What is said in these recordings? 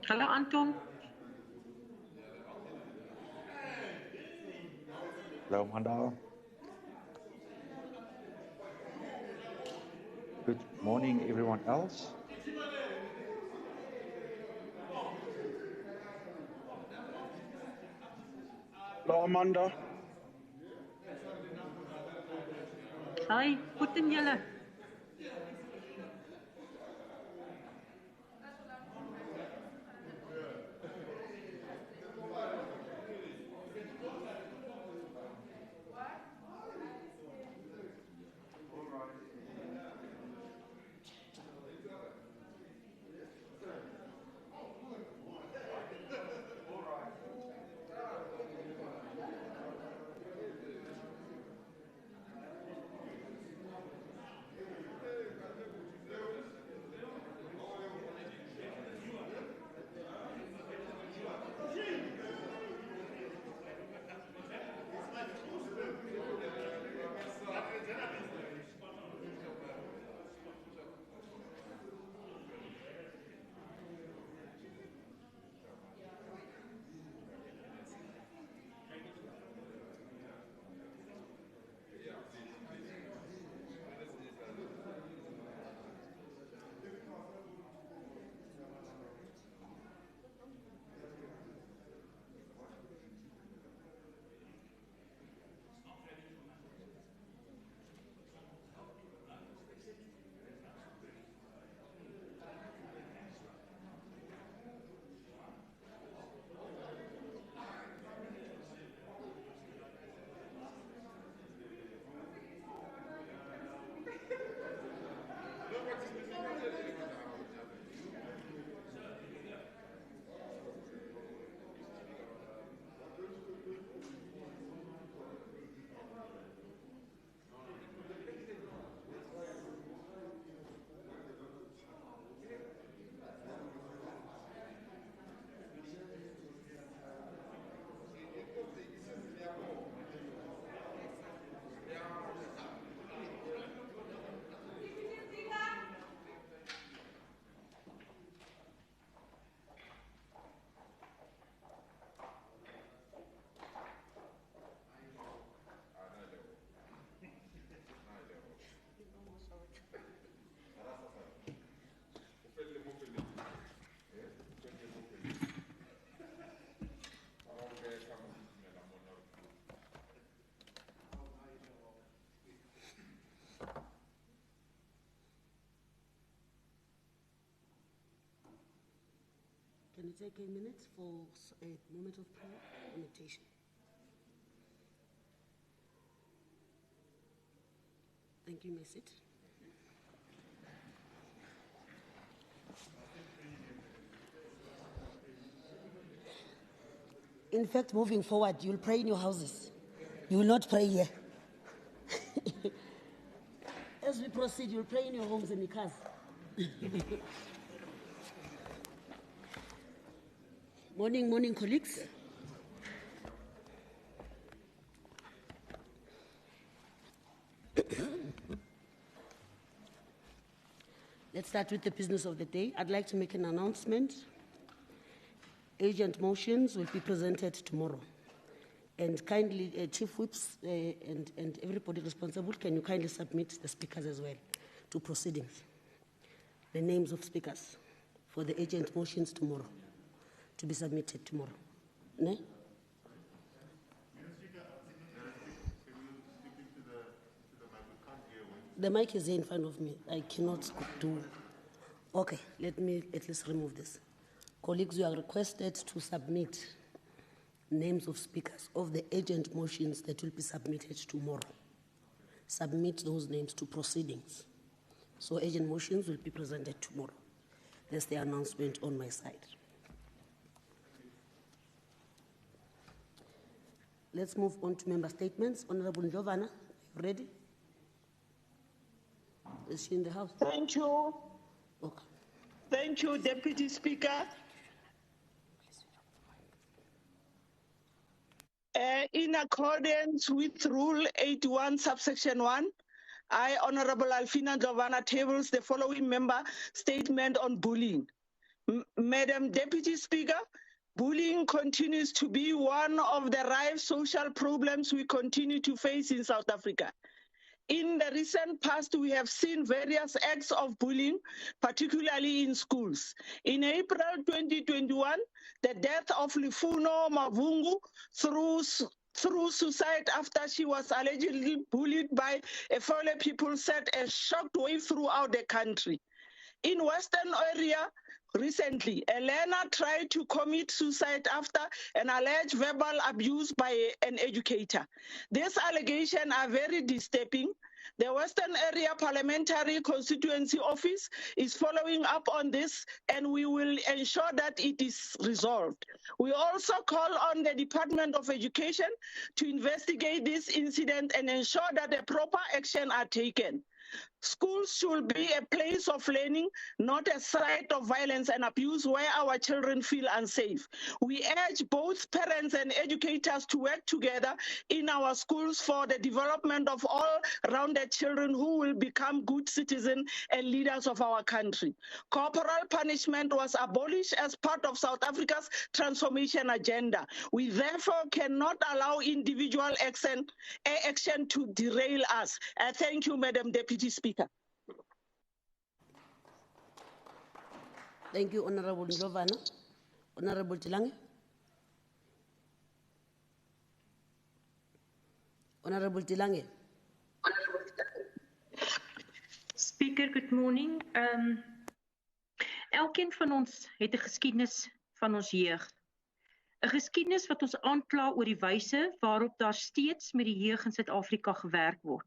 Hallo Anton. Hello, Mandal. Good morning, everyone else. Hello, Amanda. Hi, guten julle. Can you take a minute for a moment of prayer and meditation? Thank you, may sit. In fact, moving forward, you'll pray in your houses. You will not pray here. As we proceed, you'll pray in your homes and your cars. Morning, colleagues. Let's start with the business of the day. I'd like to make an announcement. Agent motions will be presented tomorrow. And kindly, Chief Whips and everybody responsible, can you kindly submit the speakers as well to proceedings? The names of speakers for the agent motions tomorrow, to be submitted tomorrow. Ne? The mic is here in front of me. I cannot do. Okay, let me at least remove this. Colleagues, you are requested to submit names of speakers of the agent motions that will be submitted tomorrow. Submit those names to proceedings. So agent motions will be presented tomorrow. That's the announcement on my side. Let's move on to member statements. Honorable Giovanna, ready? Is she in the house? Thank you. Okay. Thank you, Deputy Speaker. In accordance with Rule 81, subsection 1, I, Honorable Alfina Giovanna, tables the following member statement on bullying. Madam Deputy Speaker, bullying continues to be one of the rife social problems we continue to face in South Africa. In the recent past, we have seen various acts of bullying, particularly in schools. In April 2021, the death of Lifuno Mavungu through suicide after she was allegedly bullied by a fellow people set a shocked wave throughout the country. In Western area, recently, a learner tried to commit suicide after an alleged verbal abuse by an educator. These allegations are very disturbing. The Western Area Parliamentary Constituency Office is following up on this, and we will ensure that it is resolved. We also call on the Department of Education to investigate this incident and ensure that the proper action are taken. Schools should be a place of learning, not a site of violence and abuse where our children feel unsafe. We urge both parents and educators to work together in our schools for the development of all-rounded children who will become good citizens and leaders of our country. Corporal punishment was abolished as part of South Africa's transformation agenda. We therefore cannot allow individual action to derail us. Thank you, Madam Deputy Speaker. Thank you, Honorable Ndlovana. Honorable Tilange. Honorable Tilange. Speaker, good morning. Elkeen van ons het 'n geskiedenis van ons jeug. 'n Geskiedenis wat ons aankla oor die wyse waarop daar steeds met die jeug in Suid-Afrika gewerk word.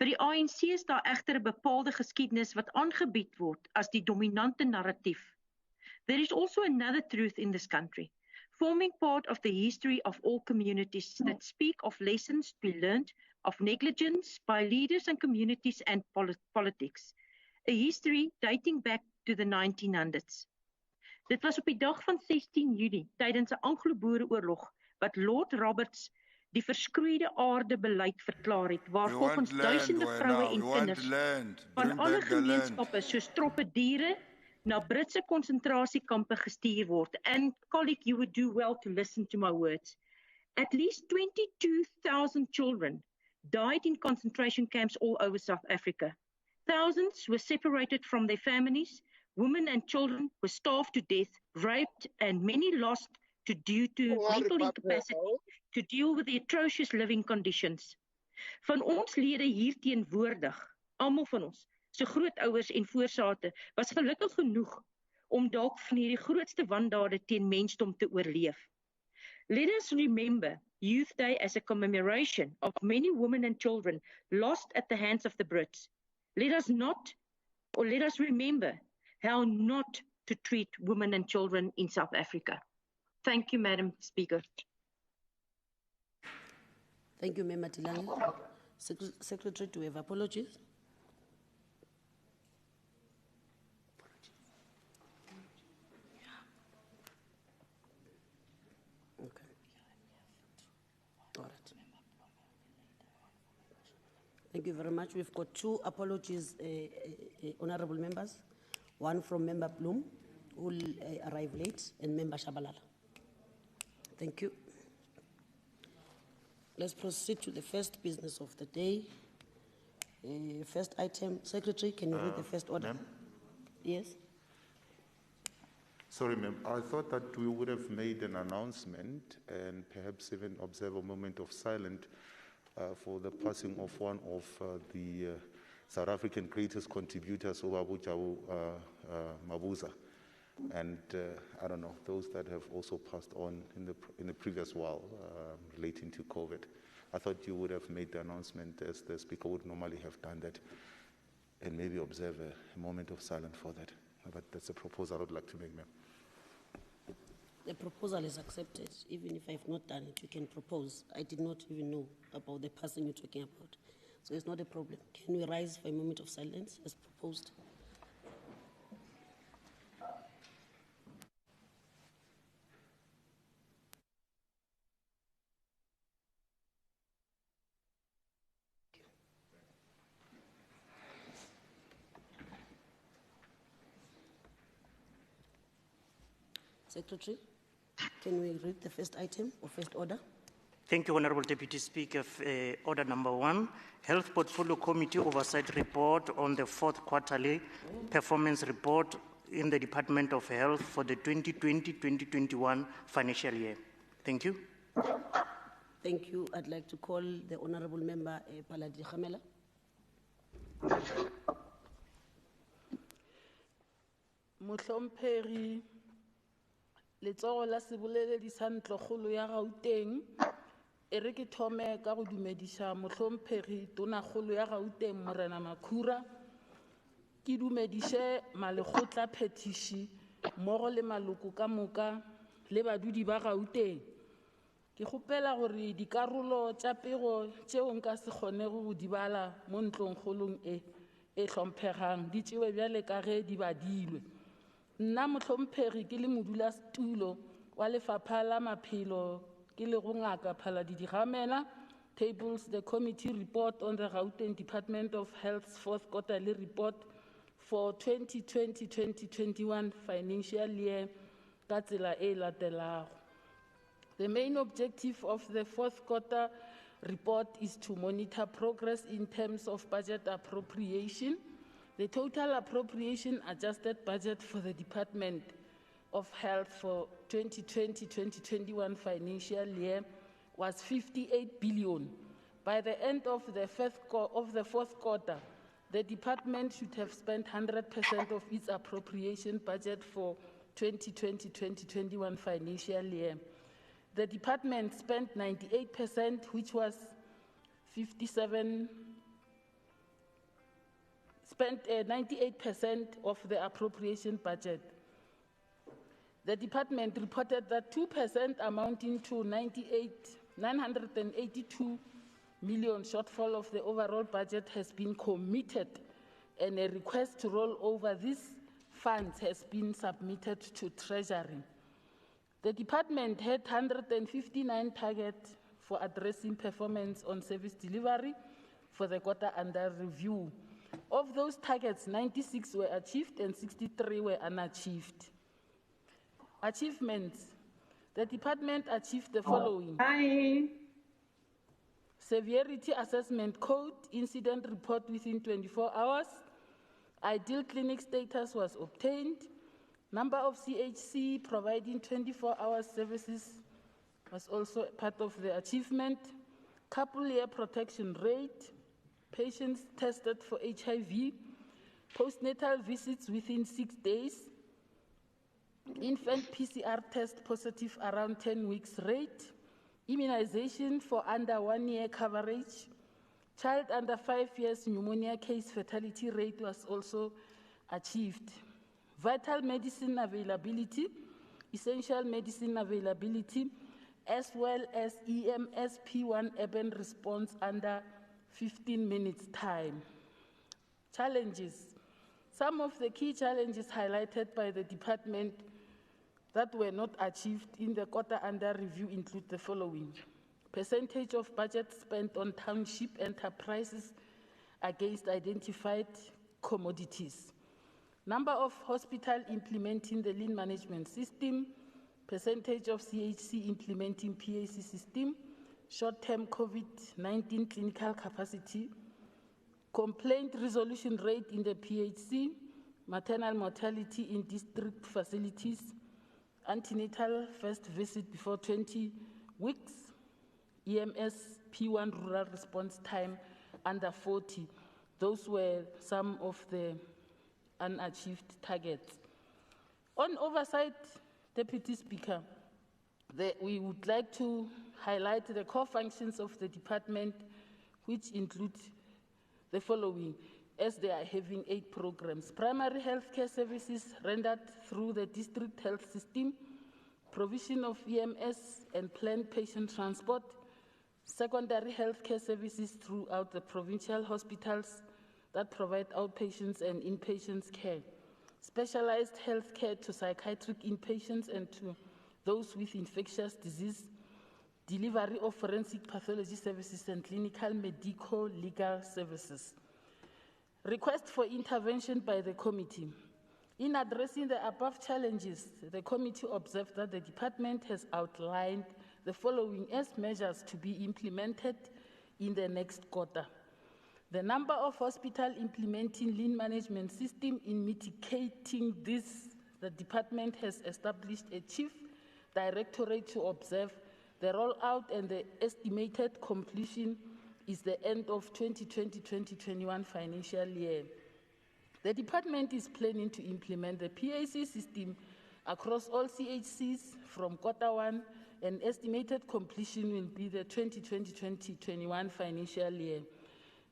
Vir die ANC is daar egter 'n bepaalde geskiedenis wat aangebied word as die dominante narratief. There is also another truth in this country, forming part of the history of all communities that speak of lessons to be learned of negligence by leaders and communities and politics. A history dating back to the 1900s. Dit was op die dag van 16 Julie tydens 'n Anglo-Boereoorlog wat Lord Roberts die verskroeide aarde beleid verklaar het, waar volgens duisende vroue en kinders van alle gemeenskappe soos troppe diere na Britse konsentrasiekampe gestuur word. And colleague, you would do well to listen to my words. At least 22,000 children died in concentration camps all over South Africa. Thousands were separated from their families. Women and children were starved to death, raped, and many lost due to mental incapacity to deal with the atrocious living conditions. Van ons lede hier teenwoordig, almal van ons, se grootouers en voorsate, was gelukkig genoeg om dalk van hierdie grootste wandade teen mensdom te oorleef. Let us remember Youth Day as a commemoration of many women and children lost at the hands of the Brits. Let us remember how not to treat women and children in South Africa. Thank you, Madam Speaker. Thank you, Member Tilange. Secretary, do we have apologies? Okay. All right. Thank you very much. We've got two apologies, honorable members. One from Member Bloom, who will arrive late, and Member Shabalala. Thank you. Let's proceed to the first business of the day. First item, Secretary, can you read the first order? Yes. Sorry, ma'am. I thought that we would have made an announcement and perhaps even observe a moment of silence for the passing of one of the South African greatest contributors, Obabujawu Mabuza. And I don't know, those that have also passed on in the previous while relating to COVID. I thought you would have made the announcement as the Speaker would normally have done that and maybe observe a moment of silence for that. But that's a proposal I would like to make, ma'am. The proposal is accepted. Even if I have not done it, you can propose. I did not even know about the person you're talking about. So it's not a problem. Can we rise for a moment of silence as proposed? Secretary, can we read the first item or first order? Thank you, Honorable Deputy Speaker. Order number 1, Health Portfolio Committee Oversight Report on the 4th Quarterly Performance Report in the Department of Health for the 2020-2021 financial year. Thank you. Thank you. I'd like to call the Honorable Member Paladi Khamela. Mohlomphegi letsogo la seboleledi sa ntlokgolo ya Gauteng e re ke thome ka go dumediša mohlomphegi tonakgolo ya Gauteng Morena Makhura ke dumediše malekgotla phetiši mmogo le maloko ka moka le badudi ba Gauteng ke kgopela gore dikarolo tša pego tšeo nka se kgonego go di bala mo ntlongkgolong e hlomphegang di tšewe bjale ka ge di badilwe nna mohlomphegi ke le modulasetulo wa lefapha la maphelo ke le go ngaka Phaladi Dikgamela tables the committee report on the Gauteng Department of Health's 4th quarterly report for 2020-2021 financial year ka tsela e latelago. The main objective of the 4th quarter report is to monitor progress in terms of budget appropriation. The total appropriation adjusted budget for the Department of Health for 2020-2021 financial year was 58 billion. By the end of the 4th quarter, the department should have spent 100% of its appropriation budget for 2020-2021 financial year. The department spent 98%, which was 98% of the appropriation budget. The department reported that 2% amounting to 982 million shortfall of the overall budget has been committed and a request to roll over these funds has been submitted to Treasury. The department had 159 targets for addressing performance on service delivery for the quarter under review. Of those targets, 96 were achieved and 63 were unachieved. Achievements. The department achieved the following. Severity assessment code, incident report within 24 hours. Ideal clinic status was obtained. Number of CHC providing 24-hour services was also part of the achievement. Couple year protection rate. Patients tested for HIV, postnatal visits within 6 days, infant PCR test positive around 10 weeks rate, immunization for under 1 year coverage, child under 5 years pneumonia case fatality rate was also achieved. Vital medicine availability, essential medicine availability, as well as EMS P1 urban response under 15 minutes time. Challenges. Some of the key challenges highlighted by the department that were not achieved in the quarter under review include the following. Percentage of budget spent on township enterprises against identified commodities. Number of hospitals implementing the lean management system, percentage of CHC implementing PAC system, short-term COVID-19 clinical capacity, complaint resolution rate in the PHC, maternal mortality in district facilities, antenatal first visit before 20 weeks, EMS P1 rural response time under 40. Those were some of the unachieved targets. On oversight, Deputy Speaker, we would like to highlight the core functions of the department, which include the following, as they are having 8 programs. Primary healthcare services rendered through the district health system, provision of EMS and planned patient transport, secondary healthcare services throughout the provincial hospitals that provide outpatients and inpatients care, specialized healthcare to psychiatric inpatients and to those with infectious disease, delivery of forensic pathology services and clinical medical legal services. Request for intervention by the committee. In addressing the above challenges, the committee observed that the department has outlined the following as measures to be implemented in the next quarter. The number of hospitals implementing lean management system. In mitigating this, the department has established a chief directorate to observe the rollout, and the estimated completion is the end of 2020-2021 financial year. The department is planning to implement the PAC system across all CHCs from Q1, and estimated completion will be the 2020-2021 financial year.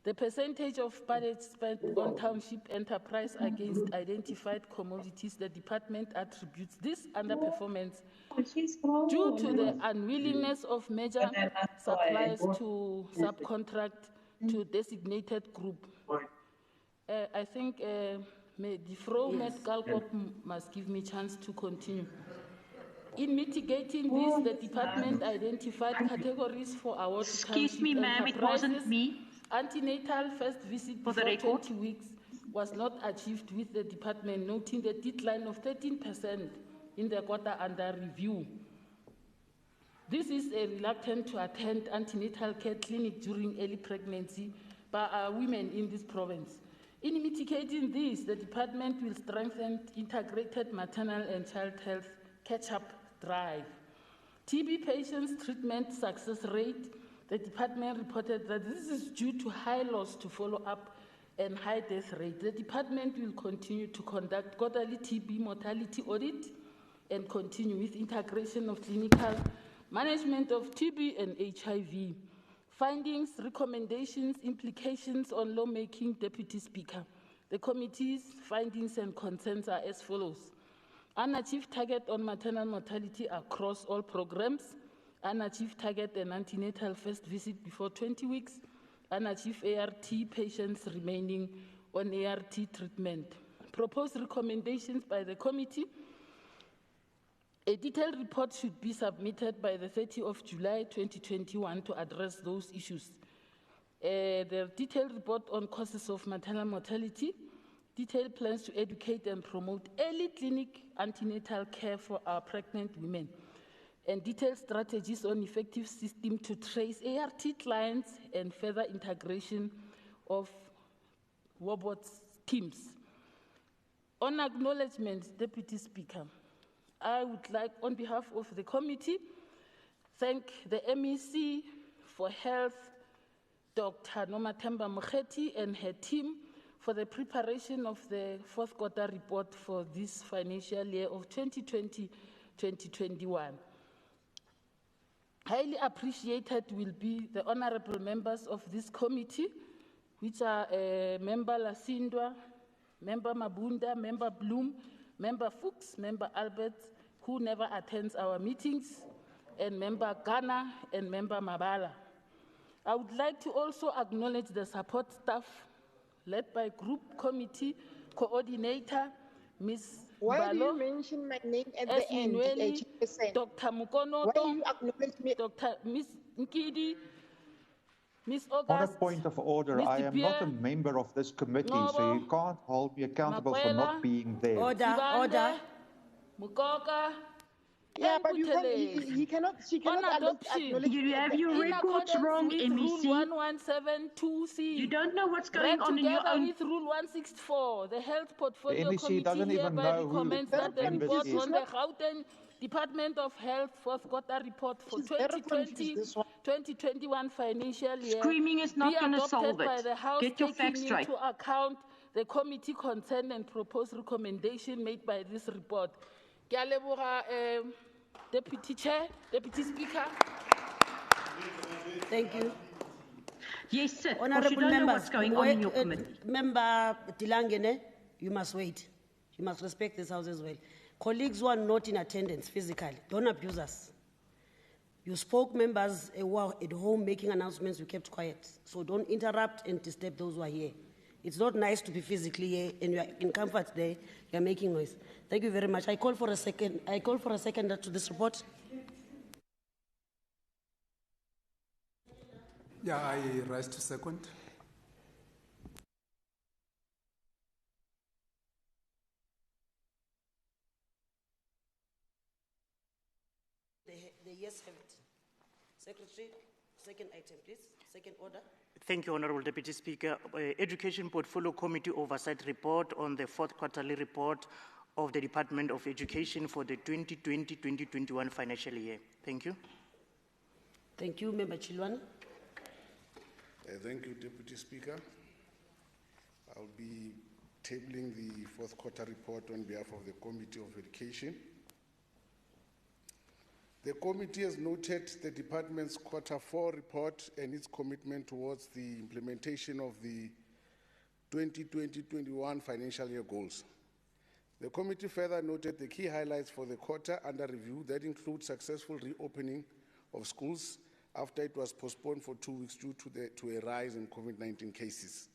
The percentage of budget spent on township enterprise against identified commodities, the department attributes this underperformance due to the unwillingness of major suppliers to subcontract to designated group. I think the Met Kalkop must give me a chance to continue. In mitigating this, the department identified categories for award to Excuse township me, ma'am, it wasn't enterprises. me. Antenatal first visit For the before record. 20 weeks was not achieved, with the department noting the decline of 13% in the quarter under review. This is a reluctant to attend antenatal care clinic during early pregnancy by women in this province. In mitigating this, the department will strengthen integrated maternal and child health catch-up drive. TB patients treatment success rate. The department reported that this is due to high loss to follow-up and high death rate. The department will continue to conduct quarterly TB mortality audit and continue with integration of clinical management of TB and HIV. Findings, recommendations, implications on lawmaking. Deputy Speaker, the committee's findings and concerns are as follows. Unachieved target on maternal mortality across all programs. Unachieved target and antenatal first visit before 20 weeks. Unachieved ART patients remaining on ART treatment. Proposed recommendations by the committee. A detailed report should be submitted by the 30th of July 2021 to address those issues. The detailed report on causes of maternal mortality, detailed plans to educate and promote early clinic antenatal care for our pregnant women, and detailed strategies on effective system to trace ART clients and further integration of WOBOT's teams. On acknowledgements, Deputy Speaker, I would like, on behalf of the committee, thank the MEC for Health, Dr. Nomathemba Mokheti, and her team for the preparation of the fourth quarter report for this financial year of 2020-2021. Highly appreciated will be the honorable members of this committee, which are Member Lasindwa, Member Mabunda, Member Bloom, Member Fuchs, Member Albert, who never attends our meetings, and Member Ghana and Member Mabala. I would like to also acknowledge the support staff led by Group Committee Coordinator, Ms. Why do Balo, you mention my name at the end, Nweli, 80%? Dr. Mukono, Why do you acknowledge me? Dr. Ms. Nkidi, Ms. On a August, point of order, Mr. I am not a Pierre, member of this committee, so Nobo, you can't hold me accountable for Makwela, not being there. Order, Sibande, order. Mukoka, Yeah, and but you can't, Buthelezi. he cannot, she cannot On adoption. acknowledge You me at have the your end. In records accordance wrong, with Rule MEC. 1172C. You don't know what's going Read on in your together own. with Rule 164, the Health The Portfolio MEC Committee doesn't even hereby know who recommends that the members report is. on the Gauteng Department of Health fourth quarter report for She's very confused, this one. 2020-2021 financial year Screaming is not be going to adopted solve by it. the House, Get your taking facts straight. into account the committee concern and proposed recommendation made by this report. Ke a leboga, Deputy Chair, Deputy Speaker. Thank you. Yes, sir. Because you Honorable don't know members, what's going on in your committee. Member Dilangene, you must wait. You must respect this house as well. Colleagues who are not in attendance physically, don't abuse us. You spoke, members who are at home making announcements, you kept quiet. So don't interrupt and disturb those who are here. It's not nice to be physically here and you are in comfort there, you are making noise. Thank you very much. I call for a seconder to this report. Yeah, I rise to second. ayes have it. Secretary, second item, please. Second order. Thank you, Honorable Deputy Speaker. Education Portfolio Committee Oversight Report on the fourth quarterly report of the Department of Education for the 2020-2021 financial year. Thank you. Thank you, Member Chilwani. Thank you, Deputy Speaker. I'll be tabling the fourth quarter report on behalf of the Committee of Education. The committee has noted the department's quarter 4 report and its commitment towards the implementation of the 2020-21 financial year goals. The committee further noted the key highlights for the quarter under review that include successful reopening of schools after it was postponed for 2 weeks due to a rise in COVID-19 cases.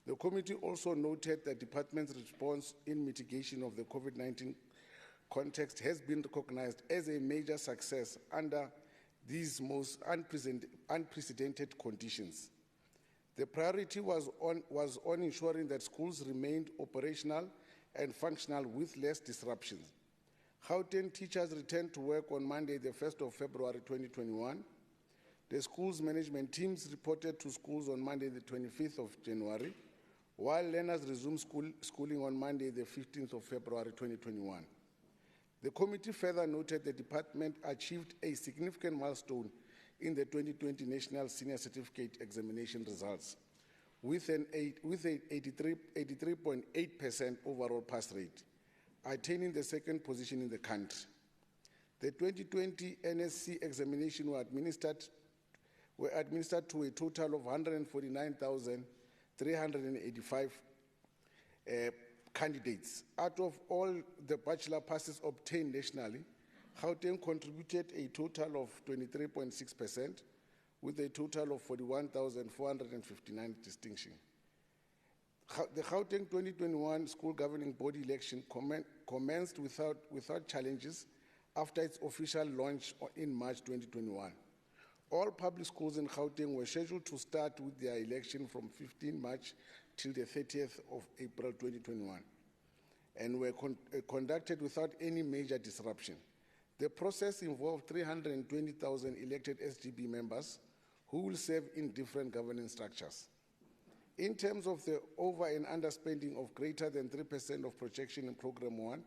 The committee also noted that the department's response in mitigation of the COVID-19 context has been recognized as a major success under these most unprecedented conditions. The priority was on ensuring that schools remained operational and functional with less disruptions. Gauteng teachers returned to work on Monday, the 1st of February 2021. The school's management teams reported to schools on Monday, the 25th of January, while learners resumed schooling on Monday, the 15th of February 2021. The committee further noted the department achieved a significant milestone in the 2020 National Senior Certificate Examination results, with an 83.8% overall pass rate, attaining the second position in the country. The 2020 NSC examination were administered to a total of 149,385 candidates. Out of all the bachelor passes obtained nationally, Gauteng contributed a total of 23.6%, with a total of 41,459 distinctions. The Gauteng 2021 school governing body election commenced without challenges after its official launch in March 2021. All public schools in Gauteng were scheduled to start with their election from 15 March till the 30th of April 2021 and were conducted without any major disruption. The process involved 320,000 elected SGB members who will serve in different governance structures. In terms of the over and underspending of greater than 3% of projection in Program 1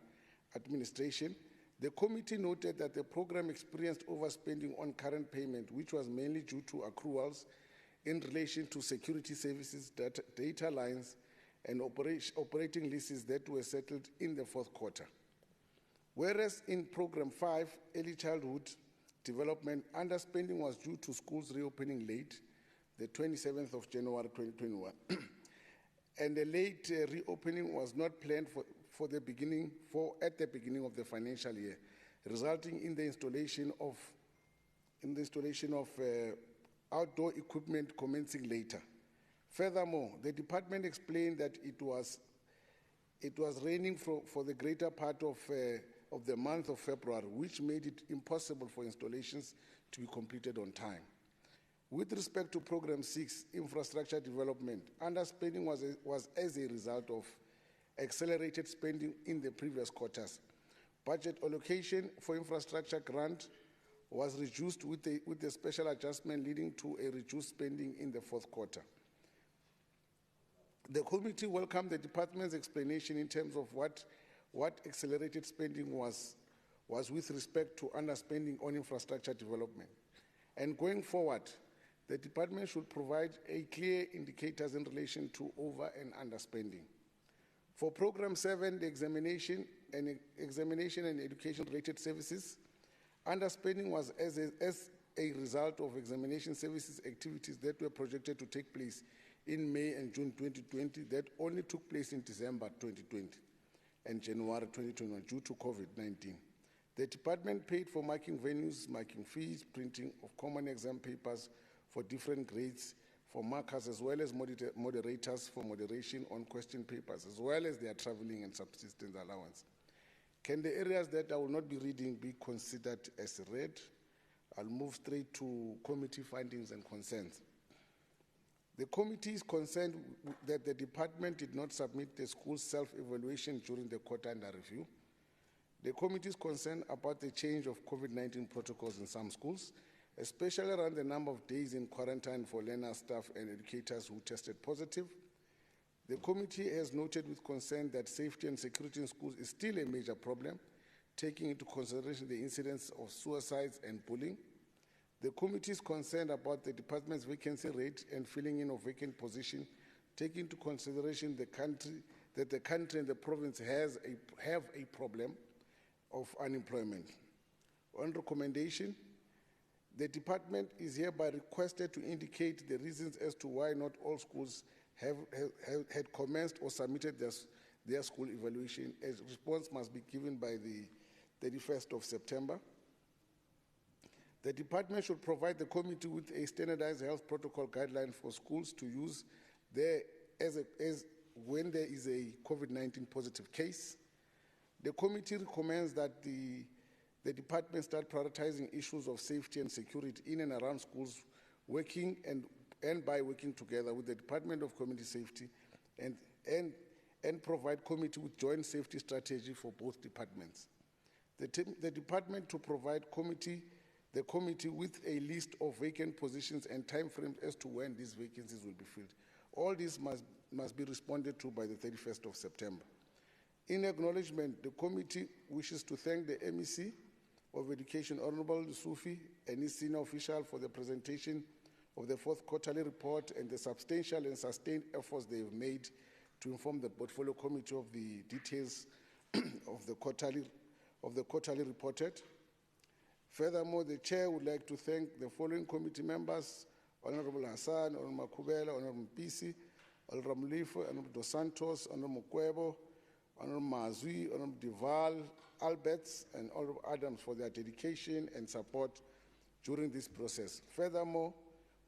administration, the committee noted that the program experienced overspending on current payment, which was mainly due to accruals in relation to security services, data lines, and operating leases that were settled in the fourth quarter. Whereas in Program 5, Early Childhood Development, underspending was due to schools reopening late, the 27th of January 2021. And the late reopening was not planned at the beginning of the financial year, resulting in the installation of outdoor equipment commencing later. Furthermore, the department explained that it was raining for the greater part of the month of February, which made it impossible for installations to be completed on time. With respect to Program 6, Infrastructure Development, underspending was as a result of accelerated spending in the previous quarters. Budget allocation for infrastructure grant was reduced with the special adjustment leading to a reduced spending in the fourth quarter. The committee welcomed the department's explanation in terms of what accelerated spending was with respect to underspending on infrastructure development. And going forward, the department should provide clear indicators in relation to over and underspending. For Program 7, the examination and education-related services, underspending was as a result of examination services activities that were projected to take place in May and June 2020 that only took place in December 2020 and January 2021 due to COVID-19. The department paid for marking venues, marking fees, printing of common exam papers for different grades for markers, as well as moderators for moderation on question papers, as well as their traveling and subsistence allowance. Can the areas that I will not be reading be considered as read? I'll move straight to committee findings and concerns. The committee is concerned that the department did not submit the school's self-evaluation during the quarter under review. The committee is concerned about the change of COVID-19 protocols in some schools, especially around the number of days in quarantine for learners, staff, and educators who tested positive. The committee has noted with concern that safety and security in schools is still a major problem, taking into consideration the incidence of suicides and bullying. The committee is concerned about the department's vacancy rate and filling in of vacant positions, taking into consideration the country and the province have a problem of unemployment. On recommendation, the department is hereby requested to indicate the reasons as to why not all schools had commenced or submitted their school evaluation, as response must be given by the 31st of September. The department should provide the committee with a standardized health protocol guideline for schools to use when there is a COVID-19 positive case. The committee recommends that the department start prioritizing issues of safety and security in and around schools, working and by working together with the Department of Community Safety and provide committee with joint safety strategy for both departments. The department to provide the committee with a list of vacant positions and timeframes as to when these vacancies will be filled. All this must be responded to by the 31st of September. In acknowledgement, the committee wishes to thank the MEC of Education, Honorable Sufi, and his senior official for the presentation of the fourth quarterly report and the substantial and sustained efforts they have made to inform the portfolio committee of the details of the quarterly reported. Furthermore, the chair would like to thank the following committee members: Honorable Hassan, Honorable Makubela, Honorable Pisi, Honorable Lifo, Honorable Dos Santos, Honorable Mukwebo, Honorable Mazui, Honorable Duval, Alberts, and Honorable Adams for their dedication and support during this process. Furthermore,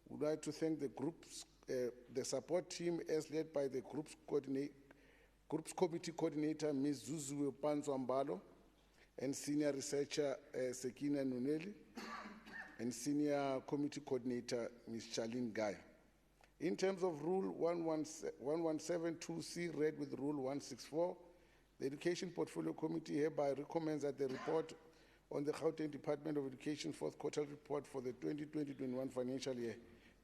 we would like to thank the support team as led by the group's committee coordinator, Ms. Zuzu Panzwambalo, and senior researcher, Sekina Nuneli, and senior committee coordinator, Ms. Charlene Guy. In terms of Rule 1172C, read with Rule 164, the Education Portfolio Committee hereby recommends that the report on the Gauteng Department of Education fourth quarter report for the 2020-21 financial year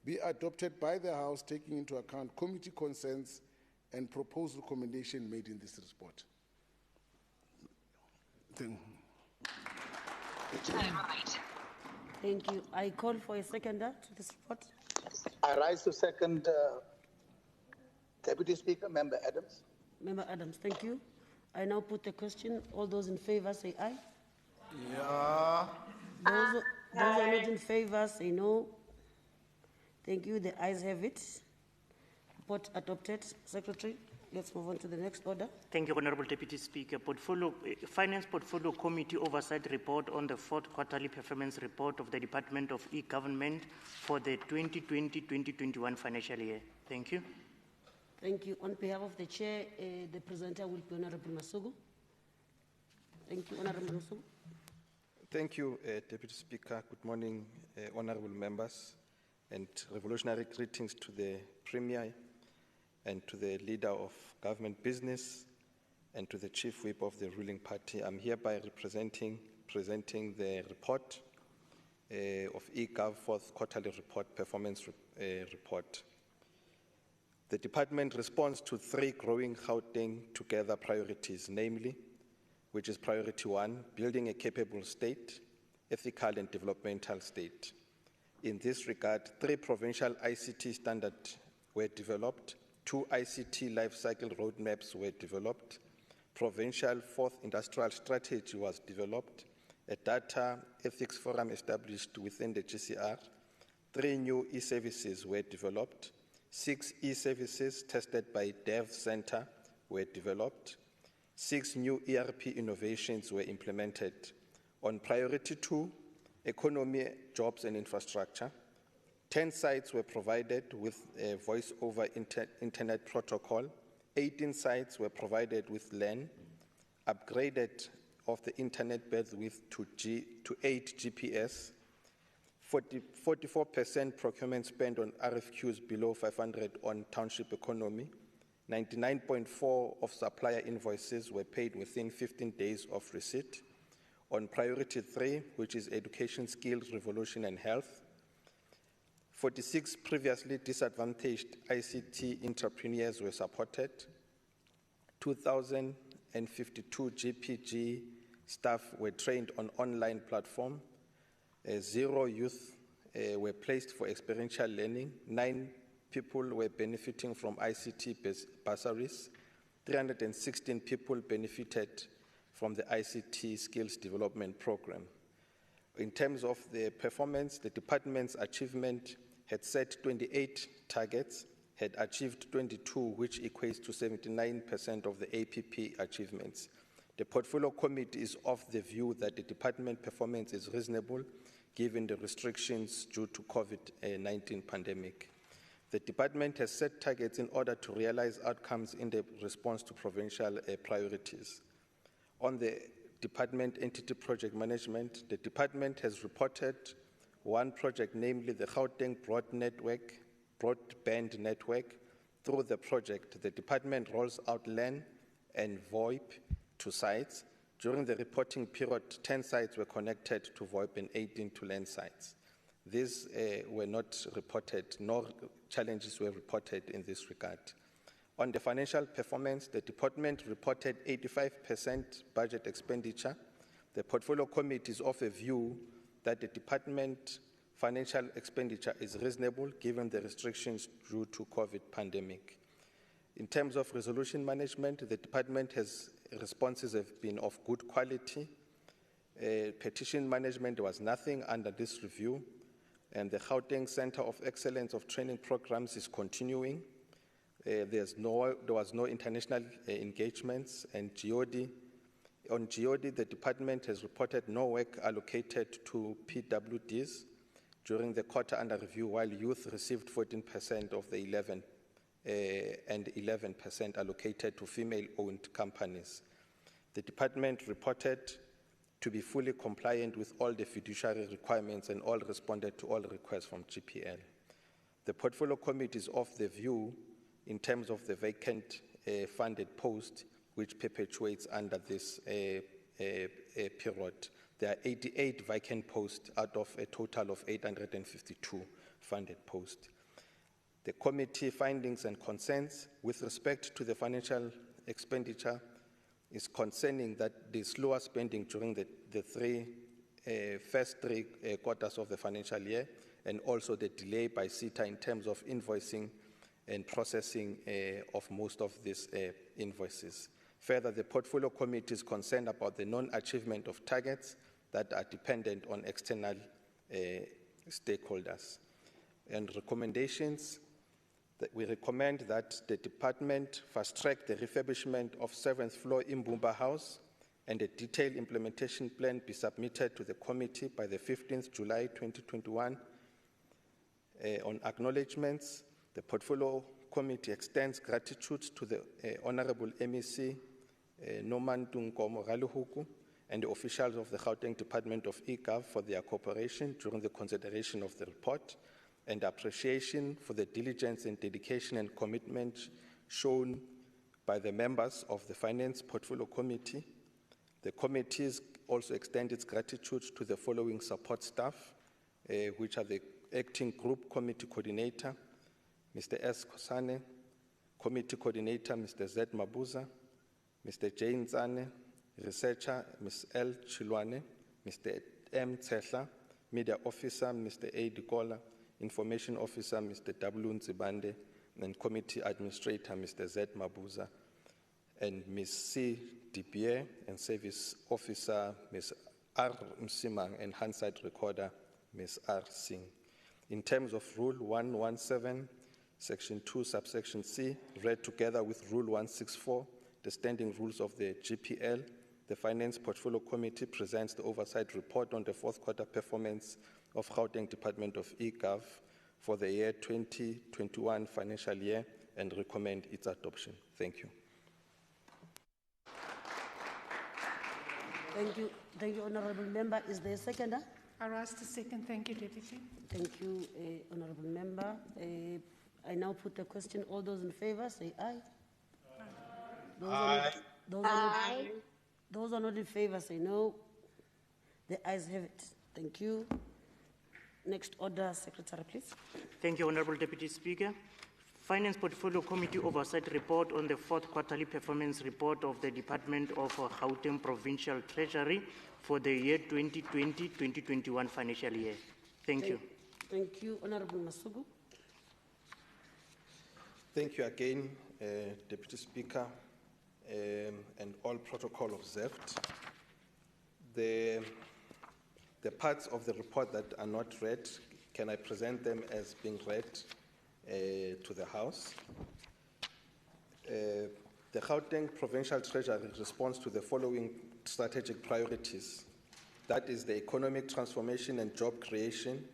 be adopted by the House, taking into account committee concerns and proposed recommendation made in this report. Thank you. I call for a seconder to this report. I rise to second Deputy Speaker, Member Adams. Member Adams, thank you. I now put the question. All those in favor say aye. Yeah. Those who are not in favor say no. Thank you. The ayes have it. Report adopted. Secretary, let's move on to the next order. Thank you, Honorable Deputy Speaker. Finance Portfolio Committee Oversight Report on the fourth quarterly performance report of the Department of E-Government for the 2020-2021 financial year. Thank you. Thank you. On behalf of the Chair, the presenter will be Honorable Masugu. Thank you, Honorable Masugu. Thank you, Deputy Speaker. Good morning, honorable members, and revolutionary greetings to the Premier and to the Leader of Government Business and to the Chief Whip of the ruling party. I'm hereby presenting the report of eGov fourth quarterly report, performance report. The department responds to three growing Gauteng Together priorities, namely, which is priority 1, building a capable state, ethical and developmental state. In this regard, 3 provincial ICT standards were developed, 2 ICT life cycle roadmaps were developed, provincial 4th industrial strategy was developed, a data ethics forum established within the GCR, 3 new e-services were developed, 6 e-services tested by Dev Center were developed, 6 new ERP innovations were implemented. On priority 2, economy, jobs and infrastructure, 10 sites were provided with a voice over internet protocol, 18 sites were provided with LAN, upgraded of the internet bandwidth to 8 GPS, 44% procurement spend on RFQs below 500 on township economy, 99.4% of supplier invoices were paid within 15 days of receipt. On priority 3, which is education, skills, revolution, and health, 46 previously disadvantaged ICT entrepreneurs were supported. 2,052 GPG staff were trained on online platform. 0 youth were placed for experiential learning. 9 people were benefiting from ICT bursaries. 316 people benefited from the ICT Skills Development Program. In terms of the performance, the department's achievement had set 28 targets, had achieved 22, which equates to 79% of the APP achievements. The Portfolio Committee is of the view that the department performance is reasonable given the restrictions due to COVID-19 pandemic. The department has set targets in order to realize outcomes in the response to provincial priorities. On the department entity project management, the department has reported one project, namely the Gauteng broadband network. Through the project, the department rolls out LAN and VoIP to sites. During the reporting period, 10 sites were connected to VoIP and 18 to LAN sites. These were not reported, nor challenges were reported in this regard. On the financial performance, the department reported 85% budget expenditure. The Portfolio Committee is of a view that the department financial expenditure is reasonable given the restrictions due to COVID pandemic. In terms of resolution management, the department responses have been of good quality. Petition management was nothing under this review, and the Gauteng Center of Excellence of Training Programs is continuing. There was no international engagements, and on GOD, the department has reported no work allocated to PWDs during the quarter under review, while youth received 14% of the 11 and 11% allocated to female-owned companies. The department reported to be fully compliant with all the fiduciary requirements and all responded to all requests from GPL. The Portfolio Committee is of the view in terms of the vacant funded post, which perpetuates under this period. There are 88 vacant posts out of a total of 852 funded posts. The committee findings and concerns with respect to the financial expenditure is concerning that the slower spending during the first three quarters of the financial year, and also the delay by CETA in terms of invoicing and processing of most of these invoices. Further, the Portfolio Committee is concerned about the non-achievement of targets that are dependent on external stakeholders. And recommendations, that we recommend that the department fast-track the refurbishment of 7th floor Imbumba House and a detailed implementation plan be submitted to the committee by the 15th July 2021. On acknowledgements, the Portfolio Committee extends gratitude to the Honorable MEC Norman Tunkomo Galuhuku and the officials of the Gauteng Department of eGov for their cooperation during the consideration of the report, and appreciation for the diligence and dedication and commitment shown by the members of the Finance Portfolio Committee. The committees also extend its gratitude to the following support staff, which are the Acting Group Committee Coordinator, Mr. S. Kosane, Committee Coordinator, Mr. Z. Mabuza, Mr. J. Nzane, Researcher, Ms. L. Chilwane, Mr. M. Tsehla, Media Officer, Mr. A. Dikola, Information Officer, Mr. W. Nzibande, and Committee Administrator, Mr. Z. Mabuza, and Ms. C. Dibier, and Service Officer, Ms. R. Msimang, and Hansard Recorder, Ms. R. Singh. In terms of Rule 117, Section 2, Subsection C, read together with Rule 164, the standing rules of the GPL, the Finance Portfolio Committee presents the oversight report on the fourth quarter performance of Gauteng Department of eGov for the year 2021 financial year and recommend its adoption. Thank you. Thank you, Honorable Member. Is there a seconder? I'll ask the second. Thank you, Deputy. Thank you, Honorable Member. I now put the question. All those in favor, say aye. Those are not in favor say no. The ayes have it. Thank you. Next order, Secretary, please. Thank you, Honorable Deputy Speaker. Finance Portfolio Committee Oversight Report on the fourth quarterly performance report of the Department of Gauteng Provincial Treasury for the year 2020-2021 financial year. Thank you. Thank you, Honorable Masugu. Thank you again, Deputy Speaker, and all protocol observed. The parts of the report that are not read, can I present them as being read to the House? The Gauteng Provincial Treasury responds to the following strategic priorities. That is the economic transformation and job creation,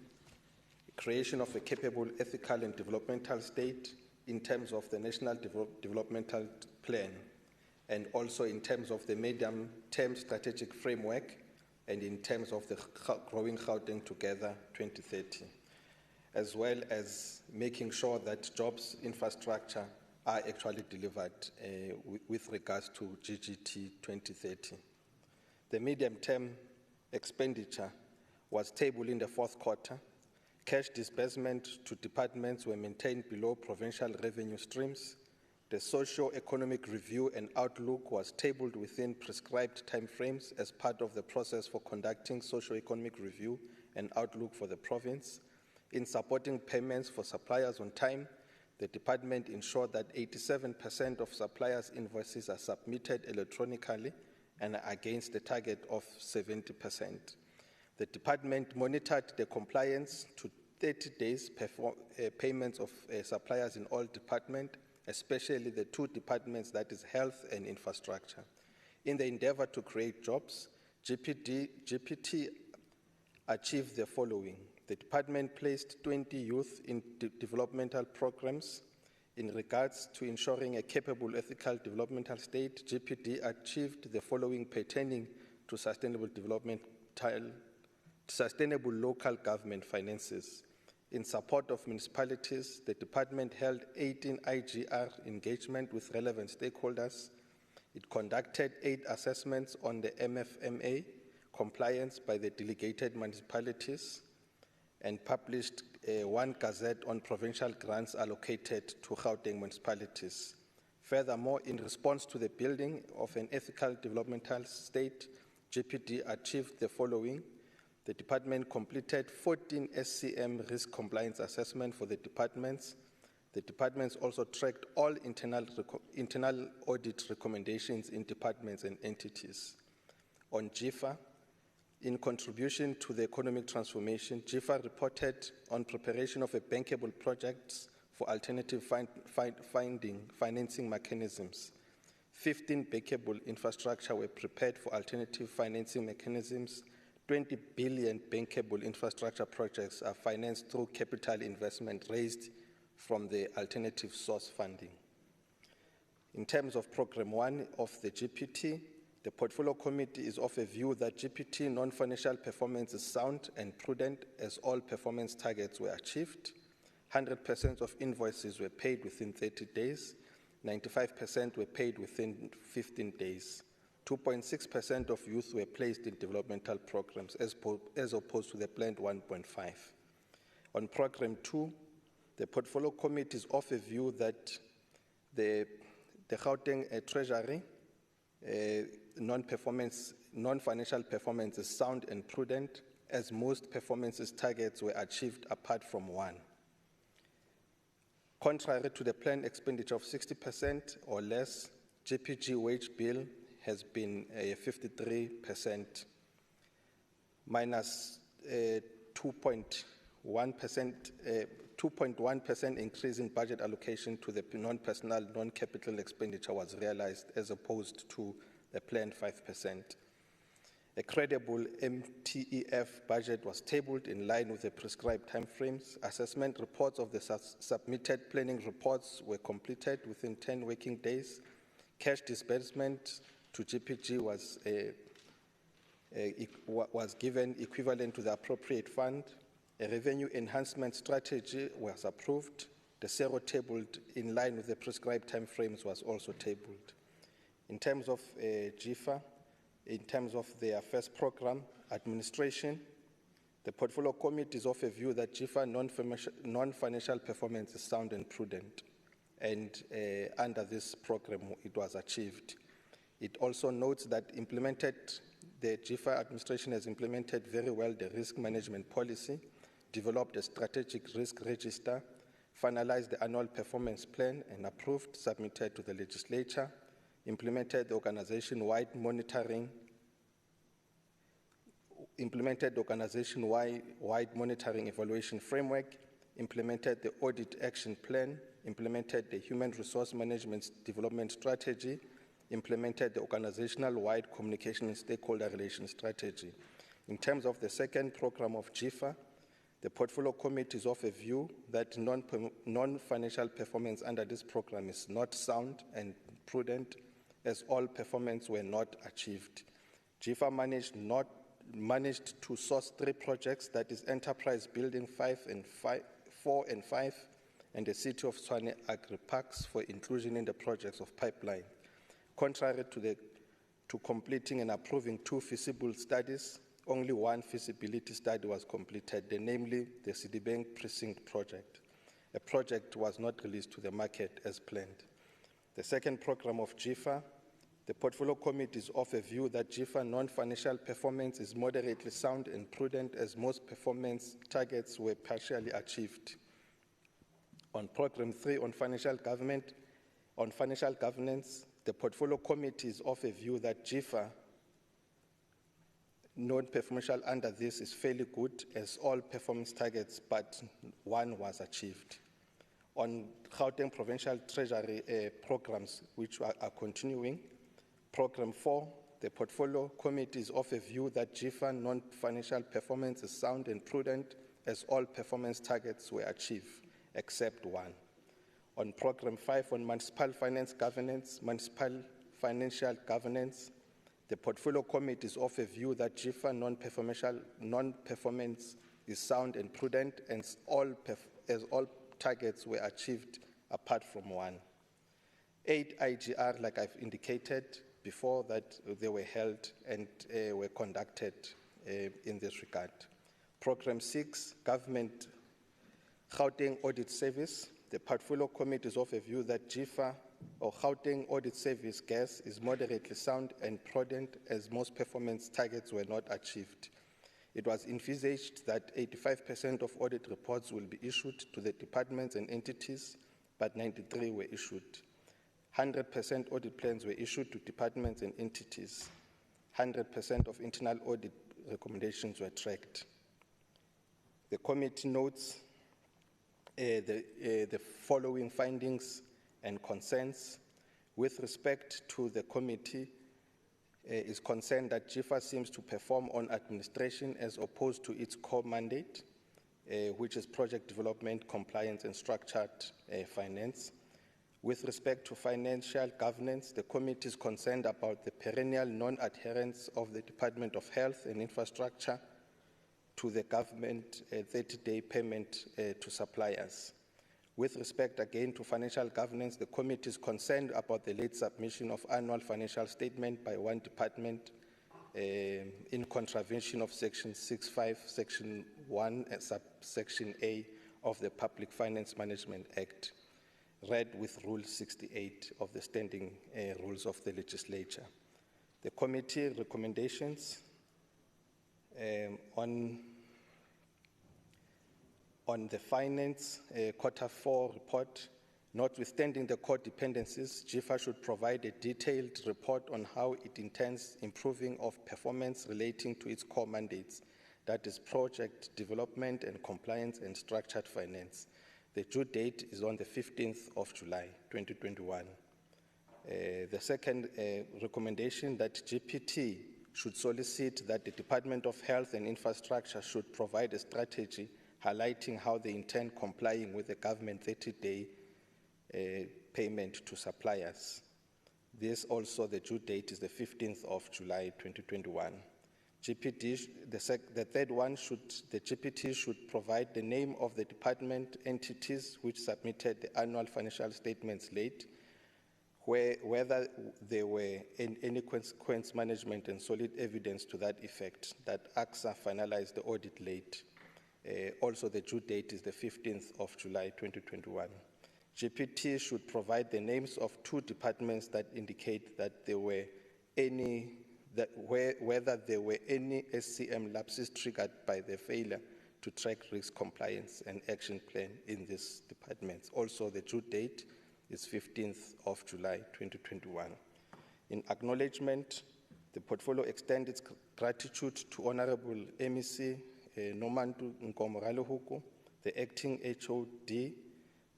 creation of a capable, ethical and developmental state in terms of the National Developmental Plan, and also in terms of the medium-term strategic framework, and in terms of the Growing Gauteng Together 2030, as well as making sure that jobs infrastructure are actually delivered with regards to GGT 2030. The medium-term expenditure was tabled in the fourth quarter. Cash disbursement to departments were maintained below provincial revenue streams. The socio-economic review and outlook was tabled within prescribed timeframes as part of the process for conducting socio-economic review and outlook for the province. In supporting payments for suppliers on time, the department ensured that 87% of suppliers' invoices are submitted electronically and against the target of 70%. The department monitored the compliance to 30 days payments of suppliers in all departments, especially the two departments, that is health and infrastructure. In the endeavor to create jobs, GPT achieved the following. The department placed 20 youth in developmental programs. In regards to ensuring a capable ethical developmental state, GPD achieved the following pertaining to sustainable local government finances. In support of municipalities, the department held 18 IGR engagement with relevant stakeholders. It conducted 8 assessments on the MFMA compliance by the delegated municipalities and published 1 gazette on provincial grants allocated to Gauteng municipalities. Furthermore, in response to the building of an ethical developmental state, GPD achieved the following. The department completed 14 SCM risk compliance assessments for the departments. The departments also tracked all internal audit recommendations in departments and entities. On GIFA, in contribution to the economic transformation, GIFA reported on preparation of a bankable projects for alternative financing mechanisms. 15 bankable infrastructure were prepared for alternative financing mechanisms. 20 billion bankable infrastructure projects are financed through capital investment raised from the alternative source funding. In terms of Program 1 of the GPT, the Portfolio Committee is of a view that GPT non-financial performance is sound and prudent as all performance targets were achieved. 100% of invoices were paid within 30 days. 95% were paid within 15 days. 2.6% of youth were placed in developmental programs as opposed to the planned 1.5. On Program 2, the Portfolio Committee is of a view that the Gauteng Treasury non-financial performance is sound and prudent as most performances targets were achieved apart from one. Contrary to the planned expenditure of 60% or less, GPG wage bill has been 53%, minus 2.1% increase in budget allocation to the non-personal, non-capital expenditure was realized as opposed to the planned 5%. A credible MTEF budget was tabled in line with the prescribed timeframes. Assessment reports of the submitted planning reports were completed within 10 working days. Cash disbursement to GPG was given equivalent to the appropriate fund. A revenue enhancement strategy was approved. The zero tabled in line with the prescribed timeframes was also tabled. In terms of GIFA, in terms of their first program, administration, the Portfolio Committee is of a view that GIFA non-financial performance is sound and prudent, and under this program it was achieved. It also notes that the GIFA administration has implemented very well the risk management policy, developed a strategic risk register, finalized the annual performance plan and approved, submitted to the legislature, implemented the organization-wide monitoring evaluation framework, implemented the audit action plan, implemented the human resource management development strategy, implemented the organizational-wide communication and stakeholder relations strategy. In terms of the second program of GIFA, the Portfolio Committee is of a view that non-financial performance under this program is not sound and prudent, as all performance were not achieved. GIFA managed to source 3 projects, that is Enterprise Building 4 and 5, and the City of Tshwane Agri Parks for inclusion in the projects of pipeline. Contrary to completing and approving 2 feasible studies, only 1 feasibility study was completed, namely the Sidibank Precinct project. A project was not released to the market as planned. The second program of GIFA, the Portfolio Committee is of a view that GIFA non-financial performance is moderately sound and prudent, as most performance targets were partially achieved. On Program 3 on financial governance, the Portfolio Committee is of a view that GIFA non-performance under this is fairly good, as all performance targets but 1 was achieved. On Gauteng Provincial Treasury programs, which are continuing, Program 4, the Portfolio Committee is of a view that GIFA non-financial performance is sound and prudent, as all performance targets were achieved, except 1. On Program 5 on municipal financial governance, the Portfolio Committee is of a view that GIFA non-performance is sound and prudent, as all targets were achieved apart from 1. 8 IGR, like I've indicated before, that they were held and were conducted in this regard. Program 6, Government Gauteng Audit Service, the Portfolio Committee is of a view that GIFA or Gauteng Audit Service gas is moderately sound and prudent, as most performance targets were not achieved. It was envisaged that 85% of audit reports will be issued to the departments and entities, but 93 were issued. 100% audit plans were issued to departments and entities. 100% of internal audit recommendations were tracked. The committee notes the following findings and concerns. With respect to the committee, is concerned that GIFA seems to perform on administration as opposed to its core mandate, which is project development, compliance, and structured finance. With respect to financial governance, the committee is concerned about the perennial non-adherence of the Department of Health and Infrastructure to the government 30-day payment to suppliers. With respect again to financial governance, the committee is concerned about the late submission of annual financial statement by 1 department in contravention of Section 6.5, Section 1, and Subsection A of the Public Finance Management Act, read with Rule 68 of the Standing Rules of the Legislature. The committee recommendations on the finance quarter 4 report, notwithstanding the core dependencies, GIFA should provide a detailed report on how it intends improving of performance relating to its core mandates, that is project development and compliance and structured finance. The due date is on the 15th of July, 2021. The second recommendation, that GPT should solicit that the Department of Health and Infrastructure should provide a strategy highlighting how they intend complying with the government 30-day payment to suppliers. This also, the due date is the 15th of July, 2021. GPT, the third one, the GPT should provide the name of the department entities which submitted the annual financial statements late, whether there were any consequence management and solid evidence to that effect, that AXA finalized the audit late. Also, the due date is the 15th of July 2021. GPT should provide the names of 2 departments that indicate that there were whether there were any SCM lapses triggered by the failure to track risk compliance and action plan in these departments. Also, the due date is 15th of July 2021. In acknowledgement, the portfolio extends its gratitude to Honorable MEC Nomantu Nkomoralehuku, the acting HOD,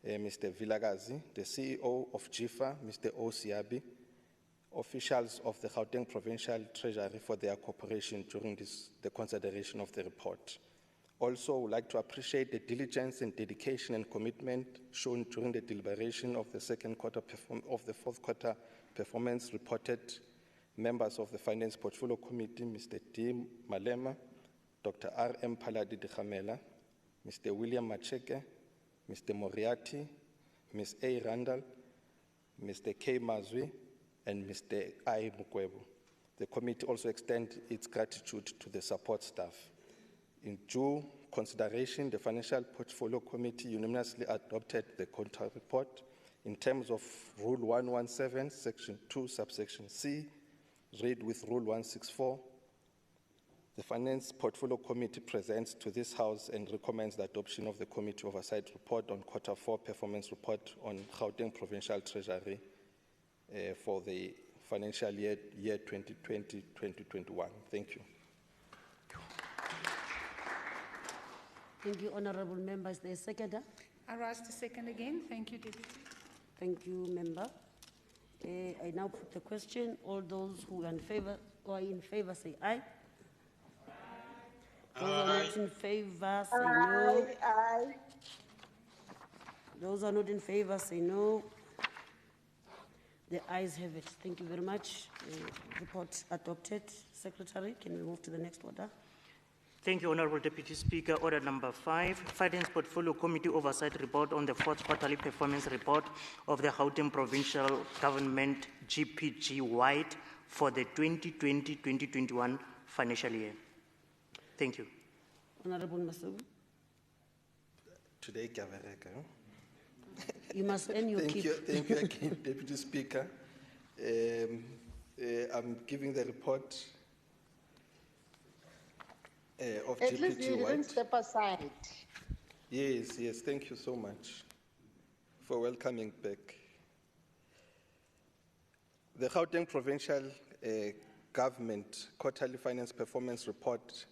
Mr. Vilagazi, the CEO of GIFA, Mr. Osiabi, officials of the Gauteng Provincial Treasury for their cooperation during the consideration of the report. Also, I would like to appreciate the diligence and dedication and commitment shown during the deliberation of the fourth quarter performance reported members of the Finance Portfolio Committee, Mr. D. Malema, Dr. R. M. Paladi-Dikhamela, Mr. William Macheke, Mr. Moriarty, Ms. A. Randall, Mr. K. Mazwi, and Mr. I. Mukwebo. The committee also extends its gratitude to the support staff. In due consideration, the Financial Portfolio Committee unanimously adopted the control report in terms of Rule 117, Section 2, Subsection C, read with Rule 164. The Finance Portfolio Committee presents to this House and recommends the adoption of the Committee Oversight Report on Quarter 4 Performance Report on Gauteng Provincial Treasury for the financial year 2020-2021. Thank you. Thank you, honorable member. Is there a seconder? I'll ask the second again. Thank you, Deputy. Thank you, member. I now put the question. All those who are in favor say aye. Those who are not in favor say no. Aye. Those who are not in favor say no. The ayes have it. Thank you very much. Report adopted. Secretary, can we move to the next order? Thank you, Honorable Deputy Speaker. Order number 5, Finance Portfolio Committee Oversight Report on the 4th Quarterly Performance Report of the Gauteng Provincial Government GPG-wide for the 2020-2021 financial year. Thank you. Honorable Masubu. Today, Gavareka. You must end your keep. Thank you again, Deputy Speaker. I'm giving the report of At least you GPT-wide. didn't step aside. Yes, thank you so much for welcoming back. The Gauteng Provincial Government Quarterly Finance Performance Report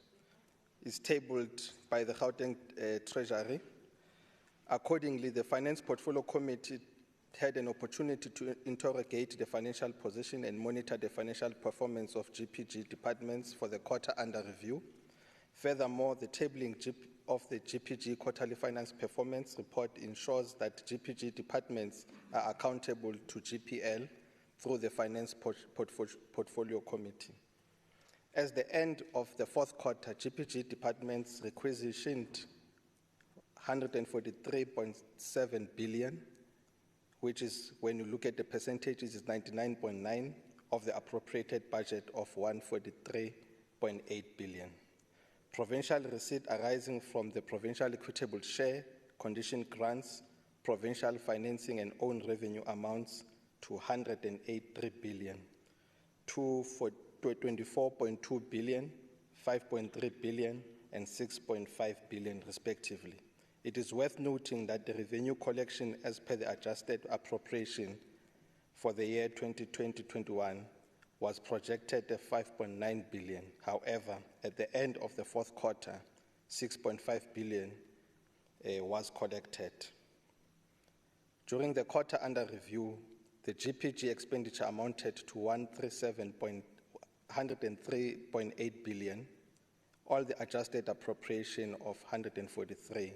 is tabled by the Gauteng Treasury. Accordingly, the Finance Portfolio Committee had an opportunity to interrogate the financial position and monitor the financial performance of GPG departments for the quarter under review. Furthermore, the tabling of the GPG Quarterly Finance Performance Report ensures that GPG departments are accountable to GPL through the Finance Portfolio Committee. As the end of the fourth quarter, GPG departments requisitioned 143.7 billion, which is, when you look at the percentages, is 99.9% of the appropriated budget of 143.8 billion. Provincial receipt arising from the provincial equitable share, condition grants, provincial financing and own revenue amounts to 183 billion, to 24.2 billion, 5.3 billion, and 6.5 billion respectively. It is worth noting that the revenue collection as per the adjusted appropriation for the year 2020-21 was projected at 5.9 billion. However, at the end of the fourth quarter, 6.5 billion was collected. During the quarter under review, the GPG expenditure amounted to 103.8 billion, all the adjusted appropriation of 143.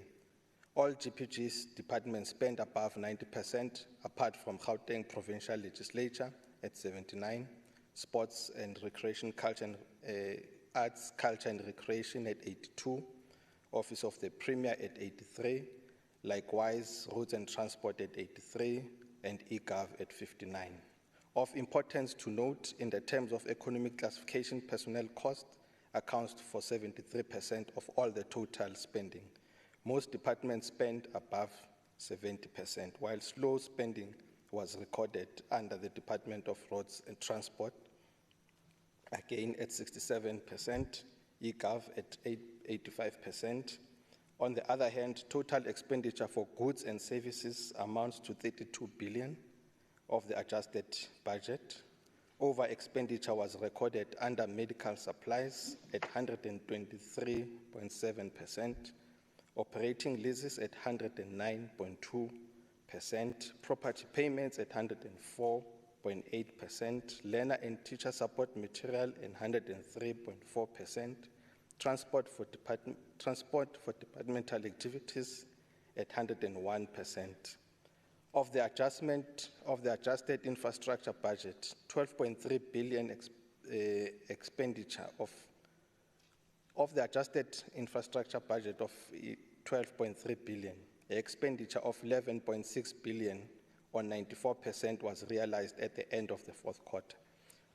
All GPG's departments spent above 90%, apart from Gauteng Provincial Legislature at 79, Sports and Recreation, Culture and Arts, Culture and Recreation at 82, Office of the Premier at 83, likewise Roads and Transport at 83, and eGov at 59. Of importance to note, in the terms of economic classification, personnel cost accounts for 73% of all the total spending. Most departments spend above 70%, while slow spending was recorded under the Department of Roads and Transport, again at 67%, eGov at 85%. On the other hand, total expenditure for goods and services amounts to 32 billion of the adjusted budget. Over expenditure was recorded under medical supplies at 123.7%, operating leases at 109.2%, property payments at 104.8%, learner and teacher support material at 103.4%, transport for departmental activities at 101%. Of the adjusted infrastructure budget, 12.3 billion expenditure of the adjusted infrastructure budget of 12.3 billion, expenditure of 11.6 billion or 94% was realized at the end of the fourth quarter.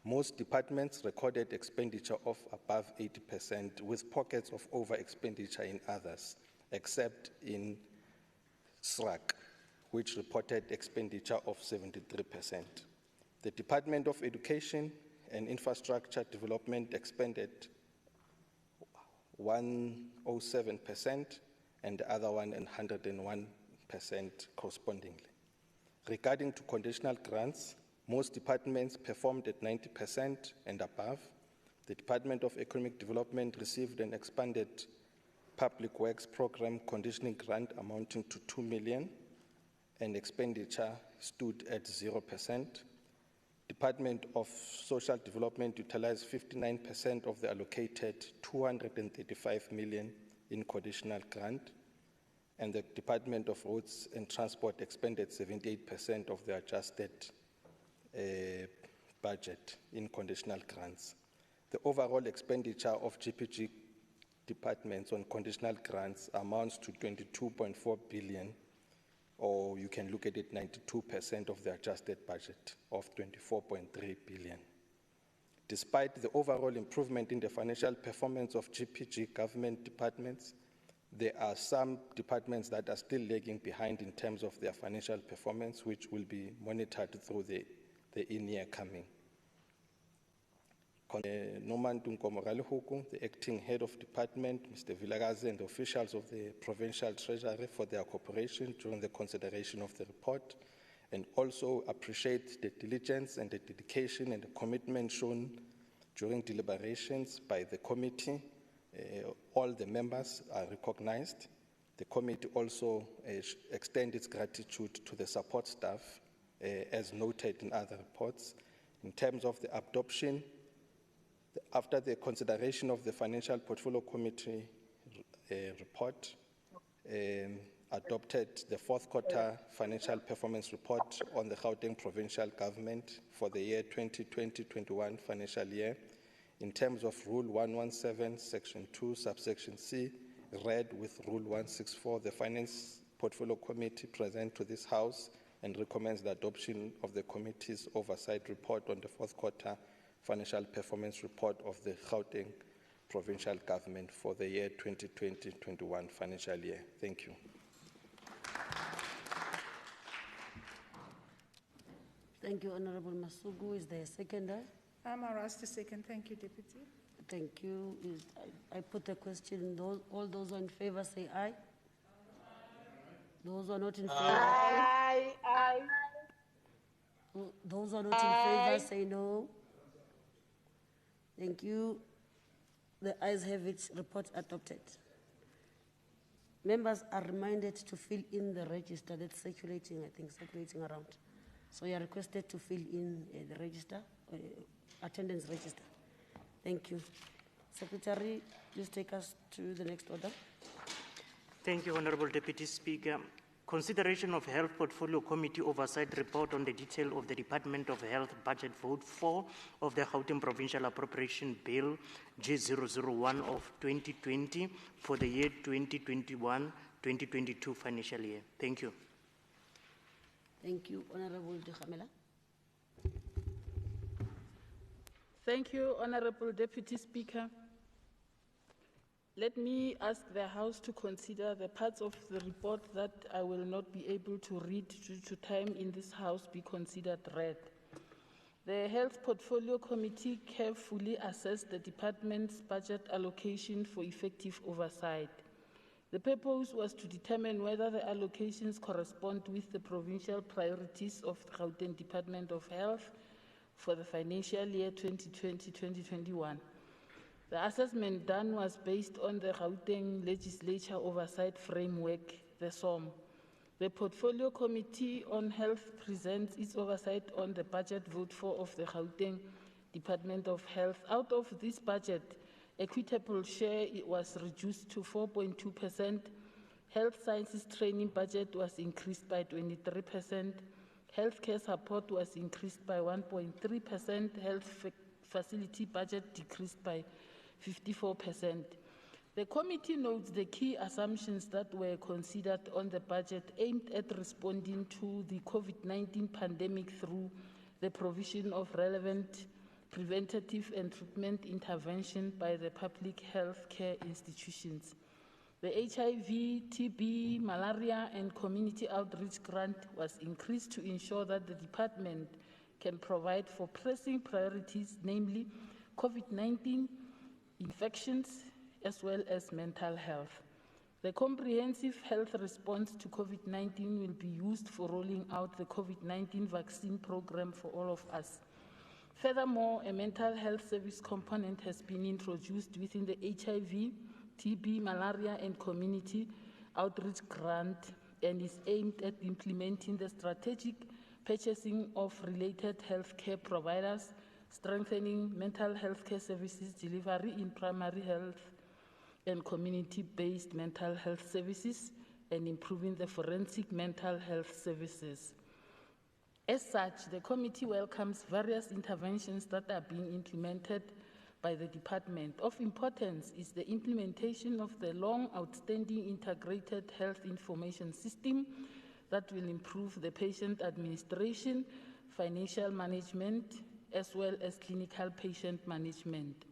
Most departments recorded expenditure of above 80%, with pockets of over expenditure in others, except in SRAC, which reported expenditure of 73%. The Department of Education and Infrastructure Development expended 107% and the other one 101% correspondingly. Regarding to conditional grants, most departments performed at 90% and above. The Department of Economic Development received an expanded Public Works Program conditioning grant amounting to 2 million, and expenditure stood at 0%. Department of Social Development utilized 59% of the allocated 235 million in conditional grant, and the Department of Roads and Transport expended 78% of the adjusted budget in conditional grants. The overall expenditure of GPG departments on conditional grants amounts to 22.4 billion, or you can look at it 92% of the adjusted budget of 24.3 billion. Despite the overall improvement in the financial performance of GPG government departments, there are some departments that are still lagging behind in terms of their financial performance, which will be monitored through the in-year coming. Norman Tunkomoralihuku, the acting head of department, Mr. Vilagazi, and the officials of the provincial treasury for their cooperation during the consideration of the report, and also appreciate the diligence and the dedication and the commitment shown during deliberations by the committee. All the members are recognized. The committee also extends its gratitude to the support staff, as noted in other reports. In terms of the adoption, after the consideration of the Financial Portfolio Committee report, adopted the fourth quarter financial performance report on the Gauteng provincial government for the year 2020-21 financial year. In terms of Rule 117, Section 2, Subsection C, read with Rule 164, the Finance Portfolio Committee present to this House and recommends the adoption of the committee's oversight report on the fourth quarter financial performance report of the Gauteng provincial government for the year 2020-21 financial year. Thank you. Thank you, Honorable Masugu. Is there a seconder? I'm asked to second. Thank you, Deputy. Thank you. I put the question. All those in favor say aye. Those who are not in favor. Aye. Aye. Those who are not in favor say no. Thank you. The ayes have it. Report adopted. Members are reminded to fill in the register that's circulating, I think, circulating around. So you are requested to fill in the register, attendance register. Thank you. Secretary, please take us to the next order. Thank you, Honorable Deputy Speaker. Consideration of Health Portfolio Committee Oversight Report on the detail of the Department of Health Budget Vote 4 of the Gauteng Provincial Appropriation Bill G001 of 2020 for the year 2021-2022 financial year. Thank you. Thank you, Honorable Dikhamela. Thank you, Honorable Deputy Speaker. Let me ask the House to consider the parts of the report that I will not be able to read due to time in this House be considered read. The Health Portfolio Committee carefully assessed the department's budget allocation for effective oversight. The purpose was to determine whether the allocations correspond with the provincial priorities of the Gauteng Department of Health for the financial year 2020-2021. The assessment done was based on the Gauteng Legislature Oversight Framework, the SOM. The Portfolio Committee on Health presents its oversight on the budget vote for of the Gauteng Department of Health. Out of this budget, equitable share was reduced to 4.2%. Health sciences training budget was increased by 23%. Healthcare support was increased by 1.3%. Health facility budget decreased by 54%. The committee notes the key assumptions that were considered on the budget aimed at responding to the COVID-19 pandemic through the provision of relevant preventative and treatment intervention by the public health care institutions. The HIV, TB, malaria, and community outreach grant was increased to ensure that the department can provide for pressing priorities, namely COVID-19 infections, as well as mental health. The comprehensive health response to COVID-19 will be used for rolling out the COVID-19 vaccine program for all of us. Furthermore, a mental health service component has been introduced within the HIV, TB, malaria, and community outreach grant and is aimed at implementing the strategic purchasing of related healthcare providers, strengthening mental health care services delivery in primary health and community-based mental health services, and improving the forensic mental health services. As such, the committee welcomes various interventions that are being implemented by the department. Of importance is the implementation of the long outstanding integrated health information system that will improve the patient administration, financial management, as well as clinical patient management.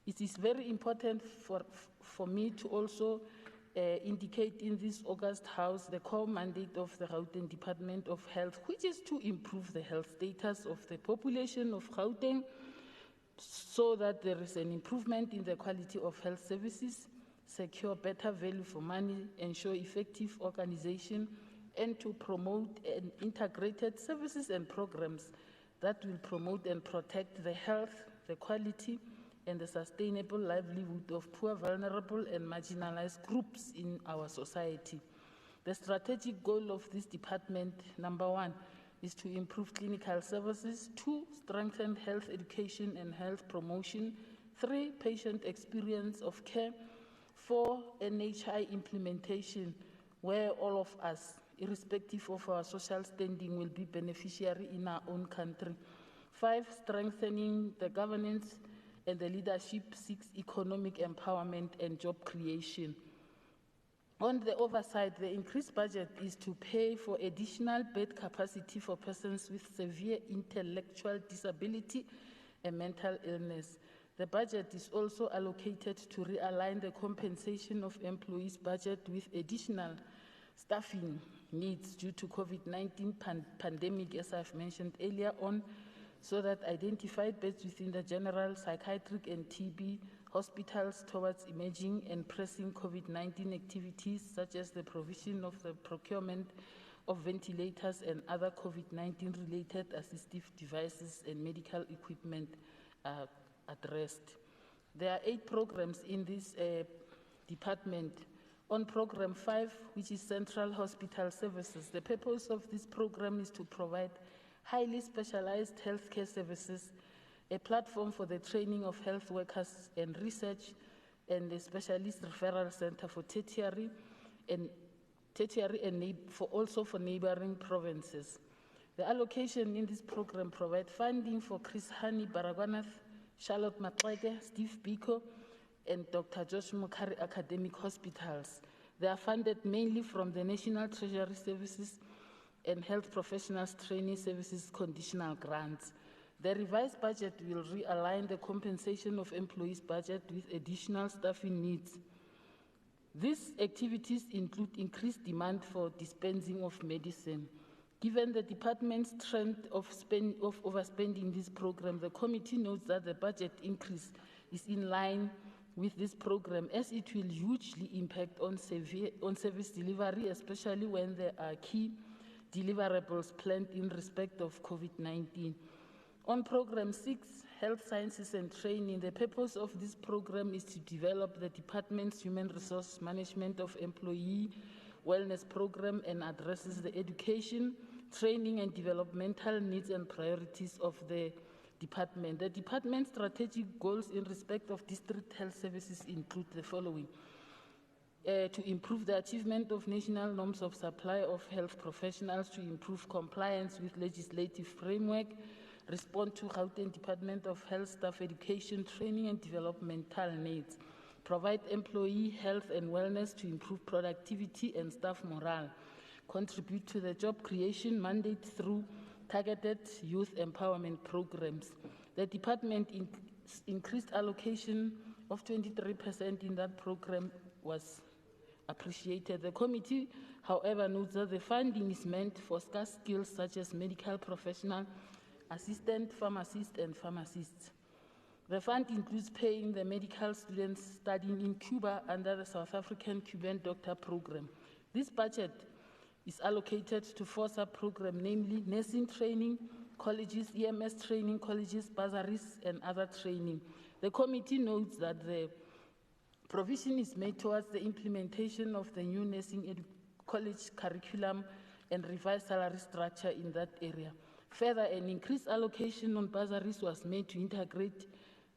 It is very important for me to also indicate in this August House the core mandate of the Gauteng Department of Health, which is to improve the health status of the population of Gauteng so that there is an improvement in the quality of health services, secure better value for money, ensure effective organization, and to promote integrated services and programs that will promote and protect the health, the quality, and the sustainable livelihood of poor, vulnerable, and marginalized groups in our society. The strategic goal of this department, number one, is to improve clinical services. 2, strengthen health education and health promotion. 3, patient experience of care. 4, NHI implementation, where all of us, irrespective of our social standing, will be beneficiary in our own country. 5, strengthening the governance and the leadership. 6, economic empowerment and job creation. On the oversight, the increased budget is to pay for additional bed capacity for persons with severe intellectual disability and mental illness. The budget is also allocated to realign the compensation of employees' budget with additional staffing needs due to COVID-19 pandemic, as I've mentioned earlier on, so that identified beds within the general, psychiatric, and TB hospitals towards emerging and pressing COVID-19 activities, such as the provision of the procurement of ventilators and other COVID-19 related assistive devices and medical equipment addressed. There are 8 programs in this department. On Program 5, which is Central Hospital Services, the purpose of this program is to provide highly specialized healthcare services, a platform for the training of health workers and research, and a specialist referral center for tertiary and also for neighboring provinces. The allocation in this program provides funding for Chris Hani Baragwanath, Charlotte Matleke, Steve Biko, and Dr. Josh Mukari academic hospitals. They are funded mainly from the National Treasury Services and Health Professionals Training Services conditional grants. The revised budget will realign the compensation of employees' budget with additional staffing needs. These activities include increased demand for dispensing of medicine. Given the department's trend of overspending this program, the committee notes that the budget increase is in line with this program, as it will hugely impact on service delivery, especially when there are key deliverables planned in respect of COVID-19. On Program 6, Health Sciences and Training, the purpose of this program is to develop the department's human resource management of employee wellness program and addresses the education, training, and developmental needs and priorities of the department. The department's strategic goals in respect of district health services include the following. To improve the achievement of national norms of supply of health professionals, to improve compliance with legislative framework, respond to Gauteng Department of Health staff education, training, and developmental needs, provide employee health and wellness to improve productivity and staff morale, contribute to the job creation mandate through targeted youth empowerment programs. The department increased allocation of 23% in that program was appreciated. The committee, however, notes that the funding is meant for scarce skills such as medical professional, assistant pharmacist, and pharmacists. The fund includes paying the medical students studying in Cuba under the South African Cuban Doctor Program. This budget is allocated to 4 sub-programs, namely nursing training, colleges, EMS training, colleges, bursaries, and other training. The committee notes that the provision is made towards the implementation of the new nursing college curriculum and revised salary structure in that area. Further, an increased allocation on bursaries was made to integrate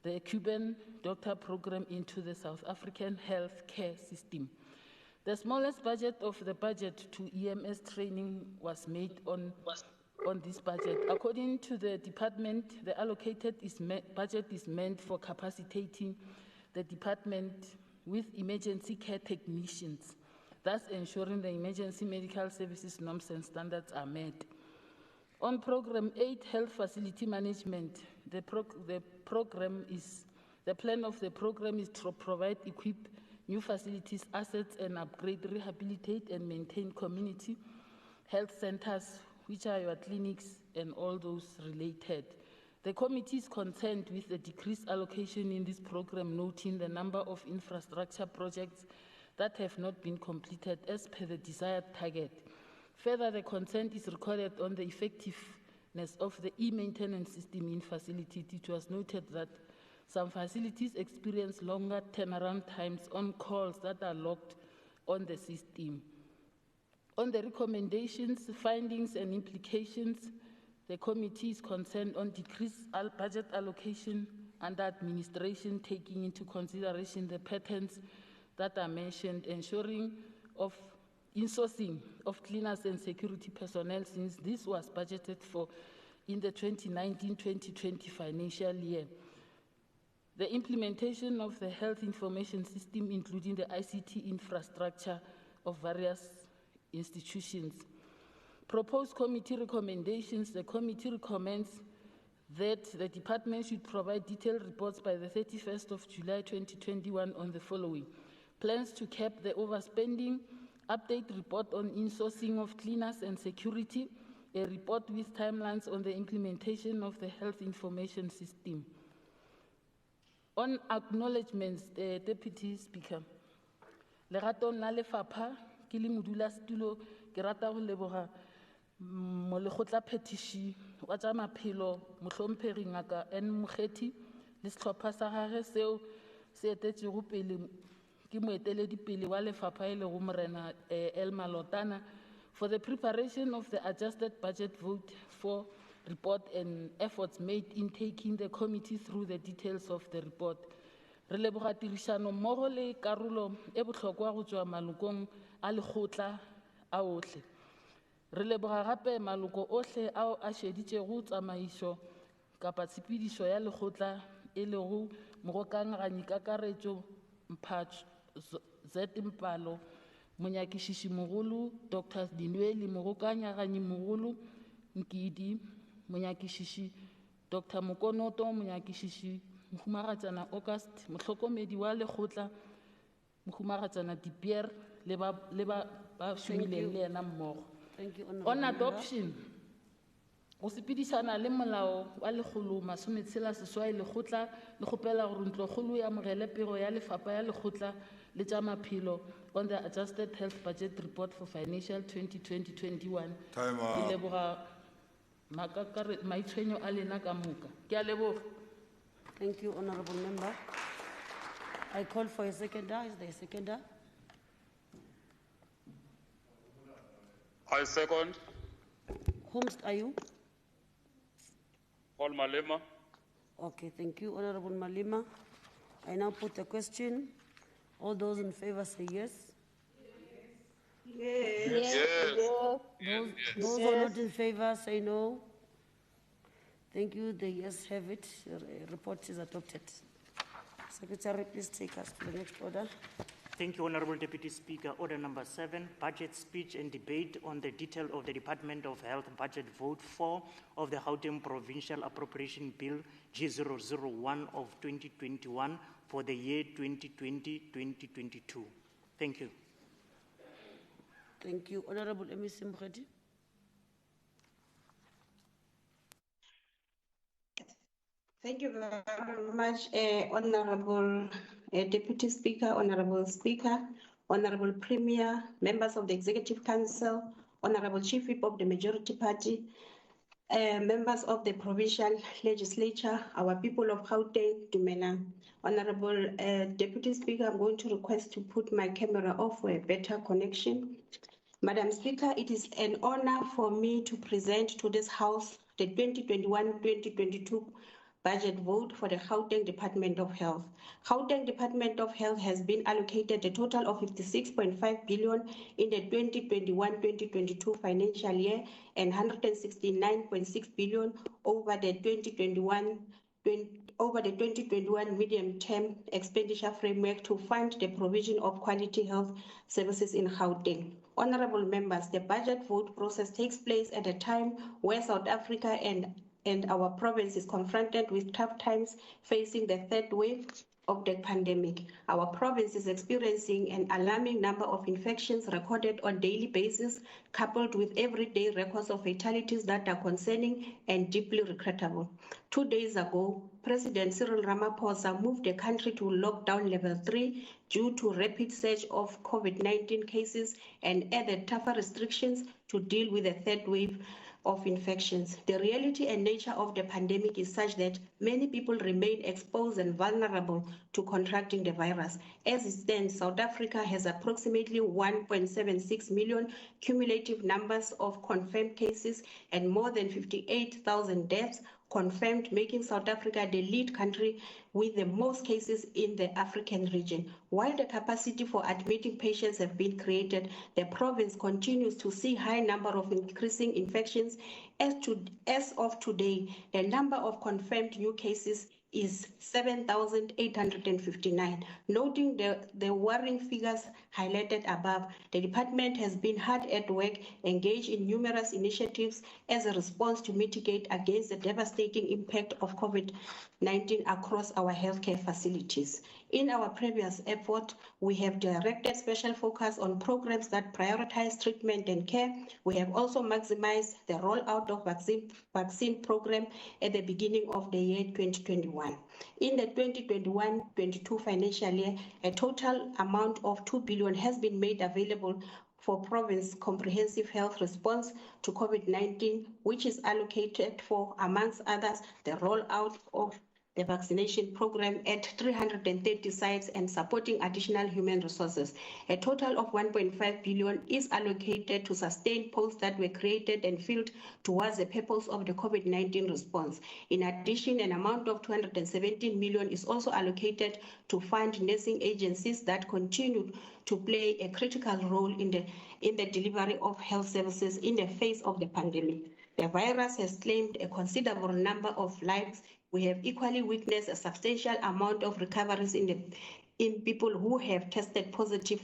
the Cuban doctor program into the South African health care system. The smallest budget of the budget to EMS training was made on this budget. According to the department, the allocated budget is meant for capacitating the department with emergency care technicians, thus ensuring the emergency medical services norms and standards are met. On Program 8, Health Facility Management, the plan of the program is to provide, equip new facilities, assets, and upgrade, rehabilitate, and maintain community health centers, which are your clinics and all those related. The committee is concerned with the decreased allocation in this program, noting the number of infrastructure projects that have not been completed as per the desired target. Further, the consent is recorded on the effectiveness of the e-maintenance system in facilities. It was noted that some facilities experience longer turnaround times on calls that are logged on the system. On the recommendations, findings, and implications, the committee is concerned on decreased budget allocation under administration, taking into consideration the patterns that are mentioned, ensuring of insourcing of cleaners and security personnel, since this was budgeted for in the 2019-2020 financial year. The implementation of the health information system, including the ICT infrastructure of various institutions. Proposed committee recommendations. The committee recommends that the department should provide detailed reports by the 31st of July 2021 on the following: plans to cap the overspending, update report on insourcing of cleaners and security, a report with timelines on the implementation of the health information system. On acknowledgements, the Deputy Speaker, legatong la lefapha ke le modulasetulo ke rata go leboga molekgotla phetiši wa tša maphelo mohlomphegi ngaka N Mokgethi le sehlopha sa gagwe seo se etetšego pele ke moeteledipele wa lefapha e lego morena Elma Lotana for the preparation of the adjusted budget vote for report and efforts made in taking the committee through the details of the report. Re leboga tirišano mmogo le karolo e bohlokwa go tšwa malokong a lekgotla a ohle. Re leboga gape maloko ohle ao a šeditšego tsamaišo kapa tshepedišo ya lekgotla e lego mogokanganyi kakaretšo Mphatso Z Mpalo, monyakišiši mogolo Dr. Dinweli, mogokanyaganyi mogolo Nkidi, monyakišiši Dr. Mokonoto Monyakishishi, Mohumaratsana August, Motlhokomedi wa Lekgotla, Mohumaratsana Dipier, le ba shumileng le ena mmogo. Thank you, On Honourable Member. adoption, go sepedisana le molao wa lekgolo masometshela seswai lekgotla le kgopela gore ntlokgolo ya mogele pego ya lefapha ya lekgotla le tša maphelo on the adjusted health budget report for financial 2020-21. Time Ke out. leboga maitshwenyo a lena ka moka. Ke a leboga. Thank you, Honourable Member. I call for a seconder. Is there a seconder? I second. Whomst are you? Paul Malema. Okay, thank you, Honourable Malima. I now put the question. All those in favor say yes. Yes. Those who are not in favor say no. Thank you. The yes have it. Report is adopted. Secretary, please take us to the next order. Thank you, Honorable Deputy Speaker. Order number 7, budget speech and debate on the detail of the Department of Health budget vote 4 of the Gauteng Provincial Appropriation Bill G001 of 2021 for the year 2020-2022. Thank you. Thank you. Honourable Ms. Mkhedi. Thank you very much, Honourable Deputy Speaker, Honourable Speaker, Honourable Premier, members of the Executive Council, Honourable Chief Whip of the Majority Party, members of the Provincial Legislature, our people of Gauteng, Dumela. Honourable Deputy Speaker, I'm going to request to put my camera off for a better connection. Madam Speaker, it is an honor for me to present to this House the 2021-2022 budget vote for the Gauteng Department of Health. Gauteng Department of Health has been allocated a total of 56.5 billion in the 2021-2022 financial year and 169.6 billion over the 2021 medium-term expenditure framework to fund the provision of quality health services in Gauteng. Honourable members, the budget vote process takes place at a time where South Africa and our province is confronted with tough times facing the third wave of the pandemic. Our province is experiencing an alarming number of infections recorded on a daily basis, coupled with everyday records of fatalities that are concerning and deeply regrettable. 2 days ago, President Cyril Ramaphosa moved the country to lockdown level 3 due to rapid surge of COVID-19 cases and added tougher restrictions to deal with the third wave of infections. The reality and nature of the pandemic is such that many people remain exposed and vulnerable to contracting the virus. As it stands, South Africa has approximately 1.76 million cumulative numbers of confirmed cases and more than 58,000 deaths confirmed, making South Africa the lead country with the most cases in the African region. While the capacity for admitting patients have been created, the province continues to see high number of increasing infections. As of today, the number of confirmed new cases is 7,859. Noting the worrying figures highlighted above, the department has been hard at work, engaged in numerous initiatives as a response to mitigate against the devastating impact of COVID-19 across our healthcare facilities. In our previous effort, we have directed special focus on programs that prioritize treatment and care. We have also maximized the rollout of vaccine program at the beginning of the year 2021. In the 2021-22 financial year, a total amount of 2 billion has been made available for province comprehensive health response to COVID-19, which is allocated for, amongst others, the rollout of the vaccination program at 330 sites and supporting additional human resources. A total of 1.5 billion is allocated to sustain posts that were created and filled towards the purpose of the COVID-19 response. In addition, an amount of 217 million is also allocated to fund nursing agencies that continue to play a critical role in the delivery of health services in the face of the pandemic. The virus has claimed a considerable number of lives. We have equally witnessed a substantial amount of recoveries in people who have tested positive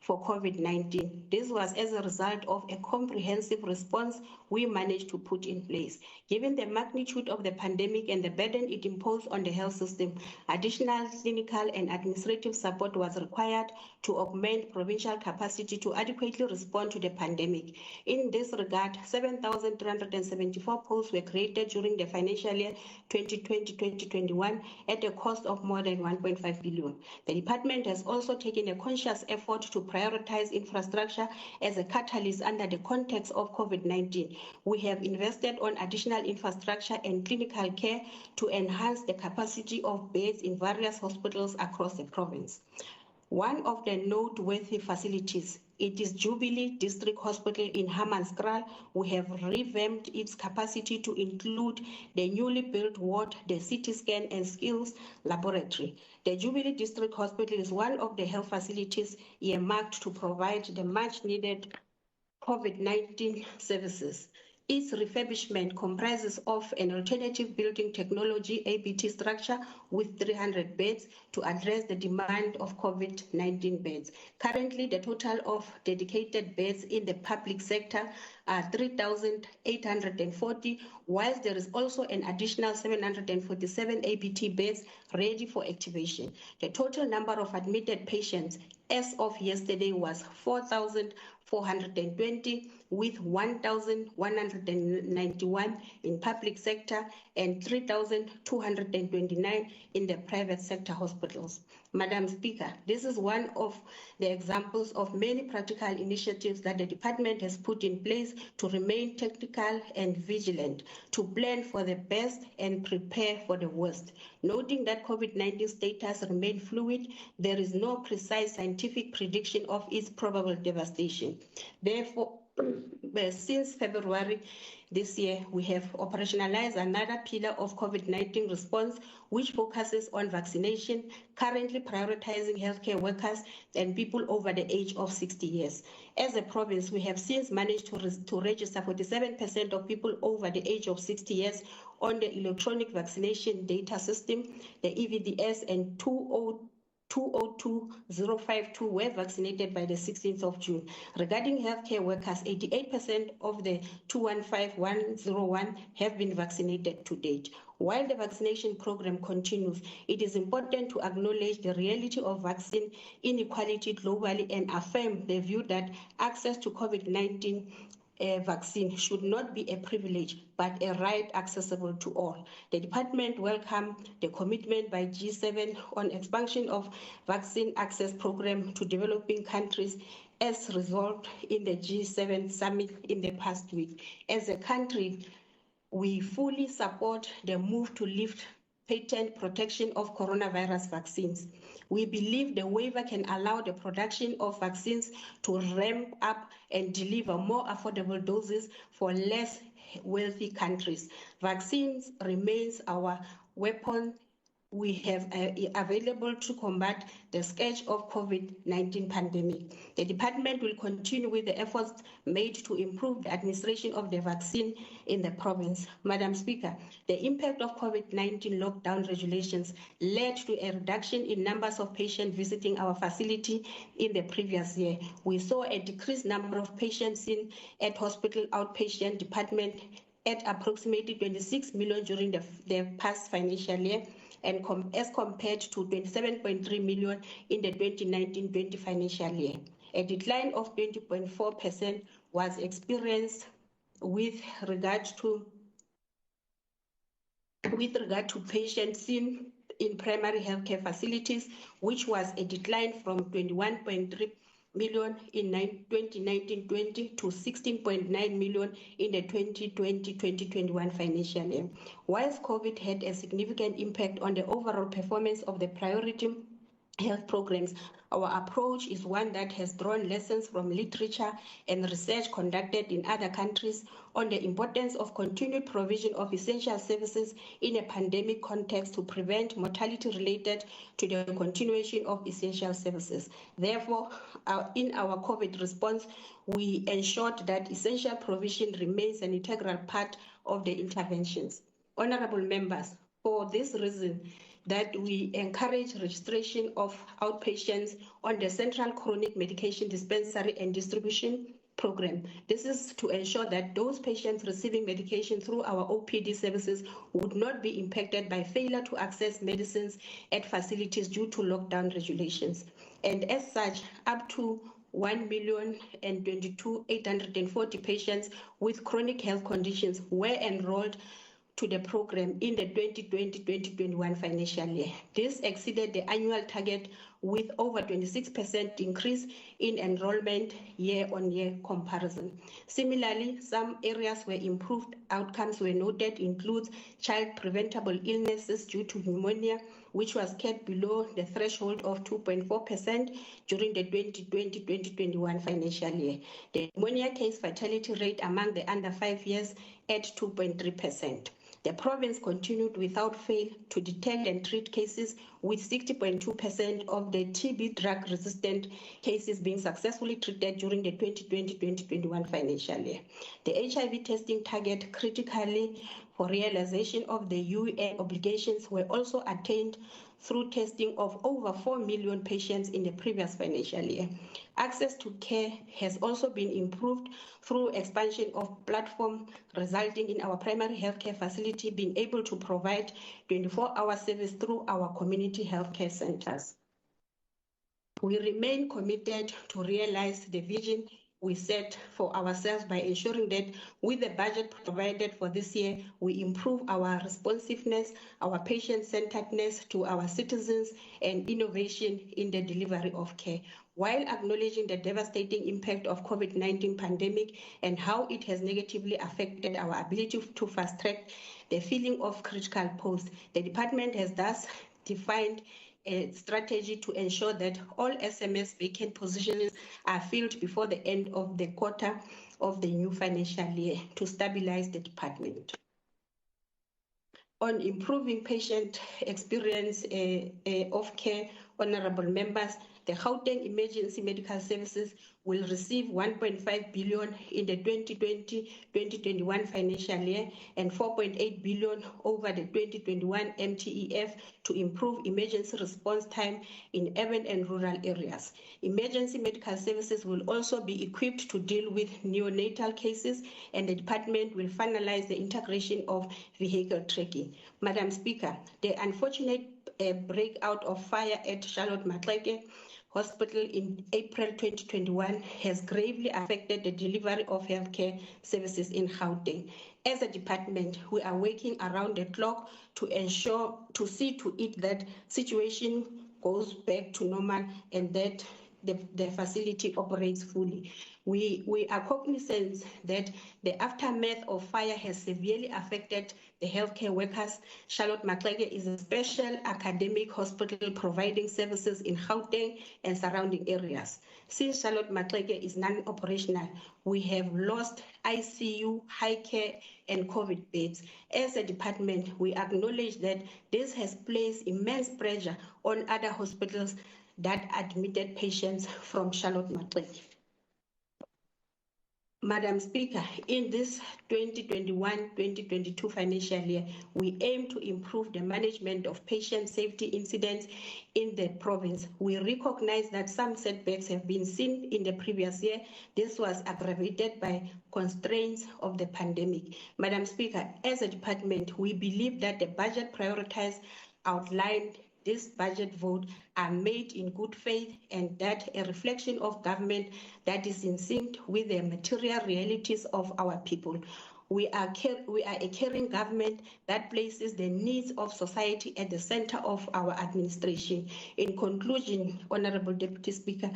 for COVID-19. This was as a result of a comprehensive response we managed to put in place. Given the magnitude of the pandemic and the burden it imposed on the health system, additional clinical and administrative support was required to augment provincial capacity to adequately respond to the pandemic. In this regard, 7,374 posts were created during the financial year 2020-2021 at a cost of more than 1.5 billion. The department has also taken a conscious effort to prioritize infrastructure as a catalyst under the context of COVID-19. We have invested on additional infrastructure and clinical care to enhance the capacity of beds in various hospitals across the province. One of the noteworthy facilities, it is Jubilee District Hospital in Hammanskraal. We have revamped its capacity to include the newly built ward, the CT scan and skills laboratory. The Jubilee District Hospital is one of the health facilities earmarked to provide the much needed COVID-19 services. Its refurbishment comprises of an alternative building technology ABT structure with 300 beds to address the demand of COVID-19 beds. Currently, the total of dedicated beds in the public sector are 3,840, whilst there is also an additional 747 ABT beds ready for activation. The total number of admitted patients as of yesterday was 4,420, with 1,191 in public sector and 3,229 in the private sector hospitals. Madam Speaker, this is one of the examples of many practical initiatives that the department has put in place to remain technical and vigilant, to plan for the best and prepare for the worst. Noting that COVID-19 status remains fluid, there is no precise scientific prediction of its probable devastation. Therefore, since February this year, we have operationalized another pillar of COVID-19 response, which focuses on vaccination, currently prioritizing healthcare workers and people over the age of 60 years. As a province, we have since managed to register 47% of people over the age of 60 years on the electronic vaccination data system, the EVDS, and 202,052 were vaccinated by the 16th of June. Regarding healthcare workers, 88% of the 215,101 have been vaccinated to date. While the vaccination program continues, it is important to acknowledge the reality of vaccine inequality globally and affirm the view that access to COVID-19 vaccine should not be a privilege, but a right accessible to all. The department welcomed the commitment by G7 on expansion of vaccine access program to developing countries as resolved in the G7 summit in the past week. As a country, we fully support the move to lift patent protection of coronavirus vaccines. We believe the waiver can allow the production of vaccines to ramp up and deliver more affordable doses for less wealthy countries. Vaccines remains our weapon we have available to combat the scourge of COVID-19 pandemic. The department will continue with the efforts made to improve the administration of the vaccine in the province. Madam Speaker, the impact of COVID-19 lockdown regulations led to a reduction in numbers of patients visiting our facility in the previous year. We saw a decreased number of patients seen at hospital outpatient department at approximately 26 million during the past financial year, and as compared to 27.3 million in the 2019-20 financial year. A decline of 20.4% was experienced with regard to patients seen in primary healthcare facilities, which was a decline from 21.3 million in 2019-20 to 16.9 million in the 2020-2021 financial year. Whilst COVID had a significant impact on the overall performance of the priority health programs, our approach is one that has drawn lessons from literature and research conducted in other countries on the importance of continued provision of essential services in a pandemic context to prevent mortality related to the continuation of essential services. Therefore, in our COVID response, we ensured that essential provision remains an integral part of the interventions. Honorable members, for this reason, that we encourage registration of outpatients on the Central Chronic Medication Dispensary and Distribution Program. This is to ensure that those patients receiving medication through our OPD services would not be impacted by failure to access medicines at facilities due to lockdown regulations. And as such, up to 1,022,840 patients with chronic health conditions were enrolled to the program in the 2020-2021 financial year. This exceeded the annual target with over 26% increase in enrollment year-on-year comparison. Similarly, some areas where improved outcomes were noted includes child preventable illnesses due to pneumonia, which was kept below the threshold of 2.4% during the 2020-2021 financial year. The pneumonia case fatality rate among the under 5 years at 2.3%. The province continued without fail to detect and treat cases, with 60.2% of the TB drug-resistant cases being successfully treated during the 2020-2021 financial year. The HIV testing target critically for realization of the UN obligations were also attained through testing of over 4 million patients in the previous financial year. Access to care has also been improved through expansion of platform, resulting in our primary healthcare facility being able to provide 24-hour service through our community healthcare centers. We remain committed to realize the vision we set for ourselves by ensuring that with the budget provided for this year, we improve our responsiveness, our patient-centeredness to our citizens, and innovation in the delivery of care, while acknowledging the devastating impact of COVID-19 pandemic and how it has negatively affected our ability to fast-track the filling of critical posts. The department has thus defined a strategy to ensure that all SMS vacant positions are filled before the end of the quarter of the new financial year to stabilize the department. On improving patient experience of care, honorable members, the Gauteng Emergency Medical Services will receive 1.5 billion in the 2020-2021 financial year and 4.8 billion over the 2021 MTEF to improve emergency response time in urban and rural areas. Emergency medical services will also be equipped to deal with neonatal cases, and the department will finalize the integration of vehicle tracking. Madam Speaker, the unfortunate breakout of fire at Charlotte Maxeke Hospital in April 2021 has gravely affected the delivery of healthcare services in Gauteng. As a department, we are working around the clock to see to it that situation goes back to normal and that the facility operates fully. We are cognizant that the aftermath of fire has severely affected the healthcare workers. Charlotte Maxeke is a special academic hospital providing services in Gauteng and surrounding areas. Since Charlotte Maxeke is non-operational, we have lost ICU, high care, and COVID beds. As a department, we acknowledge that this has placed immense pressure on other hospitals that admitted patients from Charlotte Maxeke. Madam Speaker, in this 2021-2022 financial year, we aim to improve the management of patient safety incidents in the province. We recognize that some setbacks have been seen in the previous year. This was aggravated by constraints of the pandemic. Madam Speaker, as a department, we believe that the budget prioritized outlined this budget vote are made in good faith and that a reflection of government that is in sync with the material realities of our people. We are a caring government that places the needs of society at the center of our administration. In conclusion, Honorable Deputy Speaker,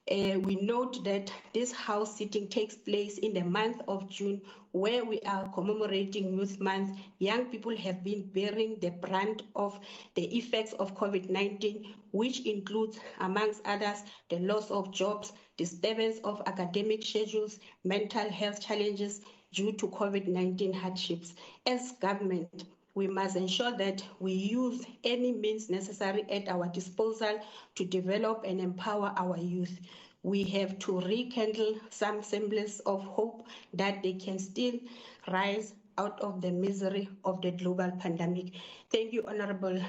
we note that this House sitting takes place in the month of June, where we are commemorating Youth Month. Young people have been bearing the brunt of the effects of COVID-19, which includes, amongst others, the loss of jobs, disturbance of academic schedules, mental health challenges due to COVID-19 hardships. As government, we must ensure that we use any means necessary at our disposal to develop and empower our youth. We have to rekindle some semblance of hope that they can still rise out of the misery of the global pandemic. Thank you, Honorable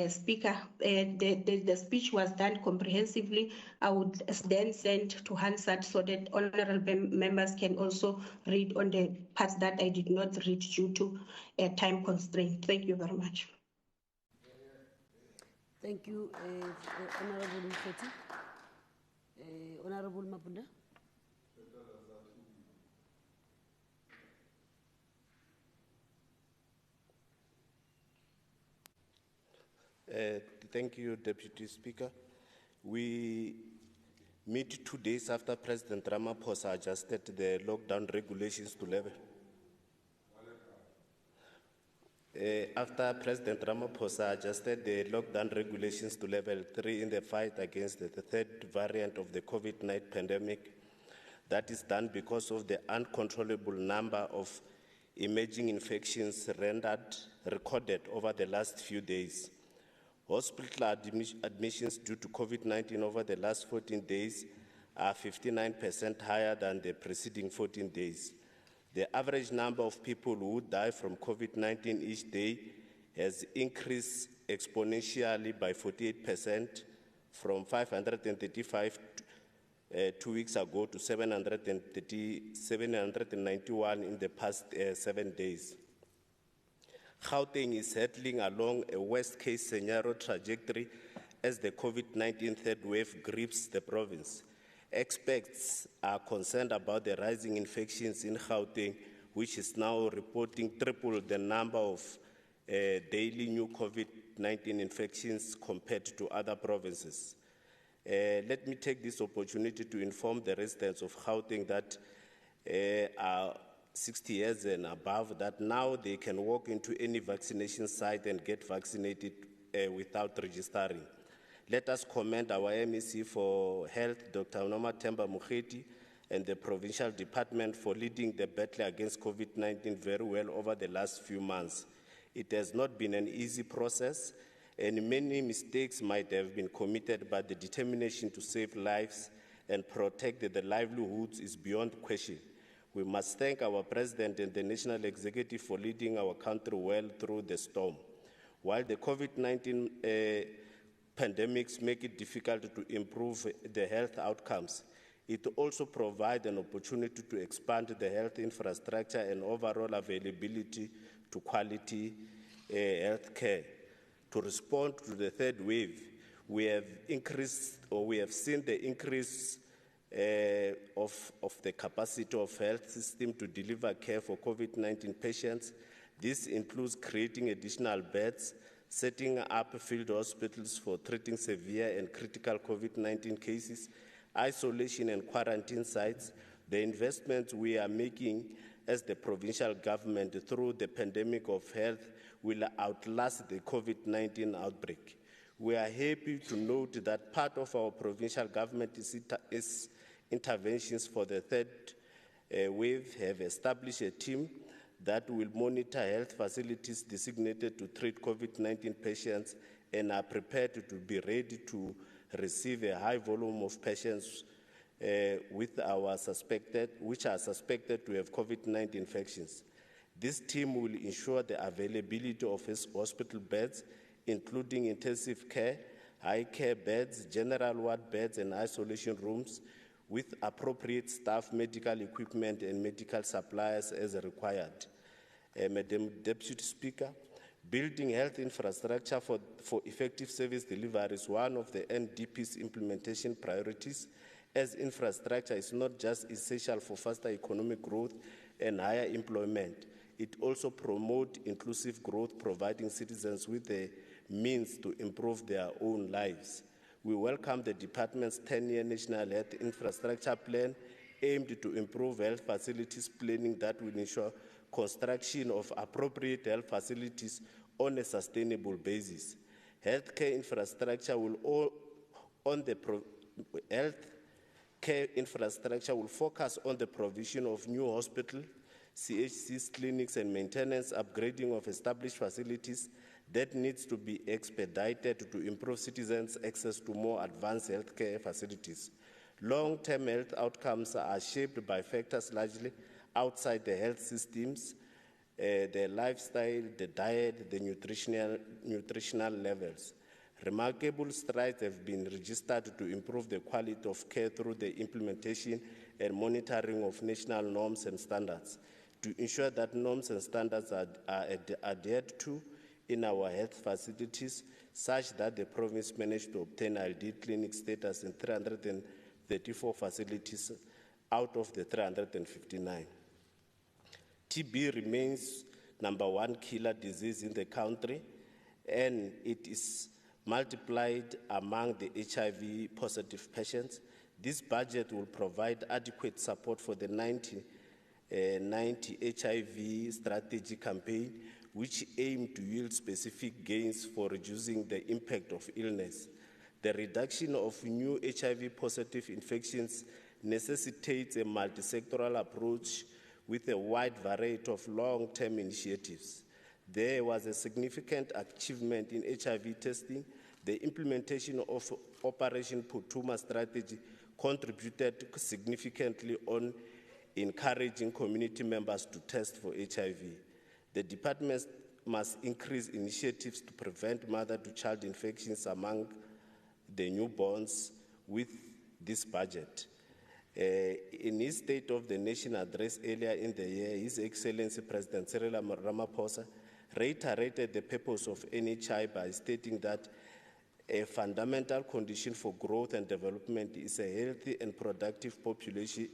Speaker. The speech was done comprehensively. I would then send to Hansard so that honorable members can also read on the parts that I did not read due to time constraint. Thank you very much. Thank you, Honorable Mufeti. Honorable Mapunda. Thank you, Deputy Speaker. We meet 2 days after President Ramaphosa adjusted the lockdown regulations to level. After President Ramaphosa adjusted the lockdown regulations to level 3 in the fight against the third variant of the COVID-19 pandemic, that is done because of the uncontrollable number of emerging infections recorded over the last few days. Hospital admissions due to COVID-19 over the last 14 days are 59% higher than the preceding 14 days. The average number of people who die from COVID-19 each day has increased exponentially by 48% from 535 2 weeks ago to 791 in the past 7 days. Gauteng is settling along a worst-case scenario trajectory as the COVID-19 third wave grips the province. Experts are concerned about the rising infections in Gauteng, which is now reporting triple the number of daily new COVID-19 infections compared to other provinces. Let me take this opportunity to inform the residents of Gauteng that are 60 years and above that now they can walk into any vaccination site and get vaccinated without registering. Let us commend our MEC for Health, Dr. Nomathemba Mokgethi, and the Provincial Department for leading the battle against COVID-19 very well over the last few months. It has not been an easy process, and many mistakes might have been committed, but the determination to save lives and protect the livelihoods is beyond question. We must thank our President and the National Executive for leading our country well through the storm. While the COVID-19 pandemics make it difficult to improve the health outcomes, it also provides an opportunity to expand the health infrastructure and overall availability to quality health care. To respond to the third wave, we have seen the increase of the capacity of health system to deliver care for COVID-19 patients. This includes creating additional beds, setting up field hospitals for treating severe and critical COVID-19 cases, isolation and quarantine sites. The investments we are making as the provincial government through the pandemic of health will outlast the COVID-19 outbreak. We are happy to note that part of our provincial government is interventions for the third wave have established a team that will monitor health facilities designated to treat COVID-19 patients and are prepared to be ready to receive a high volume of patients which are suspected to have COVID-19 infections. This team will ensure the availability of hospital beds, including intensive care, high care beds, general ward beds, and isolation rooms, with appropriate staff, medical equipment, and medical supplies as required. Madam Deputy Speaker, building health infrastructure for effective service delivery is one of the NDP's implementation priorities, as infrastructure is not just essential for faster economic growth and higher employment. It also promotes inclusive growth, providing citizens with the means to improve their own lives. We welcome the department's 10-year National Health Infrastructure Plan aimed to improve health facilities planning that will ensure construction of appropriate health facilities on a sustainable basis. Healthcare infrastructure will focus on the provision of new hospitals, CHCs, clinics, and maintenance, upgrading of established facilities that needs to be expedited to improve citizens' access to more advanced healthcare facilities. Long-term health outcomes are shaped by factors largely outside the health systems, the lifestyle, the diet, the nutritional levels. Remarkable strides have been registered to improve the quality of care through the implementation and monitoring of national norms and standards to ensure that norms and standards are adhered to in our health facilities, such that the province managed to obtain ideal clinic status in 334 facilities out of the 359. TB remains #1 killer disease in the country, and it is multiplied among the HIV positive patients. This budget will provide adequate support for the 90 HIV strategy campaign, which aim to yield specific gains for reducing the impact of illness. The reduction of new HIV positive infections necessitates a multi-sectoral approach with a wide variety of long-term initiatives. There was a significant achievement in HIV testing. The implementation of Operation Putuma strategy contributed significantly on encouraging community members to test for HIV. The department must increase initiatives to prevent mother-to-child infections among the newborns with this budget. In his State of the Nation address earlier in the year, His Excellency President Cyril Ramaphosa reiterated the purpose of NHI by stating that a fundamental condition for growth and development is a healthy and productive population,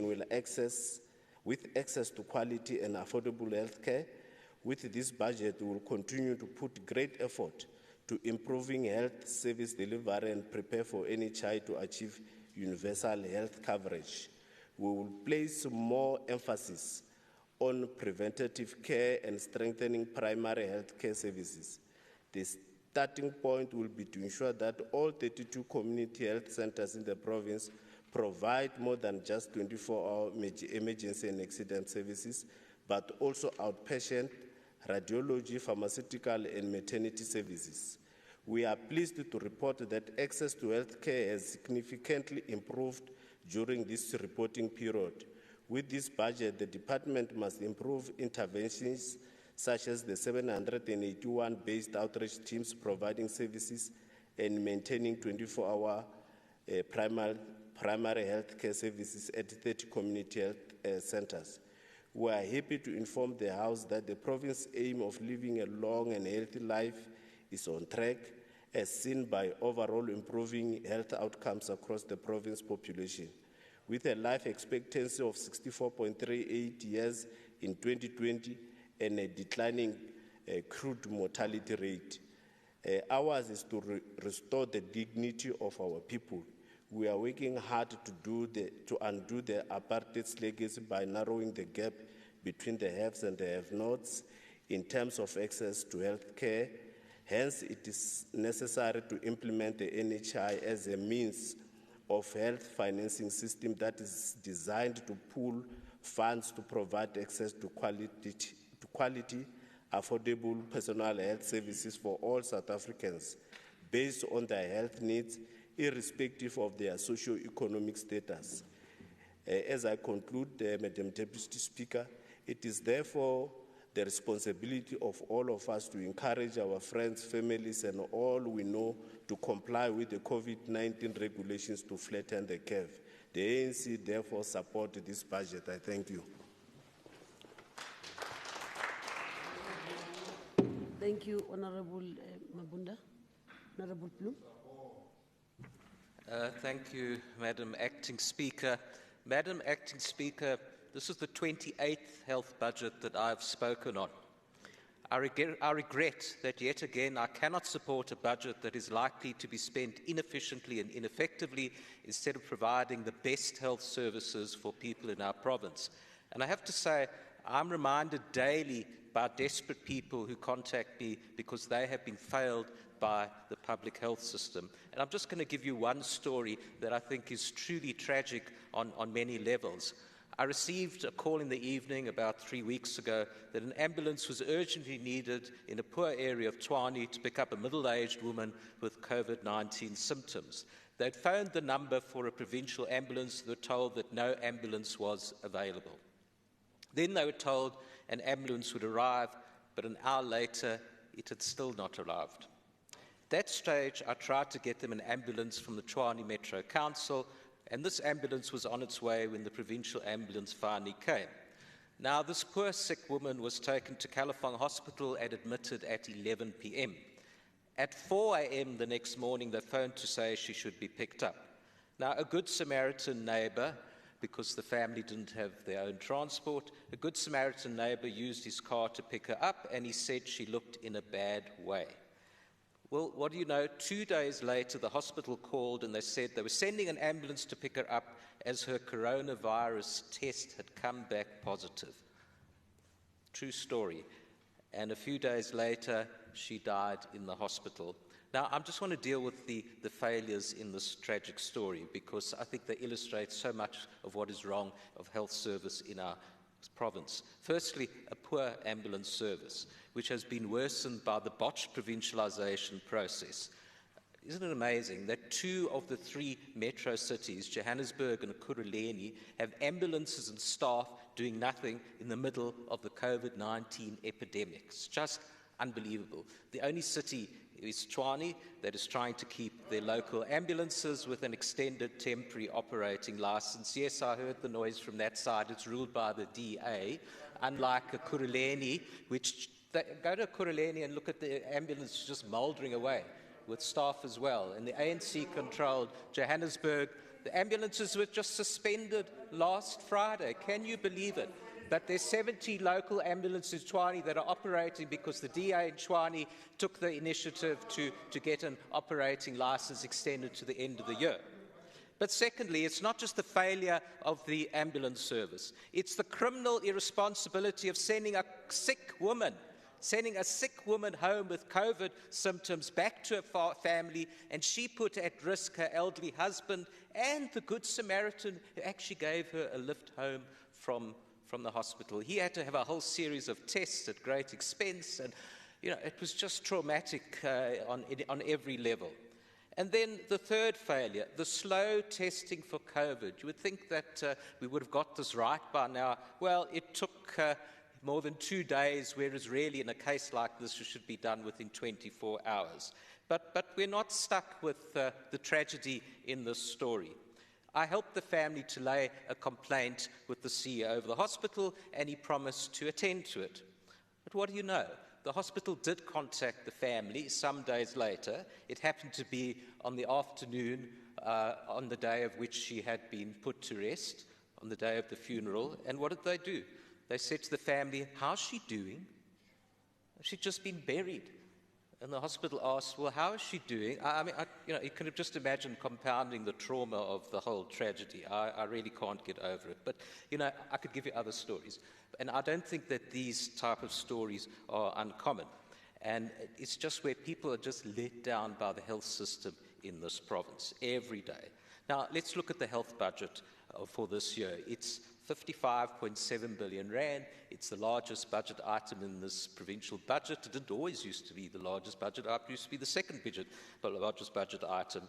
will access to quality and affordable health care. With this budget, we will continue to put great effort to improving health service delivery and prepare for NHI to achieve universal health coverage. We will place more emphasis on preventative care and strengthening primary health care services. The starting point will be to ensure that all 32 community health centers in the province provide more than just 24-hour emergency and accident services, but also outpatient, radiology, pharmaceutical, and maternity services. We are pleased to report that access to health care has significantly improved during this reporting period. With this budget, the department must improve interventions such as the 781 based outreach teams providing services and maintaining 24-hour primary health care services at 30 community health centers. We are happy to inform the House that the province's aim of living a long and healthy life is on track, as seen by overall improving health outcomes across the province population. With a life expectancy of 64.38 years in 2020 and a declining crude mortality rate. Ours is to restore the dignity of our people. We are working hard to undo the apartheid's legacy by narrowing the gap between the haves and the have-nots in terms of access to health care. Hence, it is necessary to implement the NHI as a means of health financing system that is designed to pool funds to provide access to quality, affordable personal health services for all South Africans based on their health needs, irrespective of their socio-economic status. As I conclude, Madam Deputy Speaker, it is therefore the responsibility of all of us to encourage our friends, families, and all we know to comply with the COVID-19 regulations to flatten the curve. The ANC therefore support this budget. I thank you. Thank you, Honorable Mabunda. Honorable Blue. Thank you, Madam Acting Speaker. Madam Acting Speaker, this is the 28th health budget that I have spoken on. I regret that yet again I cannot support a budget that is likely to be spent inefficiently and ineffectively instead of providing the best health services for people in our province. And I have to say, I'm reminded daily by desperate people who contact me because they have been failed by the public health system. And I'm just going to give you one story that I think is truly tragic on many levels. I received a call in the evening about 3 weeks ago that an ambulance was urgently needed in a poor area of Tshwane to pick up a middle-aged woman with COVID-19 symptoms. They'd phoned the number for a provincial ambulance. They were told that no ambulance was available. Then they were told an ambulance would arrive, but an hour later, it had still not arrived. At that stage, I tried to get them an ambulance from the Tshwane Metro Council, and this ambulance was on its way when the provincial ambulance finally came. Now, this poor sick woman was taken to Califong Hospital and admitted at 11 p.m. At 4 a.m. the next morning, they phoned to say she should be picked up. Now, a good Samaritan neighbor, because the family didn't have their own transport, a good Samaritan neighbor used his car to pick her up, and he said she looked in a bad way. Well, what do you know? 2 days later, the hospital called and they said they were sending an ambulance to pick her up as her coronavirus test had come back positive. True story. And a few days later, she died in the hospital. Now, I just want to deal with the failures in this tragic story because I think they illustrate so much of what is wrong of health service in our province. Firstly, a poor ambulance service, which has been worsened by the botched provincialisation process. Isn't it amazing that 2 of the 3 metro cities, Johannesburg and Ekurhuleni, have ambulances and staff doing nothing in the middle of the COVID-19 epidemic? It's just unbelievable. The only city is Tshwane that is trying to keep their local ambulances with an extended temporary operating license. Yes, I heard the noise from that side. It's ruled by the DA, unlike Ekurhuleni, which go to Ekurhuleni and look at the ambulance just mouldering away with staff as well. In the ANC-controlled Johannesburg, the ambulances were just suspended last Friday. Can you believe it? But there's 70 local ambulances in Tshwane that are operating because the DA in Tshwane took the initiative to get an operating license extended to the end of the year. But secondly, it's not just the failure of the ambulance service. It's the criminal irresponsibility of sending a sick woman home with COVID symptoms back to her family, and she put at risk her elderly husband and the Good Samaritan who actually gave her a lift home from the hospital. He had to have a whole series of tests at great expense, and it was just traumatic on every level. And then the third failure, the slow testing for COVID. You would think that we would have got this right by now. Well, it took more than 2 days, whereas really in a case like this, it should be done within 24 hours. But we're not stuck with the tragedy in this story. I helped the family to lay a complaint with the CEO of the hospital, and he promised to attend to it. But what do you know? The hospital did contact the family some days later. It happened to be on the afternoon on the day of which she had been put to rest, on the day of the funeral. And what did they do? They said to the family, "How's she doing?" "She'd just been buried." And the hospital asked, "Well, how is she doing?" You can just imagine compounding the trauma of the whole tragedy. I really can't get over it. But, I could give you other stories. And I don't think that these type of stories are uncommon. And it's just where people are just let down by the health system in this province every day. Now, let's look at the health budget for this year. It's 55.7 billion rand. It's the largest budget item in this provincial budget. It didn't always used to be the largest budget item. It used to be the second largest budget item.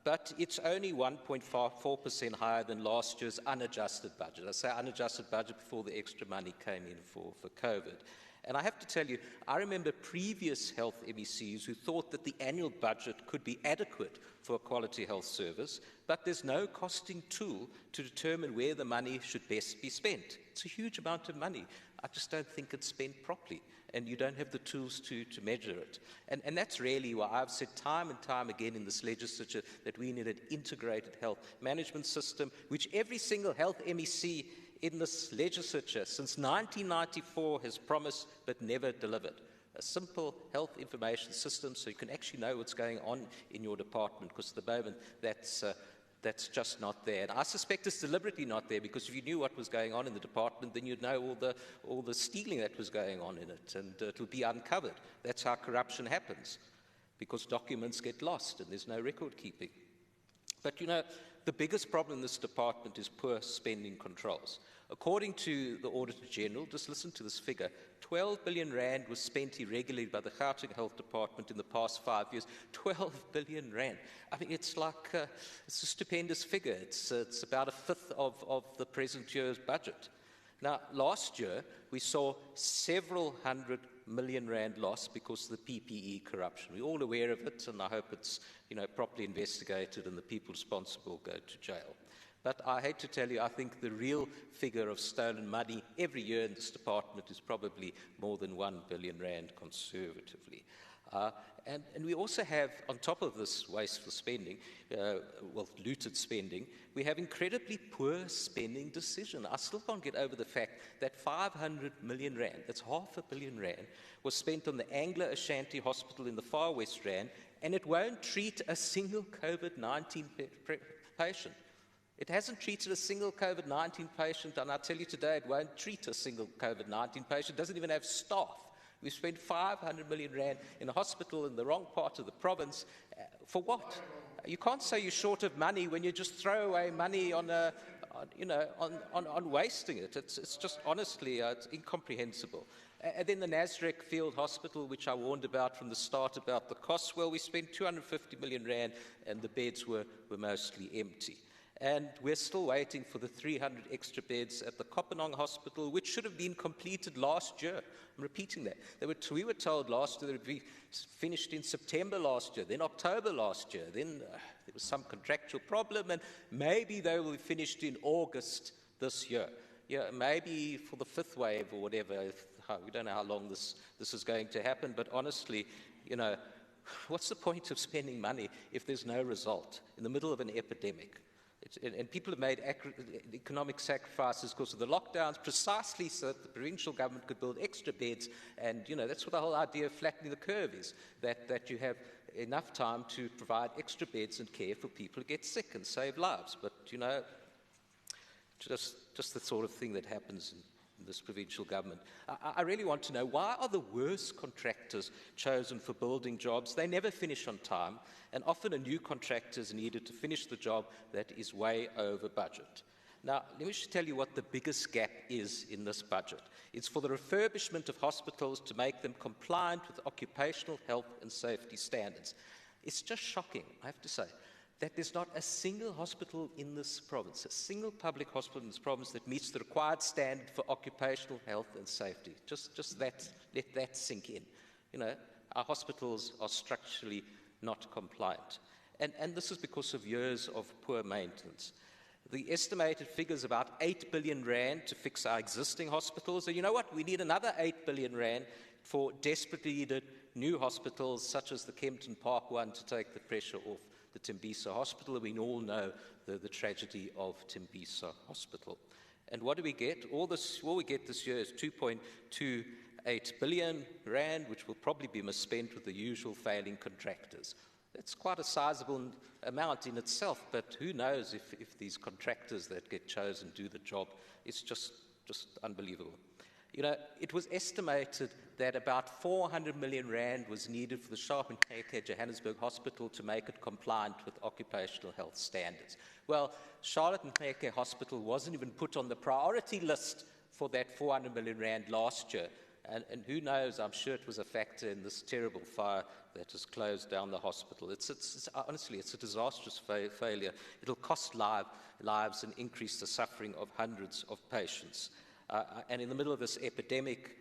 But it's only 1.4% higher than last year's unadjusted budget. I say unadjusted budget before the extra money came in for COVID. And I have to tell you, I remember previous health MECs who thought that the annual budget could be adequate for a quality health service, but there's no costing tool to determine where the money should best be spent. It's a huge amount of money. I just don't think it's spent properly, and you don't have the tools to measure it. And that's really why I've said time and time again in this legislature that we need an integrated health management system, which every single health MEC in this legislature since 1994 has promised but never delivered. A simple health information system so you can actually know what's going on in your department, because at the moment that's just not there. And I suspect it's deliberately not there, because if you knew what was going on in the department, then you'd know all the stealing that was going on in it, and it would be uncovered. That's how corruption happens, because documents get lost and there's no record keeping. But the biggest problem in this department is poor spending controls. According to the Auditor General, just listen to this figure, 12 billion rand was spent irregularly by the Gauteng Health Department in the past 5 years. 12 billion rand. I mean, it's a stupendous figure. It's about a fifth of the present year's budget. Now, last year, we saw several hundred million rand loss because of the PPE corruption. We're all aware of it, and I hope it's properly investigated and the people responsible go to jail. But I hate to tell you, I think the real figure of stolen money every year in this department is probably more than 1 billion rand conservatively. And we also have, on top of this wasteful spending, looted spending, we have incredibly poor spending decision. I still can't get over the fact that 500 million rand, that's £500 million, was spent on the Anglo-Ashanti Hospital in the Far West Rand, and it won't treat a single COVID-19 patient. It hasn't treated a single COVID-19 patient, and I tell you today, it won't treat a single COVID-19 patient. It doesn't even have staff. We spent 500 million rand in a hospital in the wrong part of the province. For what? You can't say you're short of money when you just throw away money on wasting it. It's just, honestly, it's incomprehensible. And then the Nasrec Field Hospital, which I warned about from the start about the costs, well, we spent 250 million rand and the beds were mostly empty. And we're still waiting for the 300 extra beds at the Kopanong Hospital, which should have been completed last year. I'm repeating that. We were told last year that it would be finished in September last year, then October last year, then there was some contractual problem, and maybe they will be finished in August this year. Yeah, maybe for the fifth wave or whatever. We don't know how long this is going to happen, but honestly, what's the point of spending money if there's no result in the middle of an epidemic? And people have made economic sacrifices because of the lockdowns precisely so that the provincial government could build extra beds. And, that's what the whole idea of flattening the curve is, that you have enough time to provide extra beds and care for people who get sick and save lives. But, just the sort of thing that happens in this provincial government. I really want to know, why are the worst contractors chosen for building jobs? They never finish on time, and often a new contractor is needed to finish the job that is way over budget. Now, let me just tell you what the biggest gap is in this budget. It's for the refurbishment of hospitals to make them compliant with occupational health and safety standards. It's just shocking, I have to say, that there's not a single hospital in this province, a single public hospital in this province that meets the required standard for occupational health and safety. Just that, let that sink in. Our hospitals are structurally not compliant. And this is because of years of poor maintenance. The estimated figure is about 8 billion rand to fix our existing hospitals. And you know what? We need another 8 billion rand for desperately needed new hospitals, such as the Kempton Park one, to take the pressure off the Tembisa Hospital. We all know the tragedy of Tembisa Hospital. And what do we get? All we get this year is 2.28 billion rand, which will probably be misspent with the usual failing contractors. That's quite a sizable amount in itself, but who knows if these contractors that get chosen do the job. It's just unbelievable. It was estimated that about 400 million rand was needed for the Sharp & Kheke Johannesburg Hospital to make it compliant with occupational health standards. Well, Charlotte & Kheke Hospital wasn't even put on the priority list for that 400 million rand last year. And who knows, I'm sure it was a factor in this terrible fire that has closed down the hospital. Honestly, it's a disastrous failure. It'll cost lives and increase the suffering of hundreds of patients. And in the middle of this epidemic,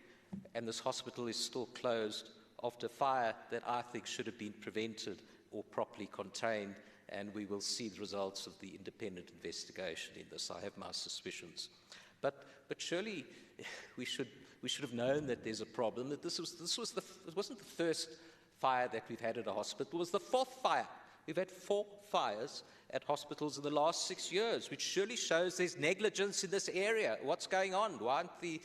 and this hospital is still closed after a fire that I think should have been prevented or properly contained, and we will see the results of the independent investigation in this. I have my suspicions. But surely we should have known that there's a problem, that it wasn't the first fire that we've had at a hospital, it was the fourth fire. We've had 4 fires at hospitals in the last 6 years, which surely shows there's negligence in this area. What's going on? Why aren't the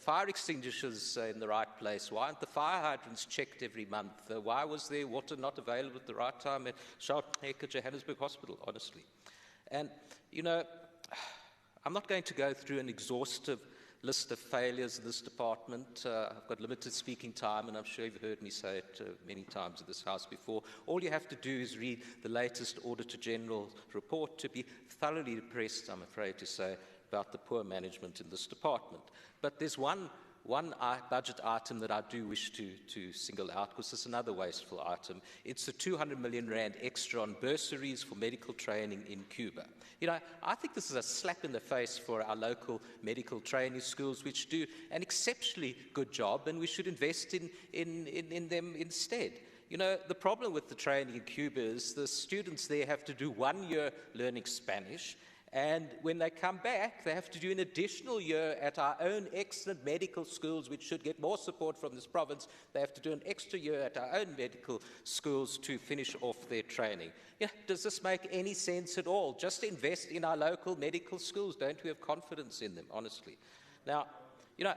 fire extinguishers in the right place? Why aren't the fire hydrants checked every month? Why was there water not available at the right time at Sharp & Kheke Johannesburg Hospital, honestly? And, I'm not going to go through an exhaustive list of failures in this department. I've got limited speaking time, and I'm sure you've heard me say it many times in this House before. All you have to do is read the latest Auditor General report to be thoroughly depressed, I'm afraid to say, about the poor management in this department. But there's one one budget item that I do wish to single out, because it's another wasteful item. It's the 200 million rand extra on bursaries for medical training in Cuba. You know, I think this is a slap in the face for our local medical training schools, which do an exceptionally good job, and we should invest in them instead. You know, the problem with the training in Cuba is the students there have to do 1 year learning Spanish, and when they come back, they have to do an additional year at our own excellent medical schools, which should get more support from this province. They have to do an extra year at our own medical schools to finish off their training. Yeah, does this make any sense at all? Just invest in our local medical schools. Don't we have confidence in them, honestly? Now, you know,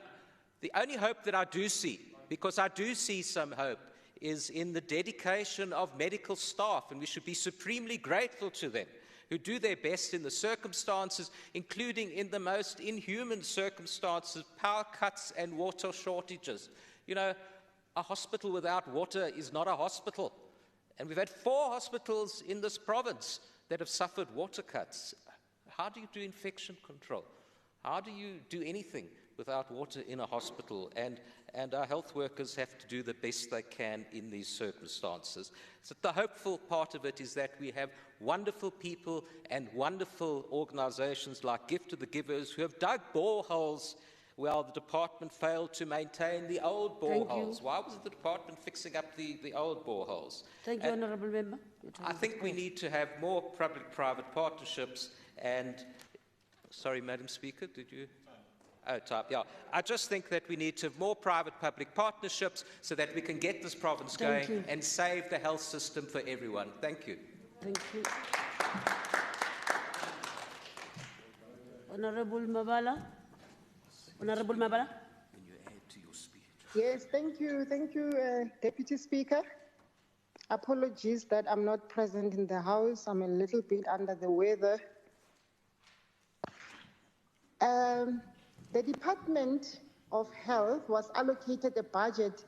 the only hope that I do see, because I do see some hope, is in the dedication of medical staff, and we should be supremely grateful to them, who do their best in the circumstances, including in the most inhuman circumstances, power cuts and water shortages. You know, a hospital without water is not a hospital. And we've had 4 hospitals in this province that have suffered water cuts. How do you do infection control? How do you do anything without water in a hospital? And our health workers have to do the best they can in these circumstances. So the hopeful part of it is that we have wonderful people and wonderful organizations like Gift to the Givers who have dug boreholes while the department failed to maintain the old boreholes. Why wasn't the department fixing up the old boreholes? Thank you, Honourable Member. I think we need to have more public-private partnerships and... Sorry, Madam Speaker, did you... Oh, type, yeah. I just think that we need to have more private-public partnerships so that we can get this province going and save the health system for everyone. Thank you. Thank you. Honourable Mabala. Honourable Mabala. Yes, thank you, Deputy Speaker. Apologies that I'm not present in the House. I'm a little bit under the weather. The Department of Health was allocated a budget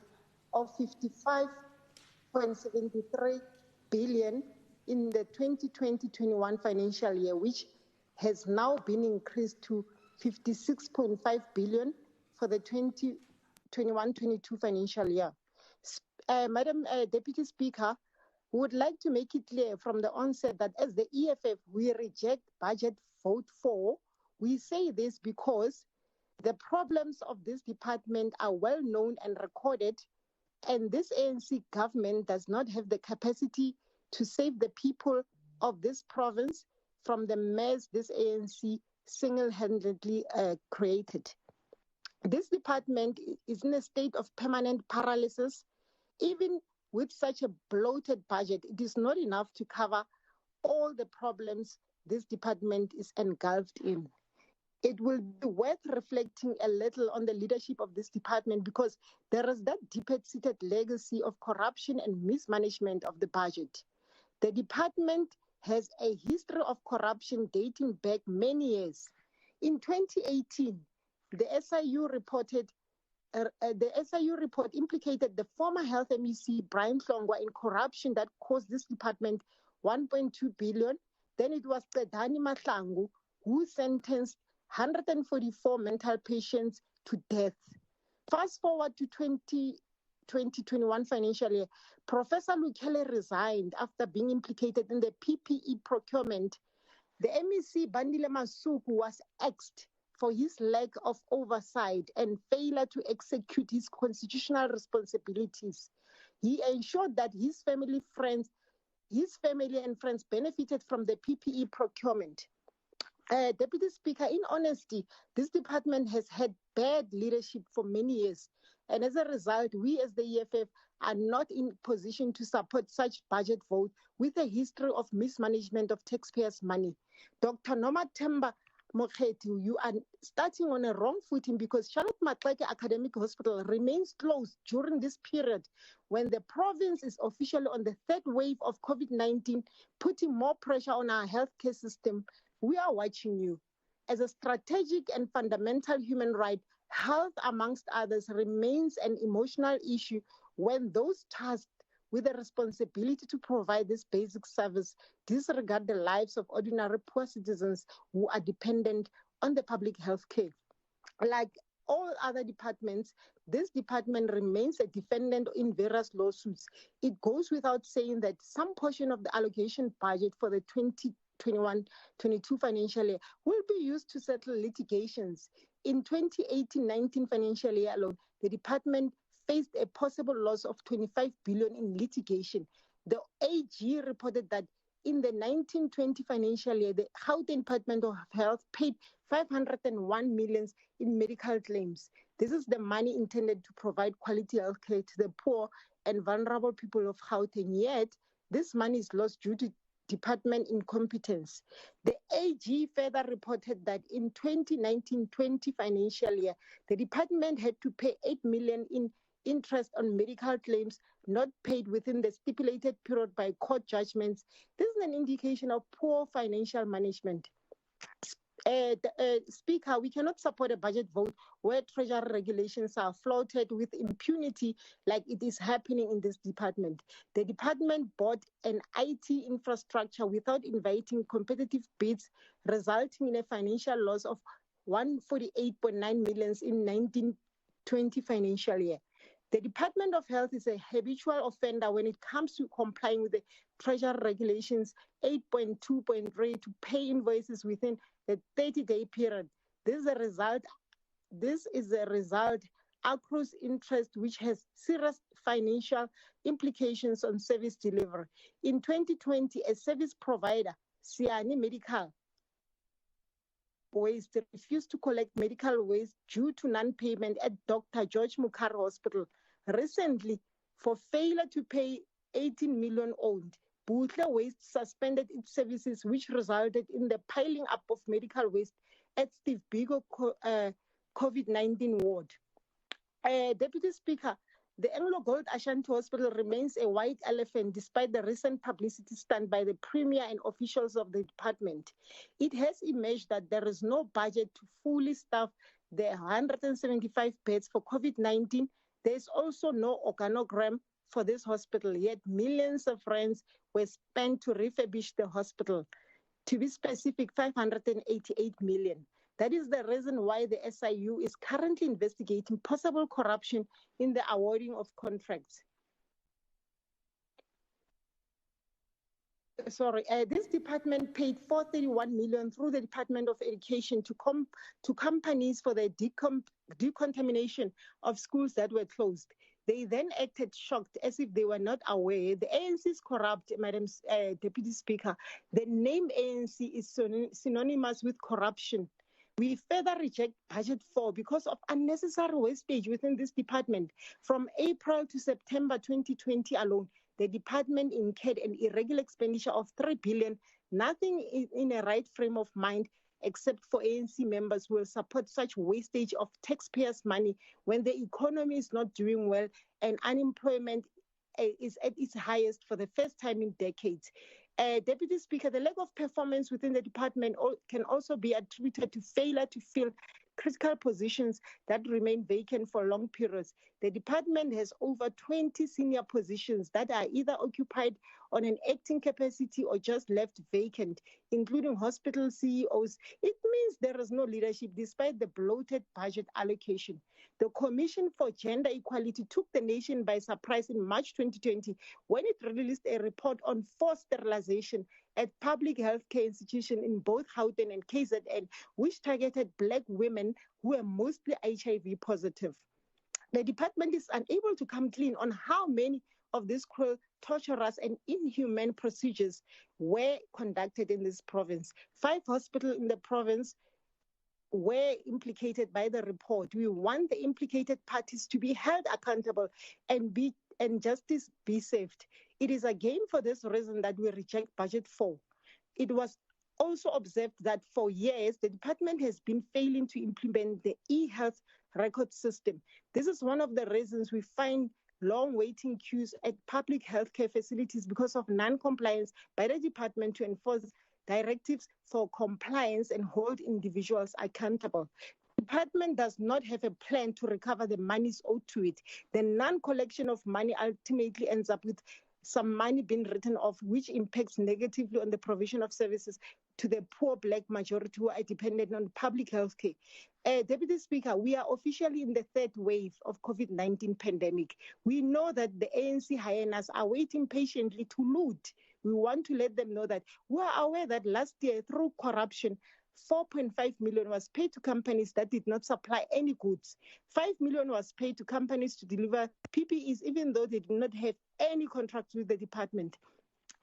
of 55.73 billion in the 2020-21 financial year, which has now been increased to 56.5 billion for the 2021-22 financial year. Madam Deputy Speaker, we would like to make it clear from the onset that as the EFF, we reject budget vote 4. We say this because the problems of this department are well known and recorded, and this ANC government does not have the capacity to save the people of this province from the mess this ANC single-handedly created. This department is in a state of permanent paralysis. Even with such a bloated budget, it is not enough to cover all the problems this department is engulfed in. It will be worth reflecting a little on the leadership of this department because there is that deep-seated legacy of corruption and mismanagement of the budget. The department has a history of corruption dating back many years. In 2018, the SIU report implicated the former health MEC Brian Hlongwa in corruption that cost this department 1.2 billion. Then it was Qedani Mahlangu who sentenced 144 mental patients to death. Fast forward to 2021 financial year, Professor Lukele resigned after being implicated in the PPE procurement. The MEC Bandile Masuku was axed for his lack of oversight and failure to execute his constitutional responsibilities. He ensured that his family and friends benefited from the PPE procurement. Deputy Speaker, in honesty, this department has had bad leadership for many years. And as a result, we as the EFF are not in position to support such budget vote with a history of mismanagement of taxpayers' money. Dr. Noma Temba Mokhetu, you are starting on a wrong footing because Charlotte Maxeke Academic Hospital remains closed during this period when the province is officially on the third wave of COVID-19, putting more pressure on our healthcare system. We are watching you. As a strategic and fundamental human right, health, amongst others, remains an emotional issue when those tasked with the responsibility to provide this basic service disregard the lives of ordinary poor citizens who are dependent on the public health care. Like all other departments, this department remains a defendant in various lawsuits. It goes without saying that some portion of the allocation budget for the 2021-22 financial year will be used to settle litigations. In 2018-19 financial year alone, the department faced a possible loss of 25 billion in litigation. The AG reported that in the 1920 financial year, the Gauteng Department of Health paid 501 million in medical claims. This is the money intended to provide quality health care to the poor and vulnerable people of Gauteng. Yet, this money is lost due to department incompetence. The AG further reported that in 2019-20 financial year, the department had to pay 8 million in interest on medical claims not paid within the stipulated period by court judgments. This is an indication of poor financial management. Speaker, we cannot support a budget vote where Treasury regulations are flouted with impunity like it is happening in this department. The department bought an IT infrastructure without inviting competitive bids, resulting in a financial loss of 148.9 million in 1920 financial year. The Department of Health is a habitual offender when it comes to complying with the Treasury regulations 8.2.3 to pay invoices within the 30-day period. This is a result accrues interest which has serious financial implications on service delivery. In 2020, a service provider, Siani Medical Waste, refused to collect medical waste due to non-payment at Dr. George Mukhari Hospital. Recently, for failure to pay 18 million owed, Butle Waste suspended its services, which resulted in the piling up of medical waste at Steve Biko COVID-19 ward. Deputy Speaker, the Anglo Gold Ashanti Hospital remains a white elephant despite the recent publicity stunt by the Premier and officials of the department. It has emerged that there is no budget to fully staff the 175 beds for COVID-19. There is also no organogram for this hospital, yet millions of rands were spent to refurbish the hospital. To be specific, 588 million. That is the reason why the SIU is currently investigating possible corruption in the awarding of contracts. This department paid 431 million through the Department of Education to companies for the decontamination of schools that were closed. They then acted shocked as if they were not aware. The ANC is corrupt, Madam Deputy Speaker. The name ANC is synonymous with corruption. We further reject Budget 4 because of unnecessary wastage within this department. From April to September 2020 alone, the department incurred an irregular expenditure of 3 billion, nothing in a right frame of mind except for ANC members who will support such wastage of taxpayers' money when the economy is not doing well and unemployment is at its highest for the first time in decades. Deputy Speaker, the lack of performance within the department can also be attributed to failure to fill critical positions that remain vacant for long periods. The department has over 20 senior positions that are either occupied on an acting capacity or just left vacant, including hospital CEOs. It means there is no leadership despite the bloated budget allocation. The Commission for Gender Equality took the nation by surprise in March 2020 when it released a report on forced sterilization at public healthcare institutions in both Gauteng and KZN, which targeted Black women who are mostly HIV positive. The department is unable to come clean on how many of these cruel, torturous, and inhumane procedures were conducted in this province. 5 hospitals in the province were implicated by the report. We want the implicated parties to be held accountable and justice be served. It is again for this reason that we reject Budget 4. It was also observed that for years, the department has been failing to implement the e-health record system. This is one of the reasons we find long waiting queues at public healthcare facilities because of non-compliance by the department to enforce directives for compliance and hold individuals accountable. The department does not have a plan to recover the monies owed to it. The non-collection of money ultimately ends up with some money being written off, which impacts negatively on the provision of services to the poor black majority who are dependent on public health care. Deputy Speaker, we are officially in the third wave of COVID-19 pandemic. We know that the ANC hyenas are waiting patiently to loot. We want to let them know that we are aware that last year, through corruption, 4.5 million was paid to companies that did not supply any goods. 5 million was paid to companies to deliver PPEs, even though they did not have any contracts with the department.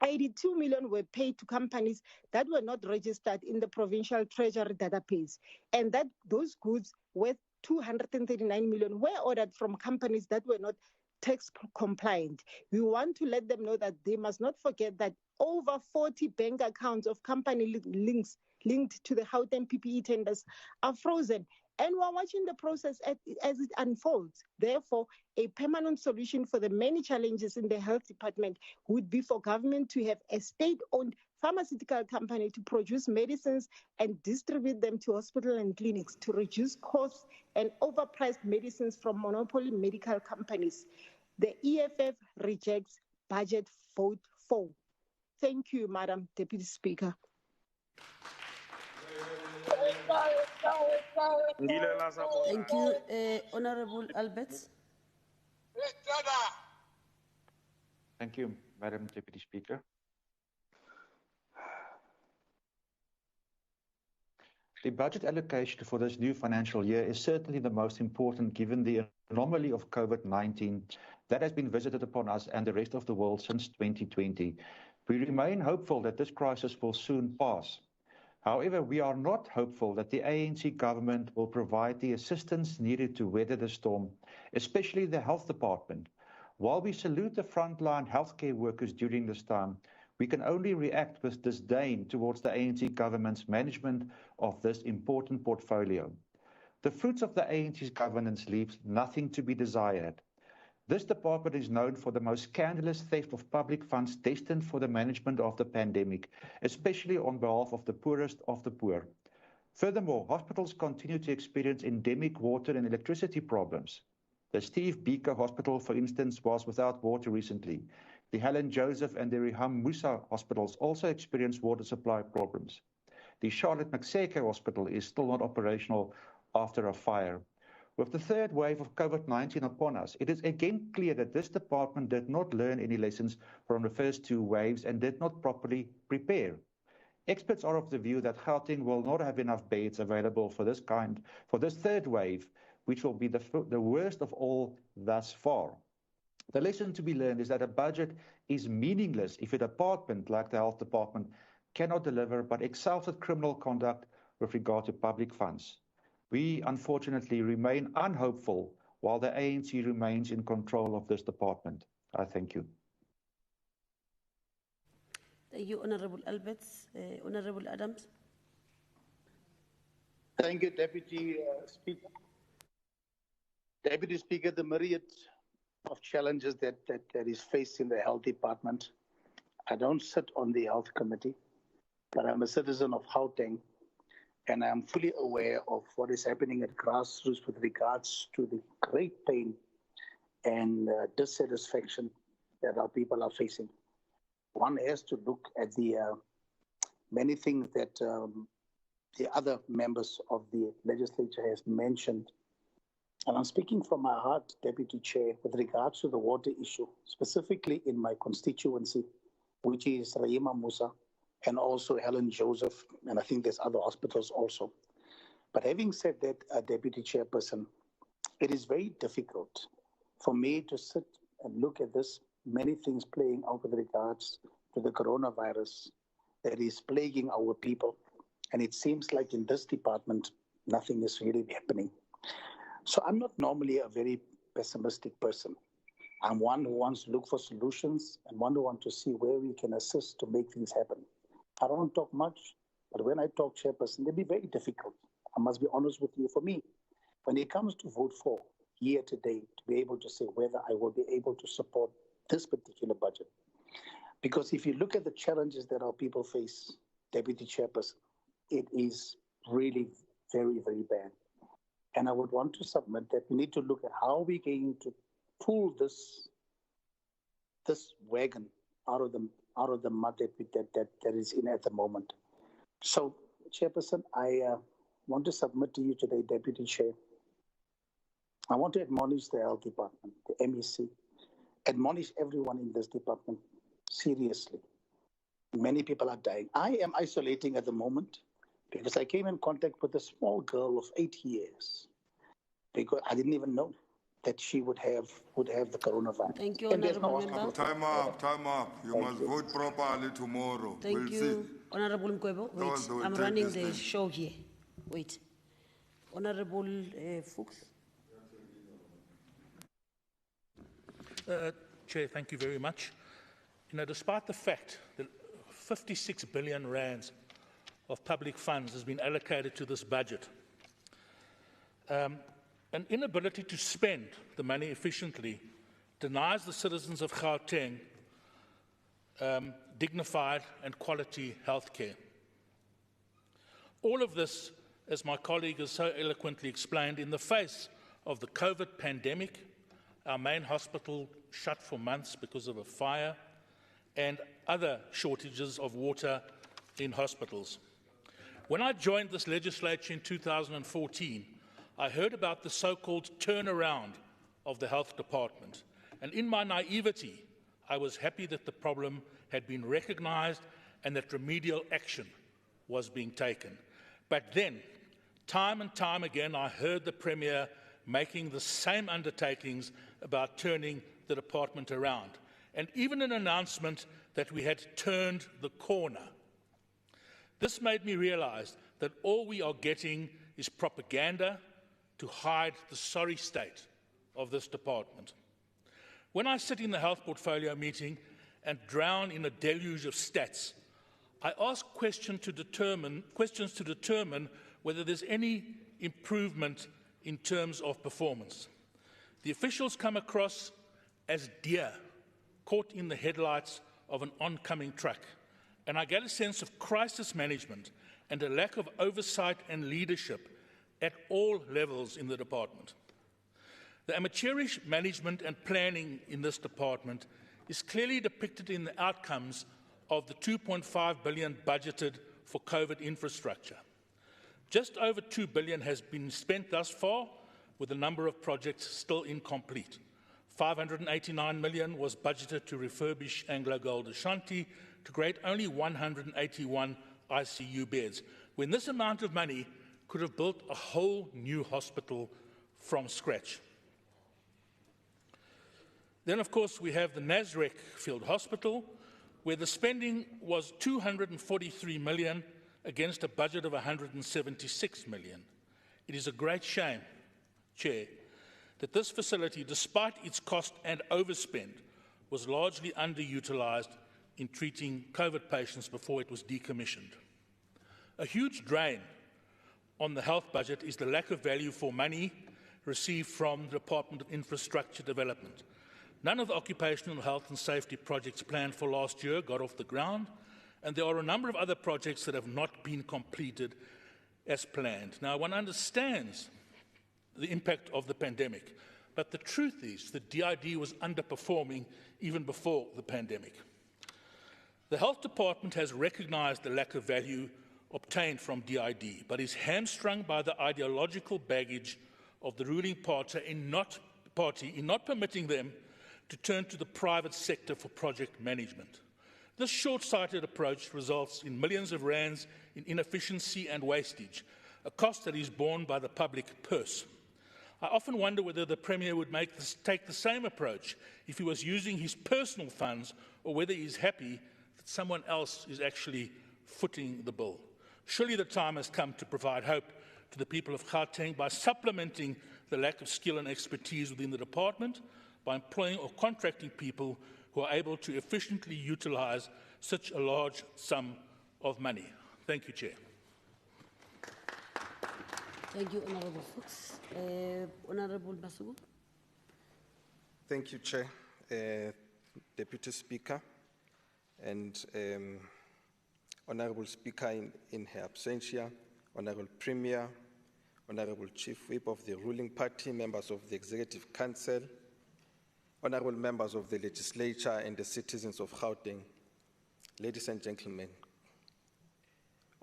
82 million were paid to companies that were not registered in the provincial treasury database, and that those goods worth 239 million were ordered from companies that were not tax compliant. We want to let them know that they must not forget that over 40 bank accounts of company linked to the Gauteng PPE tenders are frozen. And we're watching the process as it unfolds. Therefore, a permanent solution for the many challenges in the health department would be for government to have a state-owned pharmaceutical company to produce medicines and distribute them to hospitals and clinics to reduce costs and overpriced medicines from monopoly medical companies. The EFF rejects budget vote 4. Thank you, Madam Deputy Speaker. Thank you, Honorable Alberts. Thank you, Madam Deputy Speaker. The budget allocation for this new financial year is certainly the most important given the anomaly of COVID-19 that has been visited upon us and the rest of the world since 2020. We remain hopeful that this crisis will soon pass. However, we are not hopeful that the ANC government will provide the assistance needed to weather the storm, especially the health department. While we salute the frontline healthcare workers during this time, we can only react with disdain towards the ANC government's management of this important portfolio. The fruits of the ANC's governance leaves nothing to be desired. This department is known for the most scandalous theft of public funds destined for the management of the pandemic, especially on behalf of the poorest of the poor. Furthermore, hospitals continue to experience endemic water and electricity problems. The Steve Biko Hospital, for instance, was without water recently. The Helen Joseph and the Riham Musa hospitals also experience water supply problems. The Charlotte Maxeke Hospital is still not operational after a fire. With the third wave of COVID-19 upon us, it is again clear that this department did not learn any lessons from the first two waves and did not properly prepare. Experts are of the view that Gauteng will not have enough beds available for this third wave, which will be the worst of all thus far. The lesson to be learned is that a budget is meaningless if a department like the health department cannot deliver but excels at criminal conduct with regard to public funds. We, unfortunately, remain unhopeful while the ANC remains in control of this department. I thank you. Thank you, Honorable Alberts. Honorable Adams. Thank you, Deputy Speaker. Deputy Speaker, the myriad of challenges that is faced in the health department. I don't sit on the health committee, but I'm a citizen of Gauteng, and I am fully aware of what is happening at grassroots with regards to the great pain and dissatisfaction that our people are facing. One has to look at the many things that the other members of the legislature has mentioned. And I'm speaking from my heart, Deputy Chair, with regards to the water issue, specifically in my constituency, which is Riham Musa, and also Helen Joseph, and I think there's other hospitals also. But having said that, Deputy Chairperson, it is very difficult for me to sit and look at this, many things playing out with regards to the coronavirus that is plaguing our people. And it seems like in this department, nothing is really happening. So I'm not normally a very pessimistic person. I'm one who wants to look for solutions and one who wants to see where we can assist to make things happen. I don't talk much, but when I talk, Chairperson, it'll be very difficult. I must be honest with you. For me, when it comes to vote for year to date, to be able to say whether I will be able to support this particular budget. Because if you look at the challenges that our people face, Deputy Chairperson, it is really very, very bad. And I would want to submit that we need to look at how we're going to pull this wagon out of the mud that is in at the moment. So, Chairperson, I want to submit to you today, Deputy Chair. I want to admonish the Health Department, the MEC, admonish everyone in this department seriously. Many people are dying. I am isolating at the moment because I came in contact with a small girl of 8 years because I didn't even know that she would have the coronavirus. Thank you, And there's Honorable no Member. Time up, time up. You must vote properly tomorrow. Thank We'll you, see. Honorable Mkwebo. Wait, Those who will I'm take running this the thing. show here. Wait. Honorable Fuchs. Chair, thank you very much. You know, despite the fact that 56 billion rands of public funds has been allocated to this budget, an inability to spend the money efficiently denies the citizens of Gauteng dignified and quality health care. All of this, as my colleague has so eloquently explained, in the face of the COVID pandemic, our main hospital shut for months because of a fire, and other shortages of water in hospitals. When I joined this legislature in 2014, I heard about the so-called turnaround of the health department, and in my naivety, I was happy that the problem had been recognised and that remedial action was being taken. But then, time and time again, I heard the Premier making the same undertakings about turning the department around, and even an announcement that we had turned the corner. This made me realise that all we are getting is propaganda to hide the sorry state of this department. When I sit in the health portfolio meeting and drown in a deluge of stats, I ask questions to determine whether there's any improvement in terms of performance. The officials come across as deer caught in the headlights of an oncoming truck, and I get a sense of crisis management and a lack of oversight and leadership at all levels in the department. The amateurish management and planning in this department is clearly depicted in the outcomes of the 2.5 billion budgeted for COVID infrastructure. Just over 2 billion has been spent thus far, with a number of projects still incomplete. 589 million was budgeted to refurbish Anglo Gold Ashanti to create only 181 ICU beds, when this amount of money could have built a whole new hospital from scratch. Then, of course, we have the Nasrec Field Hospital, where the spending was 243 million against a budget of 176 million. It is a great shame, Chair, that this facility, despite its cost and overspend, was largely underutilised in treating COVID patients before it was decommissioned. A huge drain on the health budget is the lack of value for money received from the Department of Infrastructure Development. None of the occupational health and safety projects planned for last year got off the ground, and there are a number of other projects that have not been completed as planned. Now, one understands the impact of the pandemic, but the truth is that DID was underperforming even before the pandemic. The Health Department has recognised the lack of value obtained from DID, but is hamstrung by the ideological baggage of the ruling party in not permitting them to turn to the private sector for project management. This short-sighted approach results in millions of rands in inefficiency and wastage, a cost that is borne by the public purse. I often wonder whether the Premier would take the same approach if he was using his personal funds, or whether he is happy that someone else is actually footing the bill. Surely the time has come to provide hope to the people of Gauteng by supplementing the lack of skill and expertise within the department by employing or contracting people who are able to efficiently utilise such a large sum of money. Thank you, Chair. Thank you, Honourable Fuchs. Honourable Masuku. Thank you, Chair. Deputy Speaker, and Honourable Speaker in her absentia, Honourable Premier, Honourable Chief Whip of the ruling party, members of the Executive Council, Honourable members of the Legislature and the citizens of Gauteng, ladies and gentlemen.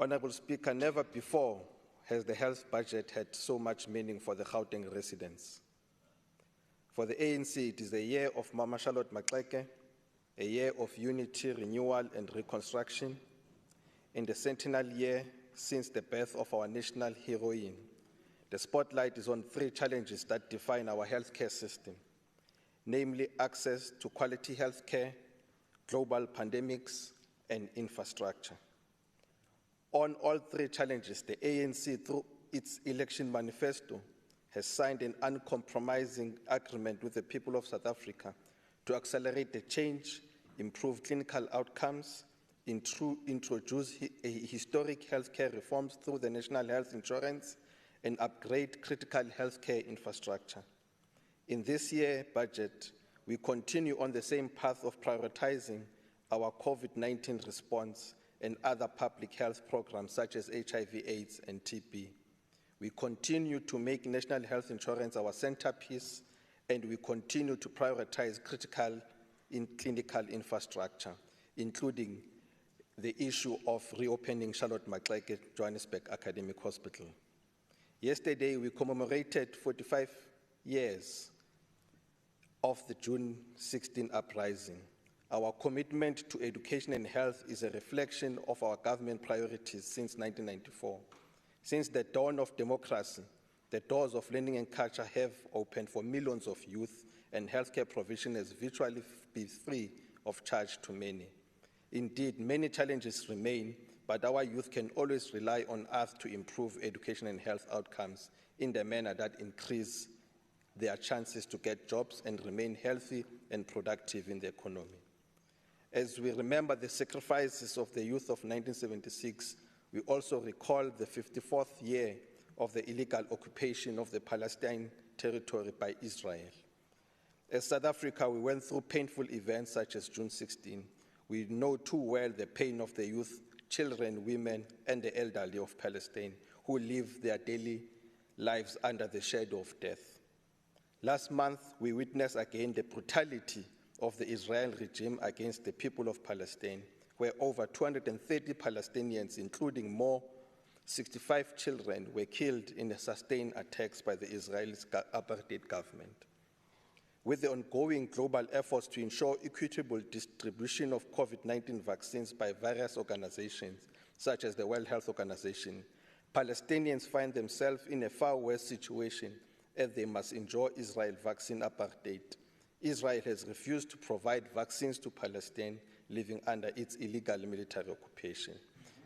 Honorable Speaker, never before has the health budget had so much meaning for the Gauteng residents. For the ANC, it is a year of Mama Charlotte Maxeke, a year of unity, renewal, and reconstruction. In the centennial year since the birth of our national heroine, the spotlight is on 3 challenges that define our healthcare system, namely access to quality healthcare, global pandemics, and infrastructure. On all 3 challenges, the ANC, through its election manifesto, has signed an uncompromising agreement with the people of South Africa to accelerate the change, improve clinical outcomes, introduce historic healthcare reforms through the National Health Insurance, and upgrade critical healthcare infrastructure. In this year's budget, we continue on the same path of prioritizing our COVID-19 response and other public health programs such as HIV/AIDS and TB. We continue to make national health insurance our centerpiece, and we continue to prioritize critical clinical infrastructure, including the issue of reopening Charlotte Maxeke Johannesburg Academic Hospital. Yesterday, we commemorated 45 years of the June 16 uprising. Our commitment to education and health is a reflection of our government priorities since 1994. Since the dawn of democracy, the doors of learning and culture have opened for millions of youth, and healthcare provision has virtually been free of charge to many. Indeed, many challenges remain, but our youth can always rely on us to improve education and health outcomes in the manner that increase their chances to get jobs and remain healthy and productive in the economy. As we remember the sacrifices of the youth of 1976, we also recall the 54th year of the illegal occupation of the Palestine territory by Israel. As South Africa, we went through painful events such as June 16. We know too well the pain of the youth, children, women, and the elderly of Palestine who live their daily lives under the shadow of death. Last month, we witnessed again the brutality of the Israel regime against the people of Palestine, where over 230 Palestinians, including more 65 children, were killed in the sustained attacks by the Israeli apartheid government. With the ongoing global efforts to ensure equitable distribution of COVID-19 vaccines by various organizations, such as the World Health Organization, Palestinians find themselves in a far worse situation as they must endure Israel vaccine apartheid. Israel has refused to provide vaccines to Palestine living under its illegal military occupation.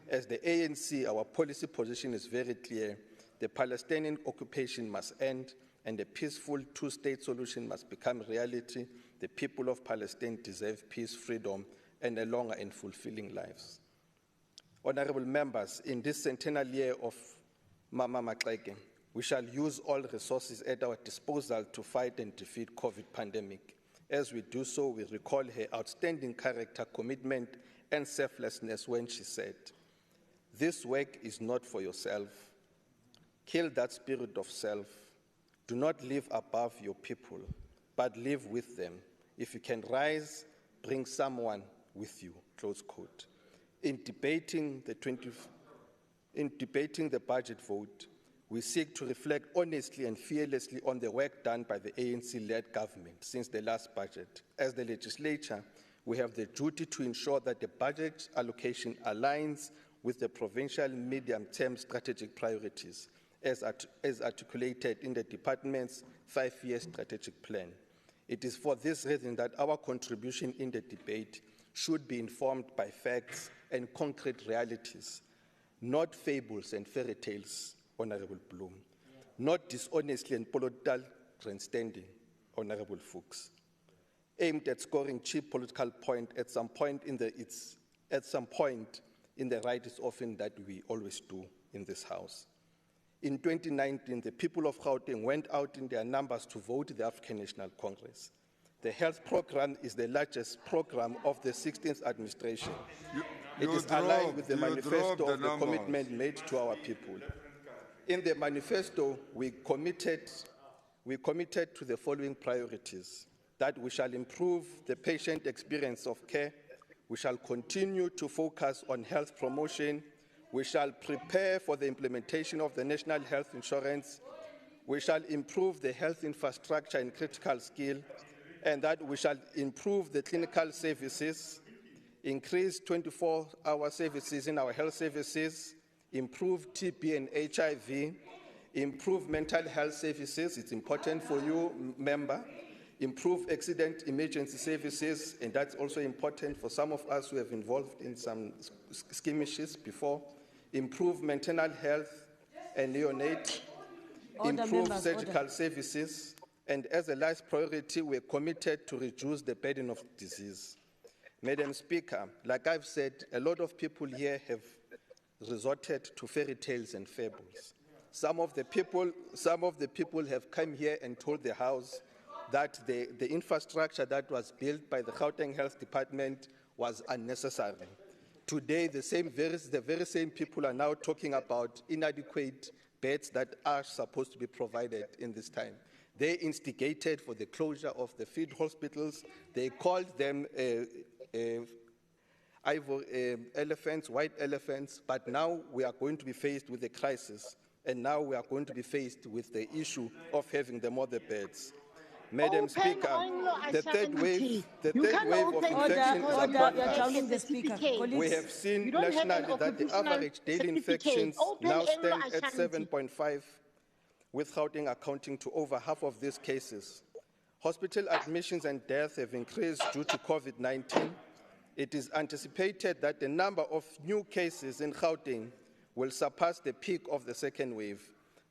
As the ANC, our policy position is very clear. The Palestinian occupation must end and a peaceful 2-state solution must become reality. The people of Palestine deserve peace, freedom, and a longer and fulfilling lives. Honorable members, in this centennial year of Mama Maxeke, we shall use all resources at our disposal to fight and defeat COVID pandemic. As we do so, we recall her outstanding character, commitment, and selflessness when she said, "This work is not for yourself. Kill that spirit of self. Do not live above your people, but live with them. If you can rise, bring someone with you," close quote. In debating the budget vote, we seek to reflect honestly and fearlessly on the work done by the ANC-led government since the last budget. As the legislature, we have the duty to ensure that the budget allocation aligns with the provincial medium-term strategic priorities as articulated in the department's 5-year strategic plan. It is for this reason that our contribution in the debate should be informed by facts and concrete realities, not fables and fairy tales, Honorable Bloom, not dishonestly and political grandstanding, Honorable Fuchs, aimed at scoring cheap political point at some point in the right is often that we always do in this House. In 2019, the people of Gauteng went out in their numbers to vote the African National Congress. The health program is the largest program of the 16th administration. It is aligned with the manifesto of the commitment made to our people. In the manifesto, we committed to the following priorities: that we shall improve the patient experience of care, we shall continue to focus on health promotion, We shall prepare for the implementation of the National Health Insurance. We shall improve the health infrastructure and critical skill, and that we shall improve the clinical services, increase 24-hour services in our health services, improve TB and HIV, improve mental health services. It's important for you, member. Improve accident emergency services, and that's also important for some of us who have involved in some skirmishes before. Improve maternal health and neonate. Improve surgical services. And as a last priority, we're committed to reduce the burden of disease. Madam Speaker, like I've said, a lot of people here have resorted to fairy tales and fables. Some of the people have come here and told the House that the infrastructure that was built by the Gauteng Health Department was unnecessary. Today, the very same people are now talking about inadequate beds that are supposed to be provided in this time. They instigated for the closure of the field hospitals. They called them elephants, white elephants, but now we are going to be faced with a crisis, and now we are going to be faced with the issue of having the mother beds. Madam Speaker, the third wave of infection is upon us. We have seen nationally that the average daily infections now stand at 7.5, with Gauteng accounting to over half of these cases. Hospital admissions and deaths have increased due to COVID-19. It is anticipated that the number of new cases in Gauteng will surpass the peak of the second wave.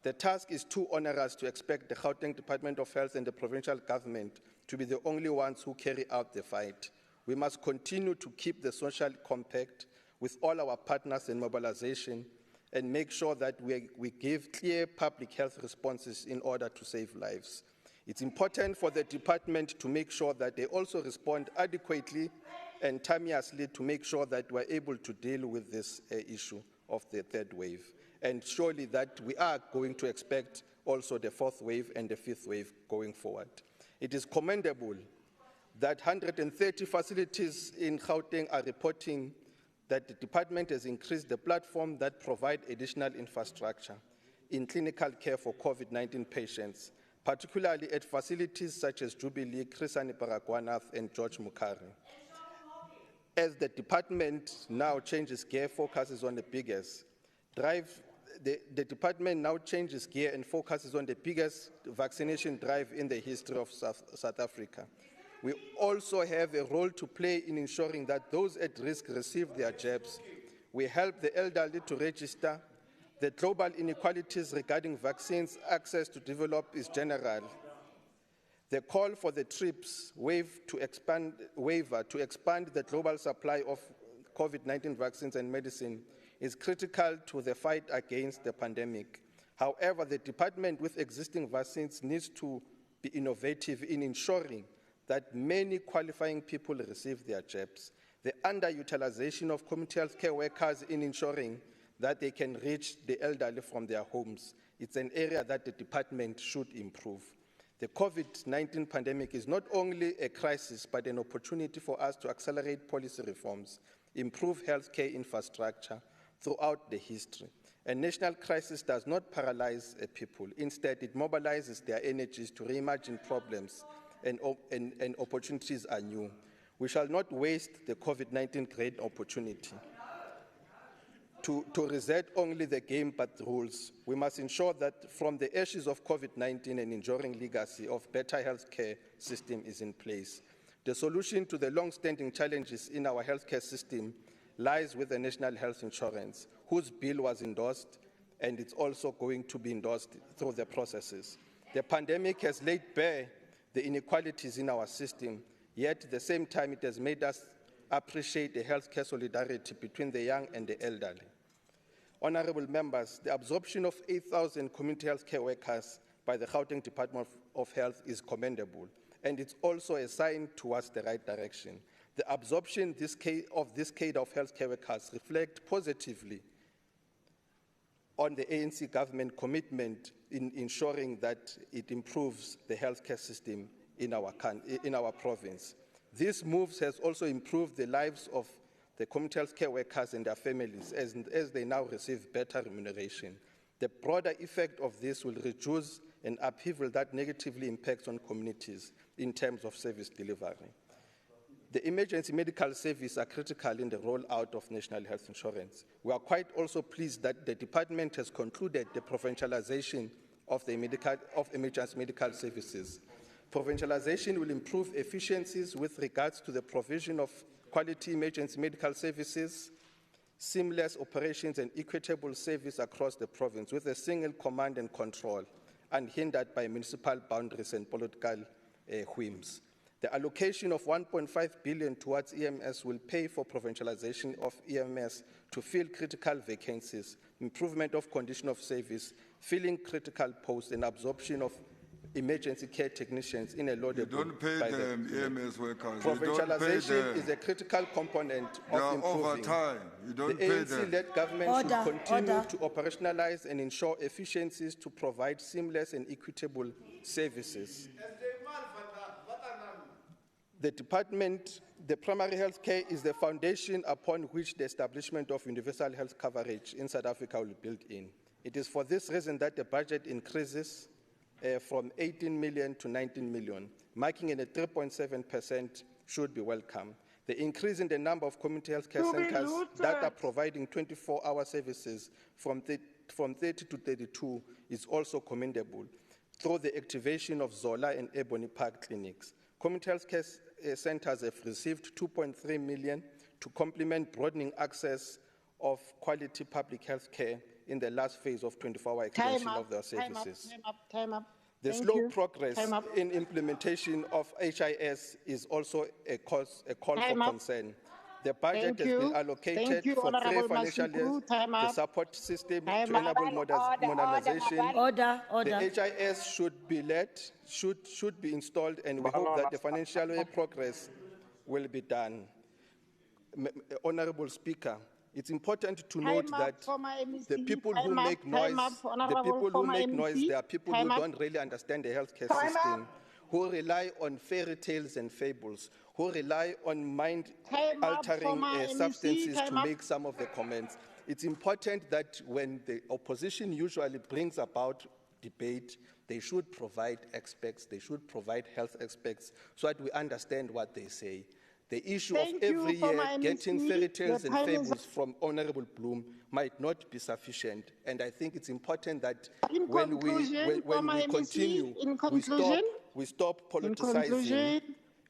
The task is too onerous to expect the Gauteng Department of Health and the provincial government to be the only ones who carry out the fight. We must continue to keep the social compact with all our partners in mobilization and make sure that we give clear public health responses in order to save lives. It's important for the department to make sure that they also respond adequately and timeously to make sure that we're able to deal with this issue of the third wave. And surely that we are going to expect also the fourth wave and the fifth wave going forward. It is commendable that 130 facilities in Gauteng are reporting that the department has increased the platform that provide additional infrastructure in clinical care for COVID-19 patients, particularly at facilities such as Jubilee, Chris Hani Baragwanath, and George Mukhari. As the department now changes gear, focuses on the biggest the department now changes gear and focuses on the biggest vaccination drive in the history of South Africa. We also have a role to play in ensuring that those at risk receive their jabs. We help the elderly to register. The global inequalities regarding vaccines access to develop is general. The call for the TRIPS waiver to expand the global supply of COVID-19 vaccines and medicine is critical to the fight against the pandemic. However, the department with existing vaccines needs to be innovative in ensuring that many qualifying people receive their jabs. The underutilization of community health care workers in ensuring that they can reach the elderly from their homes. It's an area that the department should improve. The COVID-19 pandemic is not only a crisis, but an opportunity for us to accelerate policy reforms, improve healthcare infrastructure throughout the history. A national crisis does not paralyze a people. Instead, it mobilizes their energies to reimagine problems and opportunities are new. We shall not waste the COVID-19 great opportunity to reset only the game but the rules. We must ensure that from the ashes of COVID-19 an enduring legacy of better healthcare system is in place. The solution to the long-standing challenges in our healthcare system lies with the National Health Insurance, whose bill was endorsed and it's also going to be endorsed through the processes. The pandemic has laid bare the inequalities in our system, yet at the same time it has made us appreciate the healthcare solidarity between the young and the elderly. Honourable members, the absorption of 8,000 community healthcare workers by the Gauteng Department of Health is commendable, and it's also a sign towards the right direction. The absorption of this cadre of healthcare workers reflect positively on the ANC government commitment in ensuring that it improves the healthcare system in our province. This move has also improved the lives of the community health care workers and their families as they now receive better remuneration. The broader effect of this will reduce an upheaval that negatively impacts on communities in terms of service delivery. The emergency medical services are critical in the rollout of national health insurance. We are quite also pleased that the department has concluded the provincialization of emergency medical services. Provincialization will improve efficiencies with regards to the provision of quality emergency medical services, seamless operations and equitable service across the province with a single command and control, unhindered by municipal boundaries and political whims. The allocation of 1.5 billion towards EMS will pay for provincialization of EMS to fill critical vacancies, improvement of condition of service, filling critical posts, and absorption of emergency care technicians in a laudable. You don't pay them EMS workers. Provincialization is a critical component of improving. Overtime. You don't the pay them. ANC-led government should continue to operationalize and ensure efficiencies to provide seamless and equitable services. The primary health care is the foundation upon which the establishment of universal health coverage in South Africa will be built in. It is for this reason that the budget increases from 18 million to 19 million, marking a 3.7% should be welcome. The increase in the number of community health care centers that are providing 24-hour services from 30 to 32 is also commendable through the activation of Zola and Ebony Park clinics. Community health care centers have received 2.3 million to complement broadening access of quality public health care in the last phase of 24-hour extension of their services. Time up. The slow progress in implementation of HIS is also a call for concern. The budget has been allocated for 3 financial years. The support system to enable modernization. The HIS should be installed, and we hope that the financial progress will be done. Honorable Speaker, it's important to note that the people who make noise, there are people who don't really understand the healthcare system, who rely on fairy tales and fables, who rely on mind-altering substances to make some of the comments. It's important that when the opposition usually brings about debate, they should provide experts, they should provide health experts, so that we understand what they say. The issue of every year getting fairy tales and fables from Honorable Bloom might not be sufficient. And I think it's important that when we continue, we stop politicizing.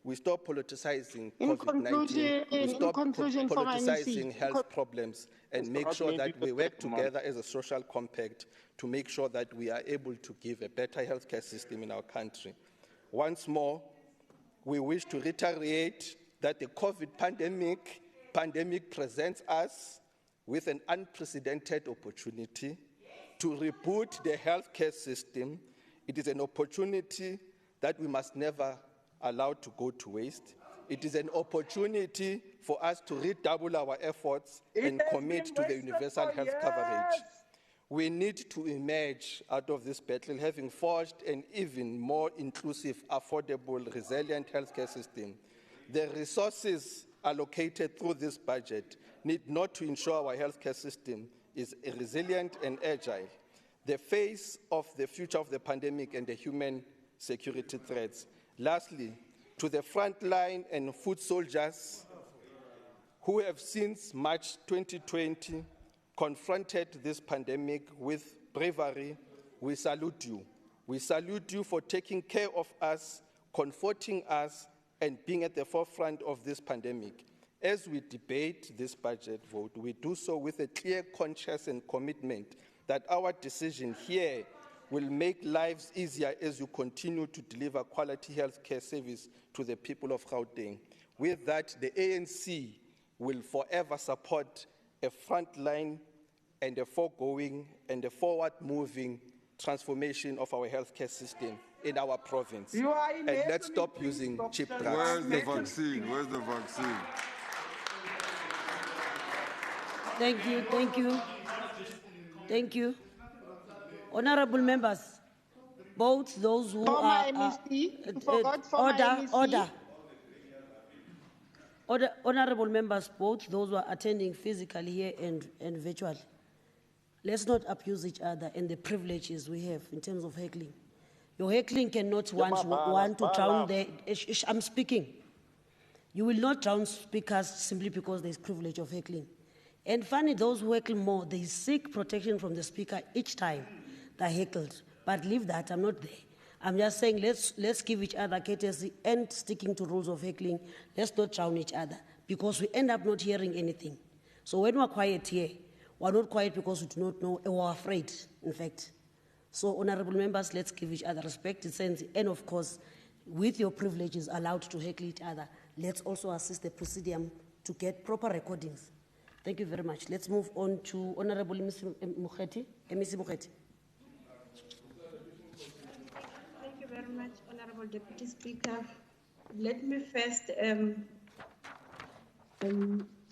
We stop politicizing COVID-19. We stop politicizing health problems and make sure that we work together as a social compact to make sure that we are able to give a better healthcare system in our country. Once more, we wish to reiterate that the COVID pandemic presents us with an unprecedented opportunity to reboot the healthcare system. It is an opportunity that we must never allow to go to waste. It is an opportunity for us to redouble our efforts and commit to the universal health coverage. We need to emerge out of this battle having forged an even more inclusive, affordable, resilient healthcare system. The resources allocated through this budget need not to ensure our healthcare system is resilient and agile. The face of the future of the pandemic and the human security threats. Lastly, to the frontline and foot soldiers who have since March 2020 confronted this pandemic with bravery, we salute you. We salute you for taking care of us, comforting us, and being at the forefront of this pandemic. As we debate this budget vote, we do so with a clear conscience and commitment that our decision here will make lives easier as you continue to deliver quality health care service to the people of Gauteng. With that, the ANC will forever support a frontline and a foregoing and a forward-moving transformation of our healthcare system in our province. And let's stop using cheap drugs. Where's the vaccine? Where's the vaccine? Thank you, thank you. Thank you. Honorable members, both those who order. Honorable members, both those who are attending physically here and virtually, let's not abuse each other and the privileges we have in terms of heckling. Your heckling cannot want to drown the... I'm speaking. You will not drown speakers simply because there's privilege of heckling. And funny, those who heckle more, they seek protection from the speaker each time they're heckled. But leave that, I'm not there. I'm just saying let's give each other courtesy and sticking to rules of heckling. Let's not drown each other because we end up not hearing anything. So when we're quiet here, we're not quiet because we do not know or we're afraid, in fact. So honorable members, let's give each other respect, and of course, with your privileges allowed to heckle each other, let's also assist the presidium to get proper recordings. Thank you very much. Let's move on to Honorable Mr. Mukheti. Mr. Mukheti. Thank you very much, Honorable Deputy Speaker. Let me first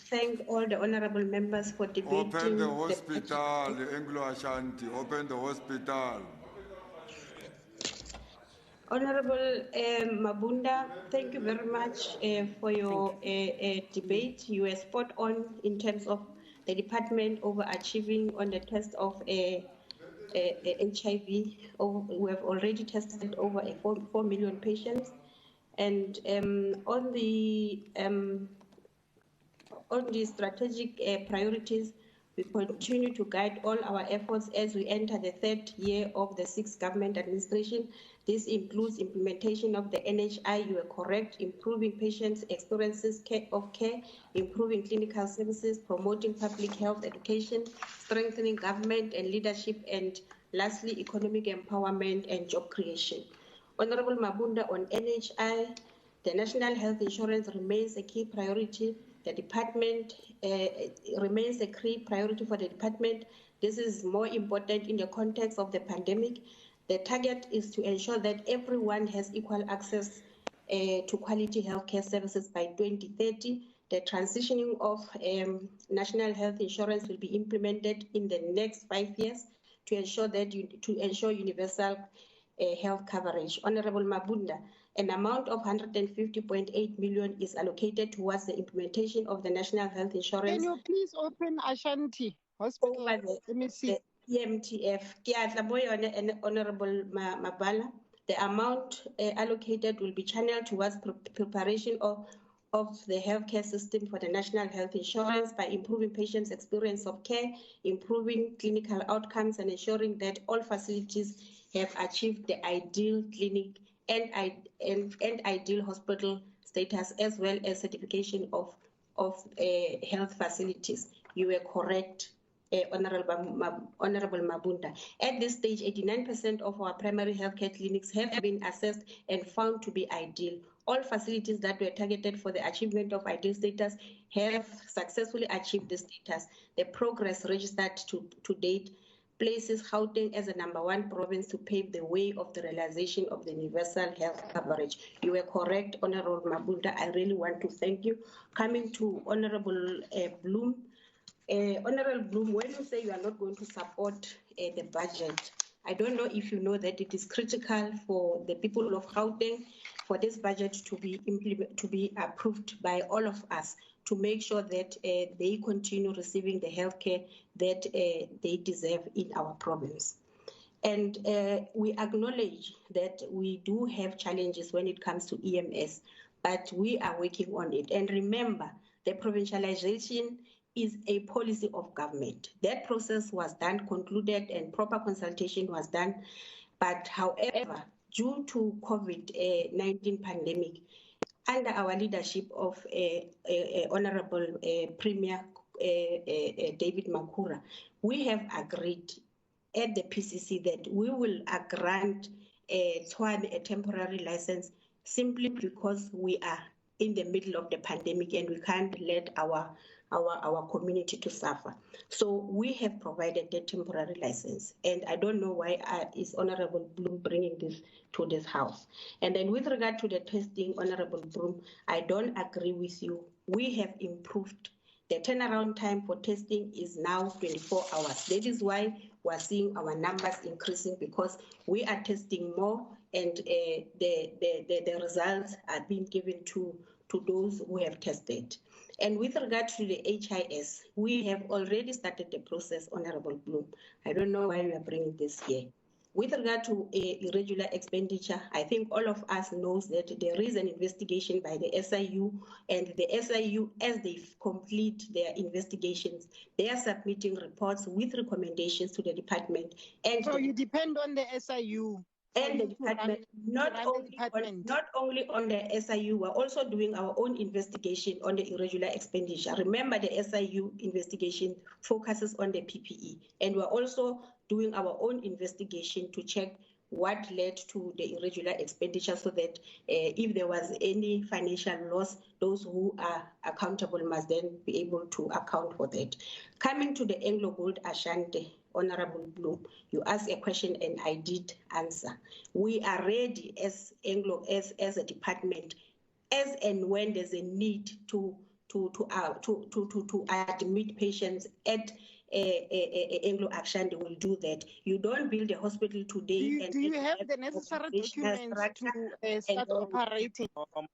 thank all the honorable members for debating. Open the hospital, Anglo Ashanti. Open the hospital. Honorable Mabunda, thank you very much for your debate. You were spot on in terms of the department overachieving on the test of HIV. We have already tested over 4 million patients. And on the strategic priorities, we continue to guide all our efforts as we enter the third year of the sixth government administration. This includes implementation of the NHI, you are correct, improving patients' experiences of care, improving clinical services, promoting public health education, strengthening government and leadership, and lastly, economic empowerment and job creation. Honorable Mabunda, on NHI, the national health insurance remains a key priority. The department remains a key priority for the department. This is more important in the context of the pandemic. The target is to ensure that everyone has equal access to quality healthcare services by 2030. The transitioning of national health insurance will be implemented in the next 5 years to ensure universal health coverage. Honorable Mabunda, an amount of 150.8 million is allocated towards the implementation of the national health insurance. Can you please open Ashanti Hospital? Let me see. The EMTF. Honorable Mabala, the amount allocated will be channeled towards preparation of the healthcare system for the national health insurance by improving patients' experience of care, improving clinical outcomes, and ensuring that all facilities have achieved the ideal clinic and ideal hospital status, as well as certification of health facilities. You were correct, Honorable Mabunda. At this stage, 89% of our primary healthcare clinics have been assessed and found to be ideal. All facilities that were targeted for the achievement of ideal status have successfully achieved the status. The progress registered to date places Gauteng as the #1 province to pave the way of the realization of the universal health coverage. You were correct, Honorable Mabunda. I really want to thank you. Coming to Honorable Bloom. Honorable Bloom, when you say you are not going to support the budget, I don't know if you know that it is critical for the people of Gauteng for this budget to be approved by all of us to make sure that they continue receiving the healthcare that they deserve in our province. And we acknowledge that we do have challenges when it comes to EMS, but we are working on it. And remember, the provincialization is a policy of government. That process was done, concluded, and proper consultation was done. But however, due to COVID-19 pandemic, under our leadership of Honorable Premier David Makura, we have agreed at the PCC that we will grant Tshwane a temporary license simply because we are in the middle of the pandemic and we can't let our community to suffer. So we have provided a temporary license, and I don't know why is Honorable Bloom bringing this to this House. And then with regard to the testing, Honorable Bloom, I don't agree with you. We have improved. The turnaround time for testing is now 24 hours. That is why we're seeing our numbers increasing, because we are testing more and the results are being given to to those who have tested. And with regard to the HIS, we have already started the process, Honorable Bloom. I don't know why we are bringing this here. With regard to irregular expenditure, I think all of us knows that there is an investigation by the SIU, and the SIU, as they complete their investigations, they are submitting reports with recommendations to the department. And so you depend on the SIU. And the department, not only on the SIU, we're also doing our own investigation on the irregular expenditure. Remember, the SIU investigation focuses on the PPE, and we're also doing our own investigation to check what led to the irregular expenditure, so that if there was any financial loss, those who are accountable must then be able to account for that. Coming to the Anglo Gold Ashanti, Honorable Bloom, you asked a question and I did answer. We are ready as Anglo, as a department, as and when there's a need to admit patients at Anglo Ashanti will do that. You don't build a hospital today. Do you have the necessary documents to start operating?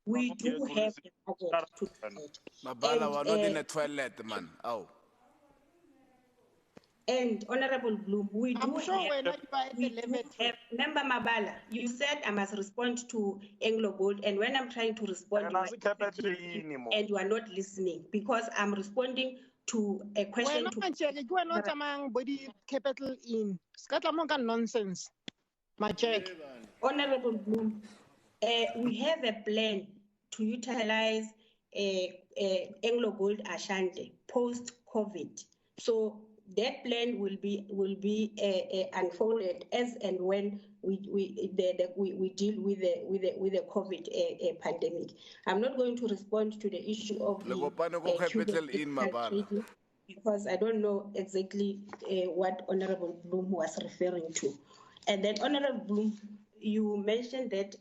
We do have the budget to do that. Mabala, we're not in a toilet, man. Oh. And Honorable Bloom, we do have, remember Mabala, you said I must respond to Anglo Gold, and when I'm trying to respond, and you are not listening, because I'm responding to a question you are not among body capital in nonsense. My check. Honorable Bloom, we have a plan to utilize Anglo Gold Ashanti post-COVID. So that plan will be unfolded as and when we deal with the COVID pandemic. I'm not going to respond to the issue of the because I don't know exactly what Honorable Bloom was referring to. And then Honorable Bloom, you mentioned that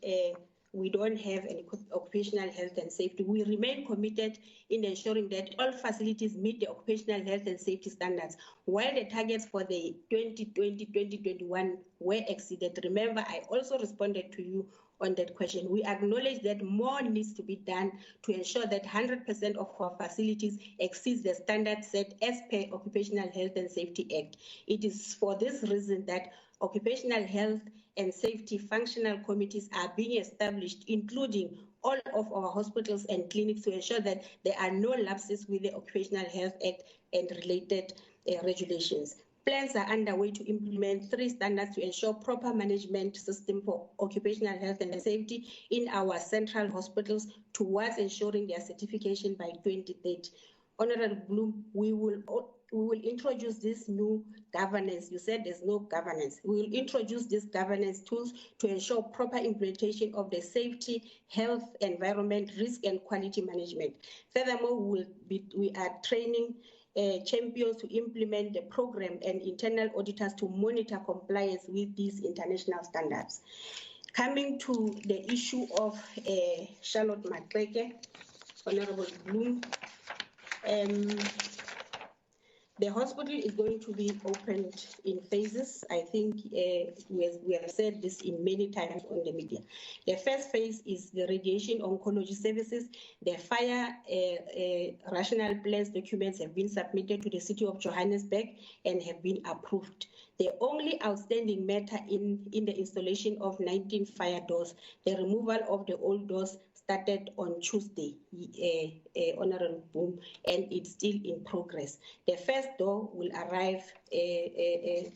we don't have any occupational health and safety. We remain committed in ensuring that all facilities meet the occupational health and safety standards. While the targets for the 2020-2021 were exceeded, remember, I also responded to you on that question. We acknowledge that more needs to be done to ensure that 100% of our facilities exceeds the standards set as per Occupational Health and Safety Act. It is for this reason that occupational health and safety functional committees are being established, including all of our hospitals and clinics, to ensure that there are no lapses with the Occupational Health Act and related regulations. Plans are underway to implement 3 standards to ensure proper management system for occupational health and safety in our central hospitals towards ensuring their certification by 2030. Honorable Bloom, we will introduce this new governance. You said there's no governance. We will introduce these governance tools to ensure proper implementation of the safety, health, environment, risk, and quality management. Furthermore, we are training champions to implement the program and internal auditors to monitor compliance with these international standards. Coming to the issue of Charlotte Matleke, Honorable Bloom, the hospital is going to be opened in phases. I think we have said this in many times on the media. The first phase is the radiation oncology services. The fire rational plans documents have been submitted to the City of Johannesburg and have been approved. The only outstanding matter in the installation of 19 fire doors, the removal of the old doors, started on Tuesday, Honorable Boom, and it's still in progress. The first door will arrive in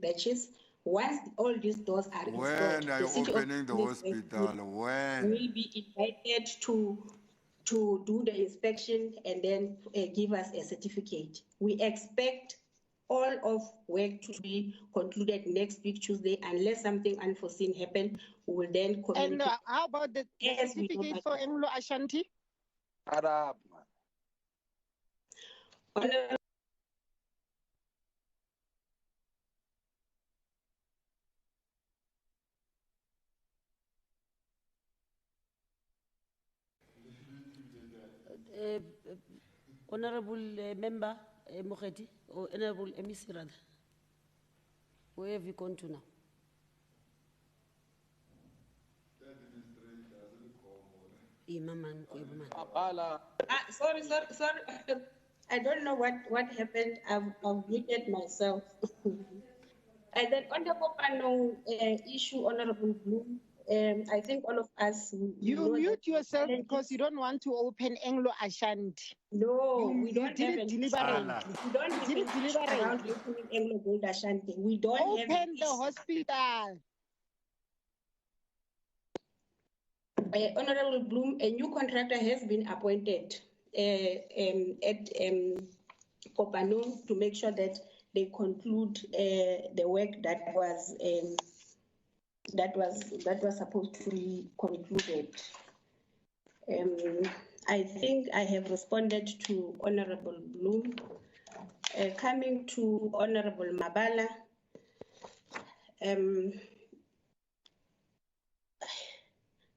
batches. Once all these doors are installed, when are you opening the hospital? When will be invited to do the inspection and then give us a certificate. We expect all of work to be concluded next week, Tuesday, unless something unforeseen happens. We will then communicate. And how about the certificate for Anglo Ashanti? Arab, man. Honorable Member Mokheti, or Honorable MEC rather, where have you gone to now? Sorry. I don't know what happened. I've muted myself. And then on the Kopano issue, Honorable Bloom, I think all of us. You mute yourself because you don't want to open Anglo Ashanti. No, we don't did have it an deliberately. We don't have an issue around opening Anglo Gold Ashanti. We don't have Open the hospital. Honorable Bloom, a new contractor has been appointed at Kopano to make sure that they conclude the work that was supposed to be concluded. I think I have responded to Honorable Bloom. Coming to Honorable Mabala,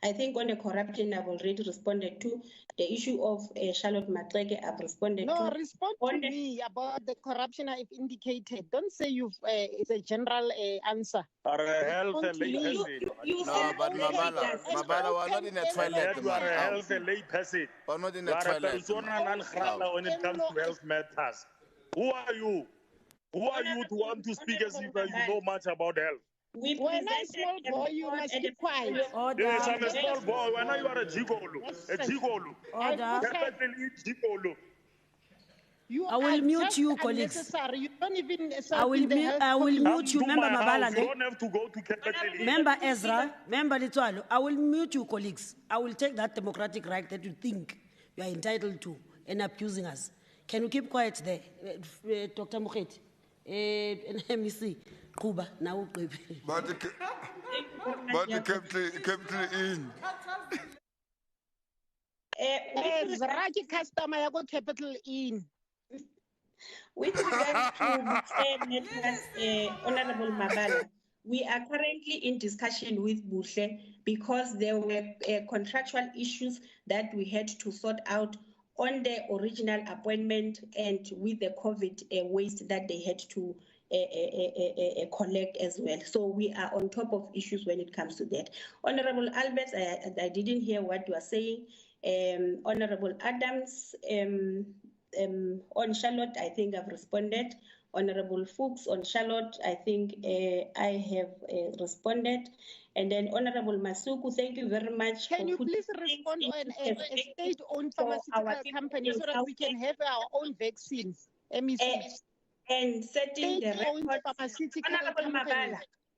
I think on the corruption I've already responded to. The issue of Charlotte Matleke I've responded to. No, respond to me about the corruption I've indicated. Don't say it's a general answer. Health and lay person. No, but Mabala, we're not in a toilet. You are a health and lay person. We're not in a You are a toilet. persona non grata when it comes to health matters. Who are you? Who are you to want to speak as if you know much about health? We when I'm a small boy, you must keep quiet. Yes, I'm a small boy. When you are a gigolo. A gigolo. Capital E gigolo. I will mute you, colleagues. You don't even I will mute you, Member Mabala. You don't have to go to capital E. Member Ezra, Member Litwalo, I will mute you, colleagues. I will take that democratic right that you think you are entitled to and abusing us. Can you keep quiet there, Dr. Mukhet? Let me see. Kuba, now. But the capital in. Zraki customer, I go capital in. With regards to Honorable Mabala, we are currently in discussion with Buhle because there were contractual issues that we had to sort out on the original appointment and with the COVID waste that they had to collect as well. So we are on top of issues when it comes to that. Honorable Albert, I didn't hear what you are saying. Honorable Adams, on Charlotte, I think I've responded. Honorable Fuchs, on Charlotte, I think I have responded. And then Honorable Masuku, thank you very much. Can you please respond on a state-owned pharmaceutical company so that we can have our own vaccines? And setting the record.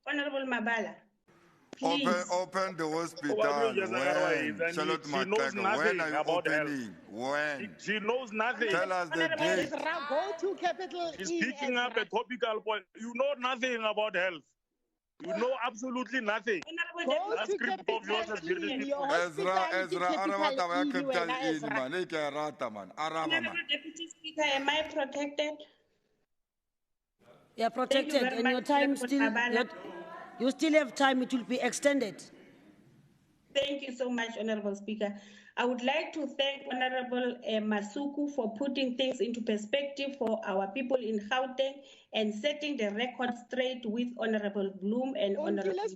Honorable Mabala. Open the hospital. When? Charlotte Matleke, when are you opening? When? She knows nothing. Tell us the date. Go to capital. She's picking up a topical point. You know nothing about health. You know absolutely nothing. Go to capital. Ezra, Honorable Deputy Speaker, am I protected? You are protected, and your time still. You still have time. It will be extended. Thank you so much, Honorable Speaker. I would like to thank Honorable Masuku for putting things into perspective for our people in Gauteng and setting the record straight with Honorable Bloom and Honorable. There is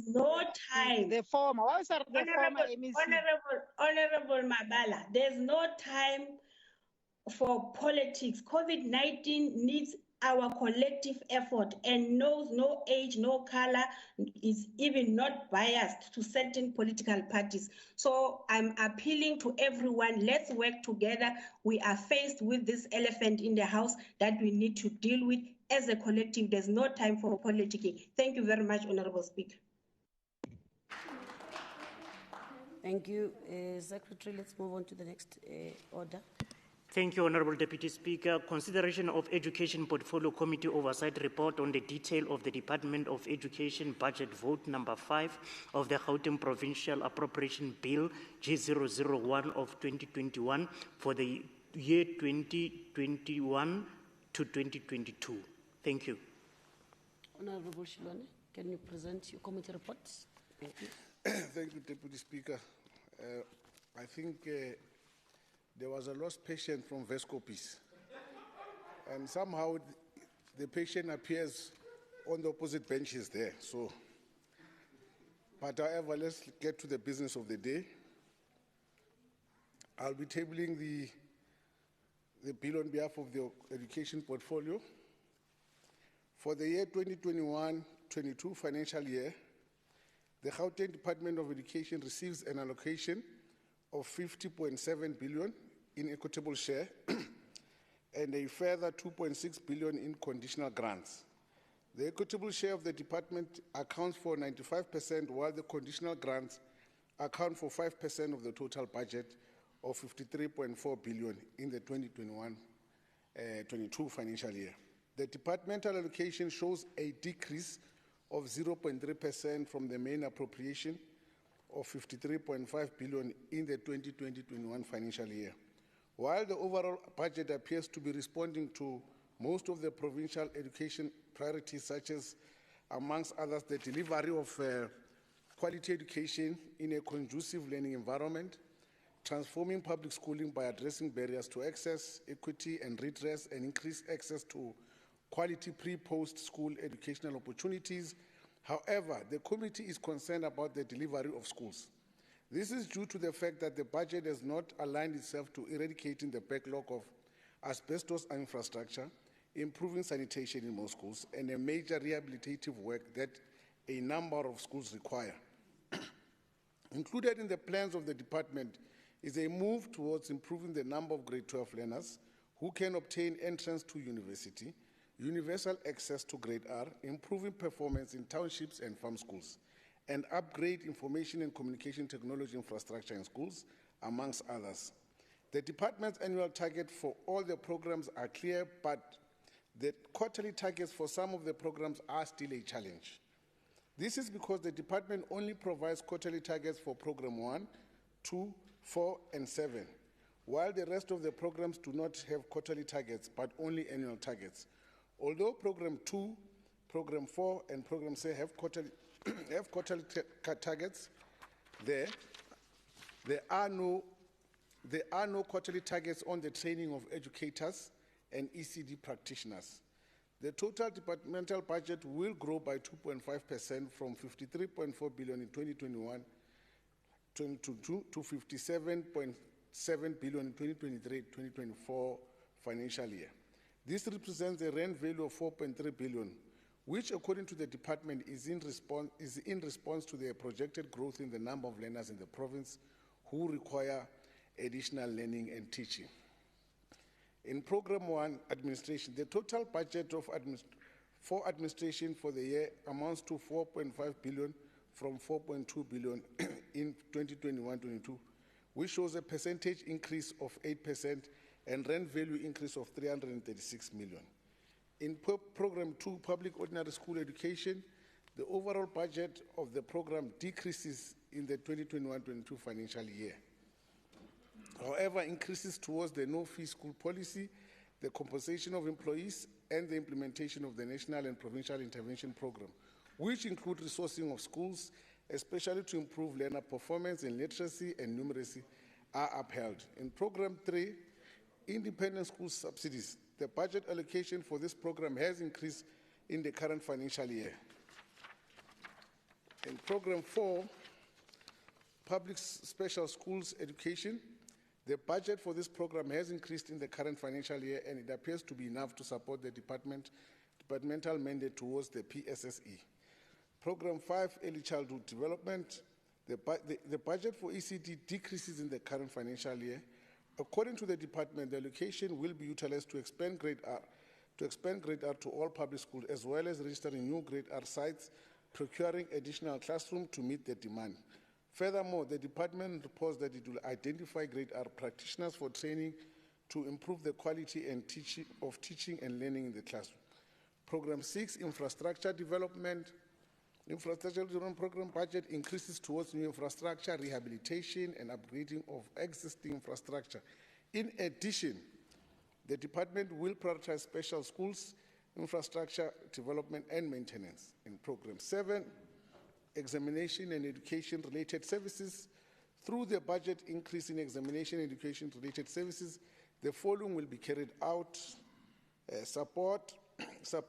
no time. The former. Honorable Mabala, there's no time for politics. COVID-19 needs our collective effort and knows no age, no color, is even not biased to certain political parties. So I'm appealing to everyone, let's work together. We are faced with this elephant in the house that we need to deal with as a collective. There's no time for politicking. Thank you very much, Honorable Speaker. Thank you, Secretary. Let's move on to the next order. Thank you, Honorable Deputy Speaker. Consideration of Education Portfolio Committee Oversight Report on the detail of the Department of Education Budget Vote number 5 of the Gauteng Provincial Appropriation Bill G001 of 2021 for the year 2021 to 2022. Thank you. Honorable Shilwane, can you present your committee reports? Thank you. Thank you, Deputy Speaker. I think there was a lost patient from Vescopis. And somehow the patient appears on the opposite benches there. So, but however, let's get to the business of the day. I'll be tabling the bill on behalf of the education portfolio. For the year 2021-22 financial year, the Gauteng Department of Education receives an allocation of 50.7 billion in equitable share and a further 2.6 billion in conditional grants. The equitable share of the department accounts for 95%, while the conditional grants account for 5% of the total budget of 53.4 billion in the 2021-22 financial year. The departmental allocation shows a decrease of 0.3% from the main appropriation of 53.5 billion in the 2020-21 financial year. While the overall budget appears to be responding to most of the provincial education priorities, such as, amongst others, the delivery of quality education in a conducive learning environment, transforming public schooling by addressing barriers to access, equity and redress, and increased access to quality pre-post school educational opportunities. However, the committee is concerned about the delivery of schools. This is due to the fact that the budget has not aligned itself to eradicating the backlog of asbestos infrastructure, improving sanitation in most schools, and a major rehabilitative work that a number of schools require. Included in the plans of the department is a move towards improving the number of grade 12 learners who can obtain entrance to university, universal access to grade R, improving performance in townships and farm schools, and upgrade information and communication technology infrastructure in schools, amongst others. The department's annual target for all the programs are clear, but the quarterly targets for some of the programs are still a challenge. This is because the department only provides quarterly targets for Program 1, 2, 4, and 7, while the rest of the programs do not have quarterly targets, but only annual targets. Although Program 2, Program 4, and Program 6 have quarterly targets, there are no quarterly targets on the training of educators and ECD practitioners. The total departmental budget will grow by 2.5% from 53.4 billion in 2021-22 to 57.7 billion in 2023-2024 financial year. This represents a rand value of 4.3 billion, which, according to the department, is in response to the projected growth in the number of learners in the province who require additional learning and teaching. In Program 1, Administration, the total budget for administration for the year amounts to 4.5 billion from 4.2 billion in 2021-22, which shows a percentage increase of 8% and rand value increase of 336 million. In Program 2, Public Ordinary School Education, the overall budget of the program decreases in the 2021-22 financial year. However, increases towards the no-fee school policy, the compensation of employees, and the implementation of the national and provincial intervention program, which include resourcing of schools, especially to improve learner performance in literacy and numeracy, are upheld. In Program 3, Independent School Subsidies, the budget allocation for this program has increased in the current financial year. In Program 4, Public Special Schools Education, the budget for this program has increased in the current financial year, and it appears to be enough to support the departmental mandate towards the PSSE. Program 5, Early Childhood Development, the budget for ECD decreases in the current financial year. According to the department, the allocation will be utilized to expand grade R to all public schools, as well as registering new grade R sites, procuring additional classrooms to meet the demand. Furthermore, the department reports that it will identify grade R practitioners for training to improve the quality and teaching and learning in the classroom. Program 6, Infrastructure Development. Infrastructure Development Program budget increases towards new infrastructure, rehabilitation, and upgrading of existing infrastructure. In addition, the department will prioritize special schools, infrastructure development, and maintenance. In Program 7, Examination and Education-related services. Through the budget increase in examination and education-related services, the following will be carried out. Support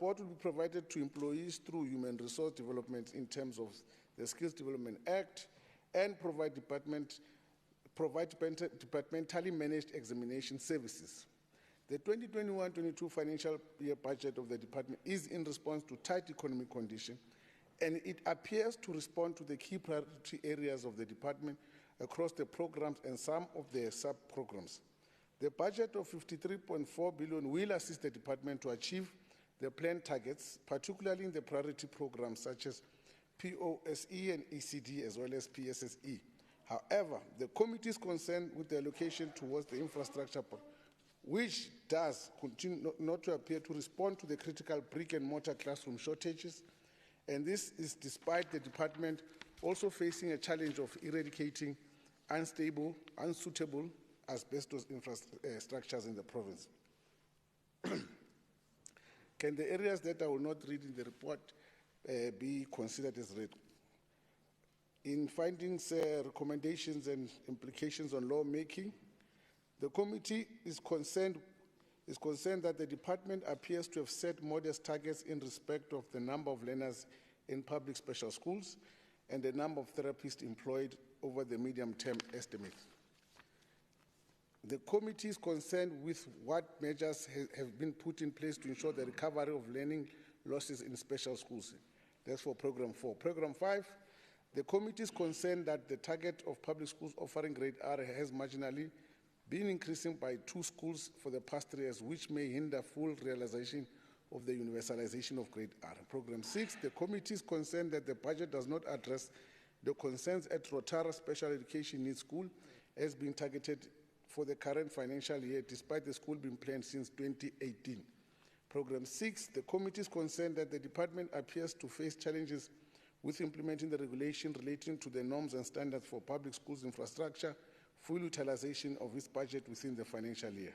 will be provided to employees through human resource development in terms of the Skills Development Act, and provide department provide departmentally managed examination services. The 2021-22 financial year budget of the department is in response to tight economic conditions, and it appears to respond to the key priority areas of the department across the programs and some of their sub-programs. The budget of 53.4 billion will assist the department to achieve the planned targets, particularly in the priority programs such as POSE and ECD as well as PSSE. However, the committee is concerned with the allocation towards the infrastructure, which does continue not to appear to respond to the critical brick and mortar classroom shortages, and this is despite the department also facing a challenge of eradicating unstable, unsuitable asbestos infrastructures in the province. Can the areas that I will not read in the report be considered as read? In findings, recommendations, and implications on lawmaking, the committee is concerned that the department appears to have set modest targets in respect of the number of learners in public special schools and the number of therapists employed over the medium-term estimate. The committee is concerned with what measures have been put in place to ensure the recovery of learning losses in special schools. That's for Program 4. Program 5, the committee is concerned that the target of public schools offering grade R has marginally been increasing by 2 schools for the past 3 years, which may hinder full realization of the universalization of grade R. Program 6, the committee is concerned that the budget does not address the concerns at Rotara Special Education Needs School as being targeted for the current financial year, despite the school being planned since 2018. Program 6, the committee is concerned that the department appears to face challenges with implementing the regulation relating to the norms and standards for public schools infrastructure, full utilization of its budget within the financial year.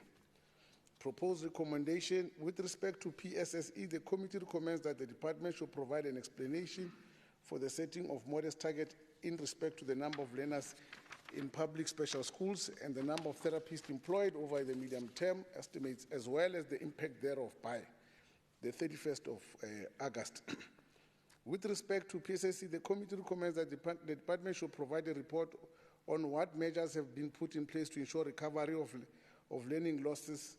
Proposed recommendation with respect to PSSE, the committee recommends that the department should provide an explanation for the setting of modest target in respect to the number of learners in public special schools and the number of therapists employed over the medium-term estimates, as well as the impact thereof by the 31st of August. With respect to PSSE, the committee recommends that the department should provide a report on what measures have been put in place to ensure recovery of learning losses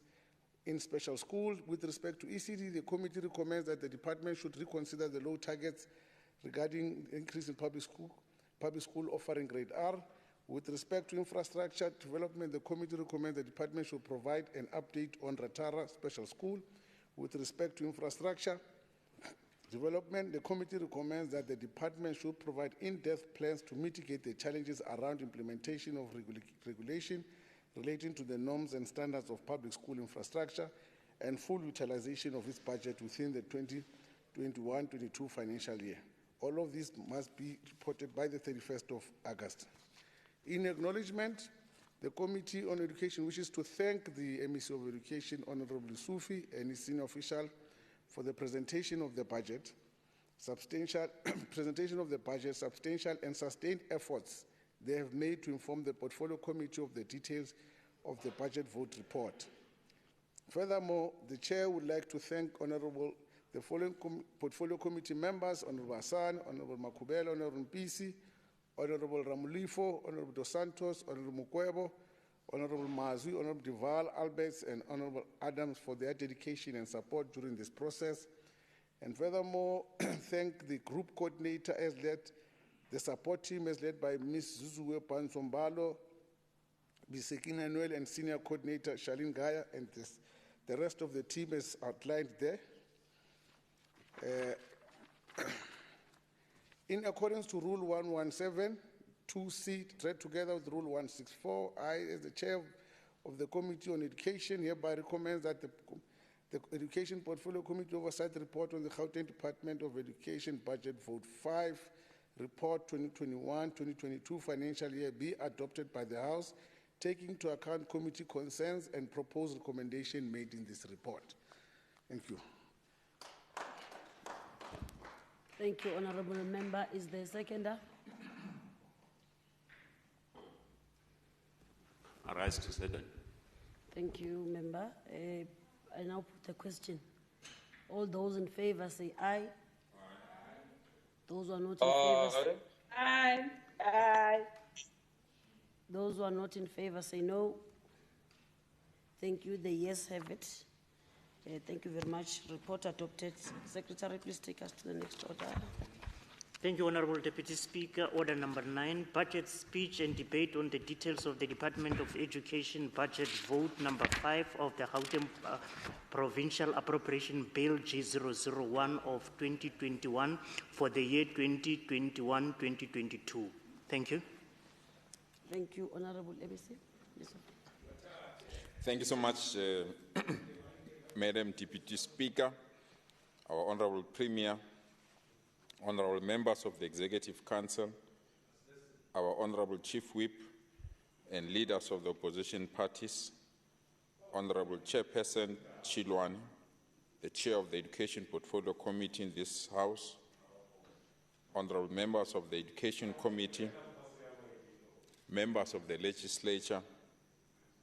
in special schools. With respect to ECD, the committee recommends that the department should reconsider the low targets regarding increase in public school offering grade R. With respect to infrastructure development, the committee recommends the department should provide an update on Ratara Special School. With respect to infrastructure development, the committee recommends that the department should provide in-depth plans to mitigate the challenges around implementation of regulation relating to the norms and standards of public school infrastructure and full utilization of its budget within the 2021-22 financial year. All of this must be reported by the 31st of August. In acknowledgement, the Committee on Education wishes to thank the MEC of Education, Honorable Sufi, and his senior official for the presentation of the budget. Substantial and sustained efforts they have made to inform the Portfolio Committee of the details of the budget vote report. Furthermore, the Chair would like to thank the following Portfolio Committee members: Honorable Hassan, Honorable Makubela, Honorable Mpisi, Honorable Ramulifo, Honorable Dos Santos, Honorable Mukwebo, Honorable Mazui, Honorable Duval, Alberts, and Honorable Adams for their dedication and support during this process. And furthermore, thank the group coordinator as led, the support team as led by Ms. Zuzuwe Pansombalo, Bisekina Noel, and senior coordinator Shalin Gaya, and the rest of the team is outlined there. In accordance to Rule 117, 2C, read together with Rule 164, I, as the Chair of the Committee on Education, hereby recommend that the Education Portfolio Committee Oversight Report on the Gauteng Department of Education Budget Vote 5, Report 2021-2022 financial year be adopted by the House, taking into account committee concerns and proposed recommendation made in this report. Thank you. Thank you, Honorable Member. Is there a seconder? I rise to second. Thank you, Member. I now put the question. All those in favor say aye. Aye. Those who are not in favor say aye. Aye. Those who are not in favor say no. Thank you. The yes have it. Thank you very much. Report adopted. Secretary, please take us to the next order. Thank you, Honorable Deputy Speaker. Order number 9, budget speech and debate on the details of the Department of Education budget vote number 5 of the Gauteng Provincial Appropriation Bill G001 of 2021 for the year 2021-2022. Thank you. Thank you, Honorable MEC. Yes, Thank you so much, Madam Deputy Speaker, our Honorable Premier, Honorable members of the Executive Council, our Honorable Chief Whip, and leaders of the opposition parties, Honorable Chairperson Chilwani, the Chair of the Education Portfolio Committee in this House, Honorable members of the Education Committee, members of the Legislature,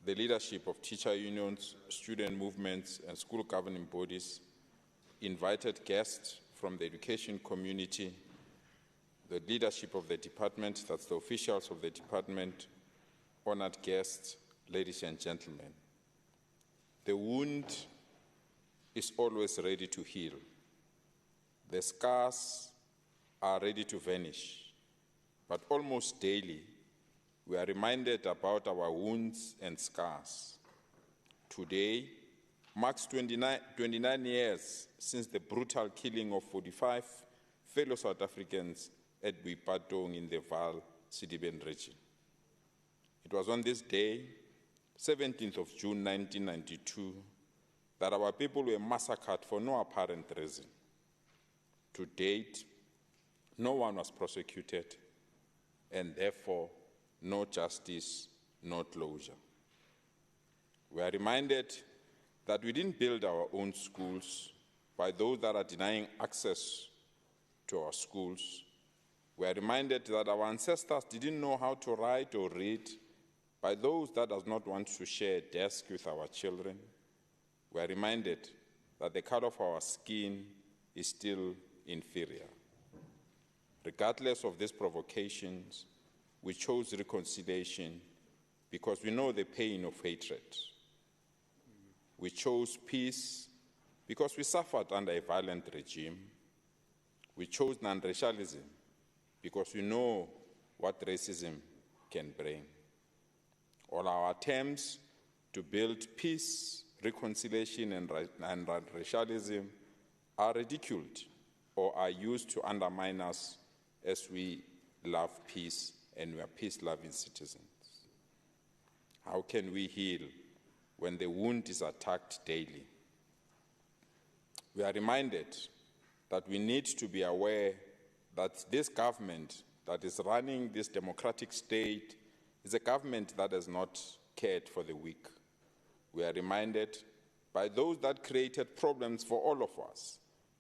the leadership of teacher unions, student movements, and school governing bodies, invited guests from the education community, the leadership of the department, that's the officials of the department, honored guests, ladies and gentlemen. The wound is always ready to heal. The scars are ready to vanish, but almost daily, we are reminded about our wounds and scars. Today marks 29 years since the brutal killing of 45 fellow South Africans at Buipatong in the Vaal Sidibeng region. It was on this day, 17th of June 1992, that our people were massacred for no apparent reason. To date, no one was prosecuted, and therefore, no justice, no closure. We are reminded that we didn't build our own schools by those that are denying access to our schools. We are reminded that our ancestors didn't know how to write or read by those that does not want to share a desk with our children. We are reminded that the color of our skin is still inferior. Regardless of these provocations, we chose reconciliation because we know the pain of hatred. We chose peace because we suffered under a violent regime. We chose non-racialism because we know what racism can bring. All our attempts to build peace, reconciliation, and racialism are ridiculed or are used to undermine us as we love peace and we are peace-loving citizens. How can we heal when the wound is attacked daily? We are reminded that we need to be aware that this government that is running this democratic state is a government that has not cared for the weak. We are reminded by those that created problems for all of us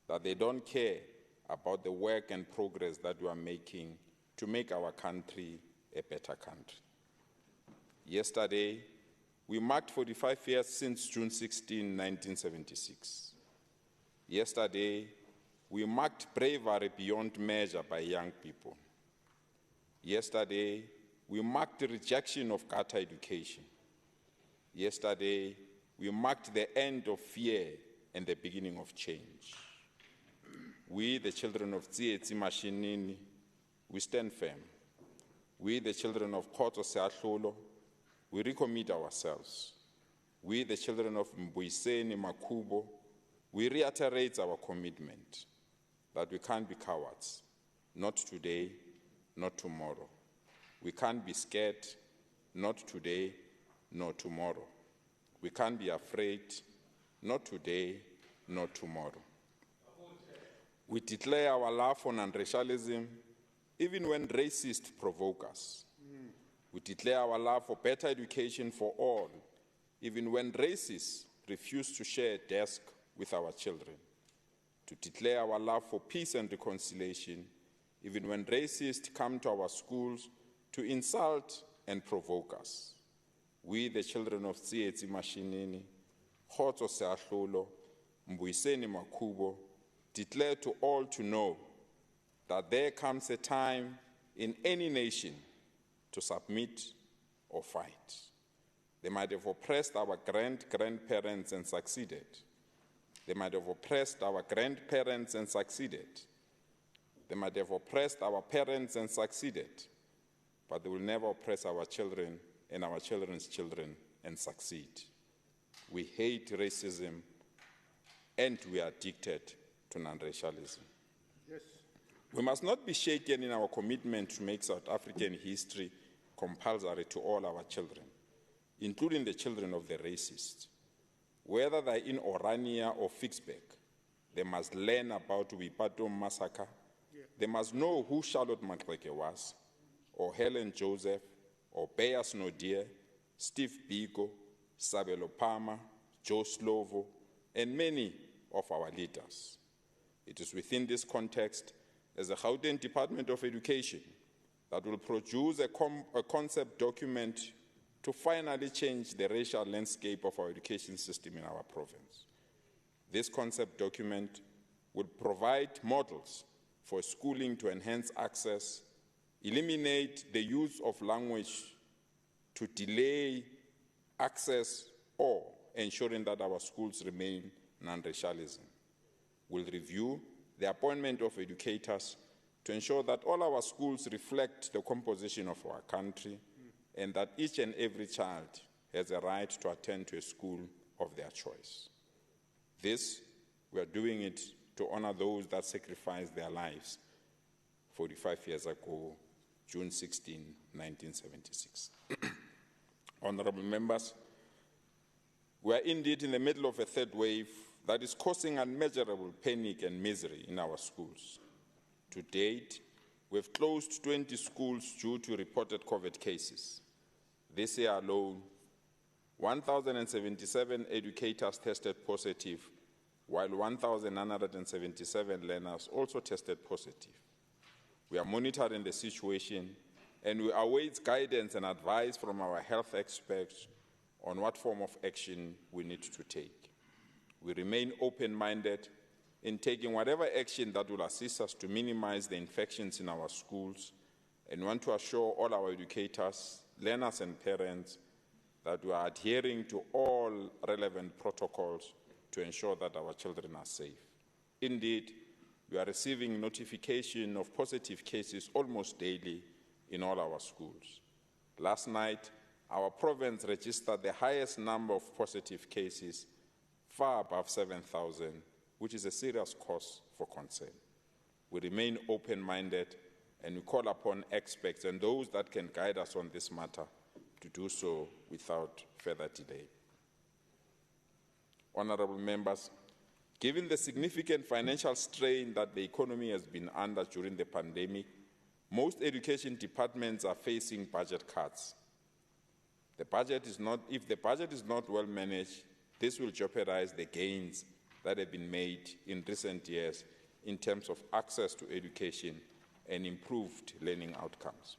that they don't care about the work and progress that we are making to make our country a better country. Yesterday, we marked 45 years since June 16, 1976. Yesterday, we marked bravery beyond measure by young people. Yesterday, we marked the rejection of gutter education. Yesterday, we marked the end of fear and the beginning of change. We, the children of Tsietsi Mashinini, we stand firm. We, the children of Khotso Seahlolo, we recommit ourselves. We, the children of Mbuiseni Makubo, we reiterate our commitment that we can't be cowards, not today, not tomorrow. We can't be scared, not today, nor tomorrow. We can't be afraid, not today, not tomorrow. We declare our love for non-racialism even when racists provoke us. We declare our love for better education for all, even when racists refuse to share a desk with our children. To declare our love for peace and reconciliation, even when racists come to our schools to insult and provoke us. We, the children of Tsietsi Mashinini, Khotso Seahlolo, Mbuiseni Makubo, declare to all to know that there comes a time in any nation to submit, or fight. They might have oppressed our grandparents and succeeded. They might have oppressed our grandparents and succeeded. They might have oppressed our parents and succeeded, but they will never oppress our children and our children's children and succeed. We hate racism, and we are addicted to non-racialism. Yes. We must not be shaken in our commitment to make South African history compulsory to all our children, including the children of the racists. Whether they're in Orania or Fixburg, they must learn about the Wipato massacre. They must know who Charlotte Maxeke was, or Helen Joseph, or Bea Snodier, Steve Biko, Sabelo Palmer, Joe Slovo, and many of our leaders. It is within this context, as the Gauteng Department of Education, that will produce a concept document to finally change the racial landscape of our education system in our province. This concept document will provide models for schooling to enhance access, eliminate the use of language to delay access, or ensuring that our schools remain non-racialism. We'll review the appointment of educators to ensure that all our schools reflect the composition of our country and that each and every child has a right to attend to a school of their choice. This, we are doing it to honor those that sacrificed their lives 45 years ago, June 16, 1976. Honorable members, we are indeed in the middle of a third wave that is causing unmeasurable panic and misery in our schools. To date, we've closed 20 schools due to reported COVID cases. This year alone, 1,077 educators tested positive, while 1,977 learners also tested positive. We are monitoring the situation, and we await guidance and advice from our health experts on what form of action we need to take. We remain open-minded in taking whatever action that will assist us to minimize the infections in our schools, and want to assure all our educators, learners, and parents that we are adhering to all relevant protocols to ensure that our children are safe. Indeed, we are receiving notification of positive cases almost daily in all our schools. Last night, our province registered the highest number of positive cases, far above 7,000, which is a serious cause for concern. We remain open-minded, and we call upon experts and those that can guide us on this matter to do so without further delay. Honorable members, given the significant financial strain that the economy has been under during the pandemic, most education departments are facing budget cuts. If the budget is not well managed, this will jeopardize the gains that have been made in recent years in terms of access to education and improved learning outcomes.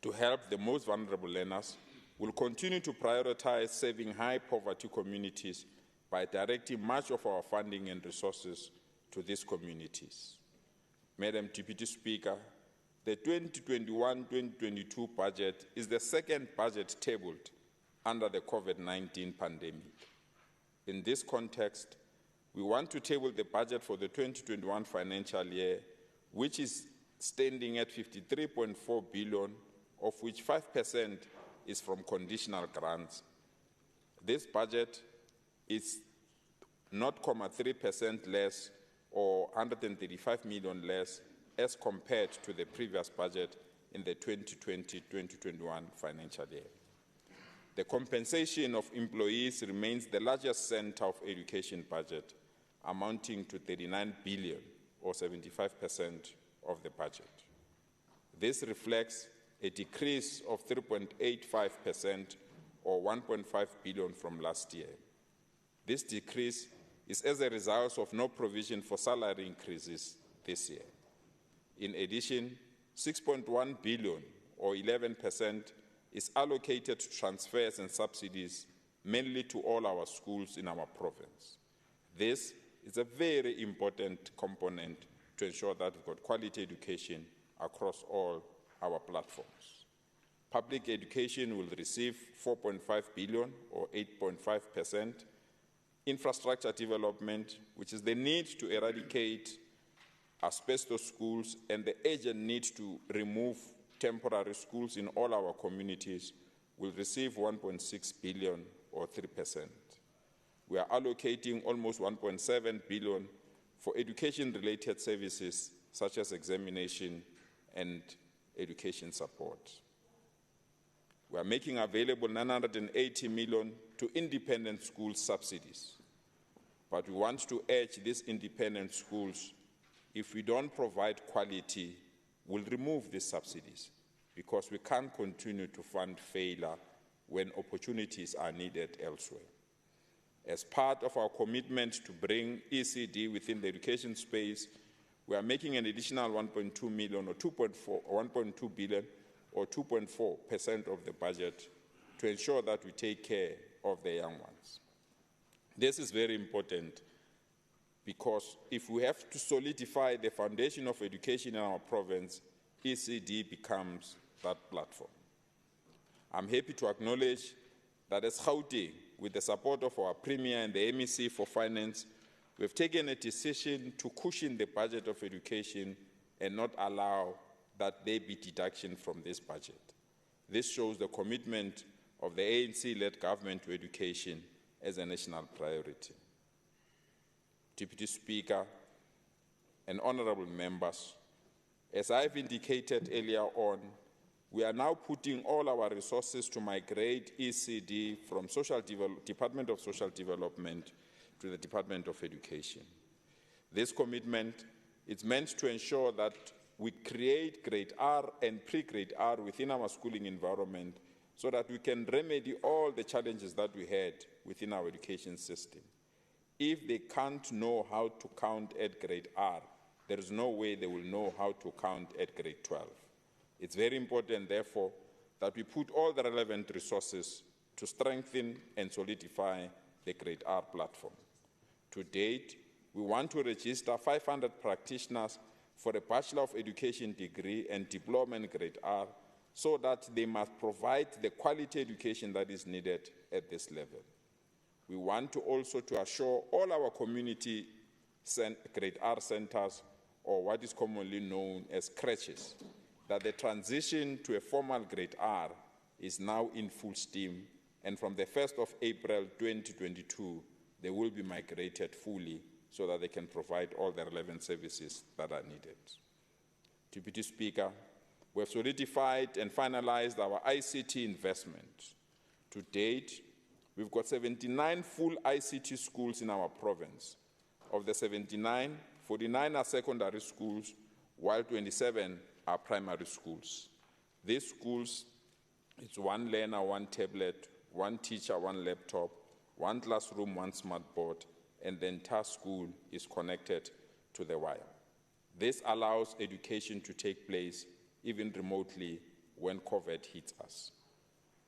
To help the most vulnerable learners, we'll continue to prioritize serving high-poverty communities by directing much of our funding and resources to these communities. Madam Deputy Speaker, the 2021-2022 budget is the second budget tabled under the COVID-19 pandemic. In this context, we want to table the budget for the 2021 financial year, which is standing at 53.4 billion, of which 5% is from conditional grants. This budget is 0.3% less, or 135 million less, as compared to the previous budget in the 2020-2021 financial year. The compensation of employees remains the largest center of education budget, amounting to 39 billion, or 75% of the budget. This reflects a decrease of 3.85%, or 1.5 billion from last year. This decrease is as a result of no provision for salary increases this year. In addition, 6.1 billion, or 11%, is allocated to transfers and subsidies, mainly to all our schools in our province. This is a very important component to ensure that we've got quality education across all our platforms. Public education will receive 4.5 billion or 8.5%. Infrastructure development, which is the need to eradicate asbestos schools and the urgent need to remove temporary schools in all our communities, will receive 1.6 billion or 3%. We are allocating almost 1.7 billion for education-related services such as examination and education support. We are making available 980 million to independent school subsidies. But we want to urge these independent schools, if we don't provide quality, we'll remove these subsidies because we can't continue to fund failure when opportunities are needed elsewhere. As part of our commitment to bring ECD within the education space, we are making an additional 1.2 million or 1.2 billion or 2.4% of the budget to ensure that we take care of the young ones. This is very important because if we have to solidify the foundation of education in our province, ECD becomes that platform. I'm happy to acknowledge that as Gauteng, with the support of our Premier and the MEC for Finance, we've taken a decision to cushion the budget of education and not allow that there be deduction from this budget. This shows the commitment of the ANC-led government to education as a national priority. Deputy Speaker and honorable members, as I've indicated earlier on, we are now putting all our resources to migrate ECD from Department of Social Development to the Department of Education. This commitment is meant to ensure that we create grade R and pre-grade R within our schooling environment so that we can remedy all the challenges that we had within our education system. If they can't know how to count at grade R, there is no way they will know how to count at grade 12. It's very important, therefore, that we put all the relevant resources to strengthen and solidify the grade R platform. To date, we want to register 500 practitioners for a Bachelor of Education degree and diploma in grade R so that they must provide the quality education that is needed at this level. We want to also to assure all our community grade R centers, or what is commonly known as crèches, that the transition to a formal grade R is now in full steam, and from the 1st of April 2022, they will be migrated fully so that they can provide all the relevant services that are needed. Deputy Speaker, we have solidified and finalized our ICT investment. To date, we've got 79 full ICT schools in our province. Of the 79, 49 are secondary schools, while 27 are primary schools. These schools, it's one learner, one tablet, one teacher, one laptop, one classroom, one smart board, and the entire school is connected to the wire. This allows education to take place even remotely when COVID hits us.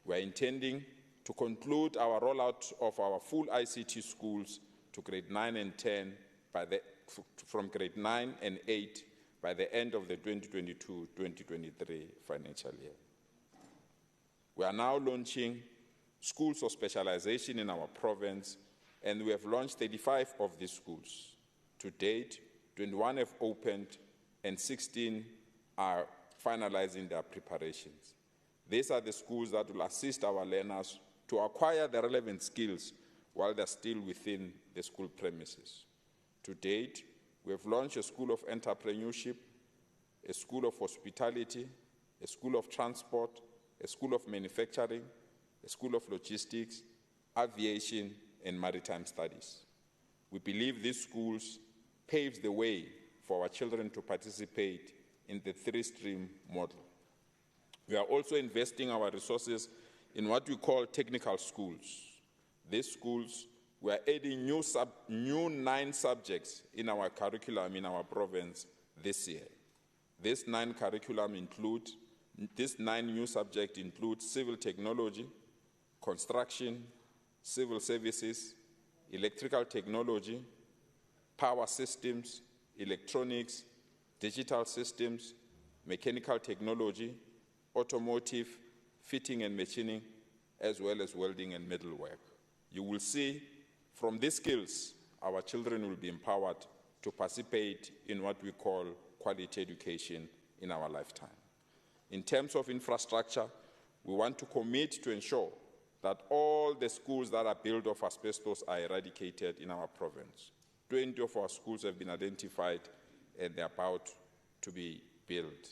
We are intending to conclude our rollout of our full ICT schools to grade 9 and 10 from grade 9 and 8 by the end of the 2022-2023 financial year. We are now launching schools of specialization in our province, and we have launched 35 of these schools. To date, 21 have opened and 16 are finalizing their preparations. These are the schools that will assist our learners to acquire the relevant skills while they're still within the school premises. To date, we have launched a school of entrepreneurship, a school of hospitality, a school of transport, a school of manufacturing, a school of logistics, aviation, and maritime studies. We believe these schools pave the way for our children to participate in the three-stream model. We are also investing our resources in what we call technical schools. These schools, we are adding new 9 subjects in our curriculum in our province this year. These 9 new subjects include civil technology, construction, civil services, electrical technology, power systems, electronics, digital systems, mechanical technology, automotive, fitting and machining, as well as welding and metalwork. You will see from these skills, our children will be empowered to participate in what we call quality education in our lifetime. In terms of infrastructure, we want to commit to ensure that all the schools that are built of asbestos are eradicated in our province. 20 of our schools have been identified and they're about to be built.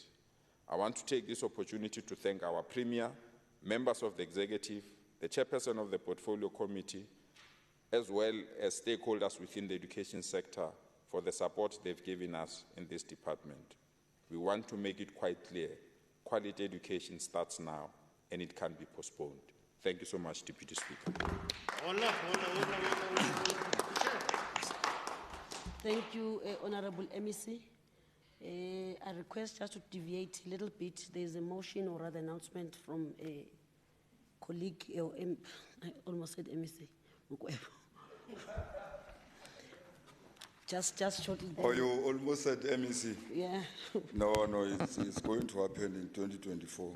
I want to take this opportunity to thank our Premier, members of the Executive, the Chairperson of the Portfolio Committee, as well as stakeholders within the education sector for the support they've given us in this department. We want to make it quite clear, quality education starts now and it can't be postponed. Thank you so much, Deputy Speaker. Thank you, Honorable MEC. I request just to deviate a little bit. There is a motion or rather announcement from a colleague, I almost said MEC. Just shortly. Oh, you almost said MEC? Yeah. No, it's going to happen in 2024.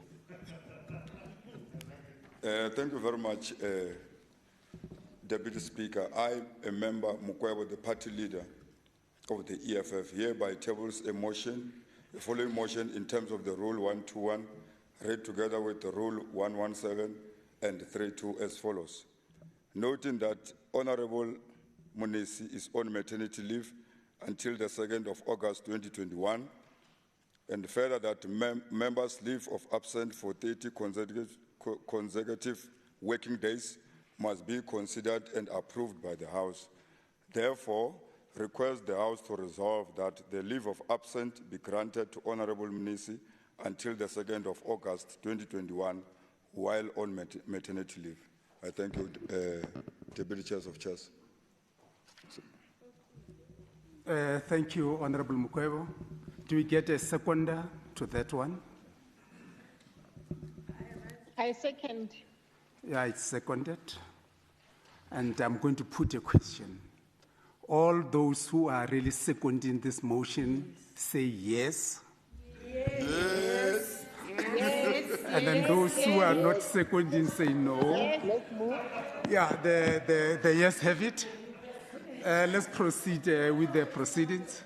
Thank you very much, Deputy Speaker. I, a member, Mukwebo, the party leader of the EFF, hereby tables a motion, the following motion in terms of the Rule 121, read together with the Rule 117 and 32 as follows. Noting that Honorable Munisi is on maternity leave until the 2nd of August 2021, and further that members' leave of absence for 30 consecutive working days must be considered and approved by the House. Therefore, request the House to resolve that the leave of absence be granted to Honorable Munisi until the 2nd of August 2021 while on maternity leave. I thank you, Deputy Chairs of Chairs. Thank you, Honorable Mukwebo. Do we get a seconder to that one? I second. Yeah, it's seconded. And I'm going to put a question. All those who are really seconding this motion say yes. Yes. Yes. And then those who are not seconding say no. Yes. Let's move. Yeah, the yes have it. Let's proceed with the proceedings.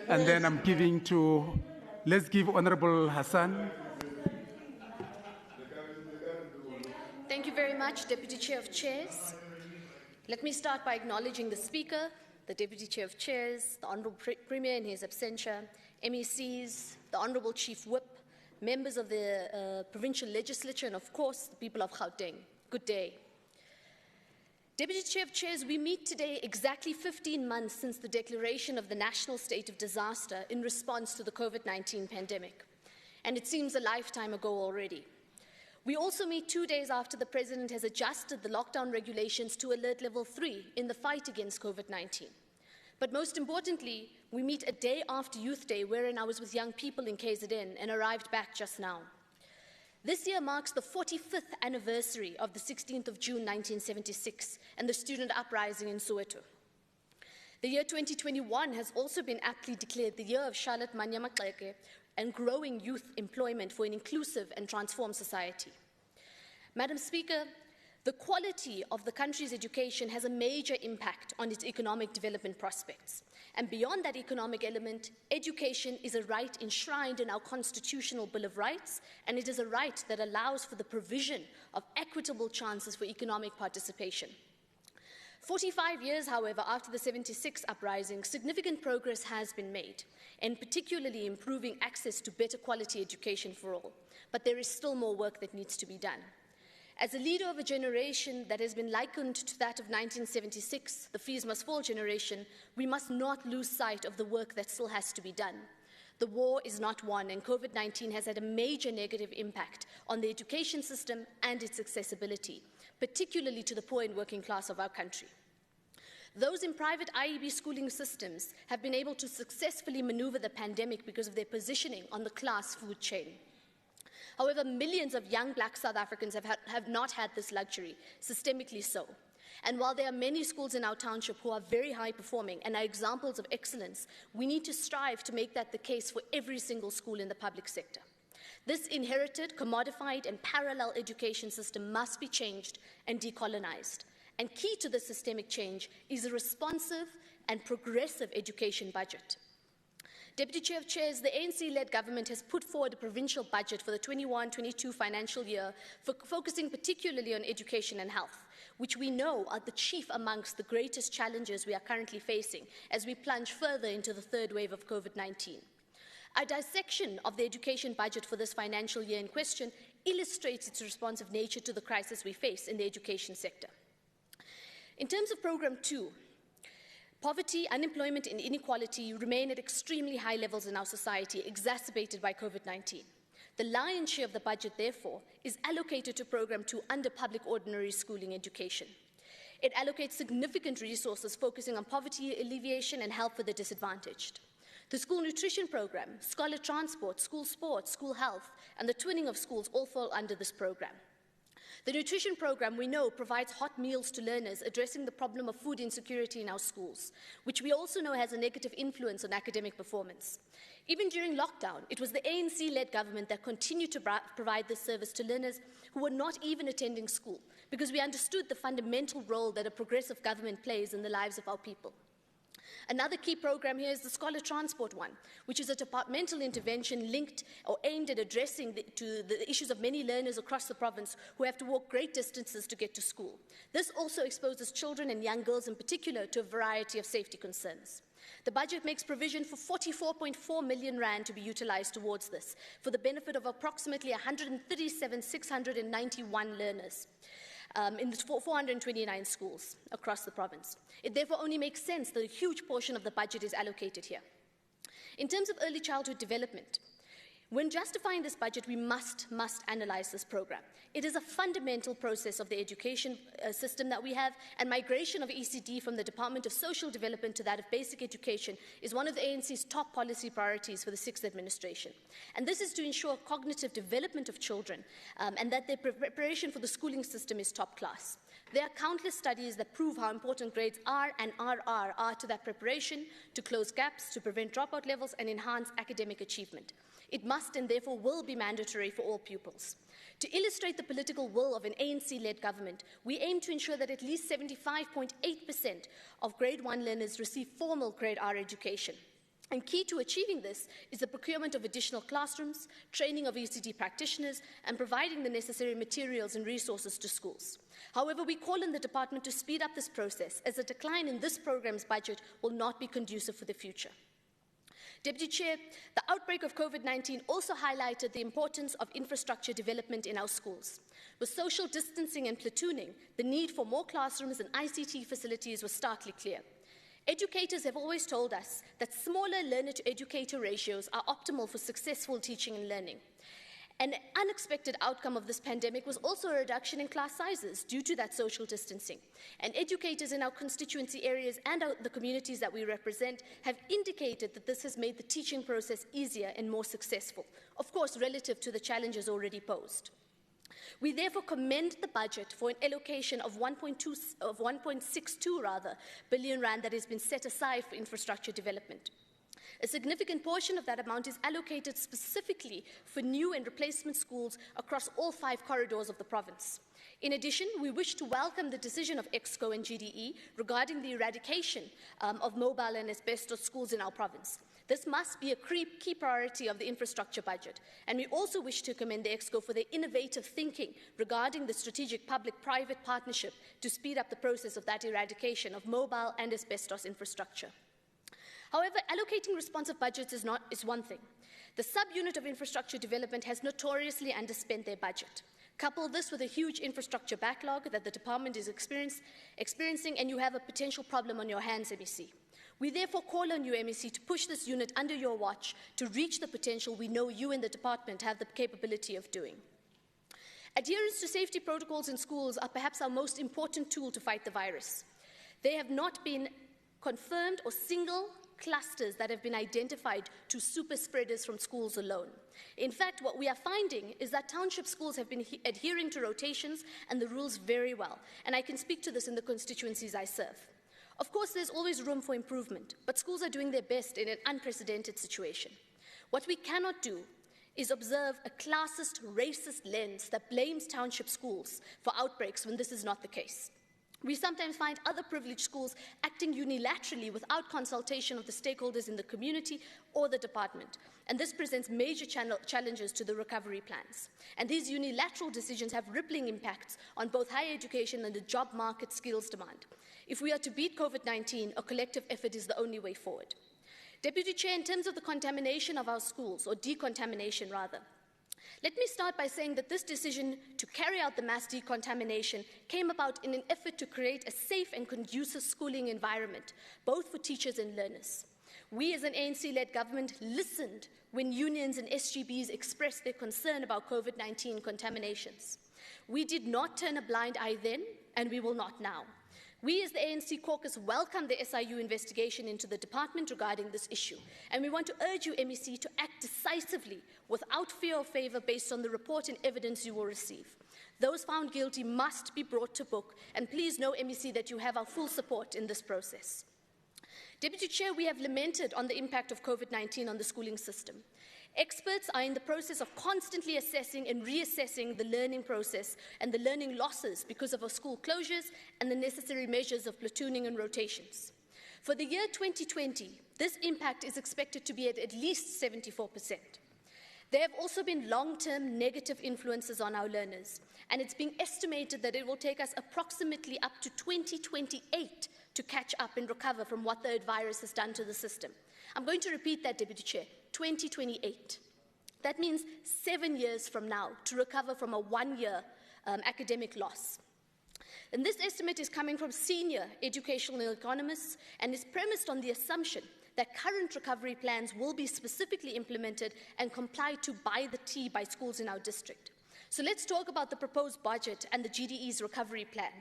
And then I'm giving to, let's give Honorable Hassan. Thank you very much, Deputy Chair of Chairs. Let me start by acknowledging the Speaker, the Deputy Chair of Chairs, the Honourable Premier in his absentia, MECs, the Honourable Chief Whip, members of the Provincial Legislature, and of course, the people of Gauteng. Good day. Deputy Chair of Chairs, we meet today exactly 15 months since the declaration of the national state of disaster in response to the COVID-19 pandemic. And it seems a lifetime ago already. We also meet 2 days after the President has adjusted the lockdown regulations to alert level 3 in the fight against COVID-19. But most importantly, we meet a day after Youth Day, wherein I was with young people in KZN and arrived back just now. This year marks the 45th anniversary of the 16th of June 1976 and the student uprising in Soweto. The year 2021 has also been aptly declared the year of Charlotte Manyamaxeke and growing youth employment for an inclusive and transformed society. Madam Speaker, the quality of the country's education has a major impact on its economic development prospects. And beyond that economic element, education is a right enshrined in our Constitutional Bill of Rights, and it is a right that allows for the provision of equitable chances for economic participation. 45 years, however, after the 76 uprising, significant progress has been made, and particularly improving access to better quality education for all. But there is still more work that needs to be done. As a leader of a generation that has been likened to that of 1976, the Fees Must Fall generation, we must not lose sight of the work that still has to be done. The war is not won, and COVID-19 has had a major negative impact on the education system and its accessibility, particularly to the poor and working class of our country. Those in private IEB schooling systems have been able to successfully maneuver the pandemic because of their positioning on the class food chain. However, millions of young black South Africans have not had this luxury, systemically so. And while there are many schools in our township who are very high performing and are examples of excellence, we need to strive to make that the case for every single school in the public sector. This inherited, commodified, and parallel education system must be changed and decolonized. And key to this systemic change is a responsive and progressive education budget. Deputy Chair of Chairs, the ANC-led government has put forward a provincial budget for the 21-22 financial year, focusing particularly on education and health, which we know are the chief amongst the greatest challenges we are currently facing as we plunge further into the third wave of COVID-19. A dissection of the education budget for this financial year in question illustrates its responsive nature to the crisis we face in the education sector. In terms of Programme 2, poverty, unemployment and inequality remain at extremely high levels in our society, exacerbated by COVID-19. The lion's share of the budget, therefore, is allocated to Programme 2 under public ordinary schooling education. It allocates significant resources focusing on poverty alleviation and help for the disadvantaged. The school nutrition program, scholar transport, school sports, school health, and the twinning of schools all fall under this program. The nutrition program, we know, provides hot meals to learners, addressing the problem of food insecurity in our schools, which we also know has a negative influence on academic performance. Even during lockdown, it was the ANC-led government that continued to provide this service to learners who were not even attending school, because we understood the fundamental role that a progressive government plays in the lives of our people. Another key program here is the Scholar Transport one, which is a departmental intervention linked or aimed at addressing the issues of many learners across the province who have to walk great distances to get to school. This also exposes children and young girls in particular to a variety of safety concerns. The budget makes provision for 44.4 million rand to be utilized towards this, for the benefit of approximately 137,691 learners. In the 429 schools across the province. It therefore only makes sense that a huge portion of the budget is allocated here. In terms of early childhood development, when justifying this budget, we must analyze this program. It is a fundamental process of the education system that we have, and migration of ECD from the Department of Social Development to that of Basic Education is one of the ANC's top policy priorities for the 6th administration. And this is to ensure cognitive development of children and that their preparation for the schooling system is top class. There are countless studies that prove how important grades R and RR are to that preparation, to close gaps, to prevent dropout levels, and enhance academic achievement. It must and therefore will be mandatory for all pupils. To illustrate the political will of an ANC-led government, we aim to ensure that at least 75.8% of grade 1 learners receive formal grade R education. And key to achieving this is the procurement of additional classrooms, training of ECD practitioners, and providing the necessary materials and resources to schools. However, we call on the department to speed up this process, as a decline in this program's budget will not be conducive for the future. Deputy Chair, the outbreak of COVID-19 also highlighted the importance of infrastructure development in our schools. With social distancing and platooning, the need for more classrooms and ICT facilities was starkly clear. Educators have always told us that smaller learner-to-educator ratios are optimal for successful teaching and learning. An unexpected outcome of this pandemic was also a reduction in class sizes due to that social distancing. And educators in our constituency areas and the communities that we represent have indicated that this has made the teaching process easier and more successful, of course, relative to the challenges already posed. We therefore commend the budget for an allocation of 1.62 billion rand that has been set aside for infrastructure development. A significant portion of that amount is allocated specifically for new and replacement schools across all 5 corridors of the province. In addition, we wish to welcome the decision of EXCO and GDE regarding the eradication of mobile and asbestos schools in our province. This must be a key priority of the infrastructure budget, and we also wish to commend the EXCO for their innovative thinking regarding the strategic public-private partnership to speed up the process of that eradication of mobile and asbestos infrastructure. However, allocating responsive budgets is one thing. The subunit of infrastructure development has notoriously underspent their budget. Couple this with a huge infrastructure backlog that the department is experiencing, and you have a potential problem on your hands, MEC. We therefore call on you, MEC, to push this unit under your watch to reach the potential we know you and the department have the capability of doing. Adherence to safety protocols in schools are perhaps our most important tool to fight the virus. There have not been confirmed or single clusters that have been identified to super spreaders from schools alone. In fact, what we are finding is that township schools have been adhering to rotations and the rules very well, and I can speak to this in the constituencies I serve. Of course, there's always room for improvement, but schools are doing their best in an unprecedented situation. What we cannot do is observe a classist, racist lens that blames township schools for outbreaks when this is not the case. We sometimes find other privileged schools acting unilaterally without consultation of the stakeholders in the community or the department. And this presents major challenges to the recovery plans. And these unilateral decisions have rippling impacts on both higher education and the job market skills demand. If we are to beat COVID-19, a collective effort is the only way forward. Deputy Chair, in terms of the contamination of our schools, or decontamination rather, let me start by saying that this decision to carry out the mass decontamination came about in an effort to create a safe and conducive schooling environment, both for teachers and learners. We as an ANC-led government listened when unions and SGBs expressed their concern about COVID-19 contaminations. We did not turn a blind eye then, and we will not now. We as the ANC caucus welcome the SIU investigation into the department regarding this issue, and we want to urge you, MEC, to act decisively without fear or favour based on the report and evidence you will receive. Those found guilty must be brought to book, and please know, MEC, that you have our full support in this process. Deputy Chair, we have lamented on the impact of COVID-19 on the schooling system. Experts are in the process of constantly assessing and reassessing the learning process and the learning losses because of our school closures and the necessary measures of platooning and rotations. For the year 2020, this impact is expected to be at least 74%. There have also been long-term negative influences on our learners, and it's being estimated that it will take us approximately up to 2028 to catch up and recover from what the virus has done to the system. I'm going to repeat that, Deputy Chair. 2028. That means 7 years from now to recover from a 1-year academic loss. And this estimate is coming from senior educational economists and is premised on the assumption that current recovery plans will be specifically implemented and complied to by the T by schools in our district. So let's talk about the proposed budget and the GDE's recovery plan.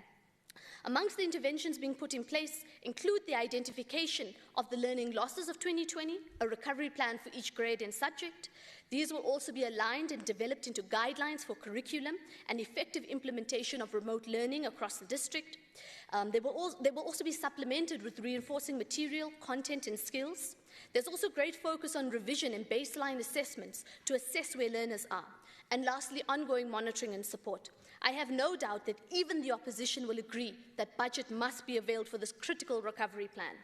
Amongst the interventions being put in place include the identification of the learning losses of 2020, a recovery plan for each grade and subject. These will also be aligned and developed into guidelines for curriculum and effective implementation of remote learning across the district. They will also be supplemented with reinforcing material, content and skills. There's also great focus on revision and baseline assessments to assess where learners are. And lastly, ongoing monitoring and support. I have no doubt that even the opposition will agree that budget must be availed for this critical recovery plan.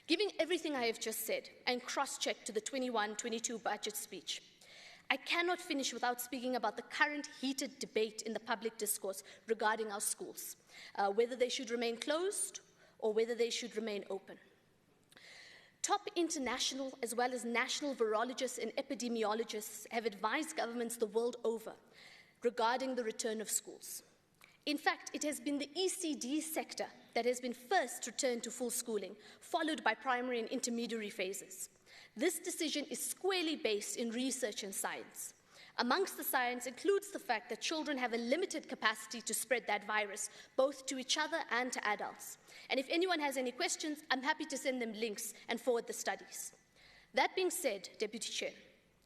Giving everything I have just said and cross-check to the 21-22 budget speech, I cannot finish without speaking about the current heated debate in the public discourse regarding our schools, whether they should remain closed or whether they should remain open. Top international as well as national virologists and epidemiologists have advised governments the world over regarding the return of schools. In fact, it has been the ECD sector that has been first returned to full schooling, followed by primary and intermediary phases. This decision is squarely based in research and science. Amongst the science includes the fact that children have a limited capacity to spread that virus, both to each other and to adults. And if anyone has any questions, I'm happy to send them links and forward the studies. That being said, Deputy Chair,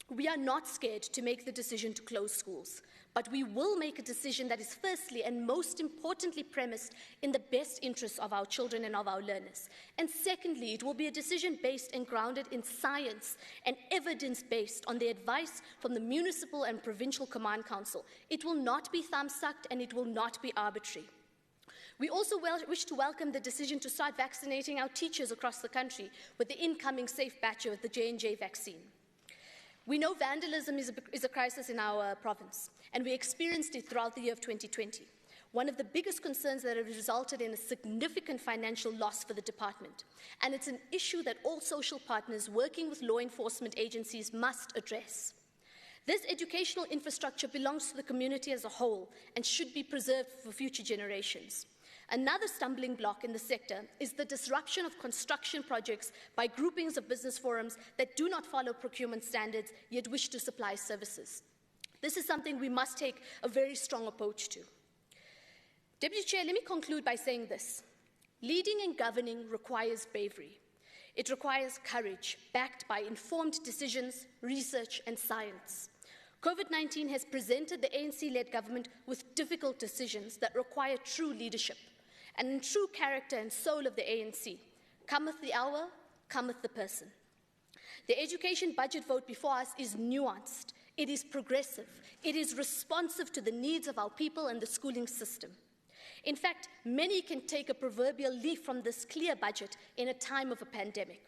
we are not scared to make the decision to close schools, but we will make a decision that is firstly and most importantly premised in the best interests of our children and of our learners. And secondly, it will be a decision based and grounded in science and evidence-based on the advice from the Municipal and Provincial Command Council. It will not be thumb-sucked and it will not be arbitrary. We also wish to welcome the decision to start vaccinating our teachers across the country with the incoming safe batch of the J&J vaccine. We know vandalism is a crisis in our province, and we experienced it throughout the year of 2020. One of the biggest concerns that have resulted in a significant financial loss for the department, and it's an issue that all social partners working with law enforcement agencies must address. This educational infrastructure belongs to the community as a whole and should be preserved for future generations. Another stumbling block in the sector is the disruption of construction projects by groupings of business forums that do not follow procurement standards yet wish to supply services. This is something we must take a very strong approach to. Deputy Chair, let me conclude by saying this. Leading and governing requires bravery. It requires courage, backed by informed decisions, research, and science. COVID-19 has presented the ANC-led government with difficult decisions that require true leadership. And in true character and soul of the ANC, cometh the hour, cometh the person. The education budget vote before us is nuanced. It is progressive. It is responsive to the needs of our people and the schooling system. In fact, many can take a proverbial leaf from this clear budget in a time of a pandemic.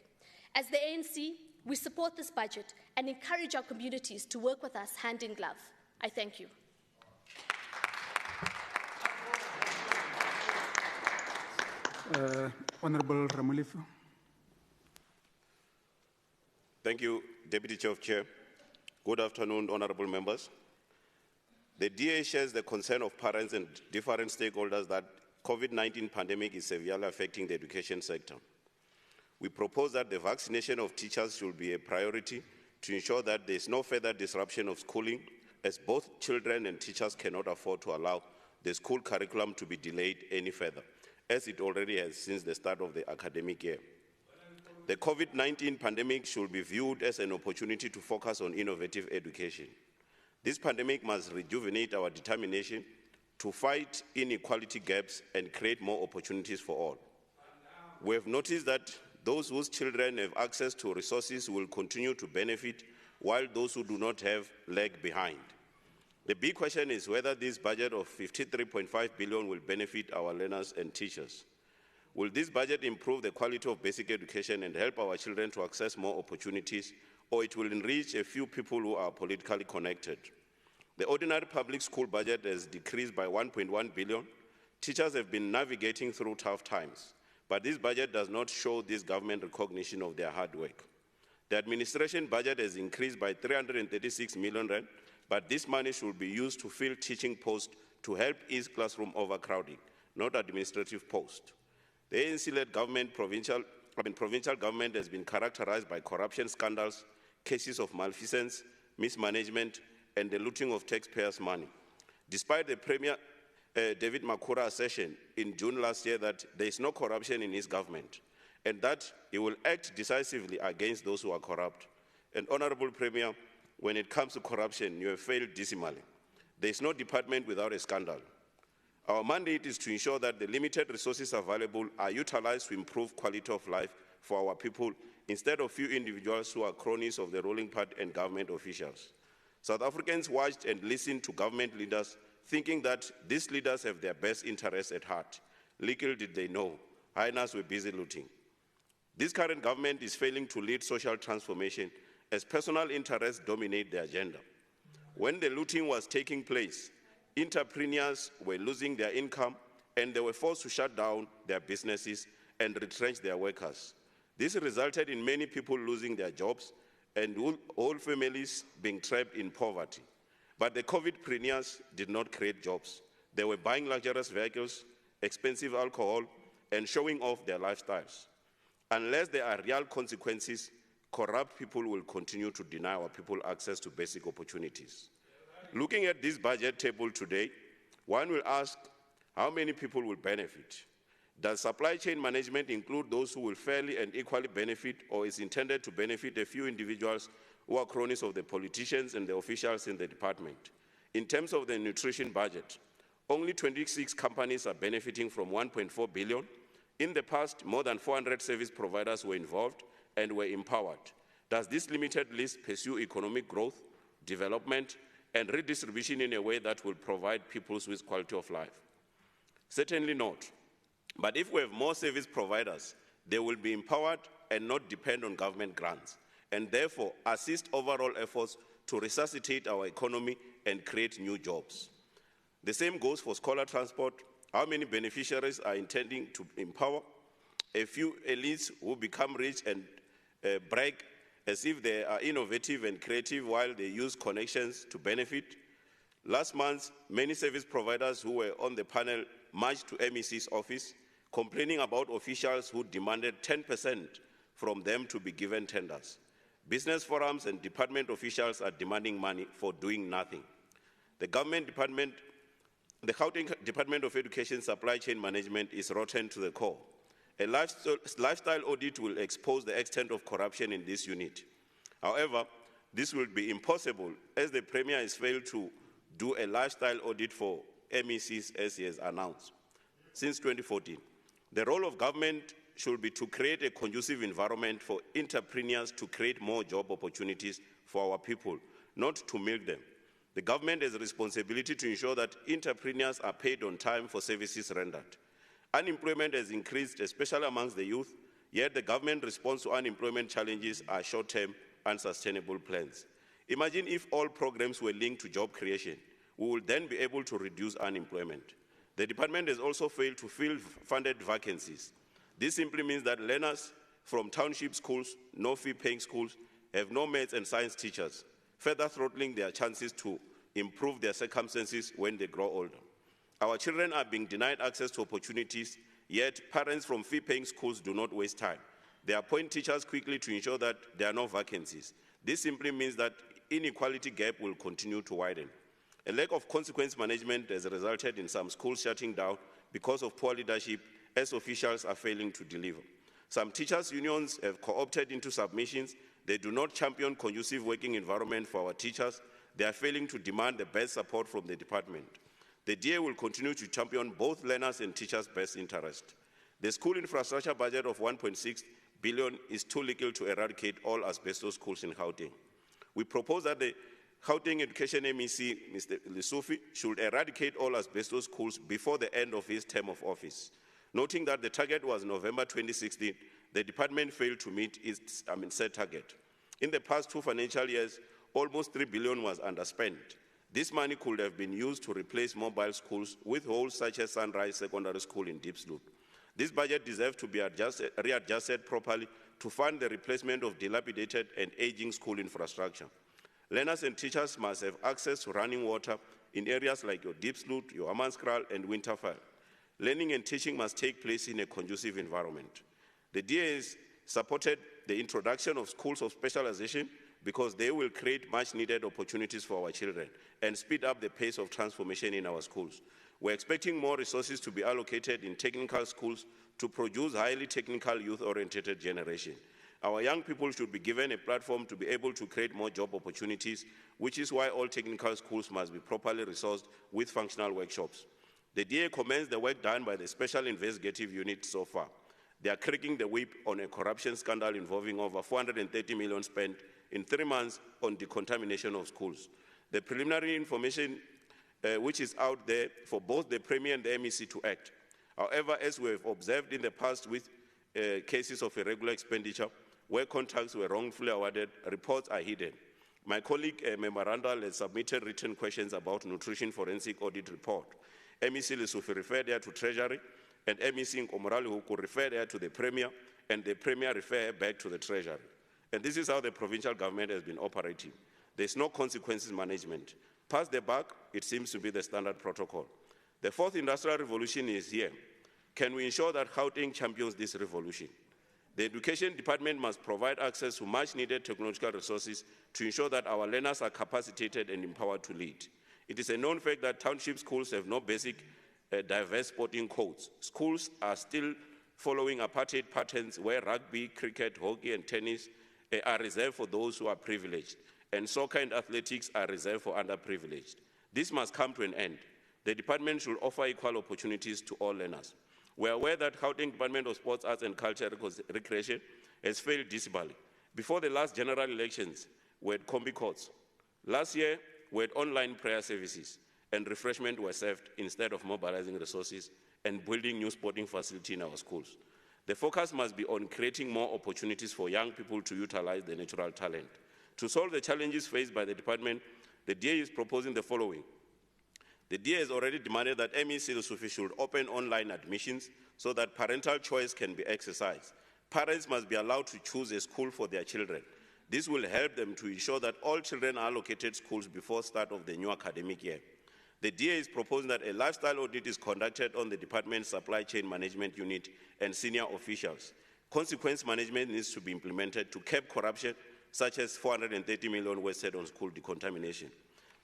As the ANC, we support this budget and encourage our communities to work with us hand in glove. I thank you. Honorable Ramulifu. Thank you, Deputy Chair of Chair. Good afternoon, honorable members. The DA shares the concern of parents and different stakeholders that COVID-19 pandemic is severely affecting the education sector. We propose that the vaccination of teachers should be a priority to ensure that there is no further disruption of schooling, as both children and teachers cannot afford to allow the school curriculum to be delayed any further, as it already has since the start of the academic year. The COVID-19 pandemic should be viewed as an opportunity to focus on innovative education. This pandemic must rejuvenate our determination to fight inequality gaps and create more opportunities for all. We have noticed that those whose children have access to resources will continue to benefit, while those who do not have lag behind. The big question is whether this budget of 53.5 billion will benefit our learners and teachers. Will this budget improve the quality of basic education and help our children to access more opportunities, or it will enrich a few people who are politically connected? The ordinary public school budget has decreased by 1.1 billion. Teachers have been navigating through tough times, but this budget does not show this government recognition of their hard work. The administration budget has increased by 336 million rand, but this money should be used to fill teaching posts to help ease classroom overcrowding, not administrative posts. The ANC-led government, provincial government has been characterized by corruption scandals, cases of malfeasance, mismanagement, and the looting of taxpayers' money. Despite the Premier David Makura assertion in June last year that there is no corruption in his government and that he will act decisively against those who are corrupt. And Honorable Premier, when it comes to corruption, you have failed dismally. There is no department without a scandal. Our mandate is to ensure that the limited resources available are utilized to improve quality of life for our people instead of few individuals who are cronies of the ruling party and government officials. South Africans watched and listened to government leaders thinking that these leaders have their best interests at heart. Little did they know, hyenas were busy looting. This current government is failing to lead social transformation as personal interests dominate the agenda. When the looting was taking place, entrepreneurs were losing their income and they were forced to shut down their businesses and retrench their workers. This resulted in many people losing their jobs and whole families being trapped in poverty. But the COVID-preneurs did not create jobs. They were buying luxurious vehicles, expensive alcohol, and showing off their lifestyles. Unless there are real consequences, corrupt people will continue to deny our people access to basic opportunities. Looking at this budget table today, one will ask how many people will benefit. Does supply chain management include those who will fairly and equally benefit, or is intended to benefit a few individuals who are cronies of the politicians and the officials in the department? In terms of the nutrition budget, only 26 companies are benefiting from 1.4 billion. In the past, more than 400 service providers were involved and were empowered. Does this limited list pursue economic growth, development, and redistribution in a way that will provide people with quality of life? Certainly not. But if we have more service providers, they will be empowered and not depend on government grants, and therefore assist overall efforts to resuscitate our economy and create new jobs. The same goes for scholar transport. How many beneficiaries are intending to empower? A few elites who become rich and brag as if they are innovative and creative while they use connections to benefit. Last month, many service providers who were on the panel marched to MEC's office, complaining about officials who demanded 10% from them to be given tenders. Business forums and department officials are demanding money for doing nothing. The Gauteng Department of Education Supply Chain Management is rotten to the core. A lifestyle audit will expose the extent of corruption in this unit. However, this will be impossible as the Premier has failed to do a lifestyle audit for MECs as he has announced since 2014. The role of government should be to create a conducive environment for entrepreneurs to create more job opportunities for our people, not to milk them. The government has a responsibility to ensure that entrepreneurs are paid on time for services rendered. Unemployment has increased, especially amongst the youth, yet the government response to unemployment challenges are short-term, unsustainable plans. Imagine if all programs were linked to job creation. We will then be able to reduce unemployment. The department has also failed to fill funded vacancies. This simply means that learners from township schools, no-fee paying schools, have no maths and science teachers, further throttling their chances to improve their circumstances when they grow older. Our children are being denied access to opportunities, yet parents from fee-paying schools do not waste time. They appoint teachers quickly to ensure that there are no vacancies. This simply means that inequality gap will continue to widen. A lack of consequence management has resulted in some schools shutting down because of poor leadership, as officials are failing to deliver. Some teachers' unions have co-opted into submissions. They do not champion conducive working environment for our teachers. They are failing to demand the best support from the department. The DA will continue to champion both learners and teachers' best interest. The school infrastructure budget of 1.6 billion is too little to eradicate all asbestos schools in Gauteng. We propose that the Gauteng Education MEC, Mr. Lesufi, should eradicate all asbestos schools before the end of his term of office. Noting that the target was November 2016, the department failed to meet its set target. In the past 2 financial years, almost 3 billion was underspent. This money could have been used to replace mobile schools with holes such as Sunrise Secondary School in Deepsloot. This budget deserves to be readjusted properly to fund the replacement of dilapidated and aging school infrastructure. Learners and teachers must have access to running water in areas like your Deepsloot, your Amanskraal, and Winterfell. Learning and teaching must take place in a conducive environment. The DA has supported the introduction of schools of specialization because they will create much-needed opportunities for our children and speed up the pace of transformation in our schools. We're expecting more resources to be allocated in technical schools to produce highly technical, youth-oriented generation. Our young people should be given a platform to be able to create more job opportunities, which is why all technical schools must be properly resourced with functional workshops. The DA commends the work done by the Special Investigative Unit so far. They are cracking the whip on a corruption scandal involving over 430 million spent in 3 months on decontamination of schools. The preliminary information which is out there for both the Premier and the MEC to act. However, as we have observed in the past with cases of irregular expenditure, where contracts were wrongfully awarded, reports are hidden. My colleague, Member Randall, has submitted written questions about nutrition forensic audit report. MEC Lesufi referred there to Treasury, and MEC Nkomorale who could refer there to the Premier, and the Premier refer back to the Treasury. And this is how the provincial government has been operating. There's no consequences management. Pass the buck, it seems to be the standard protocol. The 4th industrial revolution is here. Can we ensure that Gauteng champions this revolution? The Education Department must provide access to much-needed technological resources to ensure that our learners are capacitated and empowered to lead. It is a known fact that township schools have no basic diverse sporting codes. Schools are still following apartheid patterns where rugby, cricket, hockey, and tennis are reserved for those who are privileged, and soccer and athletics are reserved for underprivileged. This must come to an end. The department should offer equal opportunities to all learners. We are aware that Gauteng Department of Sports, Arts and Culture Recreation has failed dismally. Before the last general elections, we had combi courts. Last year, we had online prayer services, and refreshment were served instead of mobilizing resources and building new sporting facilities in our schools. The focus must be on creating more opportunities for young people to utilize their natural talent. To solve the challenges faced by the department, the DA is proposing the following. The DA has already demanded that MEC Lesufi should open online admissions so that parental choice can be exercised. Parents must be allowed to choose a school for their children. This will help them to ensure that all children are allocated schools before start of the new academic year. The DA is proposing that a lifestyle audit is conducted on the department's supply chain management unit and senior officials. Consequence management needs to be implemented to curb corruption, such as 430 million wasted on school decontamination.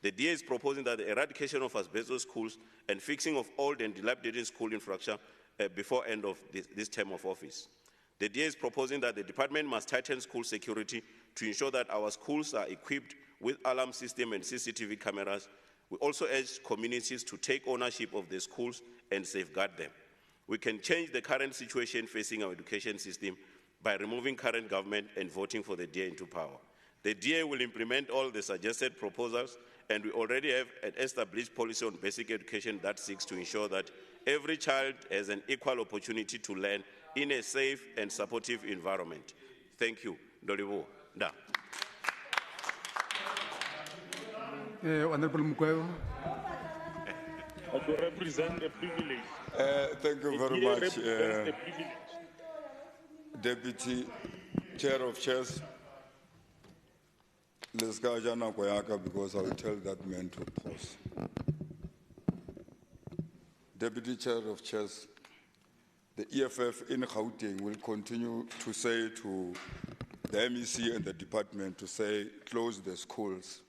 The DA is proposing that the eradication of asbestos schools and fixing of old and dilapidated school infrastructure before end of this term of office. The DA is proposing that the department must tighten school security to ensure that our schools are equipped with alarm system and CCTV cameras. We also urge communities to take ownership of the schools and safeguard them. We can change the current situation facing our education system by removing current government and voting for the DA into power. The DA will implement all the suggested proposals, and we already have an established policy on basic education that seeks to ensure that every child has an equal opportunity to learn in a safe and supportive environment. Thank you. Ndolivo. Da. Honorable Mkwebo. To represent the privilege. Thank you very much, Deputy Chair of Chairs. Let's go Jana Koyaka, because I will tell that man to pause. Deputy Chair of Chairs, the EFF in Gauteng will continue to say to the MEC and the department to say, close the schools.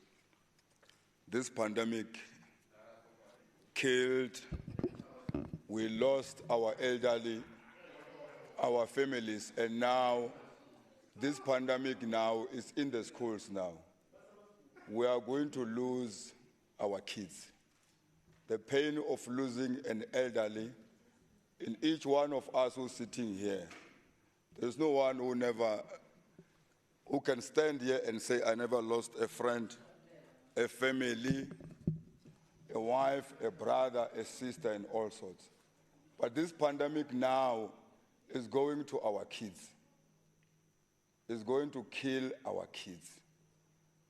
This pandemic killed, we lost our elderly, our families, and now this pandemic now is in the schools now. We are going to lose our kids. The pain of losing an elderly, in each one of us who's sitting here, there's no one who can stand here and say, I never lost a friend, a family, a wife, a brother, a sister, and all sorts. But this pandemic now is going to our kids. It's going to kill our kids.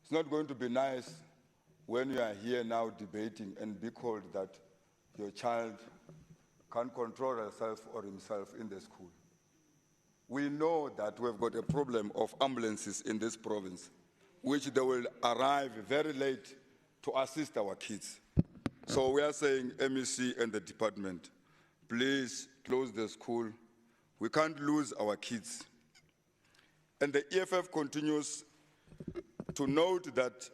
It's not going to be nice when you are here now debating and be called that your child can't control herself or himself in the school. We know that we've got a problem of ambulances in this province, which they will arrive very late to assist our kids. So we are saying, MEC and the department, please close the school. We can't lose our kids. And the EFF continues to note that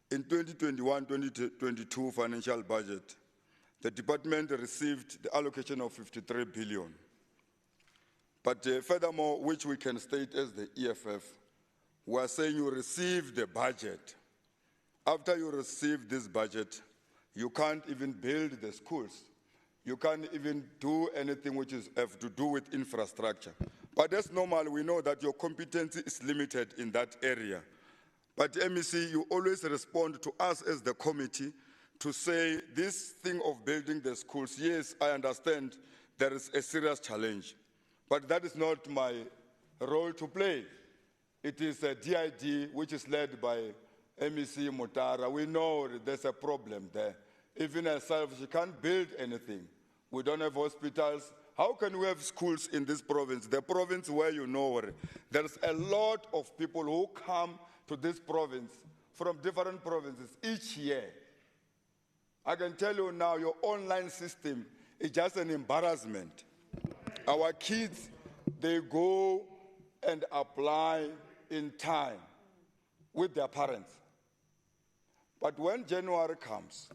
in 2021-2022 financial budget, the department received the allocation of 53 billion. But furthermore, which we can state as the EFF, we are saying you receive the budget. After you receive this budget, you can't even build the schools. You can't even do anything which have to do with infrastructure. But that's normal. We know that your competency is limited in that area. But MEC, you always respond to us as the committee to say this thing of building the schools, yes, I understand there is a serious challenge, but that is not my role to play. It is a DID which is led by MEC Mutara. We know there's a problem there. Even herself, she can't build anything. We don't have hospitals. How can we have schools in this province? The province where you know there's a lot of people who come to this province from different provinces each year. I can tell you now, your online system is just an embarrassment. Our kids, they go and apply in time with their parents. But when January comes,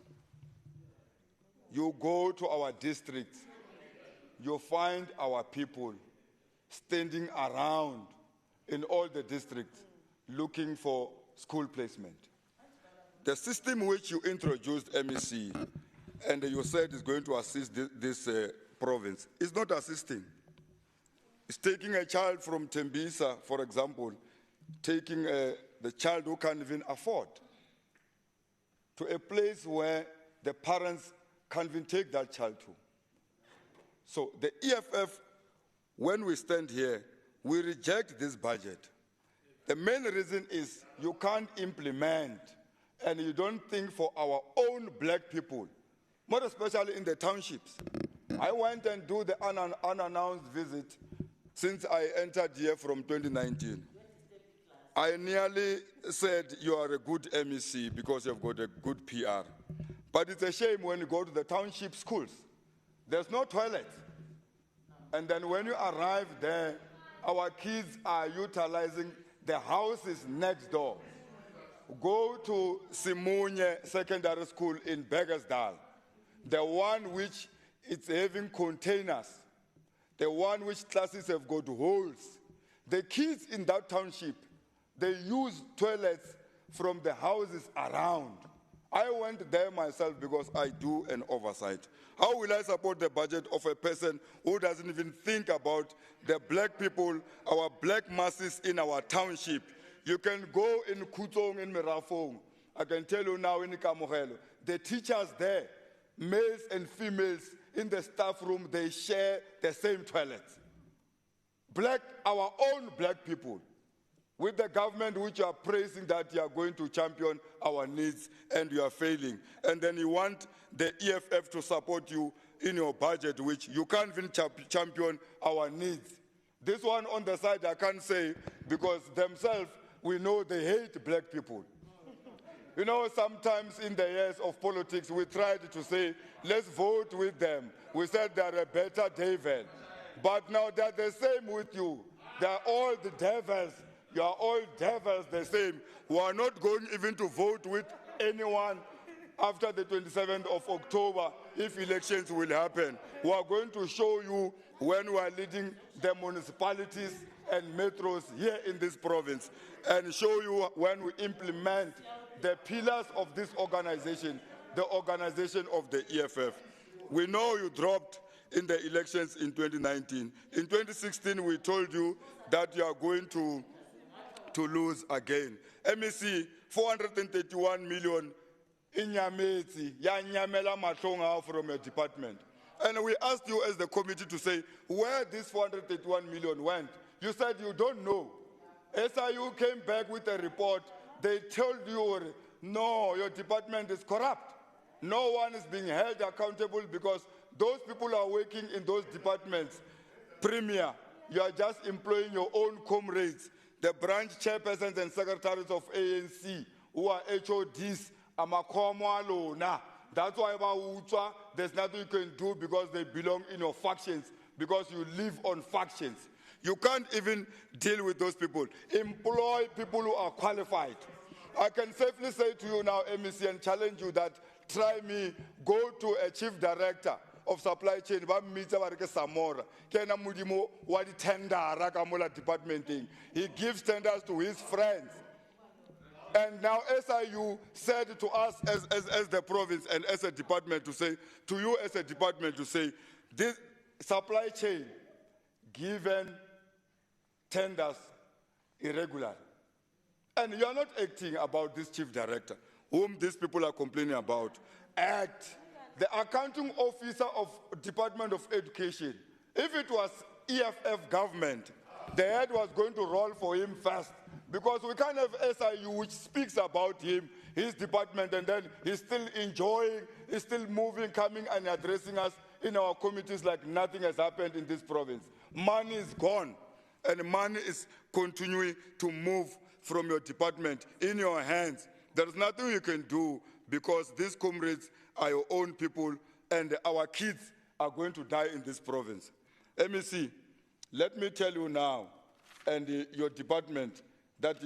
you go to our districts, you find our people standing around in all the districts looking for school placement. The system which you introduced, MEC, and you said is going to assist this province, is not assisting. It's taking a child from Tembisa, for example, taking the child who can't even afford to a place where the parents can't even take that child to. So the EFF, when we stand here, we reject this budget. The main reason is you can't implement and you don't think for our own black people, more especially in the townships. I went and do the unannounced visit since I entered here from 2019. I nearly said you are a good MEC because you've got a good PR. But it's a shame when you go to the township schools, there's no toilet. And then when you arrive there, our kids are utilizing the houses next door. Go to Simunye Secondary School in Beggersdal, the one which is having containers, the one which classes have got holes. The kids in that township, they use toilets from the houses around. I went there myself because I do an oversight. How will I support the budget of a person who doesn't even think about the black people, our black masses in our township? You can go in Kutong, in Merafong. I can tell you now in Kamohelo, the teachers there, males and females in the staff room, they share the same toilets. Our own black people, with the government which you are praising that you are going to champion our needs and you are failing. And then you want the EFF to support you in your budget, which you can't even champion our needs. This one on the side I can't say because themselves, we know they hate black people. You know, sometimes in the years of politics, we tried to say, let's vote with them. We said they're a better devil. But now they're the same with you. They're all the devils. You are all devils the same. We are not going even to vote with anyone after the 27th of October if elections will happen. We are going to show you when we are leading the municipalities and metros here in this province and show you when we implement the pillars of this organization, the organization of the EFF. We know you dropped in the elections in 2019. In 2016, we told you that you are going to lose again. MEC, 431 million in Yameti, Yanyamela Matonga from your department. And we asked you as the committee to say where this 431 million went. You said you don't know. SIU came back with a report. They told you, no, your department is corrupt. No one is being held accountable because those people are working in those departments. Premier, you are just employing your own comrades, the branch chairpersons and secretaries of ANC, who are HODs, Amakomwalona. That's why there's nothing you can do because they belong in your factions, because you live on factions. You can't even deal with those people. Employ people who are qualified. I can safely say to you now, MEC, and challenge you that try me, go to a chief director of supply chain, he gives tenders to his friends. And now SIU said to us as the province and as a department to say, to you as a department to say, this supply chain given tenders irregular. And you are not acting about this chief director, whom these people are complaining about. Act. The accounting officer of Department of Education, if it was EFF government, the head was going to roll for him first. Because we can't have SIU which speaks about him, his department, and then he's still enjoying, he's still moving, coming and addressing us in our committees like nothing has happened in this province. Money is gone, and money is continuing to move from your department in your hands. There's nothing you can do because these comrades are your own people and our kids are going to die in this province. MEC, let me tell you now, and your department, that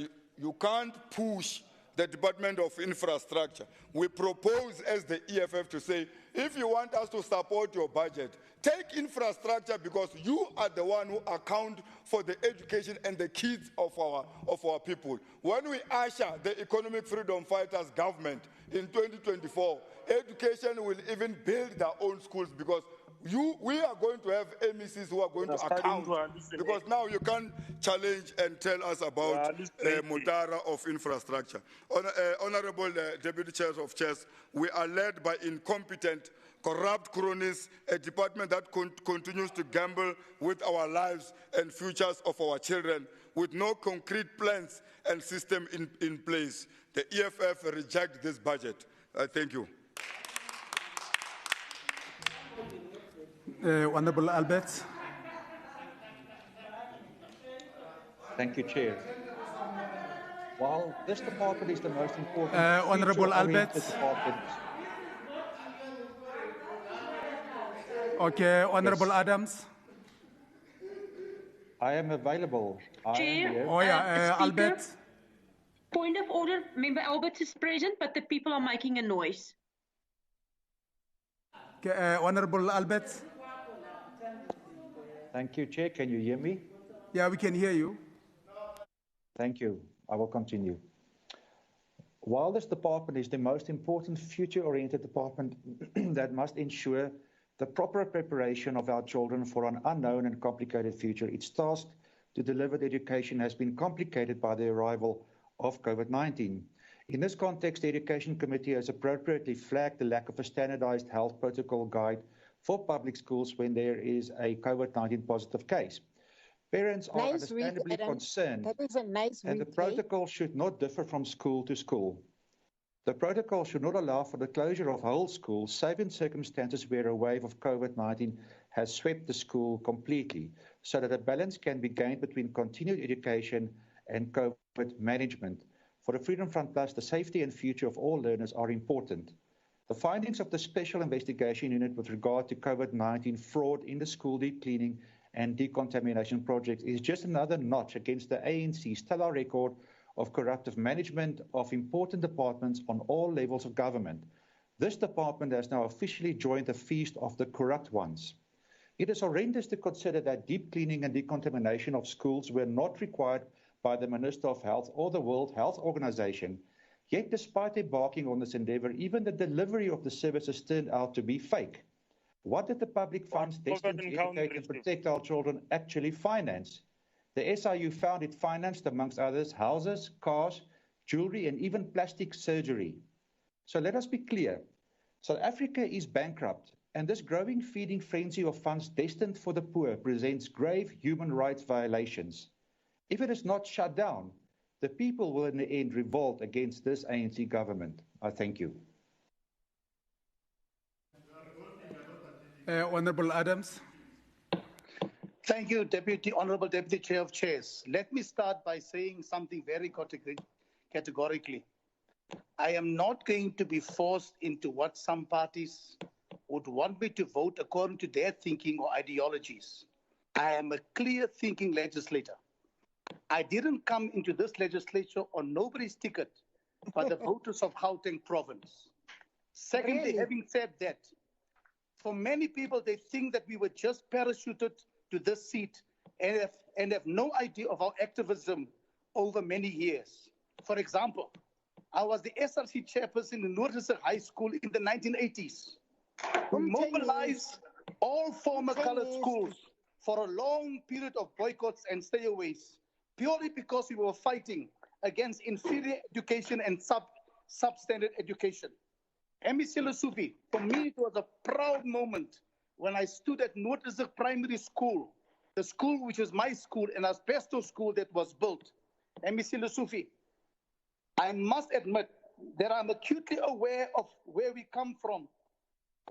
you can't push the Department of Infrastructure. We propose as the EFF to say, if you want us to support your budget, take infrastructure because you are the one who account for the education and the kids of our people. When we usher the Economic Freedom Fighters government in 2024, education will even build their own schools because we are going to have MECs who are going to account because now you can't challenge and tell us about Mutara of infrastructure. Honorable Deputy Chairs of Chairs, we are led by incompetent, corrupt cronies, a department that continues to gamble with our lives and futures of our children with no concrete plans and system in place. The EFF reject this budget. Thank you. Honorable Albert. Thank you, Chair. While this department is the most important Honorable Albert. department. Okay, Honorable Adams. I am available. Chair, Oh yeah, Albert. Point of order, Member Albert is present, but the people are making a noise. Okay, Honorable Albert. Thank you, Chair. Can you hear me? Yeah, we can hear you. Thank you. I will continue. While this department is the most important future-oriented department that must ensure the proper preparation of our children for an unknown and complicated future, it's tasked to deliver the education has been complicated by the arrival of COVID-19. In this context, the Education Committee has appropriately flagged the lack of a standardized health protocol guide for public schools when there is a COVID-19 positive case. Parents are understandably concerned, That is a nice and the replay. protocol should not differ from school to school. The protocol should not allow for the closure of whole schools, save in circumstances where a wave of COVID-19 has swept the school completely, so that a balance can be gained between continued education and COVID management. For the Freedom Front Plus, the safety and future of all learners are important. The findings of the Special Investigation Unit with regard to COVID-19 fraud in the school deep cleaning and decontamination projects is just another notch against the ANC's stellar record of corruptive management of important departments on all levels of government. This department has now officially joined the feast of the corrupt ones. It is horrendous to consider that deep cleaning and decontamination of schools were not required by the Minister of Health or the World Health Organization. Yet, despite embarking on this endeavor, even the delivery of the services turned out to be fake. What did the public funds destined to educate and protect our children actually finance? The SIU found it financed, amongst others, houses, cars, jewelry, and even plastic surgery. So let us be clear. South Africa is bankrupt, and this growing feeding frenzy of funds destined for the poor presents grave human rights violations. If it is not shut down, the people will in the end revolt against this ANC government. I thank you. Honorable Adams. Thank you, Honorable Deputy Chair of Chairs. Let me start by saying something very categorically. I am not going to be forced into what some parties would want me to vote according to their thinking or ideologies. I am a clear-thinking legislator. I didn't come into this legislature on nobody's ticket, but the voters of Gauteng province. Secondly, Really? having said that, for many people, they think that we were just parachuted to this seat and have no idea of our activism over many years. For example, I was the SRC chairperson in Noorderse High School in the 1980s. We mobilized all former colored schools for a long period of boycotts and stayaways, purely because we were fighting against inferior education and substandard education. MEC Lesufi, for me, it was a proud moment when I stood at Noorderse Primary School, the school which was my school and asbestos school that was built. MEC Lesufi, I must admit that I'm acutely aware of where we come from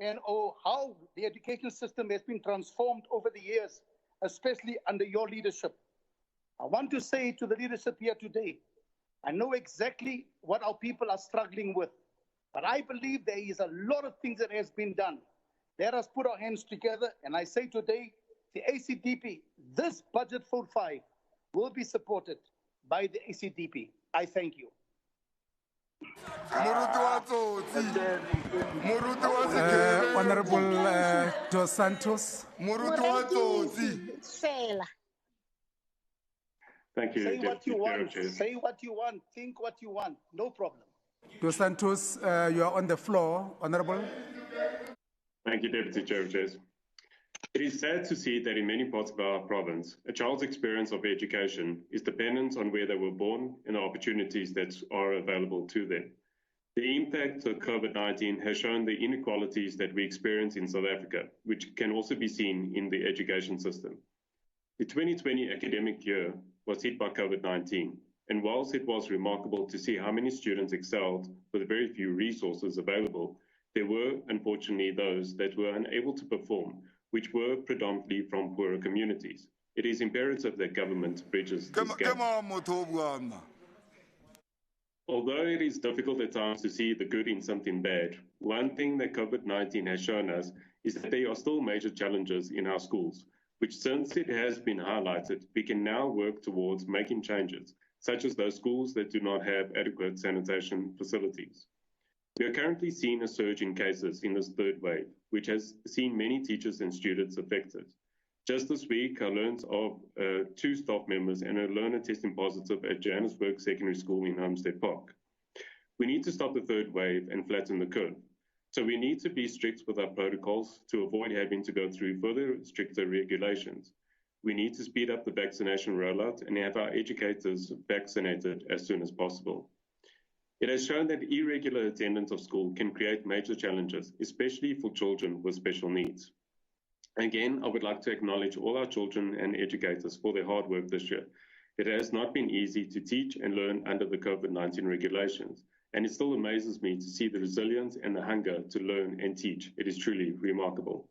and how the education system has been transformed over the years, especially under your leadership. I want to say to the leadership here today, I know exactly what our people are struggling with, but I believe there is a lot of things that has been done. Let us put our hands together, and I say today, the ACDP, this budget for 5 will be supported by the ACDP. I thank you. Honorable Dos Santos. Thank you. Say what you want. Say what you want. Think what you want. No problem. Dos Santos, you are on the floor, Honorable. Thank you, Deputy Chair of Chairs. It is sad to see that in many parts of our province, a child's experience of education is dependent on where they were born and the opportunities that are available to them. The impact of COVID-19 has shown the inequalities that we experience in South Africa, which can also be seen in the education system. The 2020 academic year was hit by COVID-19, and whilst it was remarkable to see how many students excelled with very few resources available, there were, unfortunately, those that were unable to perform, which were predominantly from poorer communities. It is imperative that government bridges this gap. Although it is difficult at times to see the good in something bad, one thing that COVID-19 has shown us is that there are still major challenges in our schools, which since it has been highlighted, we can now work towards making changes, such as those schools that do not have adequate sanitation facilities. We are currently seeing a surge in cases in this third wave, which has seen many teachers and students affected. Just this week, I learned of 2 staff members and a learner testing positive at Johannesburg Secondary School in Homestead Park. We need to stop the third wave and flatten the curve. So we need to be strict with our protocols to avoid having to go through further stricter regulations. We need to speed up the vaccination rollout and have our educators vaccinated as soon as possible. It has shown that irregular attendance of school can create major challenges, especially for children with special needs. Again, I would like to acknowledge all our children and educators for their hard work this year. It has not been easy to teach and learn under the COVID-19 regulations, and it still amazes me to see the resilience and the hunger to learn and teach. It is truly remarkable.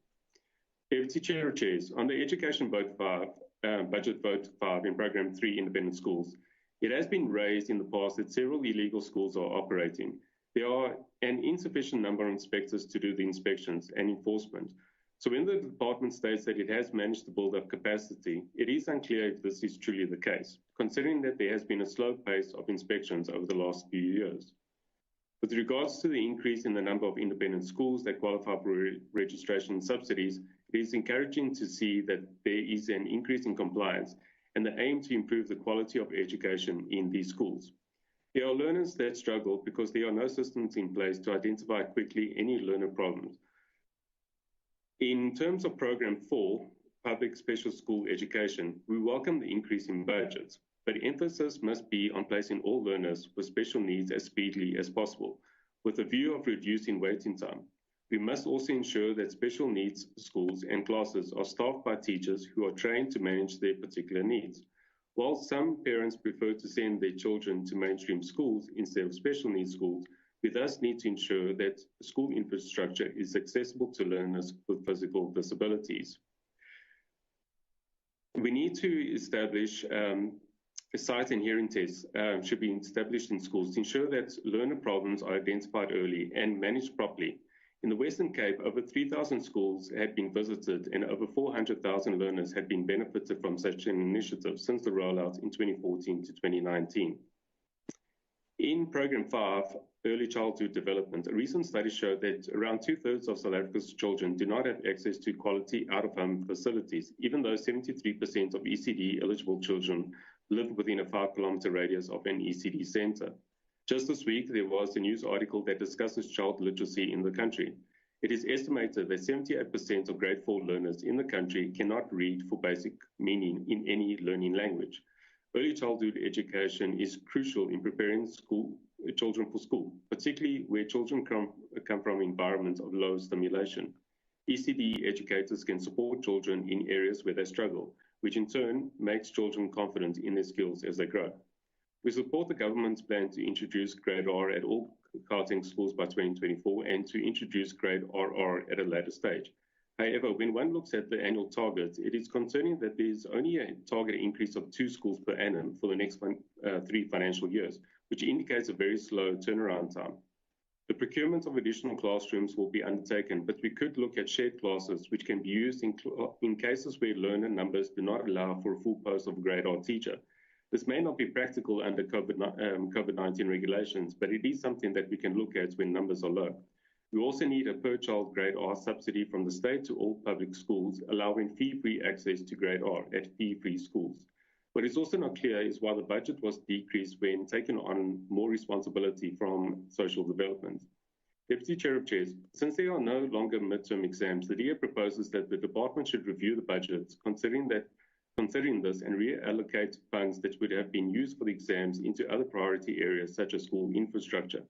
Deputy Chair of Chairs, on the Education Budget Vote 5 in Programme 3 Independent Schools, it has been raised in the past that several illegal schools are operating. There are an insufficient number of inspectors to do the inspections and enforcement. So when the department states that it has managed to build up capacity, it is unclear if this is truly the case, considering that there has been a slow pace of inspections over the last few years. With regards to the increase in the number of independent schools that qualify for registration subsidies, it is encouraging to see that there is an increase in compliance and the aim to improve the quality of education in these schools. There are learners that struggle because there are no systems in place to identify quickly any learner problems. In terms of Programme 4, Public Special School Education, we welcome the increase in budgets, but emphasis must be on placing all learners with special needs as speedily as possible, with a view of reducing waiting time. We must also ensure that special needs schools and classes are staffed by teachers who are trained to manage their particular needs. While some parents prefer to send their children to mainstream schools instead of special needs schools, we thus need to ensure that school infrastructure is accessible to learners with physical disabilities. We need to establish sight and hearing tests should be established in schools to ensure that learner problems are identified early and managed properly. In the Western Cape, over 3,000 schools had been visited and over 400,000 learners had been benefited from such an initiative since the rollout in 2014 to 2019. In Programme 5, Early Childhood Development, a recent study showed that around 2/3 of South Africa's children do not have access to quality out-of-home facilities, even though 73% of ECD-eligible children live within a 5-kilometre radius of an ECD centre. Just this week, there was a news article that discusses child literacy in the country. It is estimated that 78% of grade 4 learners in the country cannot read for basic meaning in any learning language. Early childhood education is crucial in preparing children for school, particularly where children come from environments of low stimulation. ECD educators can support children in areas where they struggle, which in turn makes children confident in their skills as they grow. We support the government's plan to introduce grade R at all Gauteng schools by 2024 and to introduce grade RR at a later stage. However, when one looks at the annual targets, it is concerning that there is only a target increase of 2 schools per annum for the next 3 financial years, which indicates a very slow turnaround time. The procurement of additional classrooms will be undertaken, but we could look at shared classes, which can be used in cases where learner numbers do not allow for a full post of a grade R teacher. This may not be practical under COVID-19 regulations, but it is something that we can look at when numbers are low. We also need a per-child grade R subsidy from the state to all public schools, allowing fee-free access to grade R at fee-free schools. What is also not clear is why the budget was decreased when taken on more responsibility from social development. Deputy Chair of Chairs, since there are no longer midterm exams, the DA proposes that the department should review the budget, considering this and reallocate funds that would have been used for the exams into other priority areas such as school infrastructure.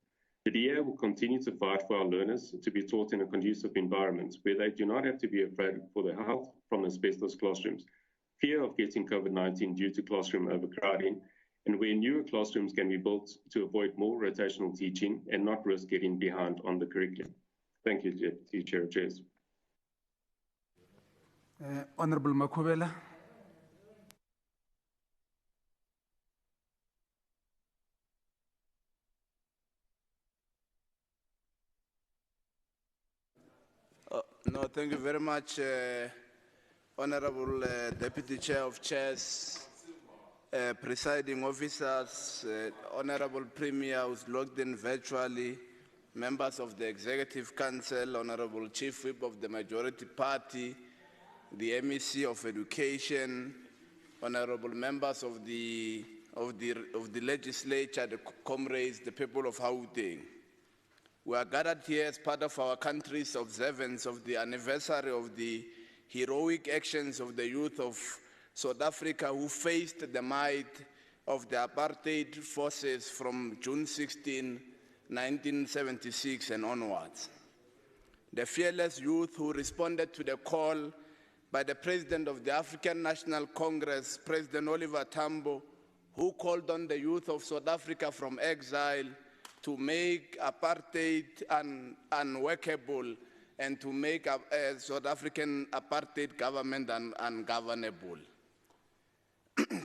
The DA will continue to fight for our learners to be taught in a conducive environment where they do not have to be afraid for their health from asbestos classrooms, fear of getting COVID-19 due to classroom overcrowding, and where newer classrooms can be built to avoid more rotational teaching and not risk getting behind on the curriculum. Thank you, Deputy Chair of Chairs. Honourable Makubela. No, thank you very much, Honourable Deputy Chair of Chairs, presiding officers, Honourable Premier who's logged in virtually, members of the Executive Council, Honourable Chief Whip of the Majority Party, the MEC of Education, Honourable members of the Legislature, the comrades, the people of Gauteng. We are gathered here as part of our country's observance of the anniversary of the heroic actions of the youth of South Africa who faced the might of the apartheid forces from June 16, 1976 and onwards. The fearless youth who responded to the call by the President of the African National Congress, President Oliver Tambo, who called on the youth of South Africa from exile to make apartheid unworkable and to make a South African apartheid government ungovernable.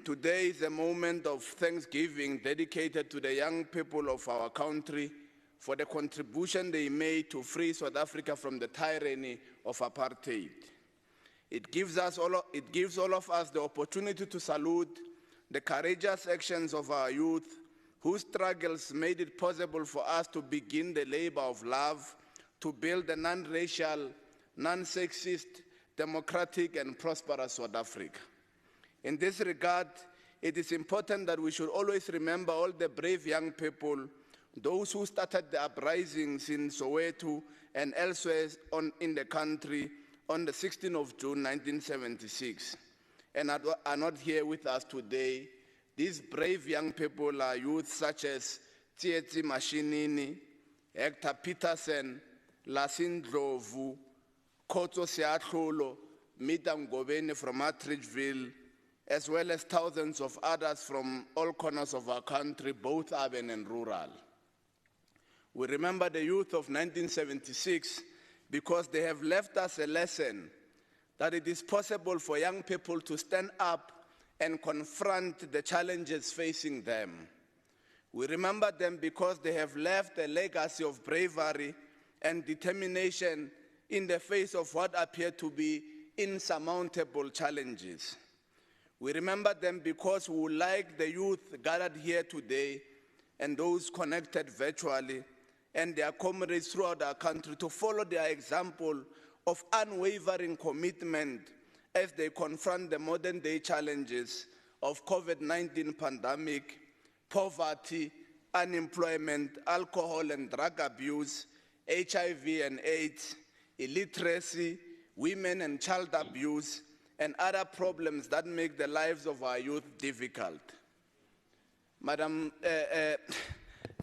Today is a moment of thanksgiving dedicated to the young people of our country for the contribution they made to free South Africa from the tyranny of apartheid. It gives all of us the opportunity to salute the courageous actions of our youth whose struggles made it possible for us to begin the labor of love to build a non-racial, non-sexist, democratic and prosperous South Africa. In this regard, it is important that we should always remember all the brave young people, those who started the uprisings in Soweto and elsewhere in the country on the 16th of June 1976, and are not here with us today. These brave young people are youth such as Tsietsi Mashinini, Hector Peterson, Lasin Dlovu, Kotso Seatlolo, Mita Ngobeni from Atteridgeville, as well as thousands of others from all corners of our country, both urban and rural. We remember the youth of 1976 because they have left us a lesson that it is possible for young people to stand up and confront the challenges facing them. We remember them because they have left a legacy of bravery and determination in the face of what appear to be insurmountable challenges. We remember them because we would like the youth gathered here today and those connected virtually and their comrades throughout our country to follow their example of unwavering commitment as they confront the modern-day challenges of COVID-19 pandemic, poverty, unemployment, alcohol and drug abuse, HIV and AIDS, illiteracy, women and child abuse, and other problems that make the lives of our youth difficult. Madam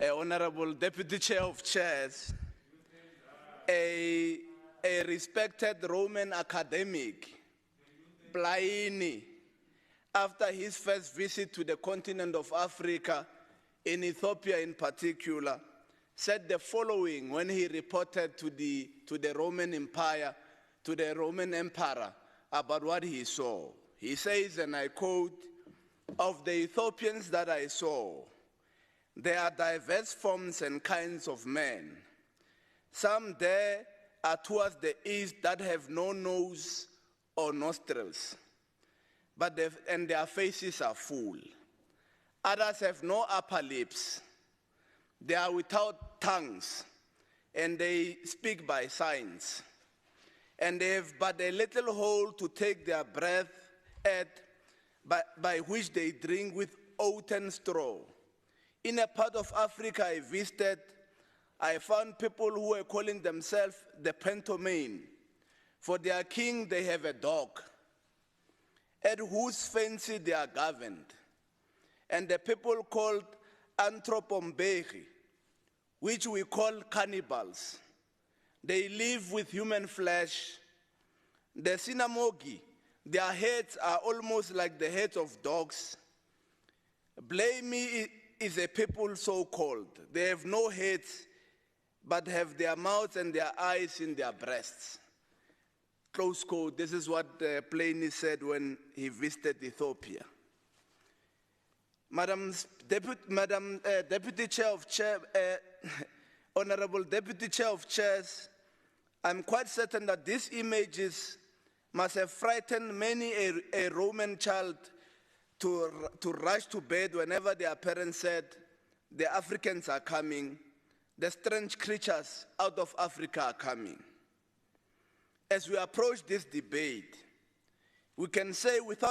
Honorable Deputy Chair of Chairs, a respected Roman academic, Pliny, after his first visit to the continent of Africa, in Ethiopia in particular, said the following when he reported to the Roman Empire, to the Roman Emperor, about what he saw. He says, and I quote, "Of the Ethiopians that I saw, there are diverse forms and kinds of men. Some there are towards the east that have no nose or nostrils, and their faces are full. Others have no upper lips. They are without tongues, and they speak by signs. And they have but a little hole to take their breath at, by which they drink with oaten straw. In a part of Africa I visited, I found people who were calling themselves the Pentomane. For their king they have a dog, at whose fancy they are governed. And the people called anthropombegi, which we call cannibals. They live with human flesh. The Sinamogi, their heads are almost like the heads of dogs. Blame is a people so called. They have no heads, but have their mouths and their eyes in their breasts." Close quote. This is what Pliny said when he visited Ethiopia. Madam Deputy Chair of Chair, Honorable Deputy Chair of Chairs, I'm quite certain that these images must have frightened many a Roman child to rush to bed whenever their parents said, "The Africans are coming, the strange creatures out of Africa are coming." As we approach this debate, we can say with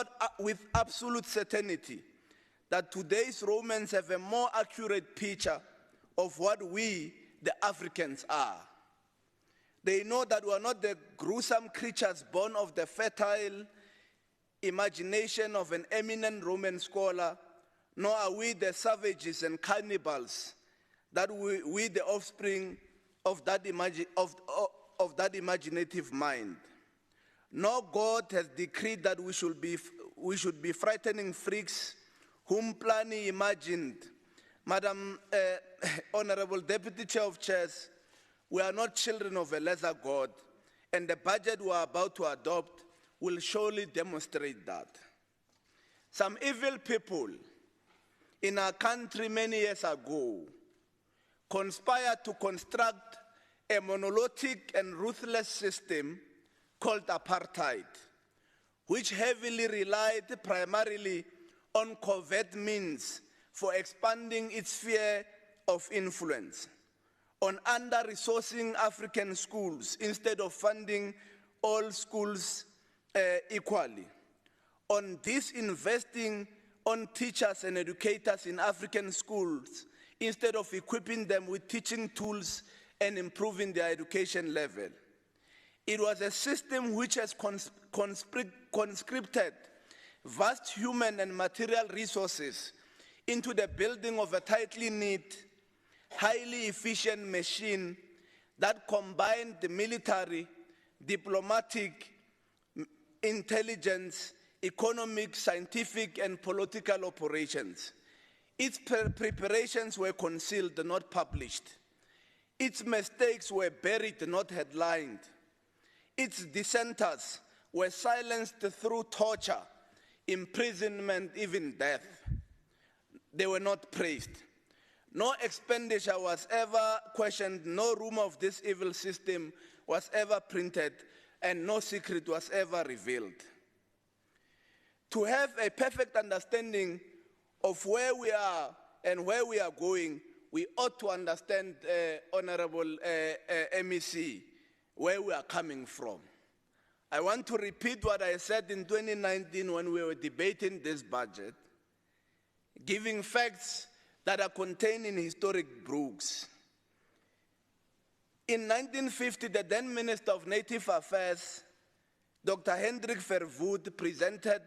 absolute certainty that today's Romans have a more accurate picture of what we, the Africans, are. They know that we are not the gruesome creatures born of the fertile imagination of an eminent Roman scholar, nor are we the savages and cannibals that we the offspring of that, of that imaginative mind. Nor God has decreed that we should be frightening freaks whom Plani imagined. Madam Honorable Deputy Chair of Chairs, we are not children of a lesser God, and the budget we are about to adopt will surely demonstrate that. Some evil people in our country many years ago conspired to construct a monolithic and ruthless system called apartheid, which heavily relied primarily on covert means for expanding its sphere of influence, on under-resourcing African schools instead of funding all schools equally, on disinvesting on teachers and educators in African schools instead of equipping them with teaching tools and improving their education level. It was a system which has conscripted vast human and material resources into the building of a tightly knit, highly efficient machine that combined the military, diplomatic, intelligence, economic, scientific, and political operations. Its preparations were concealed, not published. Its mistakes were buried, not headlined. Its dissenters were silenced through torture, imprisonment, even death. They were not praised. No expenditure was ever questioned, no rumor of this evil system was ever printed, and no secret was ever revealed. To have a perfect understanding of where we are and where we are going, we ought to understand, Honorable MEC, where we are coming from. I want to repeat what I said in 2019 when we were debating this budget, giving facts that are contained in historic books. In 1950, the then Minister of Native Affairs, Dr. Hendrik Verwoerd, presented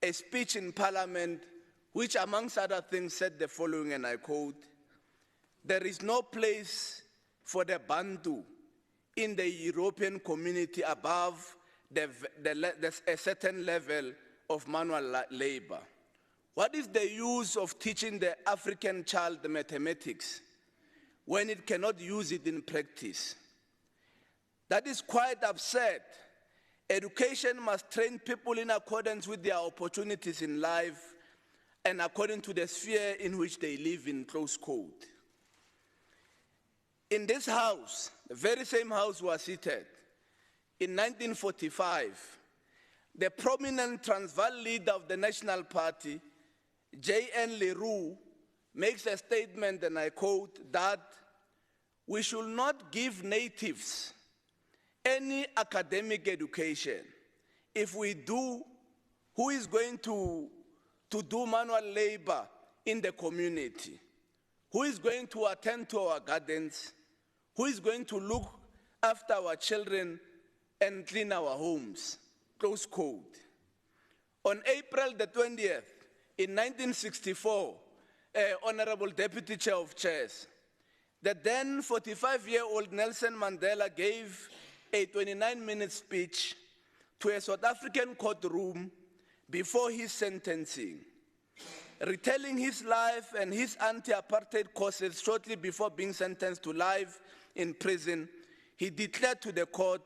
a speech in Parliament which, amongst other things, said the following, and I quote, "There is no place for the Bantu in the European community above a certain level of manual labor. What is the use of teaching the African child mathematics when it cannot use it in practice? That is quite absurd. Education must train people in accordance with their opportunities in life and according to the sphere in which they live in," close quote. In this house, the very same house was seated, in 1945, the prominent Transvaal leader of the National Party, J.N. Leroux, makes a statement, and I quote, that we should not give natives any academic education. If we do, who is going to do manual labor in the community? Who is going to attend to our gardens? Who is going to look after our children and clean our homes? Close quote. On April the 20th, in 1964, Honorable Deputy Chair of Chairs, the then 45-year-old Nelson Mandela gave a 29-minute speech to a South African courtroom before his sentencing, retelling his life and his anti-apartheid causes shortly before being sentenced to life in prison. He declared to the court,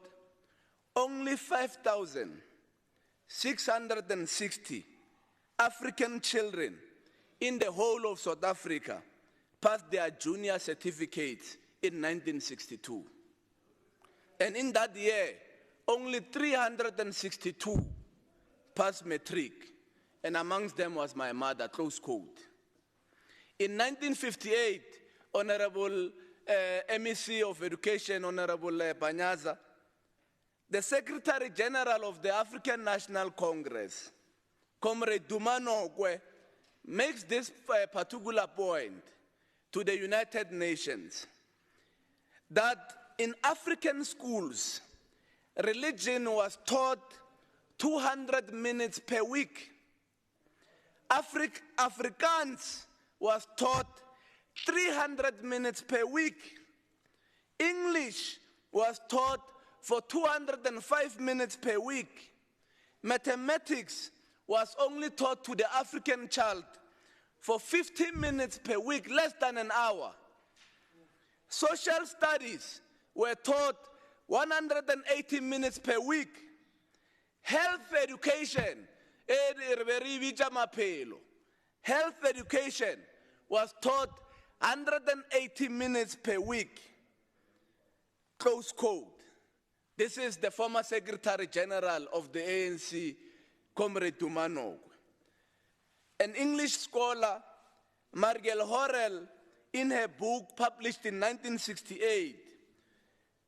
only 5,660 African children in the whole of South Africa passed their junior certificates in 1962. And in that year, only 362 passed matric, and amongst them was my mother, close quote. In 1958, Honorable MEC of Education, Honorable Banyaza, the Secretary General of the African National Congress, Comrade Dumano Ogwe, makes this particular point to the United Nations, that in African schools, religion was taught 200 minutes per week. Afrikaans was taught 300 minutes per week. English was taught for 205 minutes per week. Mathematics was only taught to the African child for 50 minutes per week, less than an hour. Social studies were taught 180 minutes per week. Health education, health education was taught 180 minutes per week. Close quote. This is the former Secretary General of the ANC, Comrade Tumanogwe. An English scholar, Margel Horrell, in her book published in 1968,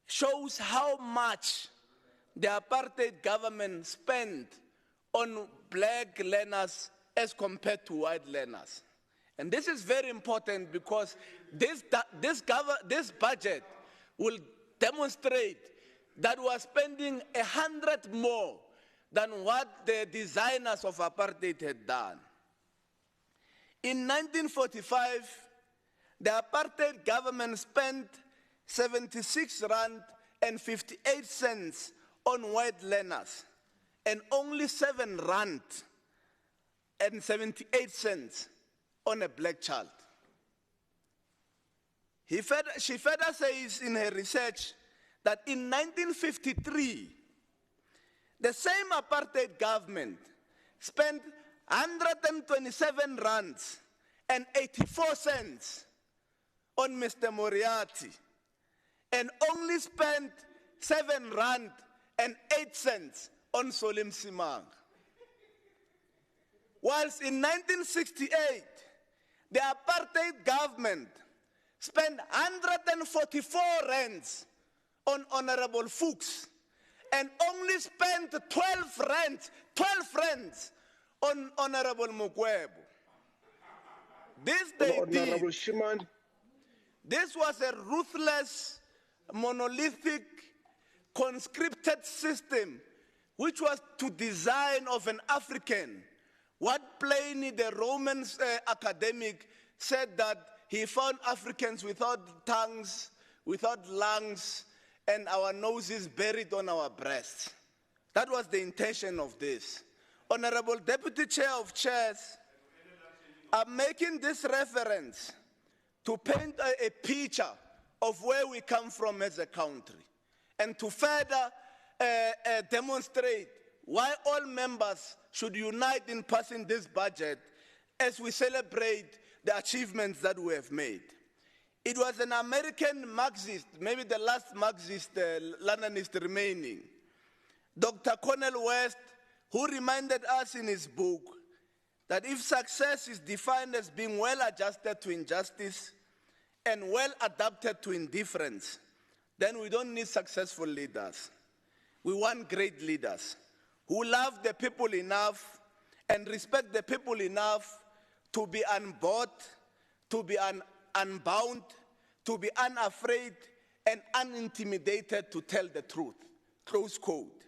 shows how much the apartheid government spent on black learners as compared to white learners. And this is very important because this budget will demonstrate that we are spending 100 more than what the designers of apartheid had done. In 1945, the apartheid government spent 76 rand and 58 cents on white learners and only 7 rand and 78 cents on a black child. She further says in her research that in 1953, the same apartheid government spent 127 rands and 84 cents on Mr. Moriarty and only spent 7 rand and 8 cents on Solim Simang. Whilst in 1968, the apartheid government spent 144 rands on Honorable Fuchs and only spent 12 rands on Honorable Mukwebo. This they did. This was a ruthless, monolithic, conscripted system which was to design of an African. What Pliny, the Roman academic, said that he found Africans without tongues, without lungs, and our noses buried on our breasts. That was the intention of this. Honorable Deputy Chair of Chairs, I'm making this reference to paint a picture of where we come from as a country and to further demonstrate why all members should unite in passing this budget as we celebrate the achievements that we have made. It was an American Marxist, maybe the last Marxist Londonist remaining, Dr. Cornel West, who reminded us in his book that if success is defined as being well adjusted to injustice and well adapted to indifference, then we don't need successful leaders. We want great leaders who love the people enough and respect the people enough to be unbought, to be unbound, to be unafraid and unintimidated to tell the truth. Close quote.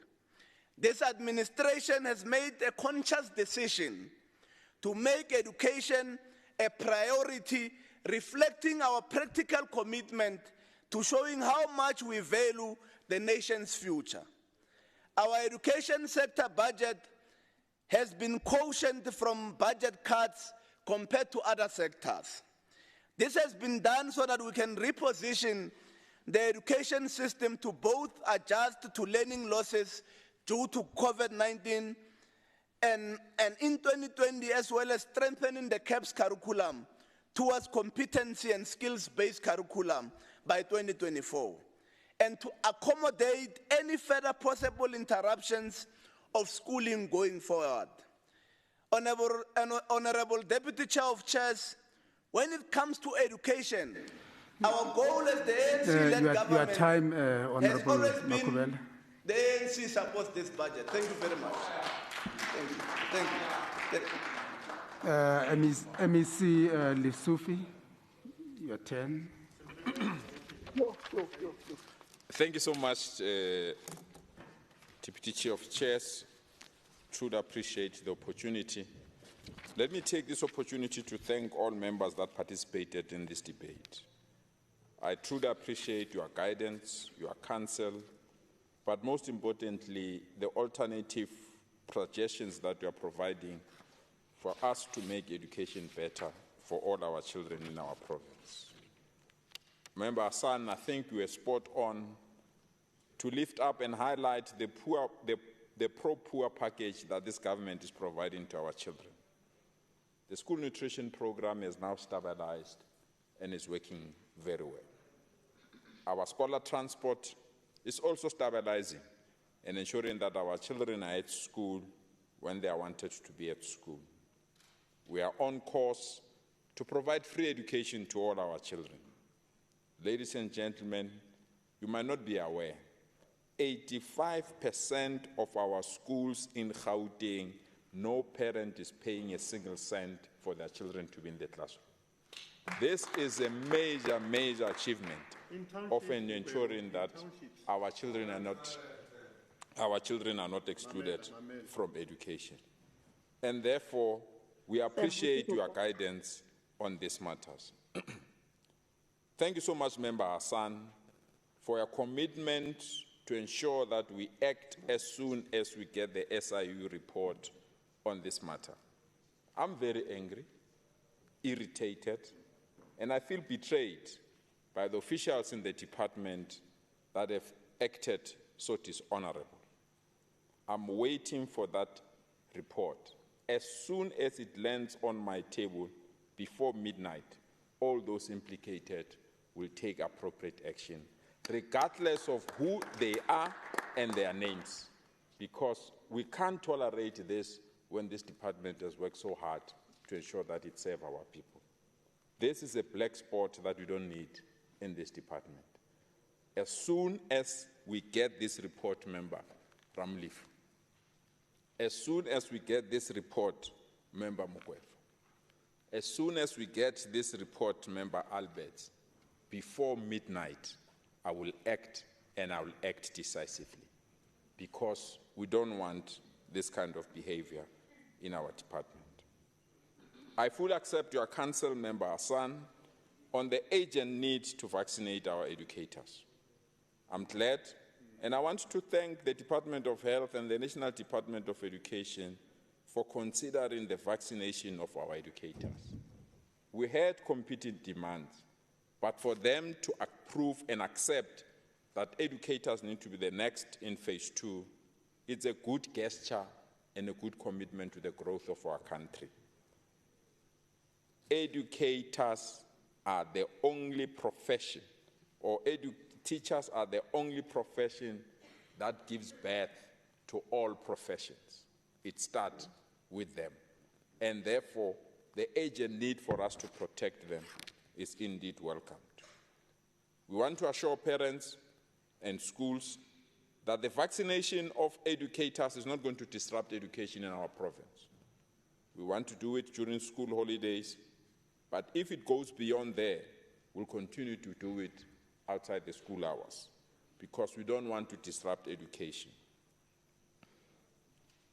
This administration has made a conscious decision to make education a priority, reflecting our practical commitment to showing how much we value the nation's future. Our education sector budget has been cautioned from budget cuts compared to other sectors. This has been done so that we can reposition the education system to both adjust to learning losses due to COVID-19 and in 2020 as well as strengthening the CAPS curriculum towards competency and skills-based curriculum by 2024, and to accommodate any further possible interruptions of schooling going forward. Honorable Deputy Chair of Chairs, when it comes to education, our goal as the ANC-led government your time, has always been Makubele. the ANC supports this budget. Thank you very much. Thank you. Thank you. MEC Lesufi, your turn. Thank you so much, Deputy Chair of Chairs. truly appreciate the opportunity. Let me take this opportunity to thank all members that participated in this debate. I truly appreciate your guidance, your counsel, but most importantly, the alternative suggestions that you are providing for us to make education better for all our children in our province. Member Hassan, I think you were spot on to lift up and highlight the pro-poor package that this government is providing to our children. The school nutrition program is now stabilized and is working very well. Our scholar transport is also stabilizing and ensuring that our children are at school when they are wanted to be at school. We are on course to provide free education to all our children. Ladies and gentlemen, you might not be aware, 85% of our schools in Gauteng, no parent is paying a single cent for their children to be in the classroom. This is a major, major achievement of ensuring that our children are not excluded from education. And therefore, we appreciate your guidance on these matters. Thank you so much, Member Hassan, for your commitment to ensure that we act as soon as we get the SIU report on this matter. I'm very angry, irritated, and I feel betrayed by the officials in the department that have acted so dishonorable. I'm waiting for that report. As soon as it lands on my table before midnight, all those implicated will take appropriate action, regardless of who they are and their names, because we can't tolerate this when this department has worked so hard to ensure that it serves our people. This is a black spot that we don't need in this department. As soon as we get this report, Member Ramleaf, as soon as we get this report, Member Mukwefo, as soon as we get this report, Member Albert, before midnight, I will act, and I will act decisively, because we don't want this kind of behavior in our department. I fully accept your counsel, Member Hassan, on the urgent need to vaccinate our educators. I'm glad, and I want to thank the Department of Health and the National Department of Education for considering the vaccination of our educators. We had competing demands, but for them to approve and accept that educators need to be the next in phase 2, it's a good gesture and a good commitment to the growth of our country. Educators are the only profession, or teachers are the only profession that gives birth to all professions. It starts with them. And therefore, the urgent need for us to protect them is indeed welcomed. We want to assure parents and schools that the vaccination of educators is not going to disrupt education in our province. We want to do it during school holidays, but if it goes beyond there, we'll continue to do it outside the school hours, because we don't want to disrupt education.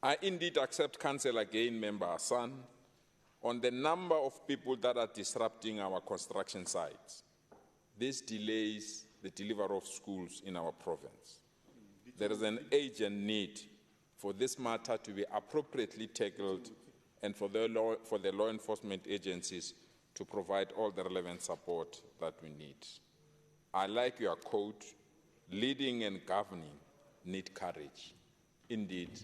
I indeed accept counsel again, Member Hassan, on the number of people that are disrupting our construction sites. This delays the delivery of schools in our province. There is an urgent need for this matter to be appropriately tackled and for the law enforcement agencies to provide all the relevant support that we need. I like your quote, leading and governing need courage. Indeed,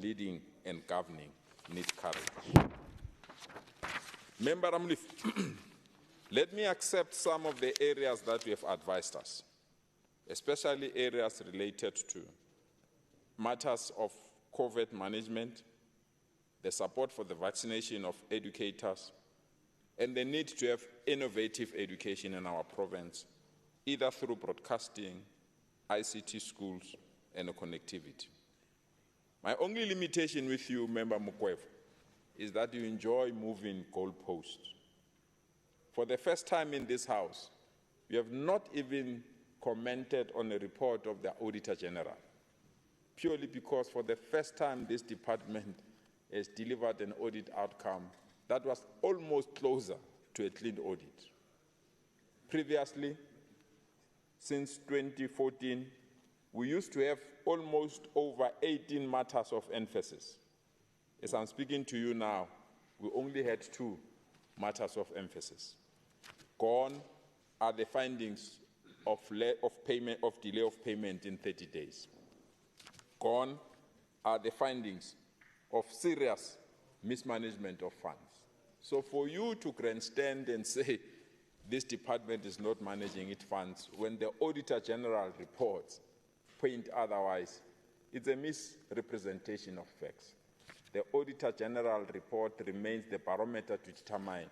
leading and governing need courage. Member Ramleaf, let me accept some of the areas that you have advised us, especially areas related to matters of COVID management, the support for the vaccination of educators, and the need to have innovative education in our province, either through broadcasting, ICT schools, and connectivity. My only limitation with you, Member Mukwefo, is that you enjoy moving goalposts. For the first time in this House, you have not even commented on a report of the Auditor General. purely because for the first time this department has delivered an audit outcome that was almost closer to a clean audit. Previously, since 2014, we used to have almost over 18 matters of emphasis. As I'm speaking to you now, we only had 2 matters of emphasis. Gone are the findings of delay of payment in 30 days. Gone are the findings of serious mismanagement of funds. So for you to grandstand and say this department is not managing its funds when the Auditor General reports point otherwise, it's a misrepresentation of facts. The Auditor General report remains the barometer to determine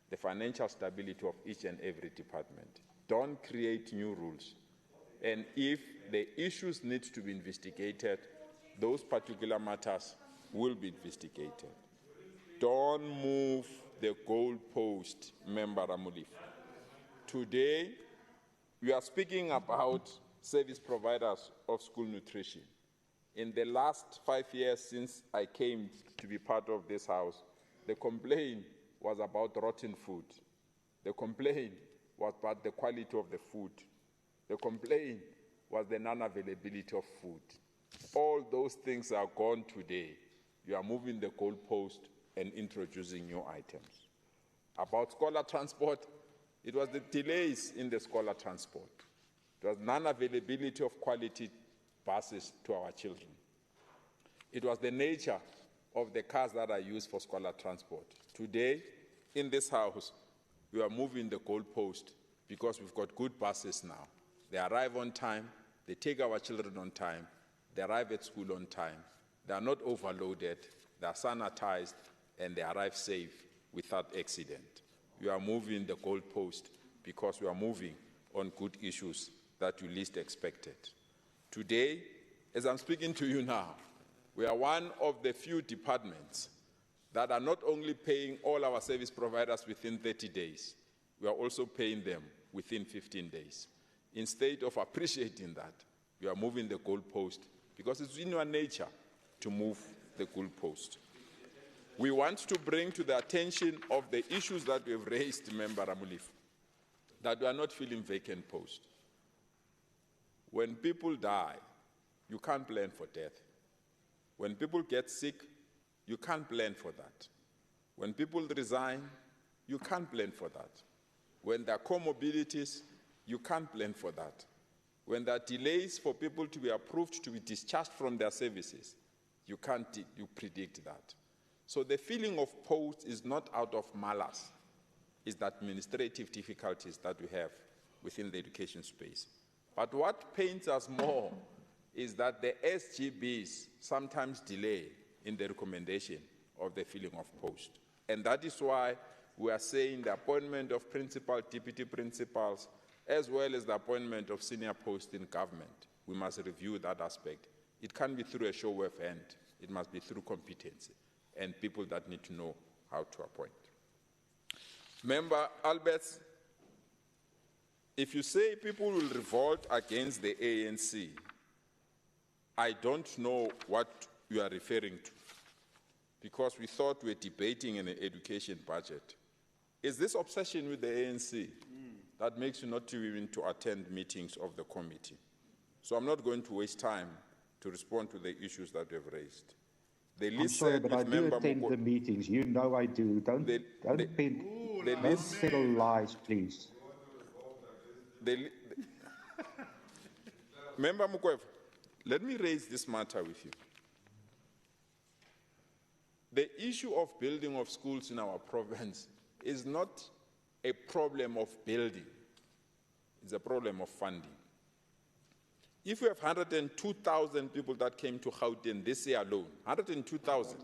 the financial stability of each and every department. Don't create new rules. And if the issues need to be investigated, those particular matters will be investigated. Don't move the goalpost, Member Ramulif. Today, we are speaking about service providers of school nutrition. In the last 5 years since I came to be part of this House, the complaint was about rotten food. The complaint was about the quality of the food. The complaint was the non-availability of food. All those things are gone today. You are moving the goalpost and introducing new items. About scholar transport, it was the delays in the scholar transport. It was non-availability of quality buses to our children. It was the nature of the cars that are used for scholar transport. Today, in this House, we are moving the goalpost because we've got good buses now. They arrive on time, they take our children on time, they arrive at school on time, they are not overloaded, they are sanitized, and they arrive safe without accident. We are moving the goalpost because we are moving on good issues that you least expected. Today, as I'm speaking to you now, we are one of the few departments that are not only paying all our service providers within 30 days, we are also paying them within 15 days. Instead of appreciating that, we are moving the goalpost because it's in our nature to move the goalpost. We want to bring to the attention of the issues that we have raised, Member Ramulif, that we are not filling vacant posts. When people die, you can't plan for death. When people get sick, you can't plan for that. When people resign, you can't plan for that. When there are comorbidities, you can't plan for that. When there are delays for people to be approved to be discharged from their services, you can't predict that. So the filling of posts is not out of malice. It's the administrative difficulties that we have within the education space. But what pains us more is that the SGBs sometimes delay in the recommendation of the filling of posts. And that is why we are saying the appointment of principal, deputy principals, as well as the appointment of senior posts in government. We must review that aspect. It can't be through a show of hand. It must be through competency and people that need to know how to appoint. Member Alberts, if you say people will revolt against the ANC, I don't know what you are referring to, because we thought we were debating an education budget. Is this obsession with the ANC that makes you not even to attend meetings of the committee? So I'm not going to waste time to respond to the issues that we've raised. I'm sorry, but I do attend the meetings. You know I do. Don't peddle lies, please. Member Mukwev, let me raise this matter with you. The issue of building of schools in our province is not a problem of building. It's a problem of funding. If we have 102,000 people that came to Gauteng this year alone, 102,000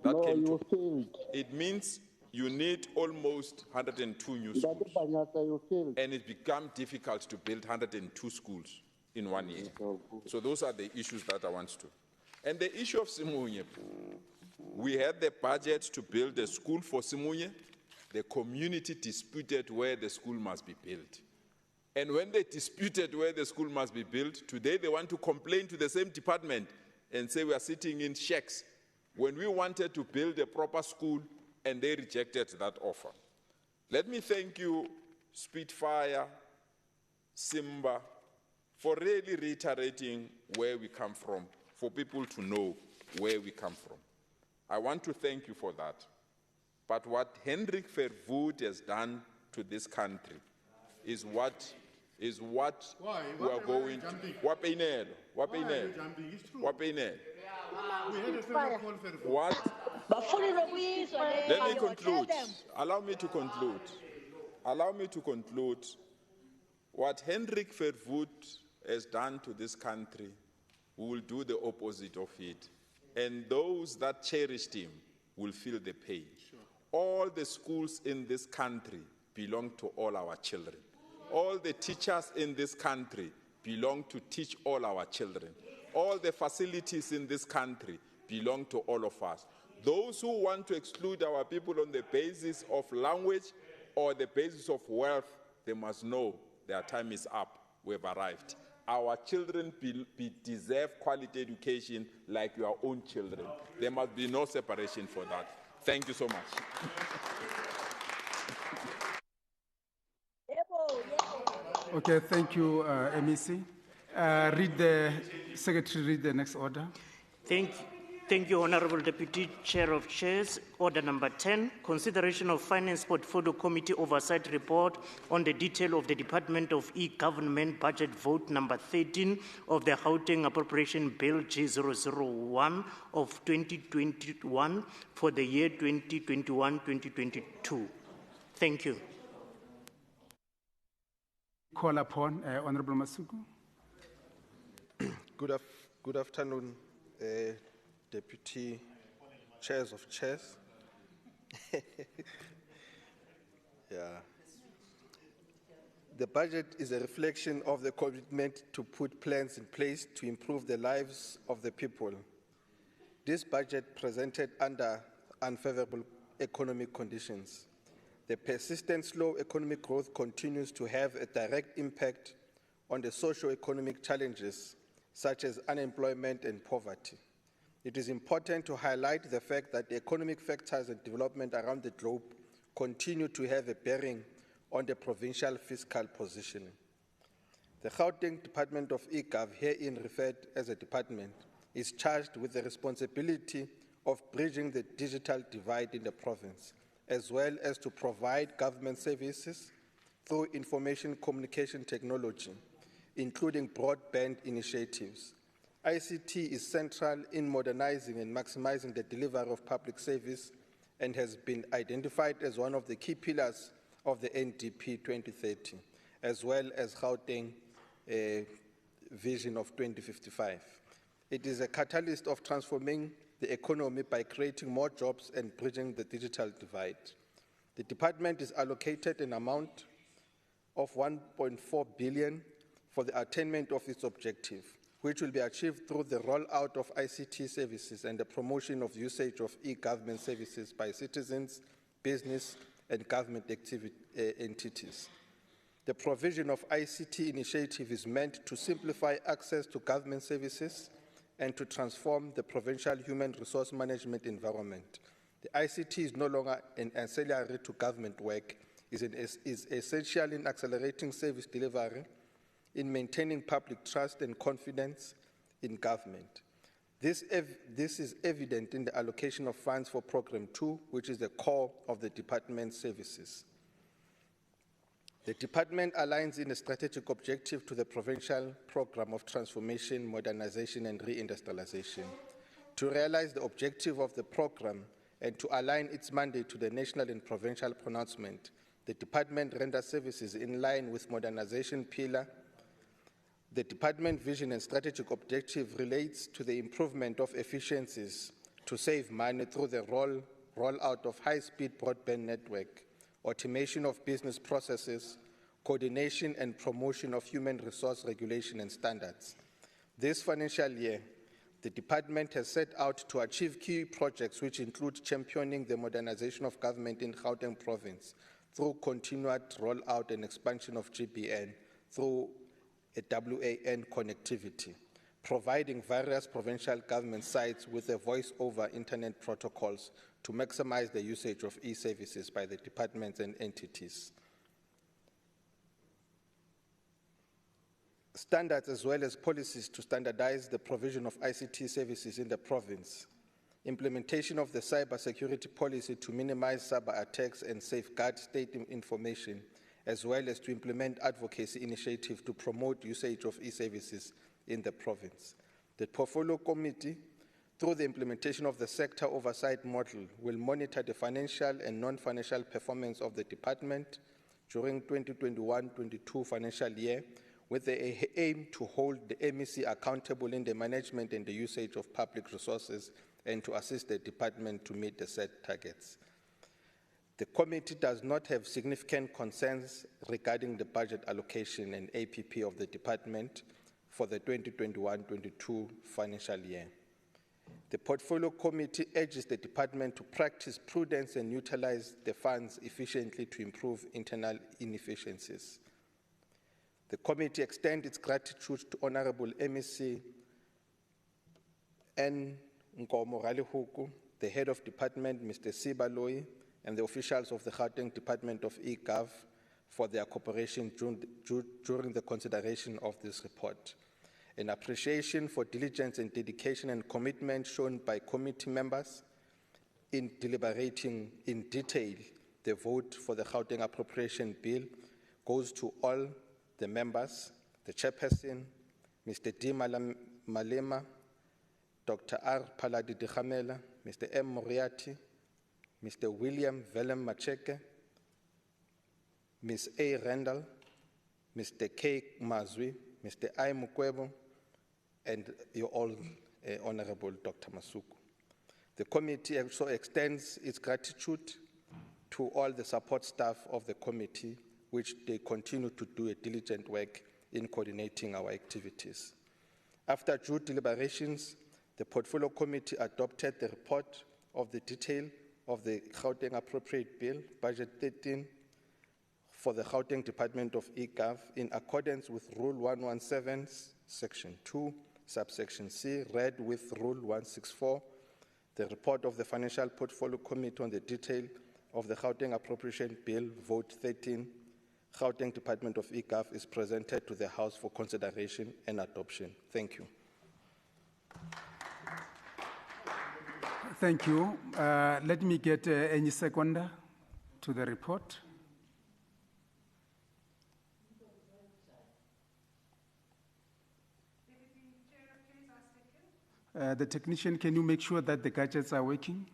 that came to, it means you need almost 102 new schools. And it becomes difficult to build 102 schools in 1 year. So those are the issues that I want to. And the issue of Simunye, we had the budget to build a school for Simunye. The community disputed where the school must be built. And when they disputed where the school must be built, today they want to complain to the same department and say we are sitting in shacks when we wanted to build a proper school and they rejected that offer. Let me thank you, Spitfire, Simba, for really reiterating where we come from, for people to know where we come from. I want to thank you for that. But what Hendrik Verwoerd has done to this country is what we are going to. What? We had a special call for What? Let me conclude. Allow me to conclude. Allow me to conclude. What Hendrik Verwoerd has done to this country, we will do the opposite of it. And those that cherished him will feel the pain. Sure. All the schools in this country belong to all our children. All the teachers in this country belong to teach all our children. All the facilities in this country belong to all of us. Those who want to exclude our people on the basis of language or the basis of wealth, they must know their time is up. We've arrived. Our children deserve quality education like your own children. There must be no separation for that. Thank you so much. Okay, thank you, MEC. Secretary, read the next order. Thank you, Honorable Deputy Chair of Chairs. Order number 10, consideration of Finance Portfolio Committee Oversight Report on the detail of the Department of E-Government Budget Vote number 13 of the Gauteng Appropriation Bill G001 of 2021 for the year 2021-2022. Thank you. Call upon Honorable Masuku. Good afternoon, Deputy Chairs of Chairs. Yeah. The budget is a reflection of the commitment to put plans in place to improve the lives of the people. This budget presented under unfavorable economic conditions. The persistent slow economic growth continues to have a direct impact on the socio-economic challenges such as unemployment and poverty. It is important to highlight the fact that the economic factors and development around the globe continue to have a bearing on the provincial fiscal positioning. The Gauteng Department of E-Gov, herein referred as a department, is charged with the responsibility of bridging the digital divide in the province, as well as to provide government services through information communication technology, including broadband initiatives. ICT is central in modernizing and maximizing the delivery of public service and has been identified as one of the key pillars of the NDP 2030, as well as Gauteng Vision of 2055. It is a catalyst of transforming the economy by creating more jobs and bridging the digital divide. The department is allocated an amount of 1.4 billion for the attainment of its objective, which will be achieved through the rollout of ICT services and the promotion of usage of e-government services by citizens, business, and government entities. The provision of ICT initiative is meant to simplify access to government services and to transform the provincial human resource management environment. The ICT is no longer an ancillary to government work, is essential in accelerating service delivery, in maintaining public trust and confidence in government. This is evident in the allocation of funds for Program 2, which is the core of the department's services. The department aligns in a strategic objective to the provincial program of transformation, modernization, and reindustrialization. To realize the objective of the program and to align its mandate to the national and provincial pronouncement, the department renders services in line with modernization pillar. The department vision and strategic objective relates to the improvement of efficiencies to save money through the rollout of high-speed broadband network, automation of business processes, coordination and promotion of human resource regulation and standards. This financial year, the department has set out to achieve key projects which include championing the modernization of government in Gauteng province through continued rollout and expansion of GBN, through a WAN connectivity, providing various provincial government sites with a voice-over internet protocols to maximize the usage of e-services by the departments and entities. Standards as well as policies to standardize the provision of ICT services in the province. Implementation of the cybersecurity policy to minimize cyber attacks and safeguard state information, as well as to implement advocacy initiatives to promote usage of e-services in the province. The Portfolio Committee, through the implementation of the sector oversight model, will monitor the financial and non-financial performance of the department during 2021-22 financial year, with the aim to hold the MEC accountable in the management and the usage of public resources and to assist the department to meet the set targets. The committee does not have significant concerns regarding the budget allocation and APP of the department for the 2021-22 financial year. The Portfolio Committee urges the department to practice prudence and utilize the funds efficiently to improve internal inefficiencies. The committee extends its gratitude to Honorable MEC N. Nkomo Ralihuku, the head of department, Mr. Siba Loyi, and the officials of the Gauteng Department of eGov for their cooperation during the consideration of this report. An appreciation for diligence and dedication and commitment shown by committee members in deliberating in detail the vote for the Gauteng Appropriation Bill goes to all the members, the chairperson, Mr. D. Malema, Dr. R. Paladi Dikhamela, Mr. M. Moriarty, Mr. William Velem Macheke, Ms. A. Randall, Mr. K. Mazwi, Mr. I. Mukwebo, and your all Honorable Dr. Masuku. The committee also extends its gratitude to all the support staff of the committee, which they continue to do a diligent work in coordinating our activities. After due deliberations, the Portfolio Committee adopted the report of the detail of the Gauteng Appropriate Bill, Budget 13, for the Gauteng Department of eGov in accordance with Rule 117, Section 2, Subsection C, read with Rule 164. The report of the Financial Portfolio Committee on the detail of the Gauteng Appropriation Bill, Vote 13, Gauteng Department of eGov is presented to the House for consideration and adoption. Thank you. Thank you. Let me get any seconder to the report. The technician, can you make sure that the gadgets are working?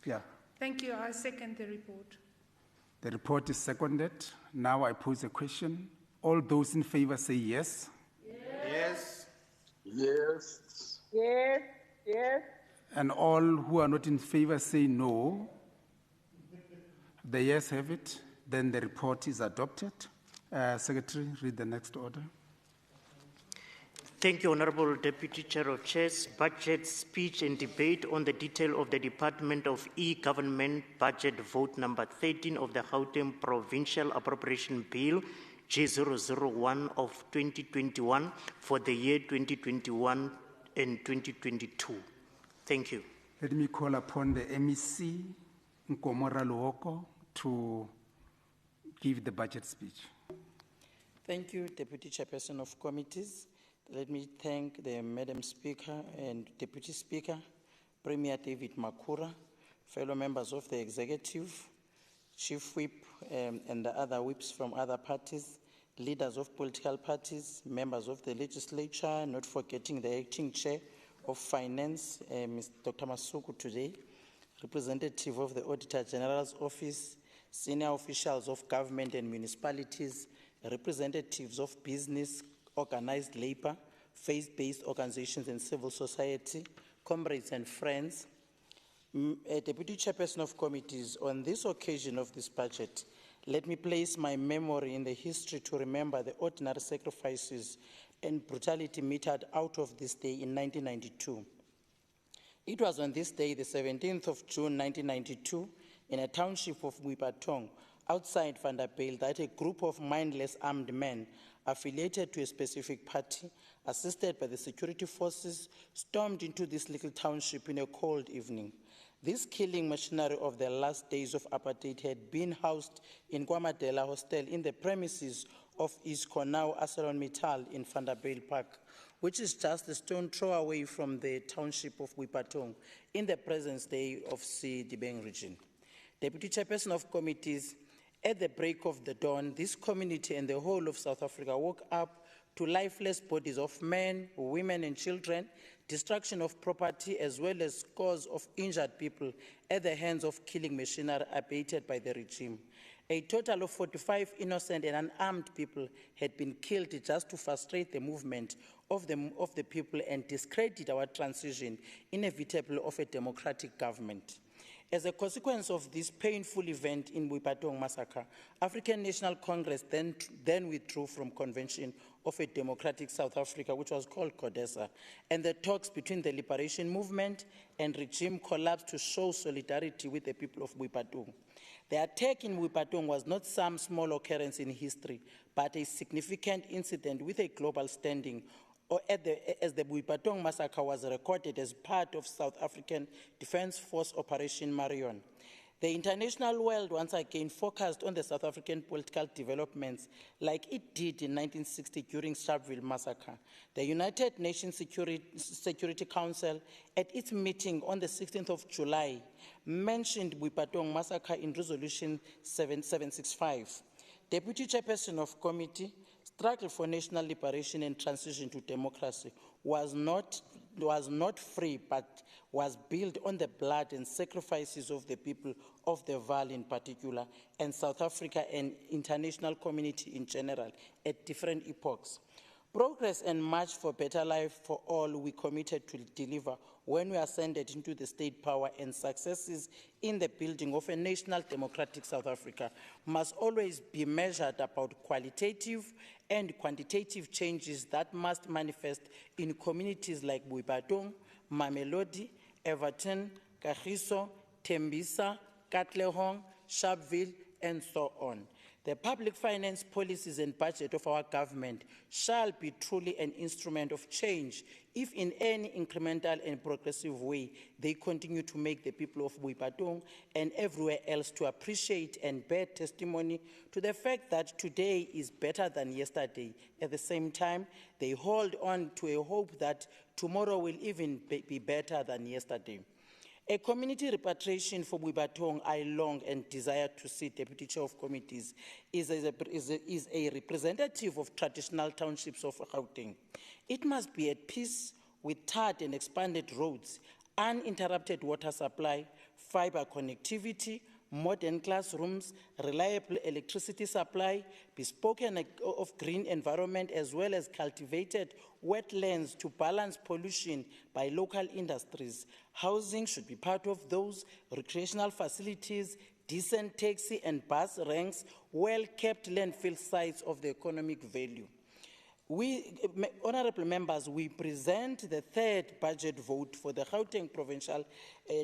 Yeah. Thank you. I second the report. The report is seconded. Now I pose a question. All those in favor say yes. Yes. Yes. Yes. Yes. And all who are not in favor say no. The yes have it. Then the report is adopted. Secretary, read the next order. Thank you, Honorable Deputy Chair of Chairs. Budget speech and debate on the detail of the Department of E-Government Budget Vote number 13 of the Gauteng Provincial Appropriation Bill G001 of 2021 for the year 2021 and 2022. Thank you. Let me call upon the MEC, Nkomo Ralihuku, to give the budget speech. Thank you, Deputy Chairperson of Committees. Let me thank the Madam Speaker and Deputy Speaker, Premier David Makura, fellow members of the Executive, Chief Whip and the other whips from other parties, leaders of political parties, members of the legislature, not forgetting the acting chair of finance, Mr. Dr. Masuku today, representative of the Auditor General's Office, senior officials of government and municipalities, representatives of business, organized labor, faith-based organizations and civil society, comrades and friends. Deputy Chairperson of Committees, on this occasion of this budget, let me place my memory in the history to remember the ordinary sacrifices and brutality meted out of this day in 1992. It was on this day, the 17th of June 1992, in a township of Muipatong, outside Vanderbilt, that a group of mindless armed men affiliated to a specific party, assisted by the security forces, stormed into this little township in a cold evening. This killing machinery of the last days of apartheid had been housed in Kwamadela Hostel in the premises of ISCO, now ArcelorMittal, in Vanderbilt Park, which is just a stone throw away from the township of Muipatong, in the present day of C. Dibeng region. Deputy Chairperson of Committees, at the break of the dawn, this community and the whole of South Africa woke up to lifeless bodies of men, women, and children, destruction of property, as well as scores of injured people at the hands of killing machinery abated by the regime. A total of 45 innocent and unarmed people had been killed just to frustrate the movement of the people and discredit our transition, inevitable, of a democratic government. As a consequence of this painful event in Muipatong massacre, African National Congress then withdrew from Convention of a Democratic South Africa, which was called CODESA, and the talks between the liberation movement and regime collapsed to show solidarity with the people of Muipatong. The attack in Muipatong was not some small occurrence in history, but a significant incident with a global standing, as the Muipatong massacre was recorded as part of South African Defence Force Operation Marion. The international world once again focused on the South African political developments like it did in 1960 during Sharpeville massacre. The United Nations Security Council, at its meeting on the 16th of July, mentioned Muipatong massacre in Resolution 7765. Deputy Chairperson of Committee, struggle for national liberation and transition to democracy was not free, but was built on the blood and sacrifices of the people of the Valley in particular, and South Africa and international community in general at different epochs. Progress and march for better life for all we committed to deliver when we ascended into the state power, and successes in the building of a national democratic South Africa must always be measured about qualitative and quantitative changes that must manifest in communities like Muipatong, Mamelodi, Everton, Kagiso, Tembisa, Katlehong, Sharpeville, and so on. The public finance policies and budget of our government shall be truly an instrument of change if in any incremental and progressive way they continue to make the people of Muipatong and everywhere else to appreciate and bear testimony to the fact that today is better than yesterday. At the same time, they hold on to a hope that tomorrow will even be better than yesterday. A community repatriation for Muipatong I long and desire to see, Deputy Chair of Committees, is a representative of traditional townships of Gauteng. It must be at peace with tarred and expanded roads, uninterrupted water supply, fiber connectivity, modern classrooms, reliable electricity supply, bespoke of green environment, as well as cultivated wetlands to balance pollution by local industries. Housing should be part of those, recreational facilities, decent taxi and bus ranks, well-kept landfill sites of the economic value. We, honorable members, we present the third budget vote for the Gauteng Provincial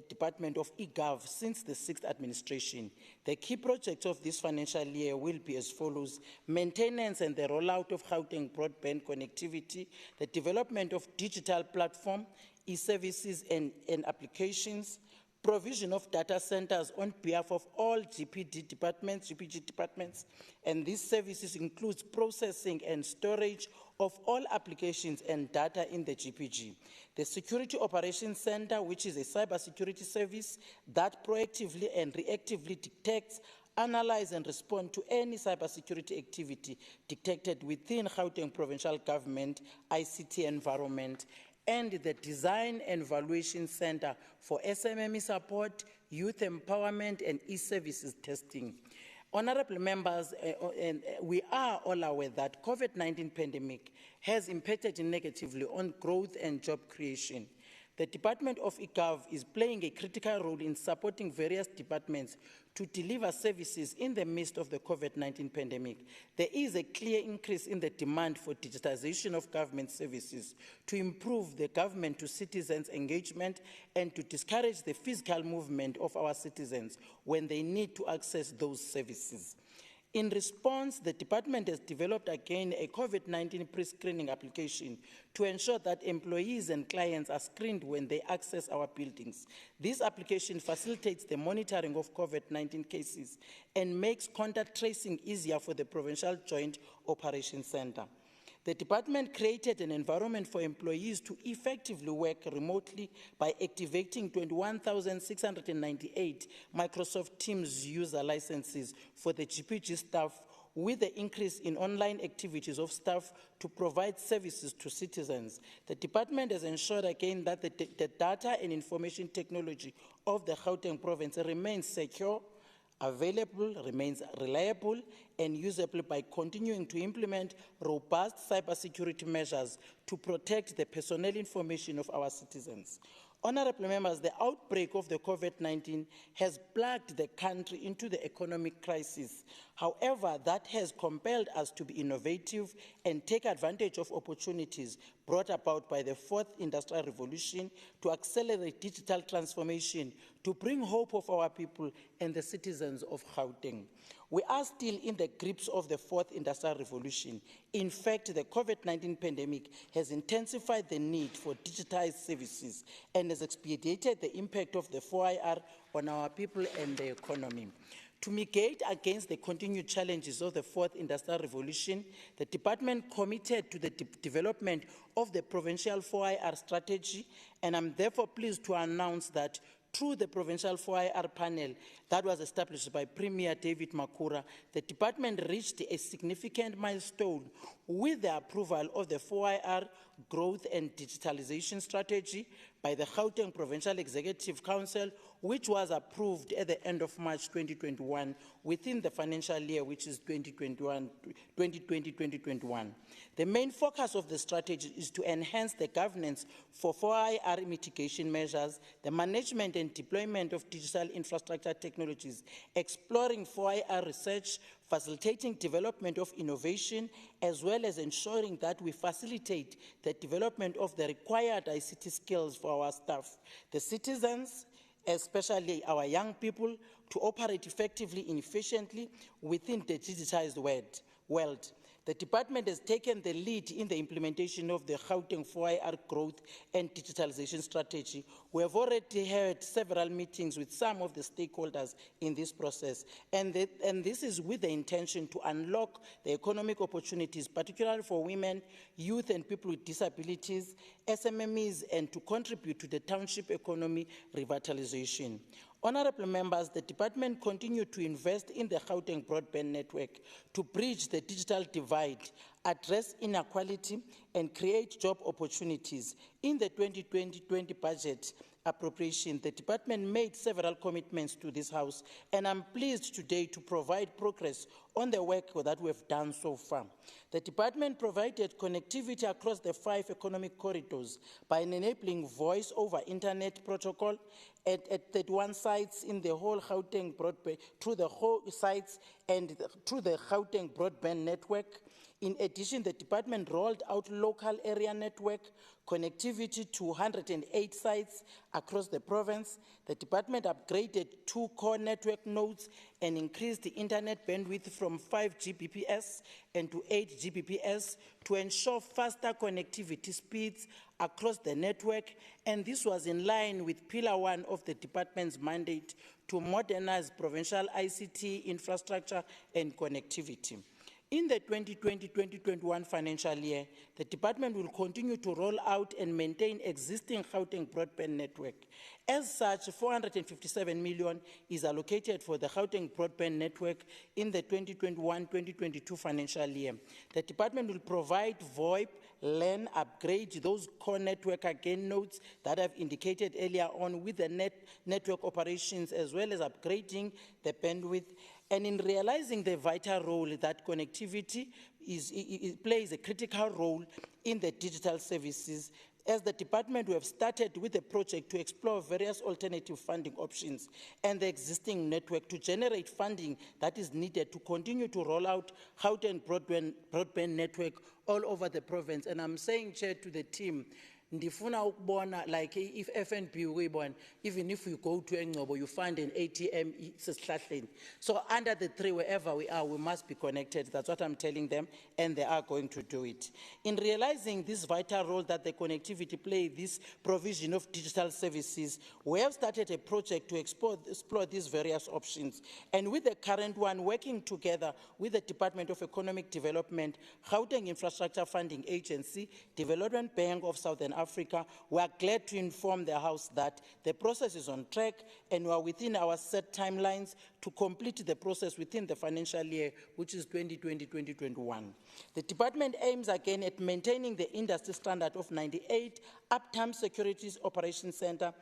Department of eGov since the 6th administration. The key projects of this financial year will be as follows: maintenance and the rollout of Gauteng broadband connectivity, the development of digital platform, e-services and applications, provision of data centers on behalf of all GPG departments, and these services includes processing and storage of all applications and data in the GPG. The Security Operations Center, which is a cybersecurity service that proactively and reactively detects, analyze and respond to any cybersecurity activity detected within Gauteng Provincial Government ICT environment, and the Design and Evaluation Center for SMME support, youth empowerment, and e-services testing. Honorable members, we are all aware that COVID-19 pandemic has impacted negatively on growth and job creation. The Department of eGov is playing a critical role in supporting various departments to deliver services in the midst of the COVID-19 pandemic. There is a clear increase in the demand for digitization of government services to improve the government to citizens engagement and to discourage the physical movement of our citizens when they need to access those services. In response, the department has developed again a COVID-19 pre-screening application to ensure that employees and clients are screened when they access our buildings. This application facilitates the monitoring of COVID-19 cases and makes contact tracing easier for the Provincial Joint Operations Center. The department created an environment for employees to effectively work remotely by activating 21,698 Microsoft Teams user licenses for the GPG staff, with the increase in online activities of staff to provide services to citizens. The department has ensured again that the data and information technology of the Gauteng province remains secure, available, remains reliable, and usable by continuing to implement robust cybersecurity measures to protect the personnel information of our citizens. Honorable members, the outbreak of the COVID-19 has plunged the country into the economic crisis. However, that has compelled us to be innovative and take advantage of opportunities brought about by the fourth industrial revolution to accelerate digital transformation, to bring hope of our people and the citizens of Gauteng. We are still in the grips of the fourth industrial revolution. In fact, the COVID-19 pandemic has intensified the need for digitized services and has expedited the impact of the 4IR on our people and the economy. To mitigate against the continued challenges of the fourth industrial revolution, the department committed to the development of the provincial 4IR strategy, and I'm therefore pleased to announce that through the provincial 4IR panel that was established by Premier David Makura, the department reached a significant milestone with the approval of the 4IR growth and digitalization strategy by the Gauteng Provincial Executive Council, which was approved at the end of March 2021 within the financial year, which is 2020-2021. The main focus of the strategy is to enhance the governance for 4IR mitigation measures, the management and deployment of digital infrastructure technologies, exploring 4IR research, facilitating development of innovation, as well as ensuring that we facilitate the development of the required ICT skills for our staff, the citizens, especially our young people, to operate effectively and efficiently within the digitized world. The department has taken the lead in the implementation of the Gauteng 4IR growth and digitalization strategy. We have already had several meetings with some of the stakeholders in this process, and this is with the intention to unlock the economic opportunities, particularly for women, youth and people with disabilities, SMMEs, and to contribute to the township economy revitalization. Honorable members, the department continued to invest in the Gauteng broadband network to bridge the digital divide, address inequality, and create job opportunities. In the 2020 budget appropriation, the department made several commitments to this House, and I'm pleased today to provide progress on the work that we've done so far. The department provided connectivity across the 5 economic corridors by enabling voice over internet protocol at 31 sites in the whole Gauteng broadband, through the whole sites and through the Gauteng broadband network. In addition, the department rolled out local area network connectivity to 108 sites across the province. The department upgraded 2 core network nodes and increased the internet bandwidth from 5 Gbps and to 8 Gbps to ensure faster connectivity speeds across the network, and this was in line with Pillar 1 of the department's mandate to modernize provincial ICT infrastructure and connectivity. In the 2020-2021 financial year, the department will continue to roll out and maintain existing Gauteng broadband network. As such, 457 million is allocated for the Gauteng broadband network in the 2021-2022 financial year. The department will provide VoIP, LAN, upgrade those core network again nodes that I've indicated earlier on with the network operations, as well as upgrading the bandwidth. And in realizing the vital role that connectivity plays a critical role in the digital services, As the department, we have started with a project to explore various alternative funding options and the existing network to generate funding that is needed to continue to roll out Gauteng broadband network all over the province. And I'm saying, Chair, to the team, ndifuna ukubona, like if FNB uyibona, even if you go to Engcobo, you find an ATM sesihlahleni. So under the tree, wherever we are, we must be connected. That's what I'm telling them, and they are going to do it. In realizing this vital role that the connectivity plays, this provision of digital services, we have started a project to explore these various options. And with the current one, working together with the Department of Economic Development, Gauteng Infrastructure Funding Agency, Development Bank of Southern Africa, we are glad to inform the House that the process is on track and we are within our set timelines to complete the process within the financial year, which is 2020-2021. The department aims again at maintaining the industry standard of 98 uptime securities operations center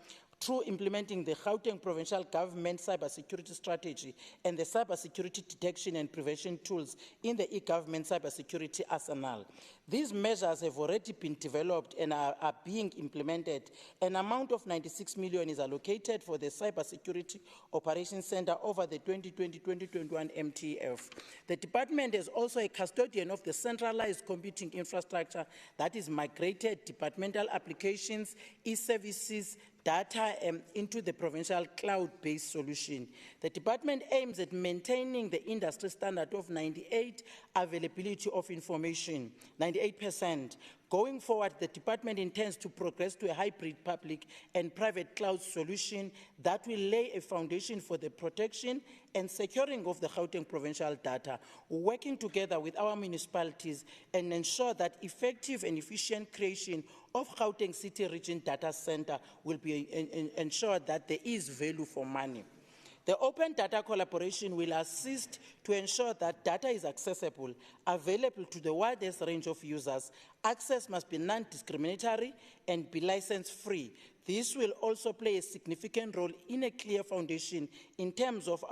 through implementing the Gauteng Provincial Government Cybersecurity Strategy and the Cybersecurity Detection and Prevention tools in the e-government cybersecurity arsenal. These measures have already been developed and are being implemented. An amount of 96 million is allocated for the Cybersecurity Operations Center over the 2020-2021 MTF. The department is also a custodian of the centralized computing infrastructure that is migrated departmental applications, e-services, data into the provincial cloud-based solution. The department aims at maintaining the industry standard of 98 availability of information, 98%. Going forward, the department intends to progress to a hybrid public and private cloud solution that will lay a foundation for the protection and securing of the Gauteng provincial data, working together with our municipalities and ensure that effective and efficient creation of Gauteng City Region Data Center will be ensured that there is value for money. The open data collaboration will assist to ensure that data is accessible, available to the widest range of users. Access must be non-discriminatory and be license-free. This will also play a significant role in a clear foundation in terms of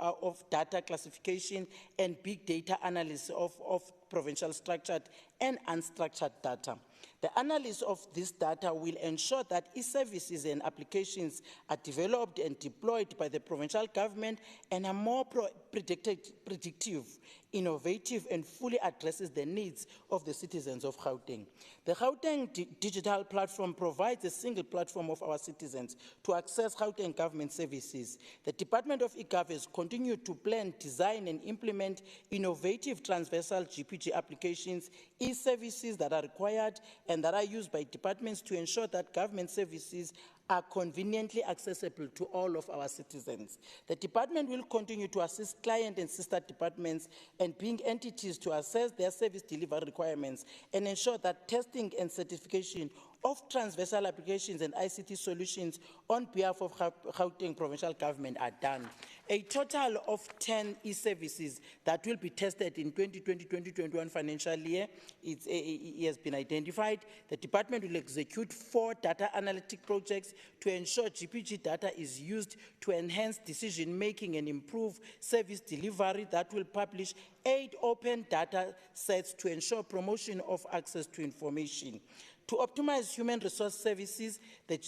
data classification and big data analysis of provincial structured and unstructured data. The analysis of this data will ensure that e-services and applications are developed and deployed by the provincial government and are more predictive, innovative, and fully addresses the needs of the citizens of Gauteng. The Gauteng digital platform provides a single platform of our citizens to access Gauteng government services. The Department of eGov has continued to plan, design, and implement innovative transversal GPG applications, e-services that are required and that are used by departments to ensure that government services are conveniently accessible to all of our citizens. The department will continue to assist client and sister departments and being entities to assess their service delivery requirements and ensure that testing and certification of transversal applications and ICT solutions on behalf of Gauteng provincial government are done. A total of 10 e-services that will be tested in 2020-2021 financial year has been identified. The department will execute 4 data analytic projects to ensure GPG data is used to enhance decision-making and improve service delivery that will publish 8 open data sets to ensure promotion of access to information. To optimize human resource services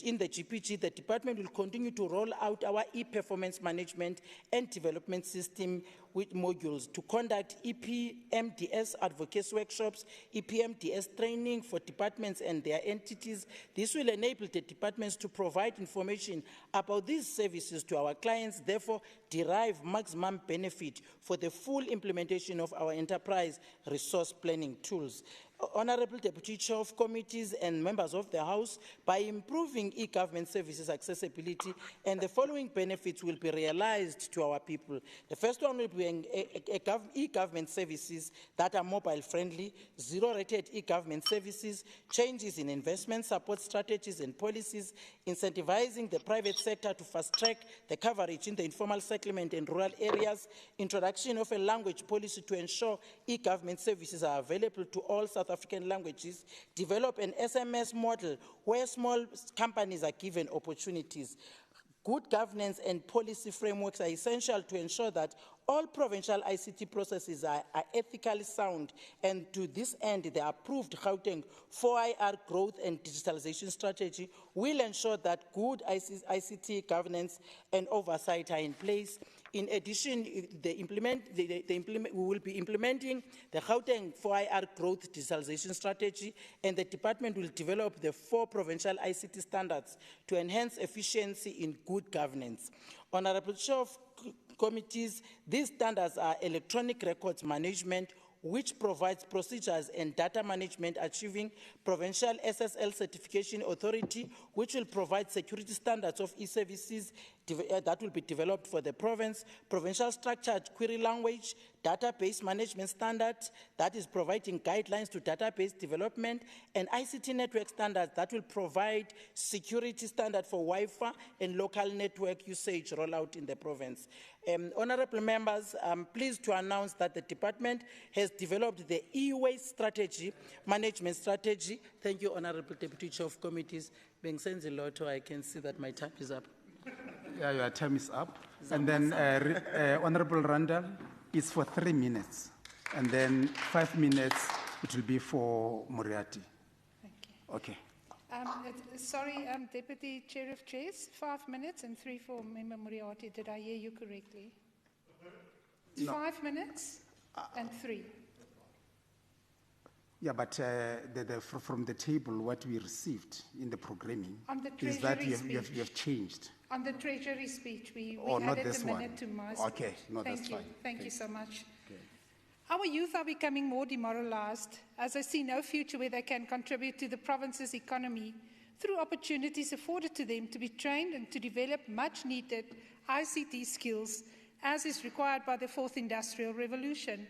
in the GPG, the department will continue to roll out our e-performance management and development system with modules to conduct EPMDS advocacy workshops, EPMDS training for departments and their entities. This will enable the departments to provide information about these services to our clients, therefore derive maximum benefit for the full implementation of our enterprise resource planning tools. Honorable Deputy Chair of Committees and members of the House, by improving e-government services accessibility, and the following benefits will be realized to our people. The first one will be e-government services that are mobile-friendly, zero-rated e-government services, changes in investment support strategies and policies, incentivizing the private sector to fast-track the coverage in the informal settlement and rural areas, introduction of a language policy to ensure e-government services are available to all South African languages, develop an SMS model where small companies are given opportunities. Good governance and policy frameworks are essential to ensure that all provincial ICT processes are ethically sound, and to this end, the approved Gauteng 4IR growth and digitalization strategy will ensure that good ICT governance and oversight are in place. In addition, we will be implementing the Gauteng 4IR growth digitalization strategy, and the department will develop the 4 provincial ICT standards to enhance efficiency in good governance. Honorable Chair of Committees, these standards are electronic records management, which provides procedures and data management, achieving provincial SSL certification authority, which will provide security standards of e-services that will be developed for the province, provincial structured query language, database management standard that is providing guidelines to database development, and ICT network standards that will provide security standard for Wi-Fi and local network usage rollout in the province. Honorable members, I'm pleased to announce that the department has developed the e-waste strategy, management strategy. Thank you, Honorable Deputy Chair of Committees. Being sent a lot, I can see that my time is up. Yeah, your time is up. And then Honorable Randall is for 3 minutes. And then 5 minutes, it will be for Moriarty. Thank you. Okay. Sorry, Deputy Chair of Chairs, 5 minutes and 3 for Member Moriarty. Did I hear you correctly? No. 5 minutes and 3. Yeah, but from the table, what we received in the programming is that you have changed. On the Treasury speech, we not added this a minute one. to my Okay, speech. no, Thank that's you. fine. Thank you so much. Okay. Our youth are becoming more demoralized, as I see no future where they can contribute to the province's economy through opportunities afforded to them to be trained and to develop much-needed ICT skills, as is required by the 4th Industrial Revolution.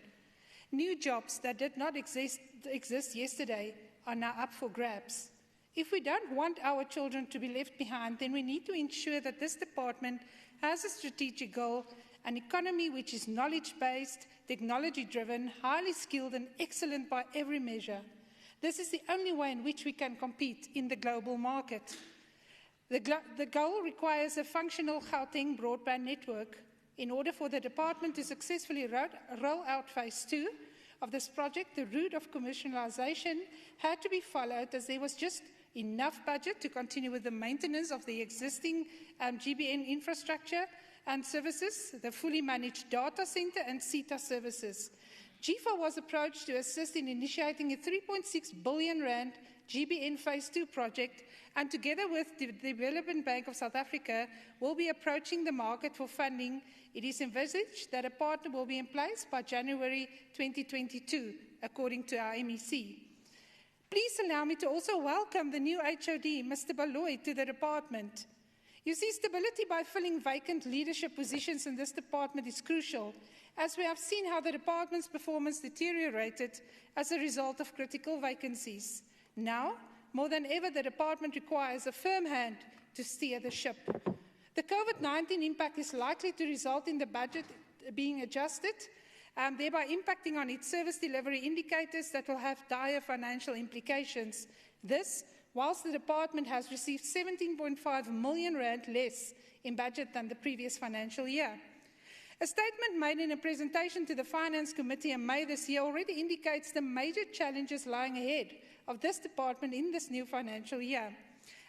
New jobs that did not exist yesterday are now up for grabs. If we don't want our children to be left behind, then we need to ensure that this department has a strategic goal, an economy which is knowledge-based, technology-driven, highly skilled and excellent by every measure. This is the only way in which we can compete in the global market. The goal requires a functional Gauteng broadband network. In order for the department to successfully roll out phase 2 of this project, the route of commercialization had to be followed, as there was just enough budget to continue with the maintenance of the existing GBN infrastructure and services, the fully managed data center and CETA services. GFA was approached to assist in initiating a 3.6 billion rand GBN Phase 2 project, and together with the Development Bank of South Africa, will be approaching the market for funding. It is envisaged that a partner will be in place by January 2022, according to our MEC. Please allow me to also welcome the new HOD, Mr. Baloy, to the department. You see, stability by filling vacant leadership positions in this department is crucial, as we have seen how the department's performance deteriorated as a result of critical vacancies. Now, more than ever, the department requires a firm hand to steer the ship. The COVID-19 impact is likely to result in the budget being adjusted, thereby impacting on its service delivery indicators that will have dire financial implications. This, whilst the department has received 17.5 million rand less in budget than the previous financial year. A statement made in a presentation to the Finance Committee in May this year already indicates the major challenges lying ahead of this department in this new financial year.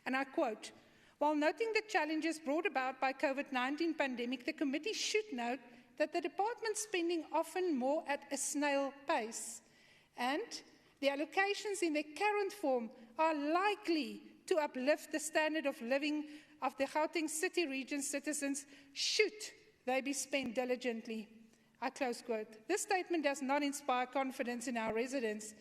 And I quote, "While noting the challenges brought about by COVID-19 pandemic, the committee should note that the department's spending often more at a snail pace, and the allocations in their current form are likely to uplift the standard of living of the Gauteng city region citizens should they be spent diligently." I close quote. This statement does not inspire confidence in our residents.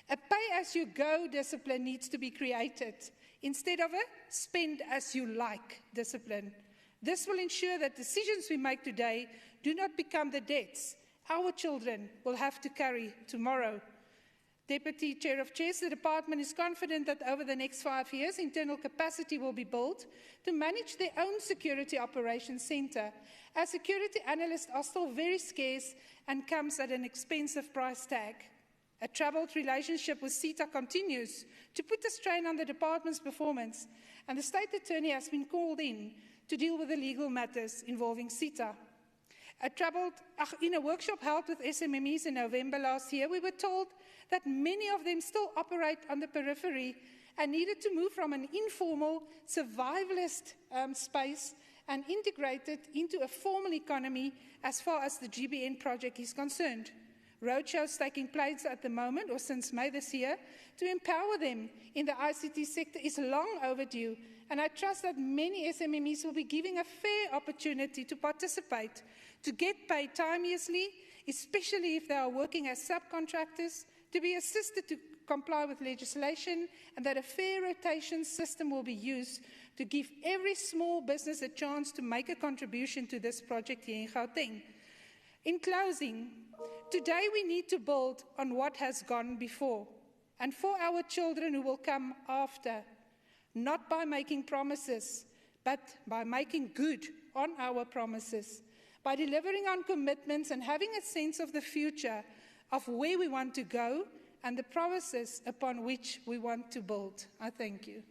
A pay-as-you-go discipline needs to be created instead of a spend-as-you-like discipline. This will ensure that decisions we make today do not become the debts our children will have to carry tomorrow. Deputy Chair of Chairs, the department is confident that over the next 5 years, internal capacity will be built to manage their own security operations centre, as security analysts are still very scarce and comes at an expensive price tag. A troubled relationship with CETA continues to put a strain on the department's performance, and the State Attorney has been called in to deal with the legal matters involving CETA. In a workshop held with SMMEs in November last year, we were told that many of them still operate on the periphery and needed to move from an informal, survivalist space and integrate it into a formal economy as far as the GBN project is concerned. Roadshows taking place at the moment, or since May this year, to empower them in the ICT sector is long overdue, and I trust that many SMMEs will be given a fair opportunity to participate, to get paid timeously, especially if they are working as subcontractors, to be assisted to comply with legislation, and that a fair rotation system will be used to give every small business a chance to make a contribution to this project here in Gauteng. In closing, today we need to build on what has gone before, and for our children who will come after, not by making promises, but by making good on our promises, by delivering on commitments and having a sense of the future, of where we want to go, and the promises upon which we want to build. I thank you.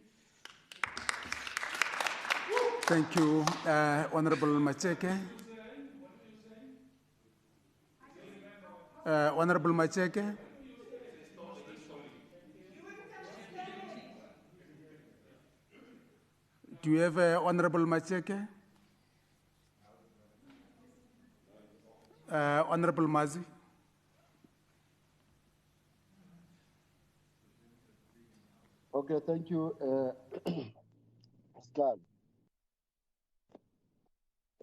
Thank you, Honorable Macheke. Honorable Macheke. Do you have Honorable Macheke? Honorable Mazi. Okay, thank you, Stan.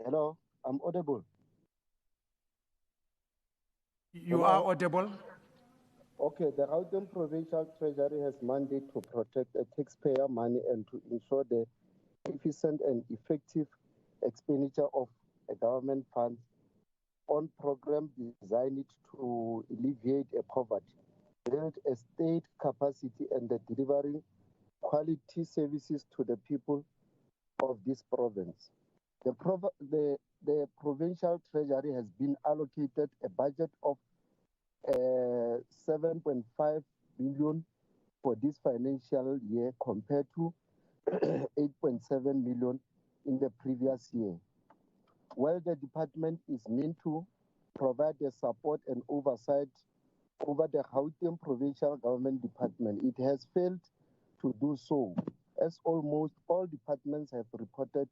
Hello, I'm audible. You are audible. Okay, the Gauteng Provincial Treasury has mandate to protect taxpayer money and to ensure the efficient and effective expenditure of government funds on programs designed to alleviate poverty, build a state capacity, and delivering quality services to the people of this province. The provincial treasury has been allocated a budget of 7.5 billion for this financial year compared to 8.7 million in the previous year. While the department is meant to provide the support and oversight over the Gauteng Provincial Government Department, it has failed to do so, as almost all departments have reported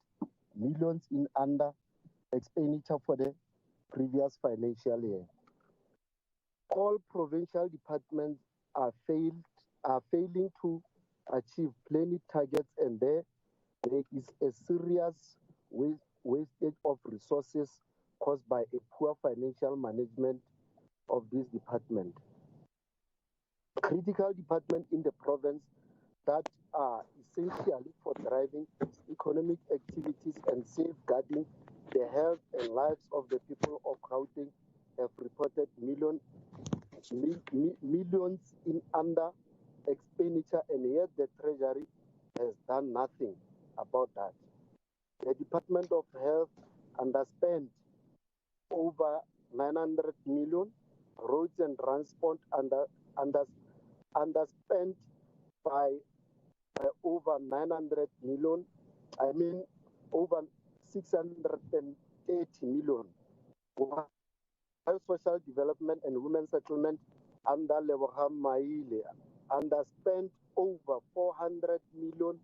millions in under expenditure for the previous financial year. All provincial departments are failing to achieve planning targets, and there is a serious wastage of resources caused by a poor financial management of this department. Critical departments in the province that are essential for driving economic activities and safeguarding the health and lives of the people of Gauteng have reported millions in under expenditure, and yet the Treasury has done nothing about that. The Department of Health underspent over 900 million, roads and transport underspent by over 900 million, over 630 million. While social development and women's settlement under Lebohang Maile underspent over 400 million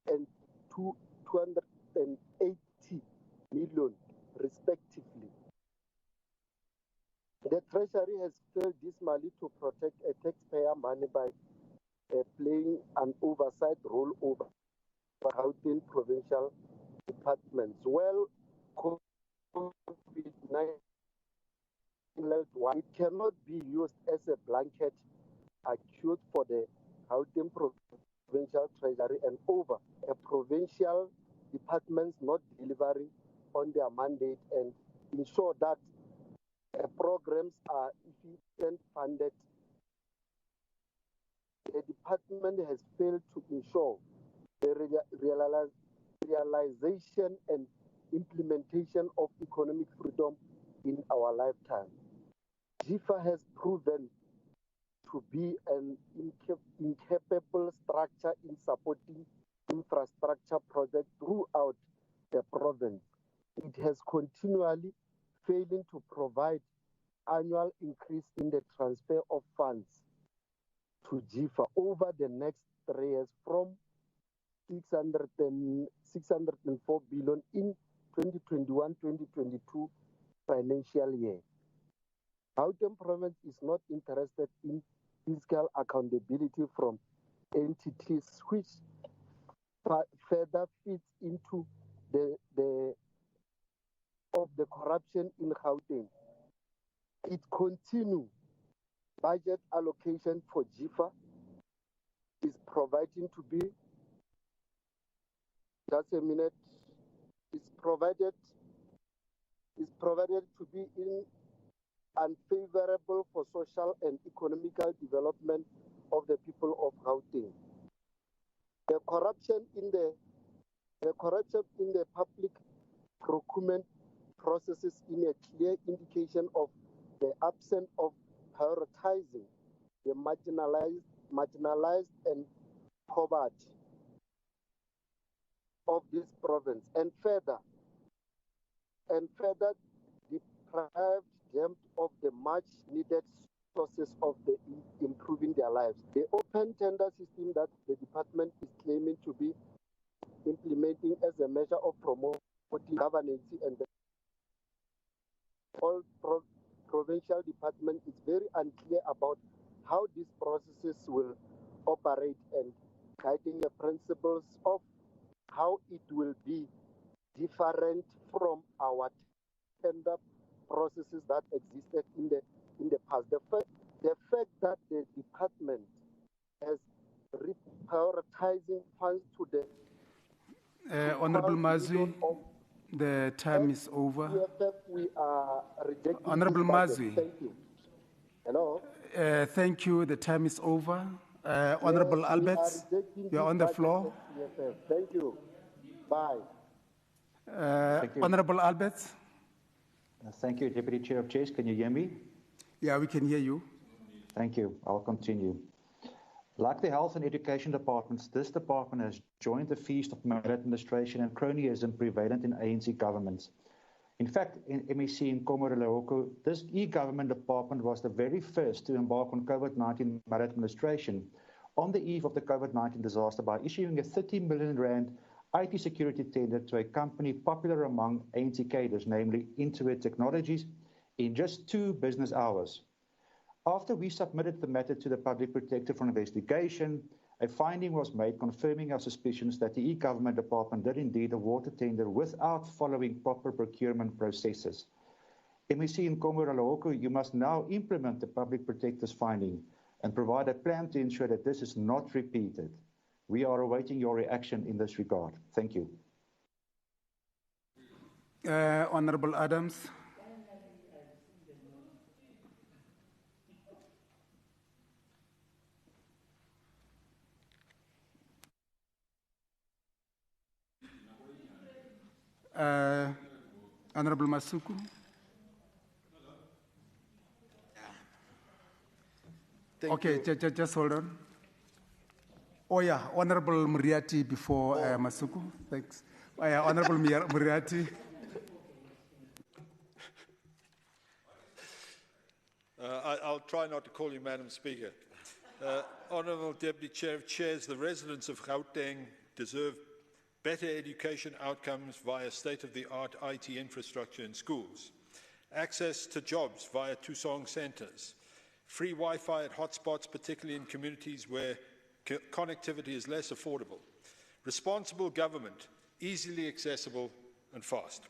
and 280 million respectively. The Treasury has failed dismally to protect taxpayer money by playing an oversight role over Gauteng provincial departments. Well, COVID-19, it cannot be used as a blanket accuse for the Gauteng provincial treasury and over a provincial departments not delivering on their mandate and ensure that programs are efficient funded. The department has failed to ensure the realization and implementation of economic freedom in our lifetime. GIFA has proven to be an incapable structure in supporting infrastructure projects throughout the province, it has continually failing to provide annual increase in the transfer of funds to GIFA over the next 3 years from 604 billion in 2021-2022 financial year. Gauteng province is not interested in fiscal accountability from entities which further feeds into the corruption in Gauteng. It continue budget allocation for GIFA is providing to be, just a minute, is provided to be in unfavorable for social and economical development of the people of Gauteng. The corruption in the public procurement processes in a clear indication of the absence of prioritizing the marginalized and poverty of this province, and further deprived them of the much needed sources of improving their lives. The open tender system that the department is claiming to be implementing as a measure of promoting governance and all provincial department is very unclear about how these processes will operate and guiding the principles of how it will be different from our tender processes that existed in the past. The fact that the department has prioritizing funds to the Honorable Mazwi, the time is over. We are rejecting Honorable Mazwi. Thank you. Hello. Thank you. The time is over. Honorable Alberts, you're on the floor. Thank you. Bye. Thank you. Honorable Alberts. Thank you, Deputy Chair of Chairs. Can you hear me? Yeah, we can hear you. Thank you. I'll continue. Like the Health and Education departments, this department has joined the feast of maladministration and cronyism prevalent in ANC governments. In fact, in MEC in Komoro-Lehoko, this e-government department was the very first to embark on COVID-19 maladministration on the eve of the COVID-19 disaster by issuing a 30 million rand IT security tender to a company popular among ANC cadres, namely Intuit Technologies, in just 2 business hours. After we submitted the matter to the Public Protector for investigation, a finding was made confirming our suspicions that the e-government department did indeed award a tender without following proper procurement processes. MEC in Komoro-Lehoko, you must now implement the Public Protector's finding and provide a plan to ensure that this is not repeated. We are awaiting your reaction in this regard. Thank you. Honorable Adams. Honorable Masuku. Okay, just hold on. Oh yeah, Honorable Muriati before Masuku. Thanks. Oh, yeah, Honorable Muriati. I'll try not to call you Madam Speaker. Honourable Deputy Chair of Chairs, the residents of Gauteng deserve better education outcomes via state-of-the-art IT infrastructure in schools, access to jobs via Tusong centres, free Wi-Fi at hotspots, particularly in communities where connectivity is less affordable, responsible government, easily accessible and fast.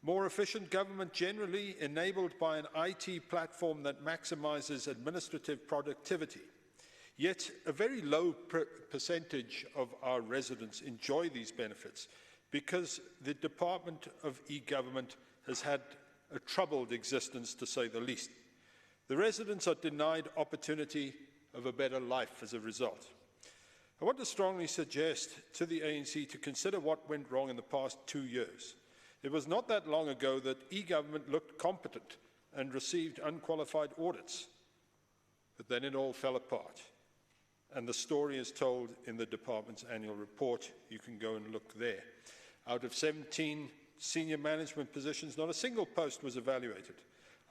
More efficient government generally, enabled by an IT platform that maximises administrative productivity. Yet a very low percentage of our residents enjoy these benefits because the Department of E-Government has had a troubled existence, to say the least. The residents are denied opportunity of a better life as a result. I want to strongly suggest to the ANC to consider what went wrong in the past 2 years. It was not that long ago that e-government looked competent and received unqualified audits, but then it all fell apart. And the story is told in the department's annual report. You can go and look there. Out of 17 senior management positions, not a single post was evaluated.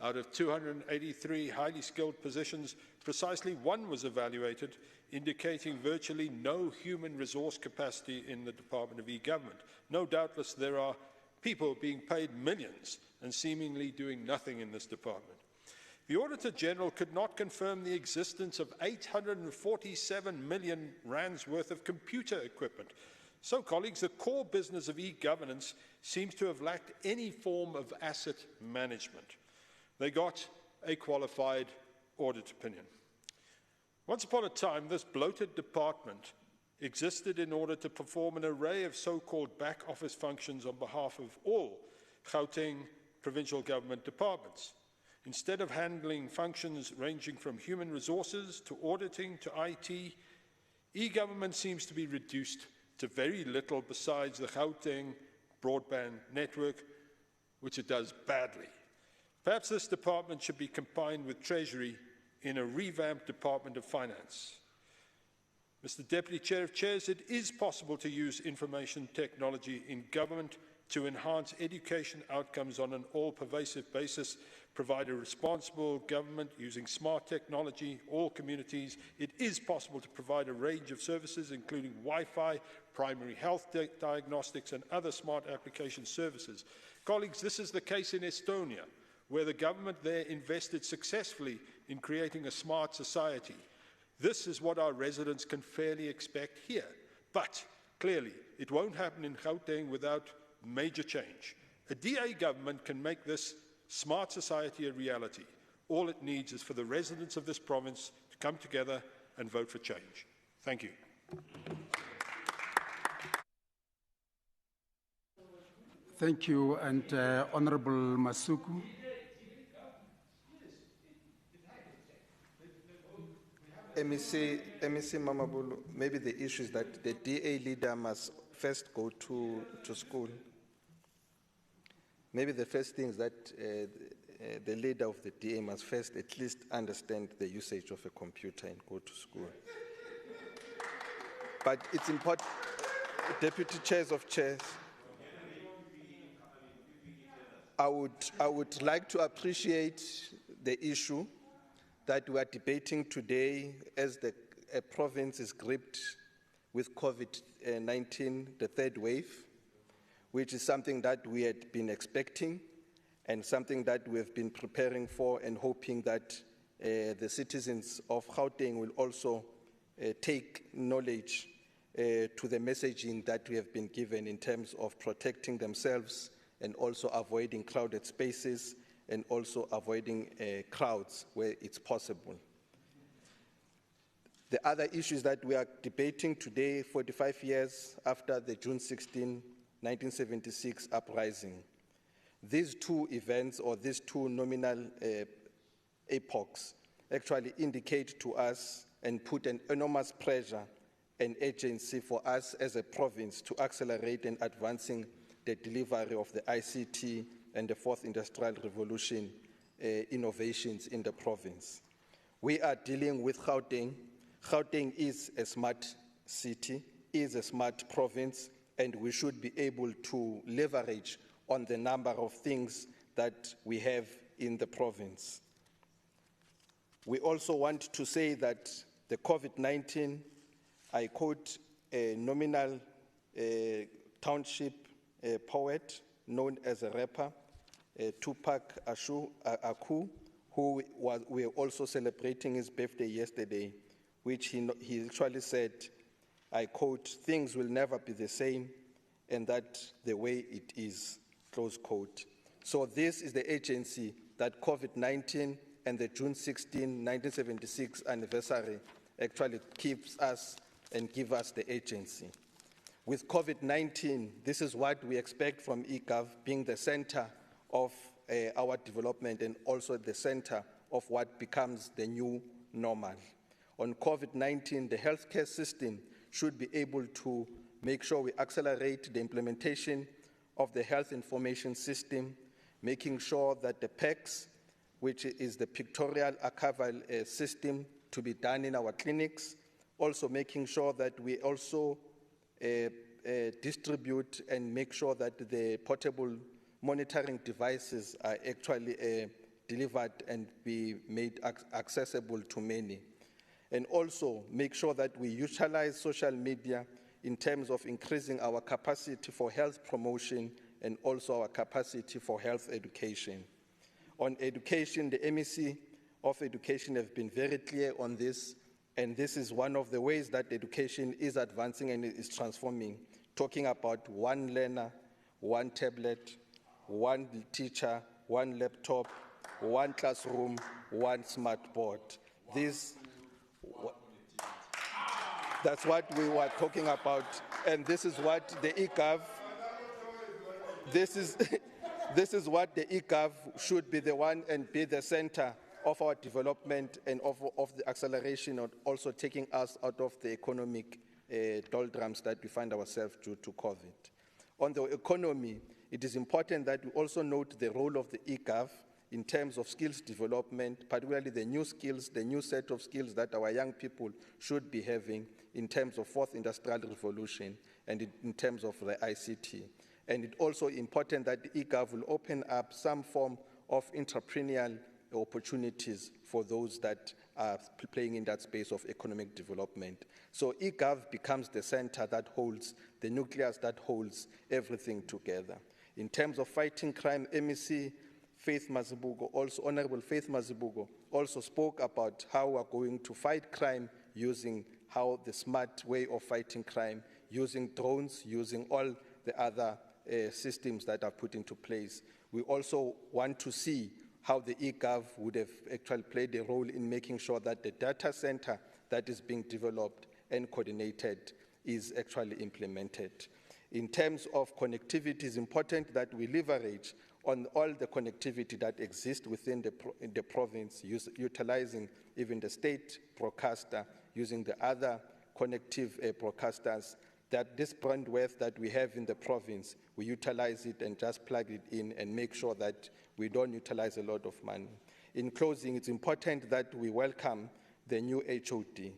Out of 283 highly skilled positions, precisely one was evaluated, indicating virtually no human resource capacity in the Department of E-Government. No doubtless there are people being paid millions and seemingly doing nothing in this department. The Auditor General could not confirm the existence of 847 million rands worth of computer equipment. So, colleagues, the core business of e-governance seems to have lacked any form of asset management. They got a qualified audit opinion. Once upon a time, this bloated department existed in order to perform an array of so-called back office functions on behalf of all Gauteng provincial government departments. Instead of handling functions ranging from human resources to auditing to IT, e-government seems to be reduced to very little besides the Gauteng broadband network, which it does badly. Perhaps this department should be combined with Treasury in a revamped Department of Finance. Mr. Deputy Chair of Chairs, it is possible to use information technology in government to enhance education outcomes on an all-pervasive basis, provide a responsible government using smart technology, all communities. It is possible to provide a range of services, including Wi-Fi, primary health diagnostics, and other smart application services. Colleagues, this is the case in Estonia, where the government there invested successfully in creating a smart society. This is what our residents can fairly expect here. But clearly, it won't happen in Gauteng without major change. A DA government can make this smart society a reality. All it needs is for the residents of this province to come together and vote for change. Thank you. Thank you, and Honorable Masuku. MEC Mamabulu, maybe the issue is that the DA leader must first go to school. Maybe the first thing is that the leader of the DA must first at least understand the usage of a computer and go to school. But it's important, Deputy Chairs of Chairs, I would like to appreciate the issue that we are debating today as the province is gripped with COVID-19, the third wave, which is something that we had been expecting and something that we have been preparing for and hoping that the citizens of Gauteng will also take knowledge to the messaging that we have been given in terms of protecting themselves and also avoiding crowded spaces and also avoiding crowds where it's possible. The other issues that we are debating today, 45 years after the June 16, 1976 uprising, these two events or these two nominal epochs actually indicate to us and put an enormous pressure and urgency for us as a province to accelerate in advancing the delivery of the ICT and the fourth industrial revolution innovations in the province. We are dealing with Gauteng. Gauteng is a smart city, is a smart province, and we should be able to leverage on the number of things that we have in the province. We also want to say that the COVID-19, I quote a nominal township poet known as a rapper, Tupac Aku, who we are also celebrating his birthday yesterday, which he actually said, I quote, "Things will never be the same, and that's the way it is," close quote. So this is the agency that COVID-19 and the June 16, 1976 anniversary actually keeps us and give us the agency. With COVID-19, this is what we expect from eGov being the center of our development and also the center of what becomes the new normal. On COVID-19, the healthcare system should be able to make sure we accelerate the implementation of the health information system, making sure that the PACS, which is the pictorial archival system, to be done in our clinics, also making sure that we also distribute and make sure that the portable monitoring devices are actually delivered and be made accessible to many. And also make sure that we utilize social media in terms of increasing our capacity for health promotion and also our capacity for health education. On education, the MEC of Education have been very clear on this, and this is one of the ways that education is advancing and is transforming, talking about one learner, one tablet, one teacher, one laptop, one classroom, one smart board. That's what we were talking about, and this is what the eGov, this is what the eGov should be the one and be the center of our development and of the acceleration, and also taking us out of the economic doldrums that we find ourselves due to COVID. On the economy, it is important that we also note the role of the eGov in terms of skills development, particularly the new skills, the new set of skills that our young people should be having in terms of fourth industrial revolution and in terms of the ICT. And it's also important that the eGov will open up some form of entrepreneurial opportunities for those that are playing in that space of economic development. So eGov becomes the center that holds, the nucleus that holds everything together. In terms of fighting crime, MEC Faith Mazibuko, also Honorable Faith Mazibuko, also spoke about how we're going to fight crime using how the smart way of fighting crime, using drones, using all the other systems that are put into place. We also want to see how the eGov would have actually played a role in making sure that the data center that is being developed and coordinated is actually implemented. In terms of connectivity, it's important that we leverage on all the connectivity that exists within the province, utilizing even the state broadcaster, using the other connective broadcasters, that this bandwidth that we have in the province, we utilize it and just plug it in and make sure that we don't utilize a lot of money. In closing, it's important that we welcome the new HOD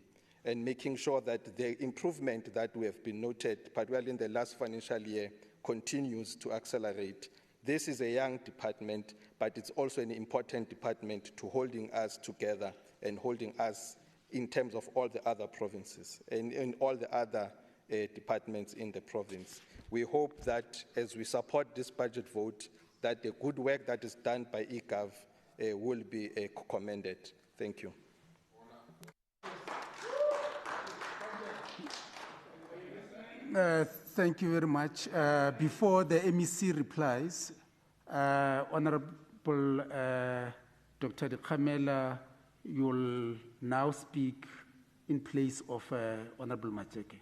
and making sure that the improvement that we have been noted, particularly in the last financial year, continues to accelerate. This is a young department, but it's also an important department to holding us together and holding us in terms of all the other provinces and in all the other departments in the province. We hope that as we support this budget vote, that the good work that is done by eGov will be commended. Thank you. Thank you very much. Before the MEC replies, Honorable Dr. Kamela, you'll now speak in place of Honorable Macheke.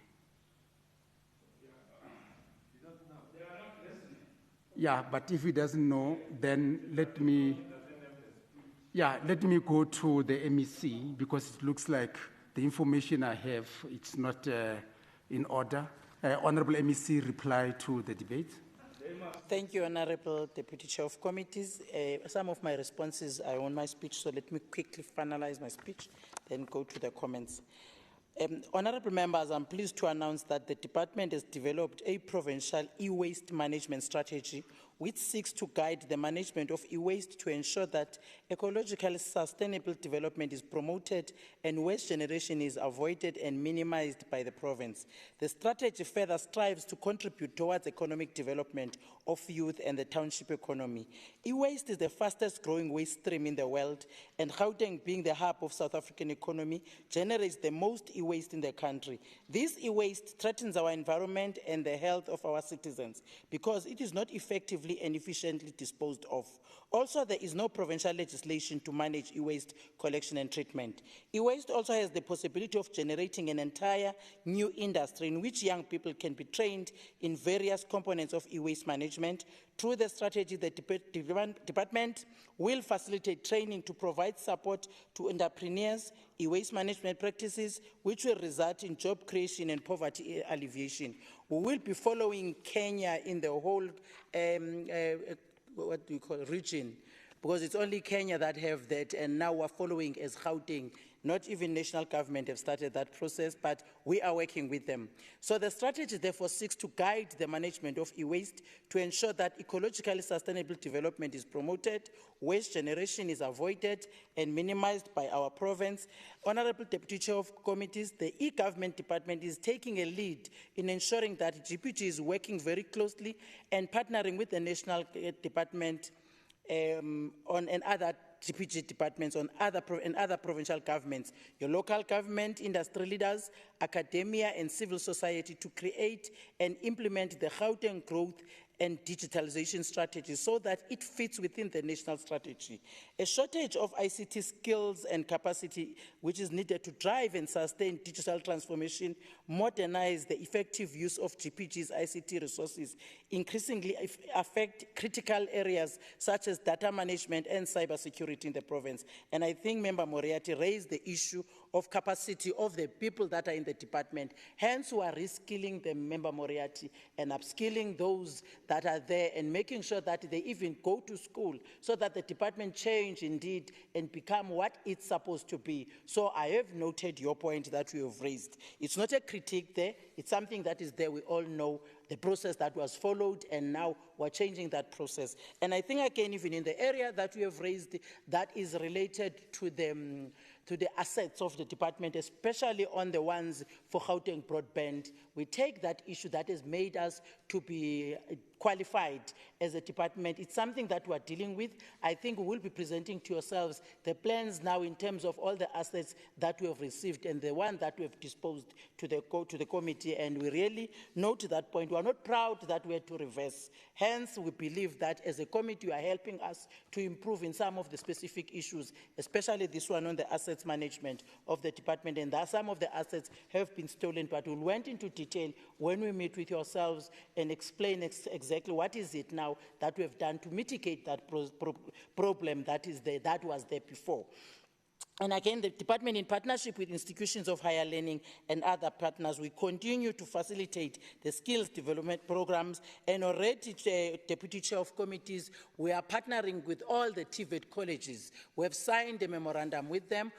Yeah, but if he doesn't know, then let me go to the MEC, because it looks like the information I have, it's not in order. Honorable MEC, reply to the debate. Thank you, Honorable Deputy Chair of Committees. Some of my responses are on my speech, so let me quickly finalize my speech, then go to the comments. Honorable members, I'm pleased to announce that the department has developed a provincial e-waste management strategy which seeks to guide the management of e-waste to ensure that ecologically sustainable development is promoted and waste generation is avoided and minimized by the province. The strategy further strives to contribute towards economic development of youth and the township economy. E-waste is the fastest growing waste stream in the world, and Gauteng, being the hub of South African economy, generates the most e-waste in the country. This e-waste threatens our environment and the health of our citizens because it is not effectively and efficiently disposed of. Also, there is no provincial legislation to manage e-waste collection and treatment. E-waste also has the possibility of generating an entire new industry in which young people can be trained in various components of e-waste management. Through the strategy, the department will facilitate training to provide support to entrepreneurs, e-waste management practices, which will result in job creation and poverty alleviation. We will be following Kenya in the whole region, because it's only Kenya that have that, and now we're following as Gauteng Not even national government have started that process, but we are working with them. So the strategy therefore seeks to guide the management of e-waste to ensure that ecologically sustainable development is promoted, waste generation is avoided and minimized by our province. Honorable Deputy Chair of Committees, the e-government department is taking a lead in ensuring that GPG is working very closely and partnering with the national department and other GPG departments and other provincial governments, your local government, industry leaders, academia and civil society to create and implement the Gauteng growth and digitalization strategy so that it fits within the national strategy. A shortage of ICT skills and capacity which is needed to drive and sustain digital transformation, modernize the effective use of GPG's ICT resources, increasingly affect critical areas such as data management and cybersecurity in the province. And I think Member Moriarty raised the issue of capacity of the people that are in the department. Hence, we are reskilling the Member Moriarty and upskilling those that are there and making sure that they even go to school so that the department change indeed and become what it's supposed to be. So I have noted your point that you have raised. It's not a critique there, it's something that is there. We all know the process that was followed and now we're changing that process. And I think again, even in the area that you have raised that is related to the assets of the department, especially on the ones for Gauteng broadband, we take that issue that has made us to be qualified as a department. It's something that we're dealing with. I think we will be presenting to yourselves the plans now in terms of all the assets that we have received and the one that we have disposed to the committee, and we really note that point. We are not proud that we had to reverse. Hence, we believe that as a committee, you are helping us to improve in some of the specific issues, especially this one on the assets management of the department, and that some of the assets have been stolen, but we went into detail when we meet with yourselves and explain exactly what is it now that we have done to mitigate that problem that is there, that was there before. And again, the department, in partnership with institutions of higher learning and other partners, we continue to facilitate the skills development programs. And already, Deputy Chair of Committees, we are partnering with all the TVET colleges. We have signed a memorandum with them.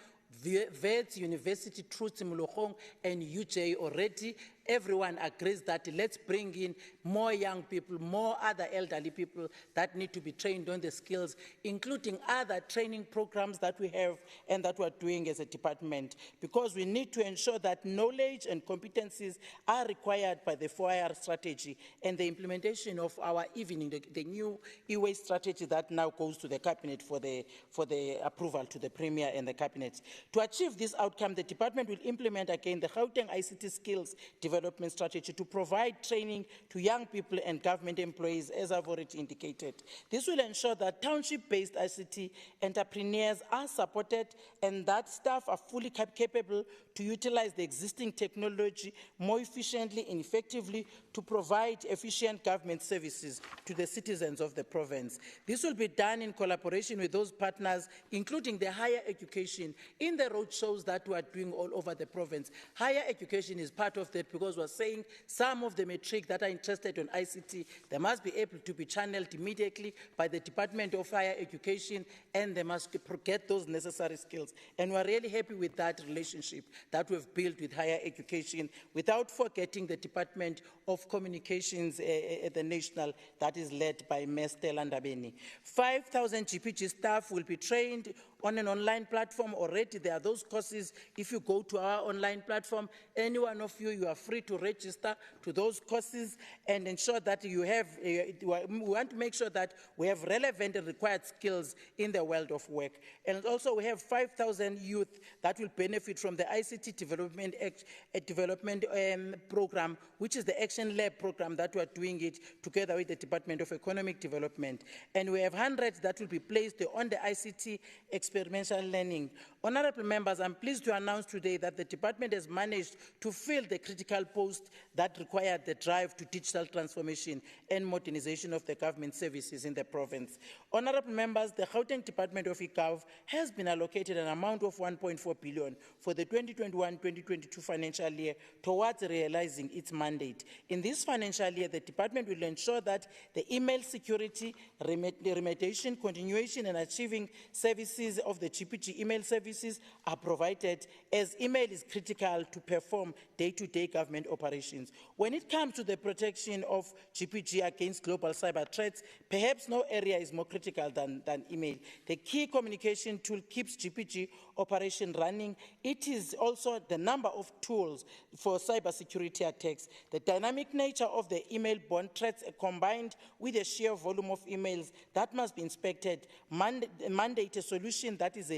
Wits University, Truth Simulokong, and UJ already. Everyone agrees that let's bring in more young people, more other elderly people that need to be trained on the skills, including other training programs that we have and that we're doing as a department, because we need to ensure that knowledge and competencies are required by the 4IR strategy and the implementation of our the new e-waste strategy that now goes to the cabinet for the approval to the Premier and the cabinet. To achieve this outcome, the department will implement again the Gauteng ICT skills development strategy to provide training to young people and government employees, as I've already indicated. This will ensure that township-based ICT entrepreneurs are supported and that staff are fully capable to utilize the existing technology more efficiently and effectively to provide efficient government services to the citizens of the province. This will be done in collaboration with those partners, including the higher education, in the road shows that we are doing all over the province. Higher education is part of that because we're saying some of the matric that are interested in ICT, they must be able to be channeled immediately by the Department of Higher Education, and they must get those necessary skills. And we're really happy with that relationship that we've built with higher education, without forgetting the Department of Communications at the national that is led by Ms. Stella Ndabeni. 5,000 GPG staff will be trained on an online platform. Already there are those courses. If you go to our online platform, any one of you are free to register to those courses and ensure that you have, we want to make sure that we have relevant and required skills in the world of work. And also we have 5,000 youth that will benefit from the ICT development program, which is the Action Lab program that we are doing it together with the Department of Economic Development. And we have hundreds that will be placed on the ICT experiential learning. Honorable members, I'm pleased to announce today that the department has managed to fill the critical post that required the drive to digital transformation and modernization of the government services in the province. Honorable members, the Gauteng Department of eGov has been allocated an amount of 1.4 billion for the 2021-2022 financial year towards realizing its mandate. In this financial year, the department will ensure that the email security, remediation, continuation, and achieving services guarantees of the GPG email services are provided, as email is critical to perform day-to-day government operations. When it comes to the protection of GPG against global cyber threats, perhaps no area is more critical than email. The key communication tool keeps GPG operation running. It is also the number of tools for cybersecurity attacks. The dynamic nature of the email-borne threats combined with the sheer volume of emails that must be inspected mandate a solution that is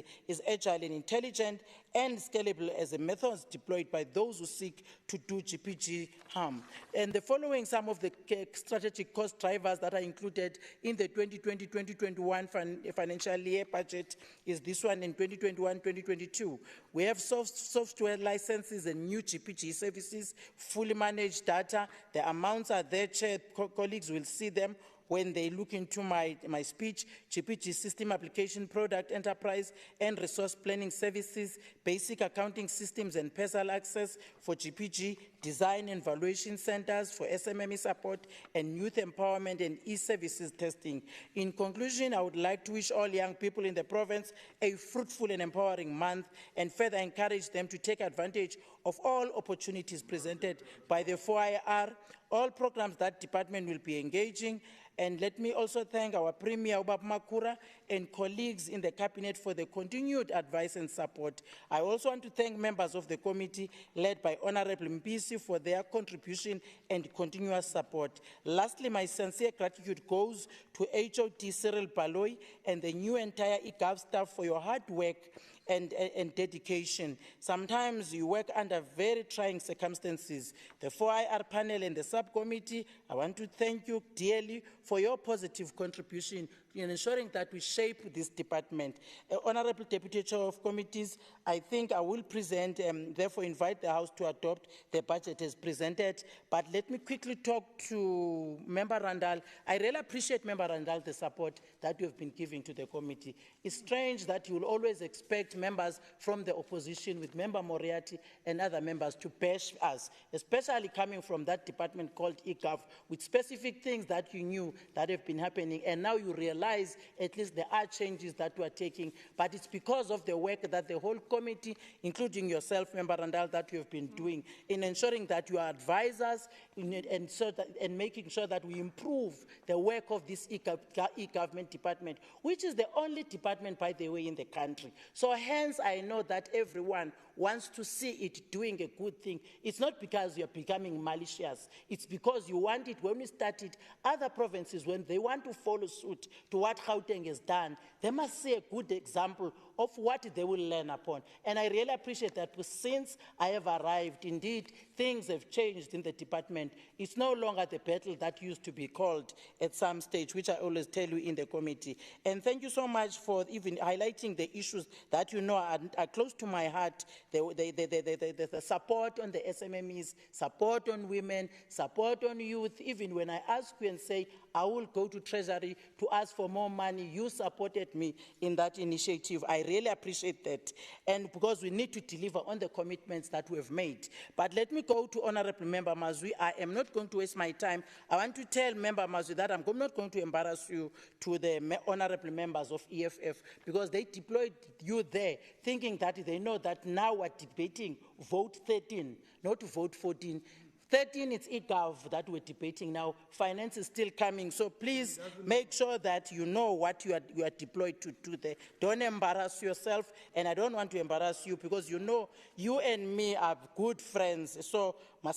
agile and intelligent and scalable as a method deployed by those who seek to do GPG harm. And the following some of the strategic cost drivers that are included in the 2020-2021 financial year budget is this one in 2021-2022. We have software licenses and new GPG services, fully managed data. The amounts are there, Chair. Colleagues will see them when they look into my speech. GPG system application product enterprise and resource planning services, basic accounting systems and personal access for GPG, design and valuation centers for SMME support, and youth empowerment and e-services testing. In conclusion, I would like to wish all young people in the province a fruitful and empowering month, and further encourage them to take advantage of all opportunities presented by the 4IR, all programs that department will be engaging. And let me also thank our Premier, Ubab Makura, and colleagues in the Cabinet for the continued advice and support. I also want to thank members of the committee led by Honorable Mpisi for their contribution and continuous support. Lastly, my sincere gratitude goes to HOD Cyril Baloy and the new entire eGov staff for your hard work and dedication. Sometimes you work under very trying circumstances. The 4IR panel and the subcommittee, I want to thank you dearly for your positive contribution in ensuring that we shape this department. Honorable Deputy Chair of Committees, I think I will present, therefore invite the House to adopt the budget as presented. But let me quickly talk to Member Randall. I really appreciate, Member Randall, the support that you have been giving to the committee. It's strange that you will always expect members from the opposition with Member Moriarty and other members to bash us, especially coming from that department called eGov, with specific things that you knew that have been happening, and now you realize at least there are changes that we are taking, but it's because of the work that the whole committee, including yourself, Member Randall, that you have been doing in ensuring that you are advisors and making sure that we improve the work of this e-government department, which is the only department, by the way, in the country. So hence, I know that everyone wants to see it doing a good thing. It's not because you're becoming malicious. It's because you want it. When we started, other provinces, when they want to follow suit to what Gauteng has done, they must see a good example of what they will learn upon. And I really appreciate that since I have arrived, indeed, things have changed in the department. It's no longer the battle that used to be called at some stage, which I always tell you in the committee. And thank you so much for even highlighting the issues that you know are close to my heart, the support on the SMMEs, support on women, support on youth. Even when I ask you and say, I will go to Treasury to ask for more money, you supported me in that initiative. I really appreciate that. And because we need to deliver on the commitments that we have made. But let me go to Honorable Member Mazui. I am not going to waste my time. I want to tell Member Mazui that I'm not going to embarrass you to the honorable members of EFF, because they deployed you there thinking that they know that now we're debating vote 13, not vote 14. 13, it's eGov that we're debating now. Finance is still coming. So please make sure that you know what you are deployed to do there. Don't embarrass yourself, and I don't want to embarrass you, because you know you and me are good friends. So I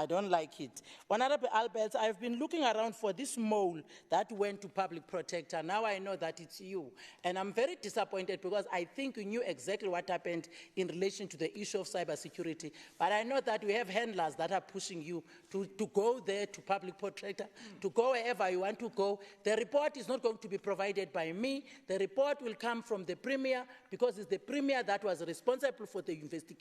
don't like it. Honorable Albert, I've been looking around for this mole that went to public protector. Now I know that it's you. And I'm very disappointed, because I think you knew exactly what happened in relation to the issue of cybersecurity. But I know that we have handlers that are pushing you to go there to public protector, to go wherever you want to go. The report is not going to be provided by me. The report will come from the Premier, because it's the Premier that was responsible for the investigations.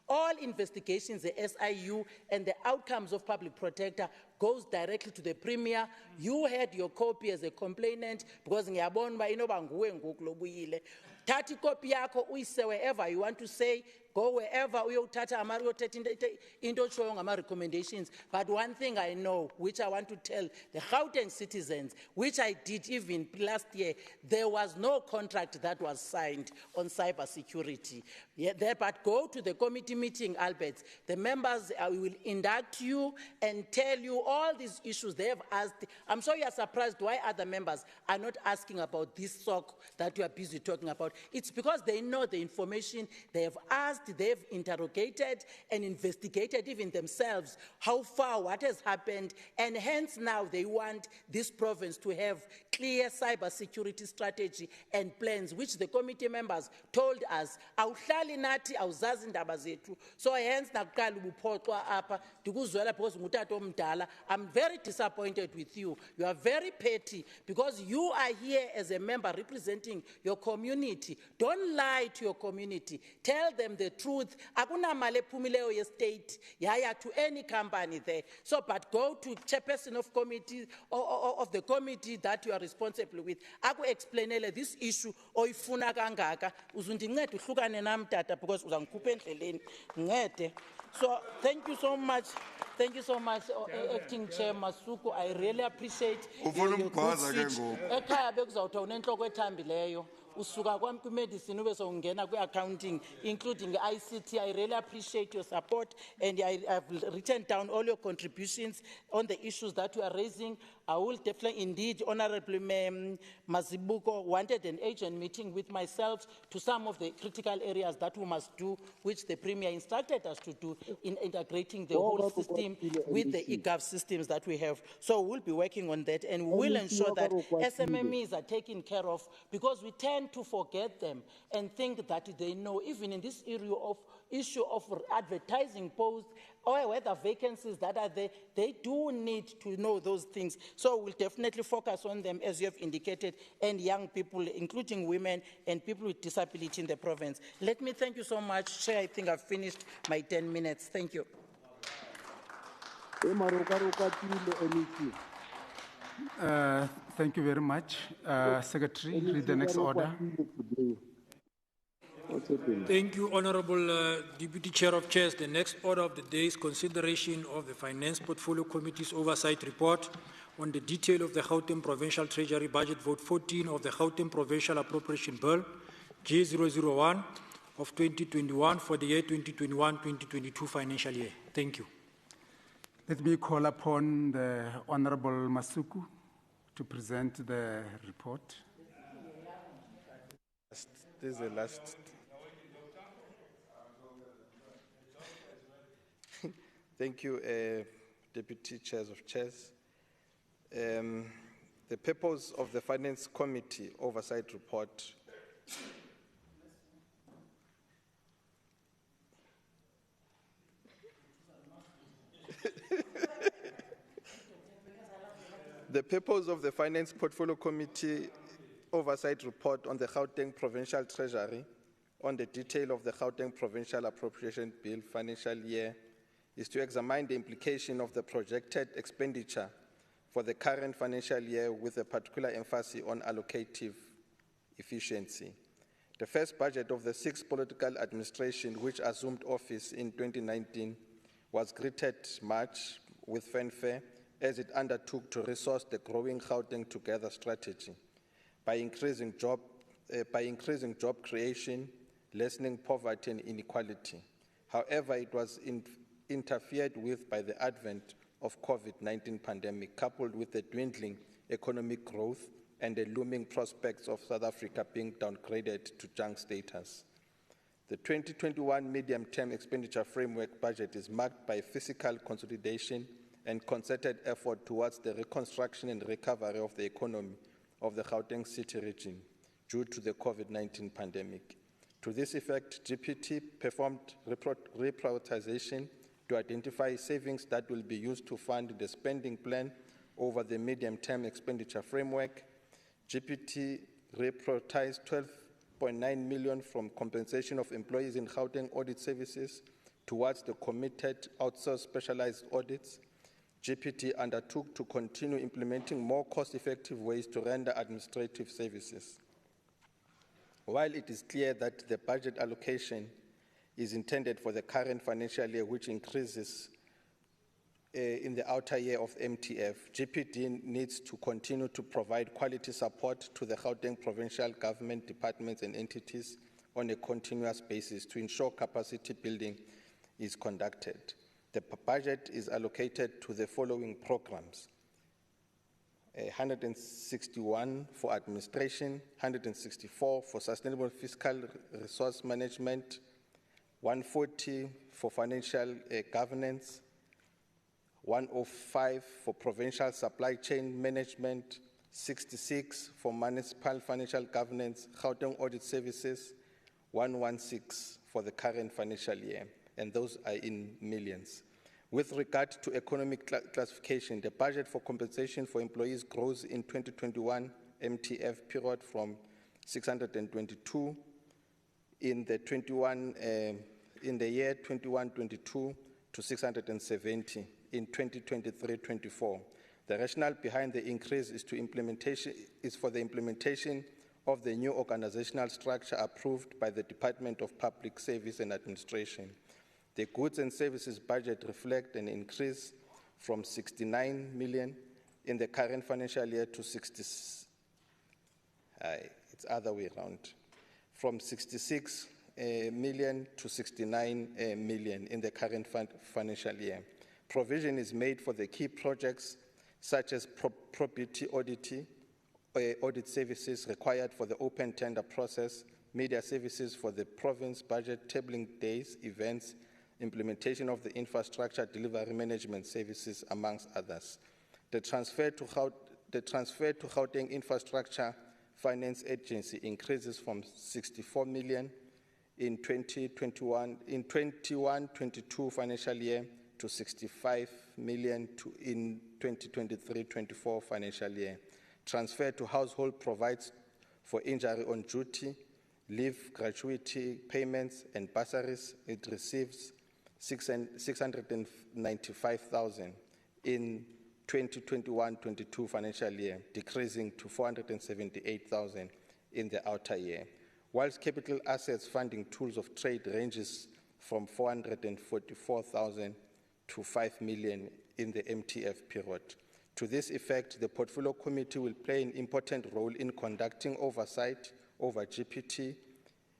All investigations, the SIU and the outcomes of public protector goes directly to the Premier. You had your copy as a complainant, because thatha ikopi yakho uyise wherever you want to say, go wherever uyothatha into otshoyo ngama-recommendations. But one thing I know, which I want to tell the Gauteng citizens, which I did even last year, there was no contract that was signed on cyber security. Yeah, but go to the committee meeting, Albert. The members will induct you and tell you all these issues they have asked. I'm sure you are surprised why other members are not asking about this SOC that you are busy talking about. It's because they know the information, they have asked, they have interrogated and investigated even themselves how far, what has happened, and hence now they want this province to have clear cyber security strategy and plans, which the committee members told us, awuhlali nathi awuzazi indaba zethu. So hence nakuqala ubuphoxwa apha ndikuzwela because ngutata omdala. I'm very disappointed with you. You are very petty because you are here as a member representing your community. Don't lie to your community. Tell them the truth. Akunamali ephumileyo ye-state yaya to any company there. So, but go to chairperson of committee or of the committee that you are responsible with. Aku-explainele this issue oyifuna kangaka. Uzundincede uhlukane nami tata because uzangikhupha endleleni. Ngede. So, thank you so much. Thank you so much, Acting Chair Masuku. I really appreciate your good speech. Ekhaya bekuzawuthi unenhloko ethambileyo. Usuka kwami ku-medicine ube sowungena kwi-accounting, including ICT. I really appreciate your support, and I've written down all your contributions on the issues that you are raising. I will definitely, indeed, Honorable Mazibuko wanted an agent meeting with myself to some of the critical areas that we must do, which the Premier instructed us to do in integrating the whole system with the e-gov systems that we have. So we'll be working on that, and we will ensure that SMMEs are taken care of, because we tend to forget them and think that they know, even in this issue of advertising posts or whether vacancies that are there, they do need to know those things. So we'll definitely focus on them, as you have indicated, and young people, including women and people with disability in the province. Let me thank you so much, Chair. I think I've finished my 10 minutes. Thank you. Thank you very much. Secretary, read the next order. Thank you, Honorable Deputy Chair of Chairs. The next order of the day is consideration of the Finance Portfolio Committee's oversight report on the detail of the Gauteng Provincial Treasury Budget Vote 14 of the Gauteng Provincial Appropriation Bill J001 of 2021 for the year 2021-2022 financial year. Thank you. Let me call upon the Honorable Masuku to present the report. This is the last. Thank you, Deputy Chairs of Chairs. The purpose of the Finance Committee Oversight Report The purpose of the Finance Portfolio Committee Oversight Report on the Gauteng Provincial Treasury on the detail of the Gauteng Provincial Appropriation Bill financial year is to examine the implication of the projected expenditure for the current financial year with a particular emphasis on allocative efficiency. The first budget of the sixth political administration, which assumed office in 2019, was greeted March with fanfare as it undertook to resource the growing Gauteng Together strategy by increasing job creation, lessening poverty and inequality. However, it was interfered with by the advent of COVID-19 pandemic, coupled with the dwindling economic growth and the looming prospects of South Africa being downgraded to junk status. The 2021 medium-term expenditure framework budget is marked by fiscal consolidation and concerted effort towards the reconstruction and recovery of the economy of the Gauteng City region due to the COVID-19 pandemic. To this effect, GPT performed reprioritization to identify savings that will be used to fund the spending plan over the medium-term expenditure framework. GPT reprioritized 12.9 million from compensation of employees in Gauteng audit services towards the committed outsourced specialized audits. GPT undertook to continue implementing more cost-effective ways to render administrative services. While it is clear that the budget allocation is intended for the current financial year, which increases in the outer year of MTF, GPD needs to continue to provide quality support to the Gauteng provincial government departments and entities on a continuous basis to ensure capacity building is conducted. The budget is allocated to the following programs: 161 for administration, 164 for sustainable fiscal resource management, 140 for financial governance, 105 for provincial supply chain management, 66 for municipal financial governance, Gauteng audit services, 116 for the current financial year, and those are in millions. With regard to economic classification, the budget for compensation for employees grows in 2021 MTF period from 622 in the year 21-22 to 670 in 2023-24. The rationale behind the increase is for the implementation of the new organizational structure approved by the Department of Public Service and Administration. The goods and services budget reflect an increase from 69 million in the current financial year to it's other way around, from 66 million to 69 million in the current financial year. Provision is made for the key projects such as property audit services required for the open tender process, media services for the province budget, tabling days, events, implementation of the infrastructure delivery management services, amongst others. The transfer to Gauteng Infrastructure Finance Agency increases from 64 million in 21-22 financial year to 65 million in 2023-24 financial year. Transfer to household provides for injury on duty, leave, gratuity payments, and bursaries. It receives 695,000 in 2021-22 financial year, decreasing to 478,000 in the outer year. Whilst capital assets funding tools of trade ranges from 444,000 to 5 million in the MTF period. To this effect, the Portfolio Committee will play an important role in conducting oversight over GPT,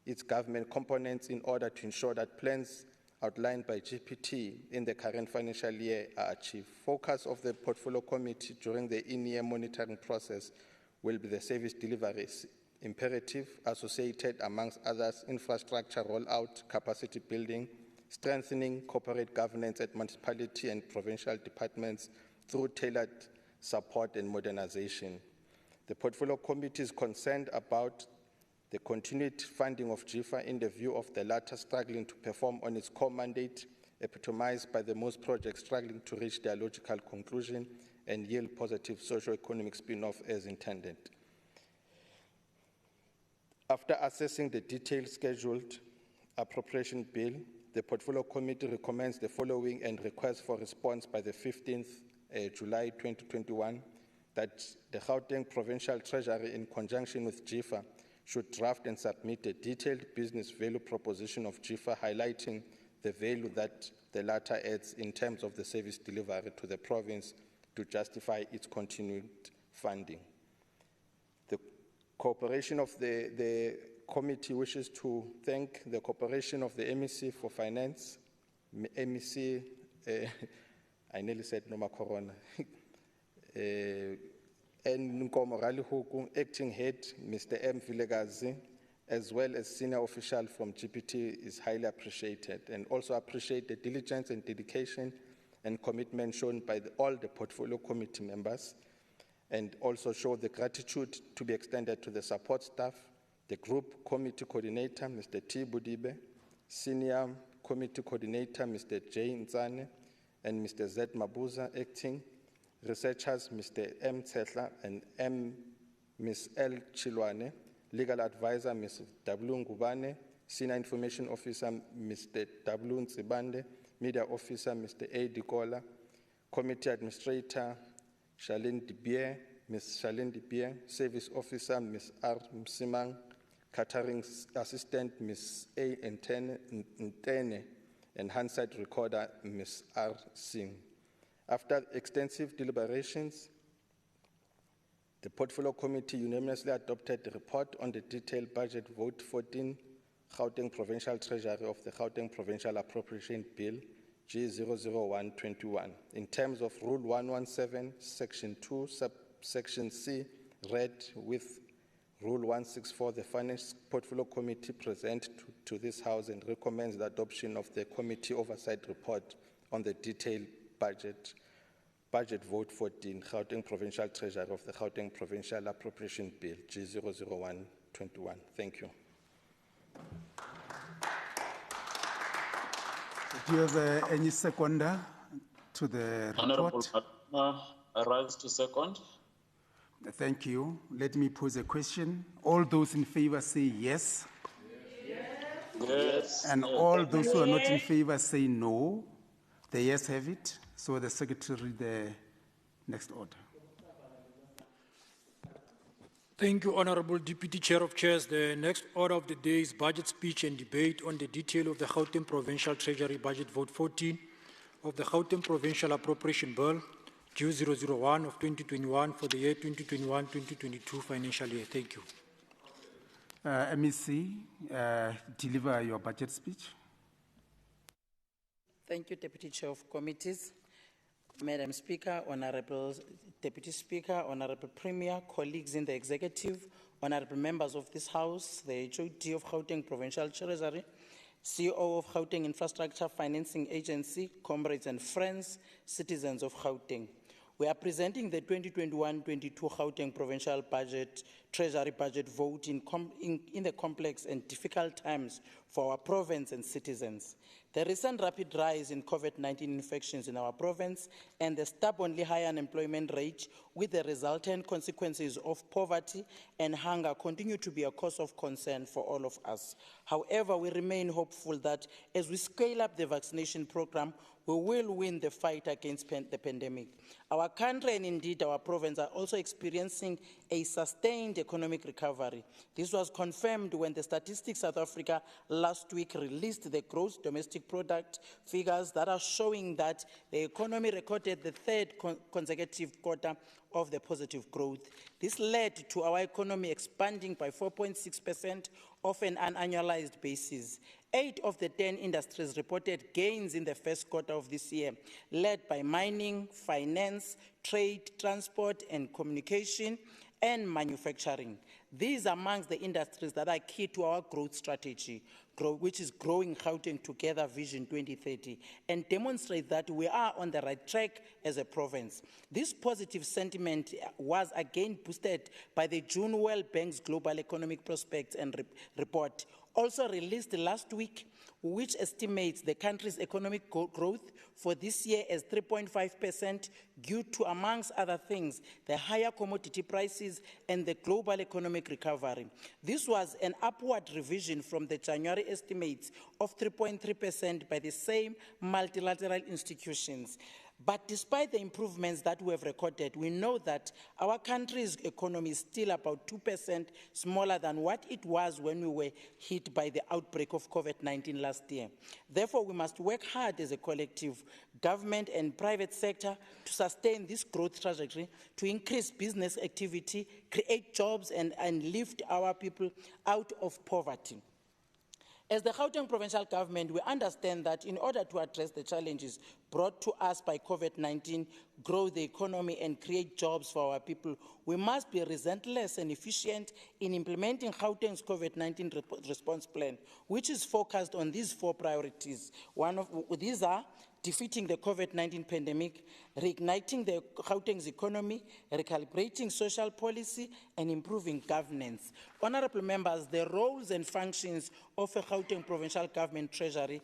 its government components, in order to ensure that plans outlined by GPT in the current financial year are achieved. Focus of the Portfolio Committee during the in-year monitoring process will be the service delivery imperative associated, amongst others, infrastructure rollout, capacity building, strengthening corporate governance at municipality and provincial departments through tailored support and modernization. The Portfolio Committee is concerned about the continued funding of GIFA in the view of the latter struggling to perform on its core mandate, epitomized by the most projects struggling to reach their logical conclusion and yield positive socio-economic spin-off as intended. After assessing the detailed scheduled appropriation bill, the Portfolio Committee recommends the following and requests for response by the 15th July 2021, that the Gauteng Provincial Treasury, in conjunction with GIFA, should draft and submit a detailed business value proposition of GIFA highlighting the value that the latter adds in terms of the service delivery to the province to justify its continued funding. The cooperation of the committee wishes to thank the cooperation of the MEC for Finance, MEC, I nearly said Noma Corona, and Nkomo Ralihuku, acting head, Mr. M. Vilegazi, as well as senior official from GPT, is highly appreciated, and also appreciate the diligence and dedication and commitment shown by all the Portfolio Committee members, and also show the gratitude to be extended to the support staff, the Group Committee Coordinator, Mr. T. Budibe, Senior Committee Coordinator, Mr. J. Nzane, and Mr. Z. Mabuza, acting researchers, Mr. M. Tsetla and Ms. L. Chilwane, legal advisor, Ms. W. Ngubane, senior information officer, Mr. W. Nzibande, media officer, Mr. A. Dikola, committee administrator, Charlene Dibier, Ms. Charlene Dibier, service officer, Ms. R. Msimang, catering assistant Ms. A. Ntene, and Hansard recorder Ms. R. Singh. After extensive deliberations, the Portfolio Committee unanimously adopted the report on the detailed budget vote 14 Gauteng Provincial Treasury of the Gauteng Provincial Appropriation Bill G00121 in terms of Rule 117, Section 2, Subsection C, read with Rule 164. The Finance Portfolio Committee presents to this House and recommends the adoption of the Committee Oversight Report on the detailed budget vote 14 Gauteng Provincial Treasury of the Gauteng Provincial Appropriation Bill G00121. Thank you. Do you have any seconder to the report? Honorable rise to second. Thank you. Let me pose a question. All those in favor say yes. Yes. And all those who are not in favor say no. The yes have it. So the Secretary, the next order. Thank you, Honorable Deputy Chair of Chairs. The next order of the day is budget speech and debate on the detail of the Gauteng Provincial Treasury Budget Vote 14 of the Gauteng Provincial Appropriation Bill G001 of 2021 for the year 2021-2022 financial year. Thank you. MEC, deliver your budget speech. Thank you, Deputy Chair of Committees. Madam Speaker, Honorable Deputy Speaker, Honorable Premier, colleagues in the Executive, Honorable members of this House, the HOD of Gauteng Provincial Treasury, CEO of Gauteng Infrastructure Financing Agency, comrades and friends, citizens of Gauteng. We are presenting the 2021-22 Gauteng Provincial Budget, Treasury Budget vote in the complex and difficult times for our province and citizens. The recent rapid rise in COVID-19 infections in our province and the stubbornly high unemployment rate with the resultant consequences of poverty and hunger continue to be a cause of concern for all of us. However, we remain hopeful that as we scale up the vaccination program, we will win the fight against the pandemic. Our country and indeed our province are also experiencing a sustained economic recovery. This was confirmed when the Statistics South Africa last week released the gross domestic product figures that are showing that the economy recorded the third consecutive quarter of the positive growth. This led to our economy expanding by 4.6% of an annualized basis. 8 of the 10 industries reported gains in the first quarter of this year, led by mining, finance, trade, transport and communication, and manufacturing. These are amongst the industries that are key to our growth strategy, which is Growing Gauteng Together Vision 2030, and demonstrate that we are on the right track as a province. This positive sentiment was again boosted by the June World Bank's Global Economic Prospects and report, also released last week, which estimates the country's economic growth for this year as 3.5% due to, amongst other things, the higher commodity prices and the global economic recovery. This was an upward revision from the January estimates of 3.3% by the same multilateral institutions. But despite the improvements that we have recorded, we know that our country's economy is still about 2% smaller than what it was when we were hit by the outbreak of COVID-19 last year. Therefore, we must work hard as a collective, government and private sector, to sustain this growth trajectory, to increase business activity, create jobs and lift our people out of poverty. As the Gauteng Provincial Government, we understand that in order to address the challenges brought to us by COVID-19, grow the economy and create jobs for our people, we must be relentless and efficient in implementing Gauteng's COVID-19 response plan, which is focused on these 4 priorities. These are defeating the COVID-19 pandemic, reigniting the Gauteng's economy, recalibrating social policy, and improving governance. Honorable members, the roles and functions of a Gauteng Provincial Government Treasury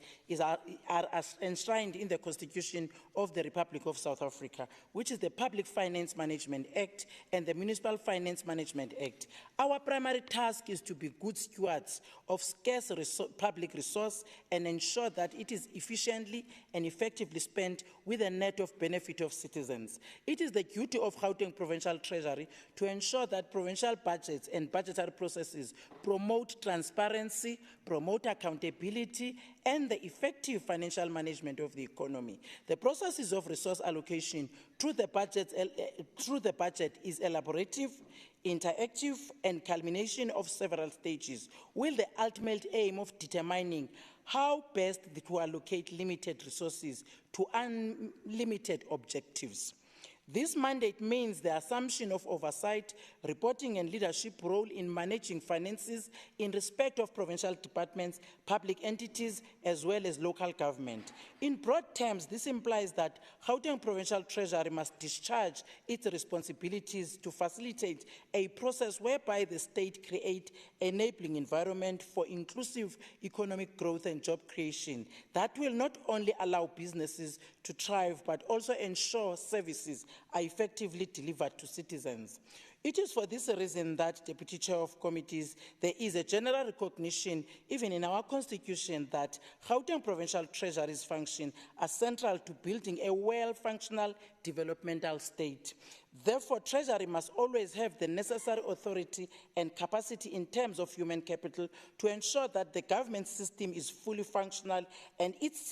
are enshrined in the Constitution of the Republic of South Africa, which is the Public Finance Management Act and the Municipal Finance Management Act. Our primary task is to be good stewards of scarce public resource and ensure that it is efficiently and effectively effectively spent with the net of benefit of citizens. It is the duty of Gauteng Provincial Treasury to ensure that provincial budgets and budgetary processes promote transparency, promote accountability, and the effective financial management of the economy. The processes of resource allocation through the budget is elaborative, interactive, and culmination of several stages, with the ultimate aim of determining how best to allocate limited resources to unlimited objectives. This mandate means the assumption of oversight, reporting, and leadership role in managing finances in respect of provincial departments, public entities, as well as local government. In broad terms, this implies that Gauteng Provincial Treasury must discharge its responsibilities to facilitate a process whereby the state creates an enabling environment for inclusive economic growth and job creation that will not only allow businesses to thrive, but also ensure services are effectively delivered to citizens. It is for this reason that, Deputy Chair of Committees, there is a general recognition, even in our Constitution, that Gauteng Provincial Treasury's function are central to building a well-functional developmental state. Therefore, Treasury must always have the necessary authority and capacity in terms of human capital to ensure that the government system is fully functional and its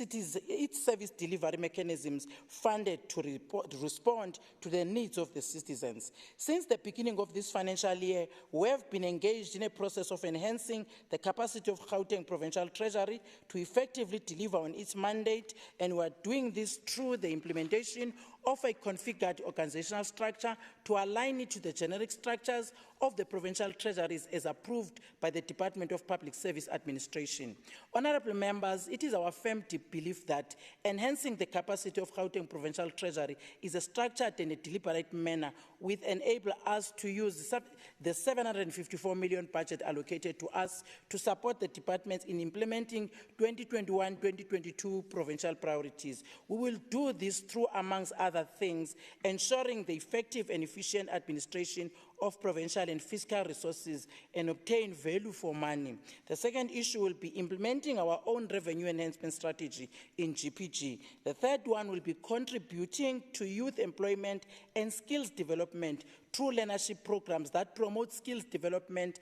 service delivery mechanisms funded to respond to the needs of the citizens. Since the beginning of this financial year, we have been engaged in a process of enhancing the capacity of Gauteng Provincial Treasury to effectively deliver on its mandate, and we are doing this through the implementation of a configured organizational structure to align it to the generic structures of the provincial treasuries as approved by the Department of Public Service Administration. Honorable members, it is our firm belief that enhancing the capacity of Gauteng Provincial Treasury is a structured and a deliberate manner which enable us to use the 754 million budget allocated to us to support the departments in implementing 2021-2022 provincial priorities. We will do this through, amongst other things, ensuring the effective and efficient administration of provincial and fiscal resources and obtain value for money. The second issue will be implementing our own revenue enhancement strategy in GPG. The third one will be contributing to youth employment and skills development through learnership programs that promote skills development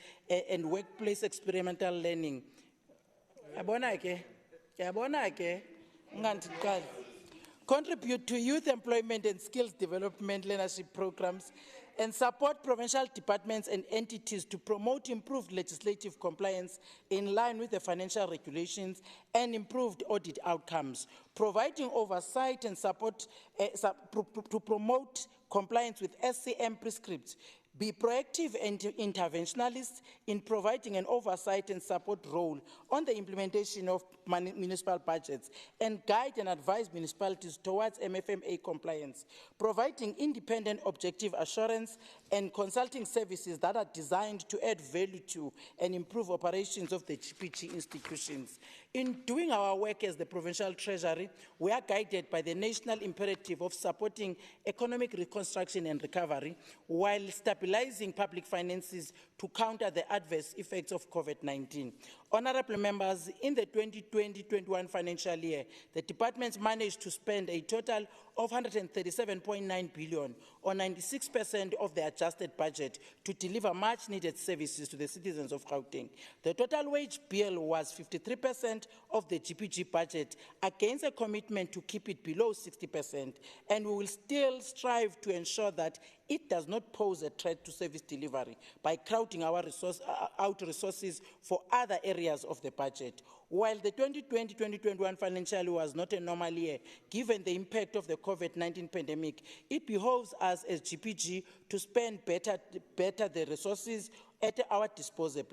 and workplace experimental learning. Contribute to youth employment and skills development learnership programs, and support provincial departments and entities to promote improved legislative compliance in line with the financial regulations and improved audit outcomes, providing oversight and support to promote compliance with SCM prescripts. Be proactive and interventionalists in providing an oversight and support role on the implementation of municipal budgets, and guide and advise municipalities towards MFMA compliance, providing independent objective assurance and consulting services that are designed to add value to and improve operations of the GPG institutions. In doing our work as the Provincial Treasury, we are guided by the national imperative of supporting economic reconstruction and recovery while stabilizing public finances to counter the adverse effects of COVID-19. Honorable members, in the 2020-21 financial year, the departments managed to spend a total of 137.9 billion, or 96% of the adjusted budget, to deliver much-needed services to the citizens of Gauteng. The total wage bill was 53% of the GPG budget, against a commitment to keep it below 60%, and we will still strive to ensure that it does not pose a threat to service delivery by crowding our resources for other areas of the budget. While the 2020-2021 financial year was not a normal year, given the impact of the COVID-19 pandemic, it behoves us as GPG to spend better the resources at our disposal.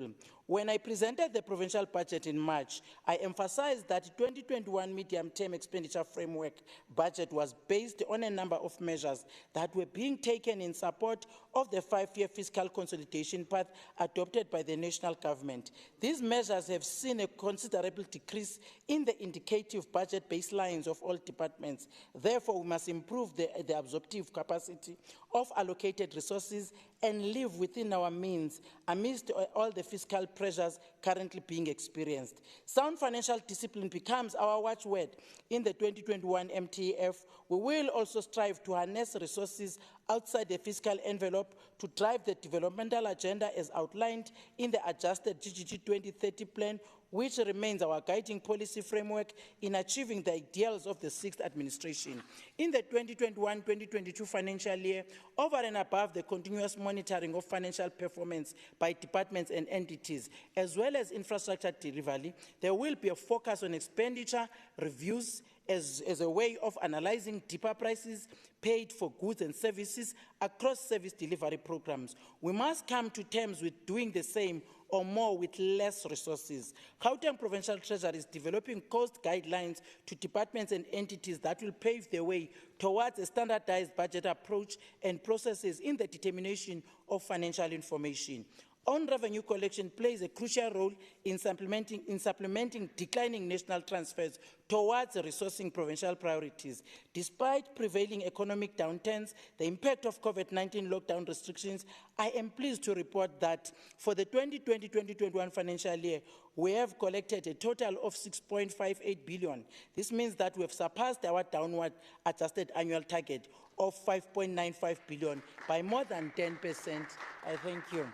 When I presented the provincial budget in March, I emphasized that the 2021 medium-term expenditure framework budget was based on a number of measures that were being taken in support of the 5-year fiscal consolidation path adopted by the national government. These measures have seen a considerable decrease in the indicative budget baselines of all departments. Therefore, we must improve the absorptive capacity of allocated resources and live within our means amidst all the fiscal pressures currently being experienced. Sound financial discipline becomes our watchword in the 2021 MTF. We will also strive to harness resources outside the fiscal envelope to drive the developmental agenda as outlined in the adjusted GGG 2030 plan, which remains our guiding policy framework in achieving the ideals of the sixth administration. In the 2021-2022 financial year, over and above the continuous monitoring of financial performance by departments and entities, as well as infrastructure delivery, there will be a focus on expenditure reviews as a way of analyzing deeper prices paid for goods and services across service delivery programs. We must come to terms with doing the same or more with less resources. Gauteng Provincial Treasury is developing cost guidelines to departments and entities that will pave the way towards a standardized budget approach and processes in the determination of financial information. On revenue collection plays a crucial role in supplementing declining national transfers towards resourcing provincial priorities. Despite prevailing economic downturns, the impact of COVID-19 lockdown restrictions, I am pleased to report that for the 2020-2021 financial year, we have collected a total of 6.58 billion. This means that we have surpassed our downward adjusted annual target of 5.95 billion by more than 10%. I thank you.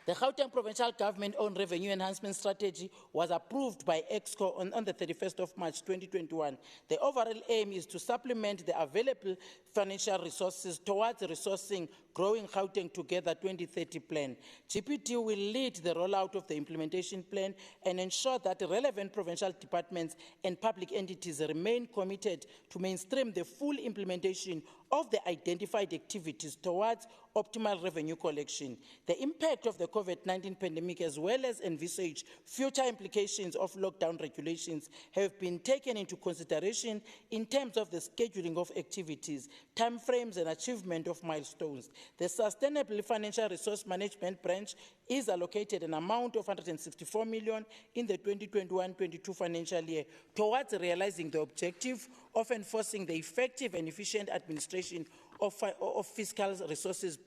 The Gauteng Provincial Government-owned Revenue Enhancement Strategy was approved by EXCO on the 31st of March 2021. The overall aim is to supplement the available financial resources towards resourcing Growing Gauteng Together 2030 plan. GPT will lead the rollout of the implementation plan and ensure that relevant provincial departments and public entities remain committed to mainstream the full implementation of the identified activities towards optimal revenue collection. The impact of the COVID-19 pandemic, as well as envisaged future implications of lockdown regulations, have been taken into consideration in terms of the scheduling of activities, timeframes, and achievement of milestones. The Sustainable Financial Resource Management branch is allocated an amount of 164 million in the 2021-22 financial year towards realizing the objective of enforcing the effective and efficient administration of fiscal resources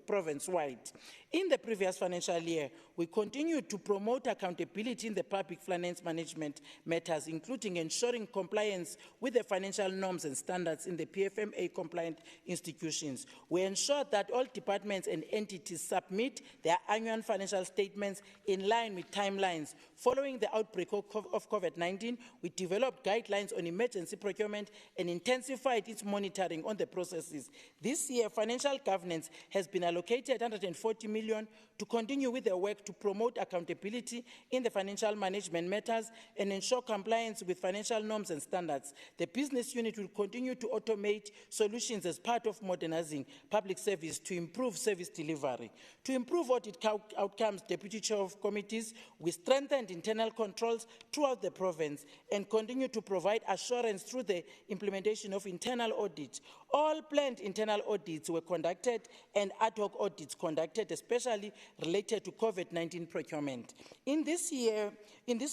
province-wide. In the previous financial year, we continued to promote accountability in the public finance management matters, including ensuring compliance with the financial norms and standards in the PFMA-compliant institutions. We ensured that all departments and entities submit their annual financial statements in line with timelines. Following the outbreak of COVID-19, we developed guidelines on emergency procurement and intensified its monitoring on the processes. This year, financial governance has been allocated 140 million to continue with the work to promote accountability in the financial management matters and ensure compliance with financial norms and standards. The business unit will continue to automate solutions as part of modernizing public service to improve service delivery. To improve audit outcomes, Deputy Chair of Committees, we strengthened internal controls throughout the province and continue to provide assurance through the implementation of internal audits. All planned internal audits were conducted and ad hoc audits conducted, especially related to COVID-19 procurement. In this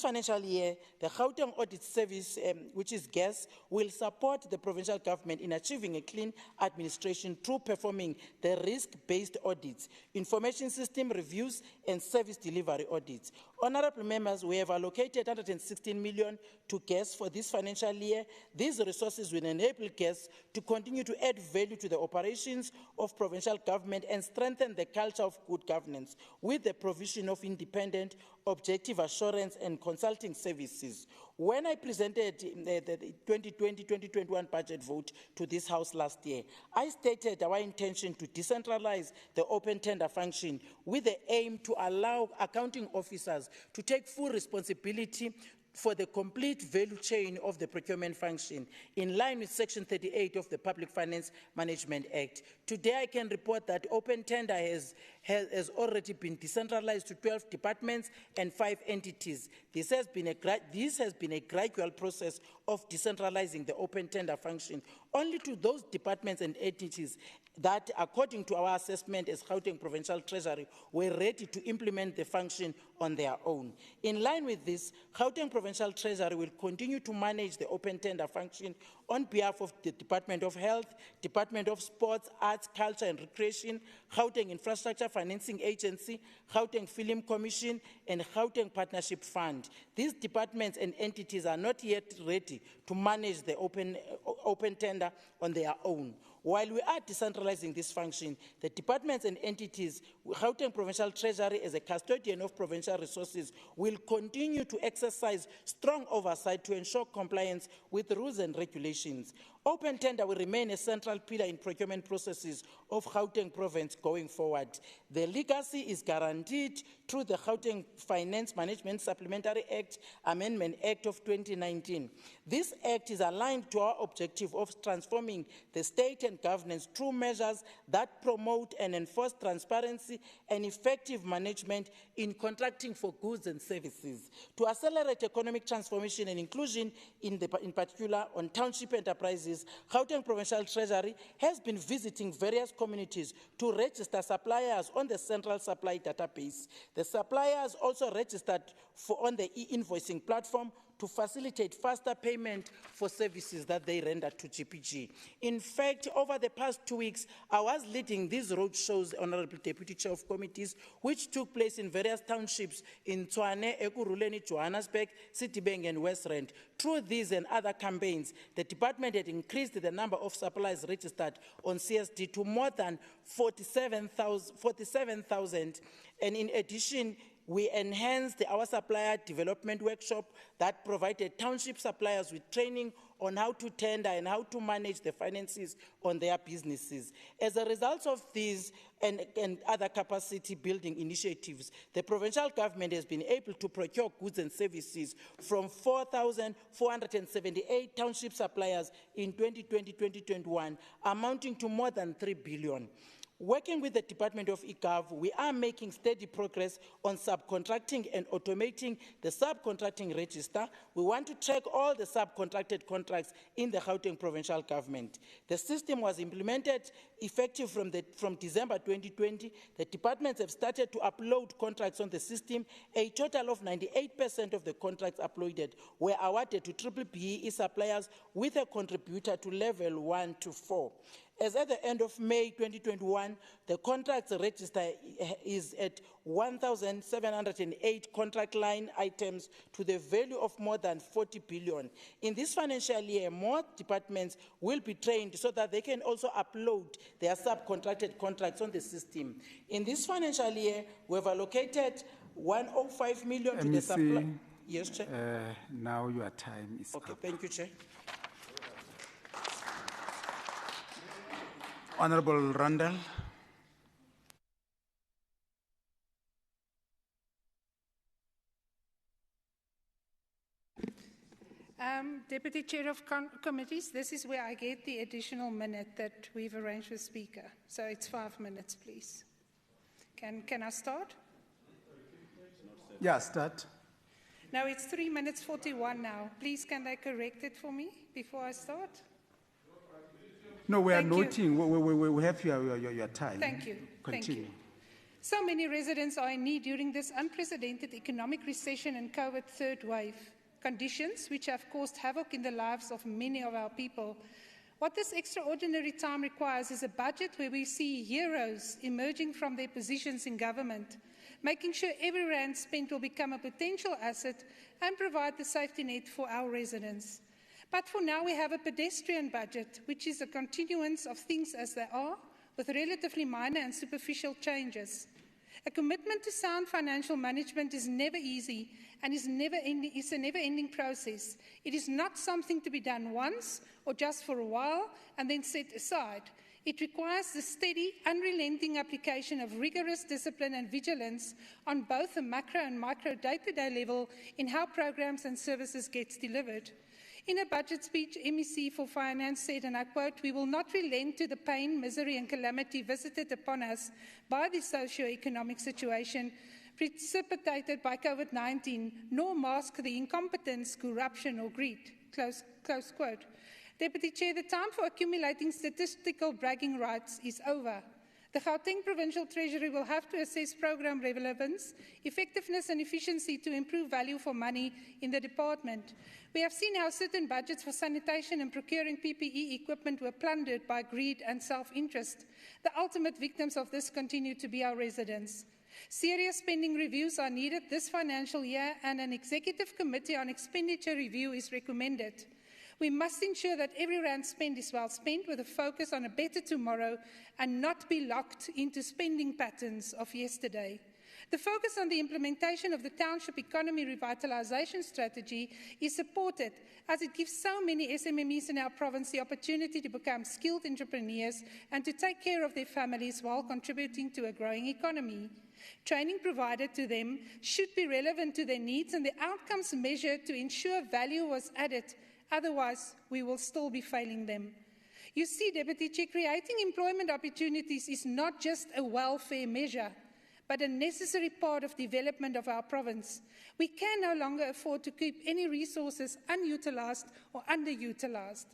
financial year, the Gauteng Audit Service, which is GAS, will support the provincial government in achieving a clean administration through performing the risk-based audits, information system reviews, and service delivery audits. Honourable members, we have allocated 116 million to GAS for this financial year. These resources will enable GAS to continue to add value to the operations of provincial government and strengthen the culture of good governance with the provision of independent, objective assurance and consulting services. When I presented the 2020-2021 budget vote to this House last year, I stated our intention to decentralize the open tender function with the aim to allow accounting officers to take full responsibility for the complete value chain of the procurement function, in line with Section 38 of the Public Finance Management Act. Today, I can report that open tender has already been decentralized to 12 departments and 5 entities. This has been a gradual process of decentralizing the open tender function only to those departments and entities that, according to our assessment as Gauteng Provincial Treasury, were ready to implement the function on their own. In line with this, Gauteng Provincial Treasury will continue to manage the open tender function on behalf of the Department of Health, Department of Sports, Arts, Culture and Recreation, Gauteng Infrastructure Financing Agency, Gauteng Film Commission, and Gauteng Partnership Fund. These departments and entities are not yet ready to manage the open tender on their own. While we are decentralizing this function, the departments and entities, Gauteng Provincial Treasury as a custodian of provincial resources, will continue to exercise strong oversight to ensure compliance with rules and regulations. Open tender will remain a central pillar in procurement processes of Gauteng Province going forward. The legacy is guaranteed through the Gauteng Finance Management Supplementary Act, Amendment Act of 2019. This act is aligned to our objective of transforming the state and governance through measures that promote and enforce transparency and effective management in contracting for goods and services. To accelerate economic transformation and inclusion, in particular on township enterprises, Gauteng Provincial Treasury has been visiting various communities to register suppliers on the central supply database. The suppliers also registered on the e-invoicing platform to facilitate faster payment for services that they render to GPG. In fact, over the past 2 weeks, I was leading these road shows, Honorable Deputy Chair of Committees, which took place in various townships in Tshwane, Ekurhuleni, Johannesburg, Citybeng, and West Rand. Through these and other campaigns, the department had increased the number of suppliers registered on CSD to more than 47,000, and in addition, we enhanced our supplier development workshop that provided township suppliers with training on how to tender and how to manage the finances on their businesses. As a result of these and other capacity building initiatives, the provincial government has been able to procure goods and services from 4,478 township suppliers in 2020-2021, amounting to more than 3 billion. Working with the Department of eGov, we are making steady progress on subcontracting and automating the subcontracting register. We want to track all the subcontracted contracts in the Gauteng provincial government. The system was implemented effective from December 2020. The departments have started to upload contracts on the system. A total of 98% of the contracts uploaded were awarded to BBBE suppliers with a contributor to level 1 to 4. As at the end of May 2021, the contracts register is at 1,708 contract line items to the value of more than 40 billion. In this financial year, more departments will be trained so that they can also upload their subcontracted contracts on the system. In this financial year, we have allocated 105 million to the supply. Yes, Chair. Now your time is up. Thank you, Chair. Honorable Randall. Deputy Chair of Committees, this is where I get the additional minute that we've arranged with Speaker. So it's 5 minutes, please. Can I start? Yeah, start. No, it's 3 minutes 41 now. Please, can they correct it for me before I start? No, we are noting. We have your time. Thank you. Continue. Thank you. So many residents are in need during this unprecedented economic recession and COVID third wave, conditions which have caused havoc in the lives of many of our people. What this extraordinary time requires is a budget where we see heroes emerging from their positions in government, making sure every rand spent will become a potential asset and provide the safety net for our residents. But for now, we have a pedestrian budget, which is a continuance of things as they are, with relatively minor and superficial changes. A commitment to sound financial management is never easy and is a never-ending process. It is not something to be done once or just for a while and then set aside. It requires the steady, unrelenting application of rigorous discipline and vigilance on both the macro and micro day-to-day level in how programs and services get delivered. In a budget speech, MEC for Finance said, and I quote, "We will not relent to the pain, misery and calamity visited upon us by the socio-economic situation precipitated by COVID-19, nor mask the incompetence, corruption or greed." Close quote. Deputy Chair, the time for accumulating statistical bragging rights is over. The Gauteng Provincial Treasury will have to assess program relevance, effectiveness and efficiency to improve value for money in the department. We have seen how certain budgets for sanitation and procuring PPE equipment were plundered by greed and self-interest. The ultimate victims of this continue to be our residents. Serious spending reviews are needed this financial year, and an executive committee on expenditure review is recommended. We must ensure that every rand spent is well spent, with a focus on a better tomorrow and not be locked into spending patterns of yesterday. The focus on the implementation of the Township Economy Revitalisation Strategy is supported, as it gives so many SMMEs in our province the opportunity to become skilled entrepreneurs and to take care of their families while contributing to a growing economy. Training provided to them should be relevant to their needs and the outcomes measured to ensure value was added. Otherwise, we will still be failing them. You see, Deputy Chair, creating employment opportunities is not just a welfare measure, but a necessary part of development of our province. We can no longer afford to keep any resources unutilized or underutilized.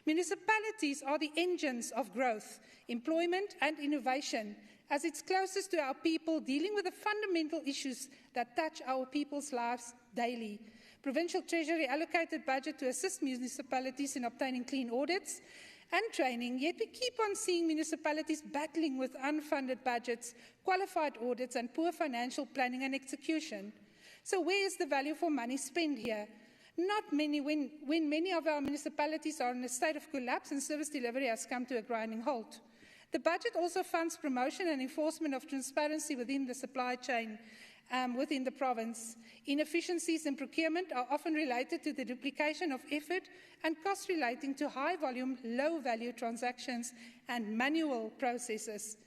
Municipalities are the engines of growth, employment and innovation, as it's closest to our people, dealing with the fundamental issues that touch our people's lives daily. Provincial Treasury allocated budget to assist municipalities in obtaining clean audits and training, yet we keep on seeing municipalities battling with unfunded budgets, qualified audits and poor financial planning and execution. So where is the value for money spent here? Not many, when many of our municipalities are in a state of collapse and service delivery has come to a grinding halt. The budget also funds promotion and enforcement of transparency within the supply chain within the province. Inefficiencies in procurement are often related to the duplication of effort and costs relating to high-volume, low-value transactions and manual processes.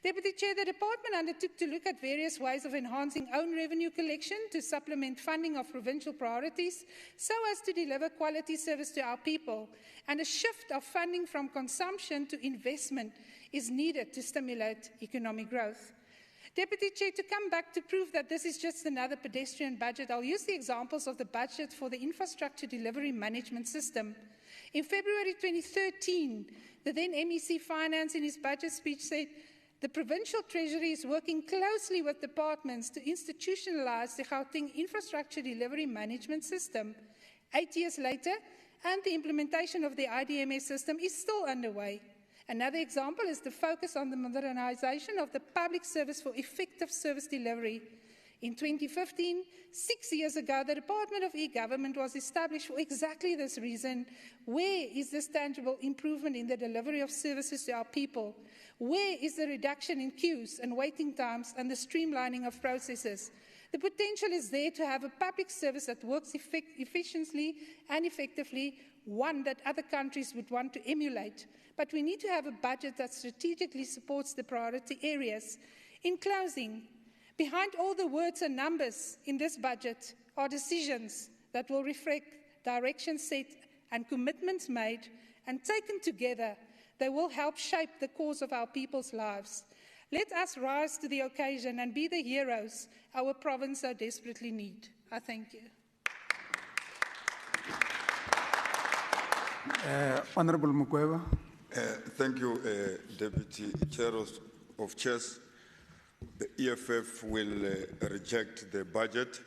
Deputy Chair, the department undertook to look at various ways of enhancing own revenue collection to supplement funding of provincial priorities so as to deliver quality service to our people, and a shift of funding from consumption to investment is needed to stimulate economic growth. Deputy Chair, to come back to prove that this is just another pedestrian budget, I'll use the examples of the budget for the Infrastructure Delivery Management System. In February 2013, the then MEC Finance in his budget speech said, the Provincial Treasury is working closely with departments to institutionalize the Gauteng Infrastructure Delivery Management System. 8 years later, and the implementation of the IDMS system is still underway. Another example is the focus on the modernization of the public service for effective service delivery. In 2015, 6 years ago, the Department of E-Government was established for exactly this reason. Where is this tangible improvement in the delivery of services to our people? Where is the reduction in queues and waiting times and the streamlining of processes? The potential is there to have a public service that works efficiently and effectively, one that other countries would want to emulate. But we need to have a budget that strategically supports the priority areas. In closing, behind all the words and numbers in this budget are decisions that will reflect direction set and commitments made, and taken together, they will help shape the course of our people's lives. Let us rise to the occasion and be the heroes our province so desperately needs. I thank you. Honorable Mukweva. Thank you, Deputy Chair of Chairs. The EFF will reject the budget.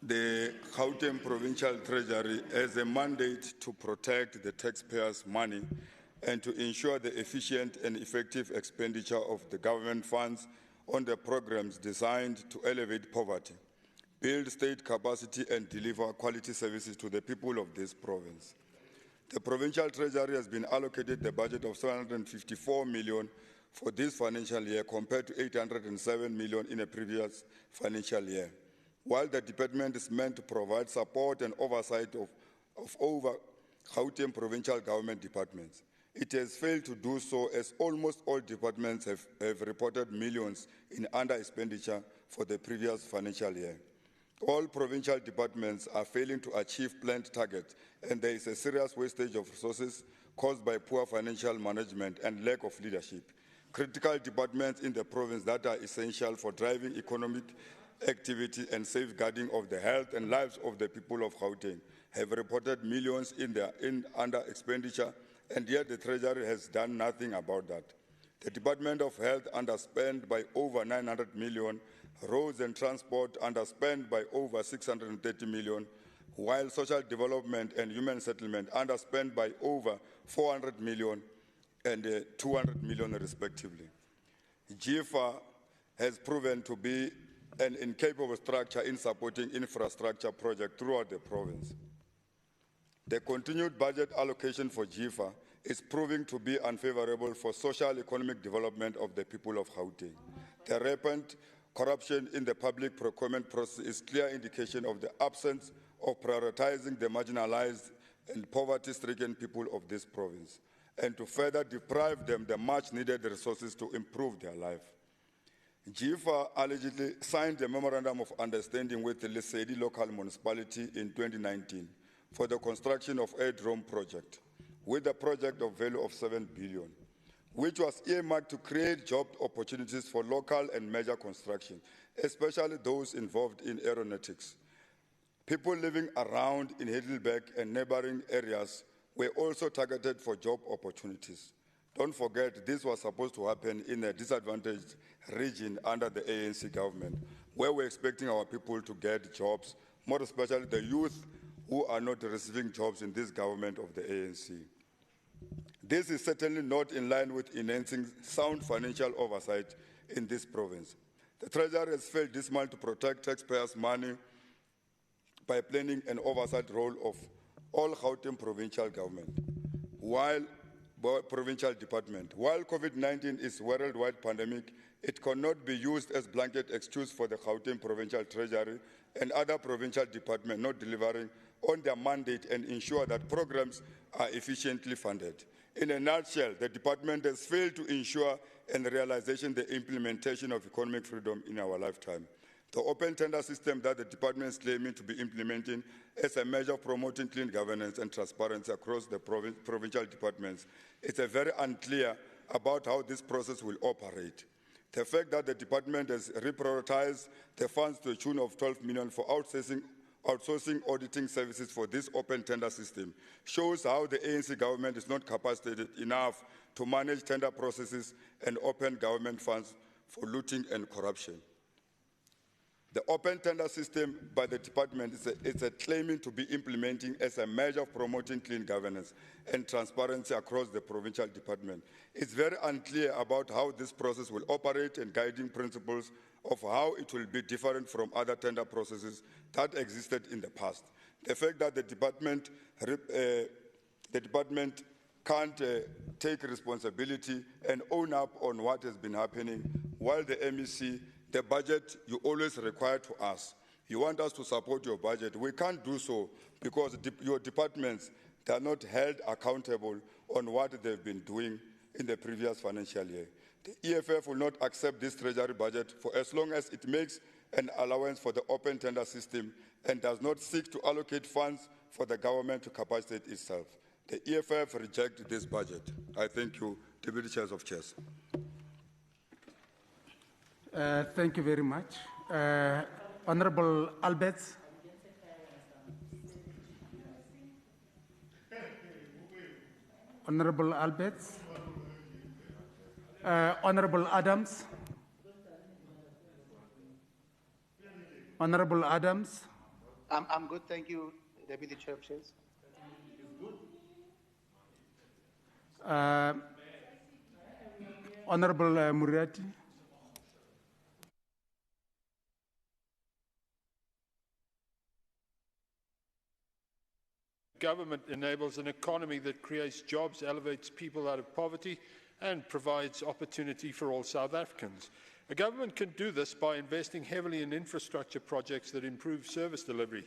The Gauteng Provincial Treasury has a mandate to protect the taxpayers' money and to ensure the efficient and effective expenditure of the government funds on the programs designed to elevate poverty, build state capacity and deliver quality services to the people of this province. The Provincial Treasury has been allocated the budget of 754 million for this financial year compared to 807 million in a previous financial year. While the department is meant to provide support and oversight of over Gauteng provincial government departments, it has failed to do so, as almost all departments have reported millions in under-expenditure for the previous financial year. All provincial departments are failing to achieve planned targets, and there is a serious wastage of resources caused by poor financial management and lack of leadership. Critical departments in the province that are essential for driving economic activity and safeguarding of the health and lives of the people of Gauteng have reported millions in under expenditure, and yet the Treasury has done nothing about that. The Department of Health underspent by over 900 million, roads and transport underspent by over 630 million, while social development and human settlement underspent by over 400 million and 200 million respectively. GIFA has proven to be an incapable structure in supporting infrastructure projects throughout the province. The continued budget allocation for GIFA is proving to be unfavorable for social economic development of the people of Gauteng. The rampant corruption in the public procurement process is clear indication of the absence of prioritizing the marginalized and poverty-stricken people of this province, and to further deprive them the much-needed resources to improve their life. GIFA allegedly signed a memorandum of understanding with the Lesedi local municipality in 2019 for the construction of a drone project, with a project of value of 7 billion, which was earmarked to create job opportunities for local and major construction, especially those involved in aeronautics. People living around in Heidelberg and neighboring areas were also targeted for job opportunities. Don't forget, this was supposed to happen in a disadvantaged region under the ANC government, where we're expecting our people to get jobs, more especially the youth who are not receiving jobs in this government of the ANC. This is certainly not in line with enhancing sound financial oversight in this province. The Treasury has failed this month to protect taxpayers' money by planning an oversight role of all Gauteng provincial government, provincial department. While COVID-19 is a worldwide pandemic, it cannot be used as blanket excuse for the Gauteng provincial treasury and other provincial departments not delivering on their mandate and ensure that programs are efficiently funded. In a nutshell, the department has failed to ensure and realization the implementation of economic freedom in our lifetime. The open tender system that the department is claiming to be implementing as a measure of promoting clean governance and transparency across the provincial departments is very unclear about how this process will operate. The fact that the department has reprioritized the funds to a tune of 12 million for outsourcing auditing services for this open tender system shows how the ANC government is not capacitated enough to manage tender processes and open government funds for looting and corruption. The open tender system by the department is claiming to be implementing as a measure of promoting clean governance and transparency across the provincial department. It's very unclear about how this process will operate and guiding principles of how it will be different from other tender processes that existed in the past. The fact that the department can't take responsibility and own up on what has been happening, while the MEC, the budget you always require to us. You want us to support your budget. We can't do so because your departments, they are not held accountable on what they've been doing in the previous financial year. The EFF will not accept this treasury budget for as long as it makes an allowance for the open tender system and does not seek to allocate funds for the government to capacitate itself. The EFF rejects this budget. I thank you, Deputy Chairs of Chairs. Thank you very much. Honorable Alberts. Honorable Alberts. Honorable Adams. Honorable Adams. I'm good, thank you, Deputy Chair of Chairs. Honorable Muriati. Government enables an economy that creates jobs, elevates people out of poverty, and provides opportunity for all South Africans. A government can do this by investing heavily in infrastructure projects that improve service delivery,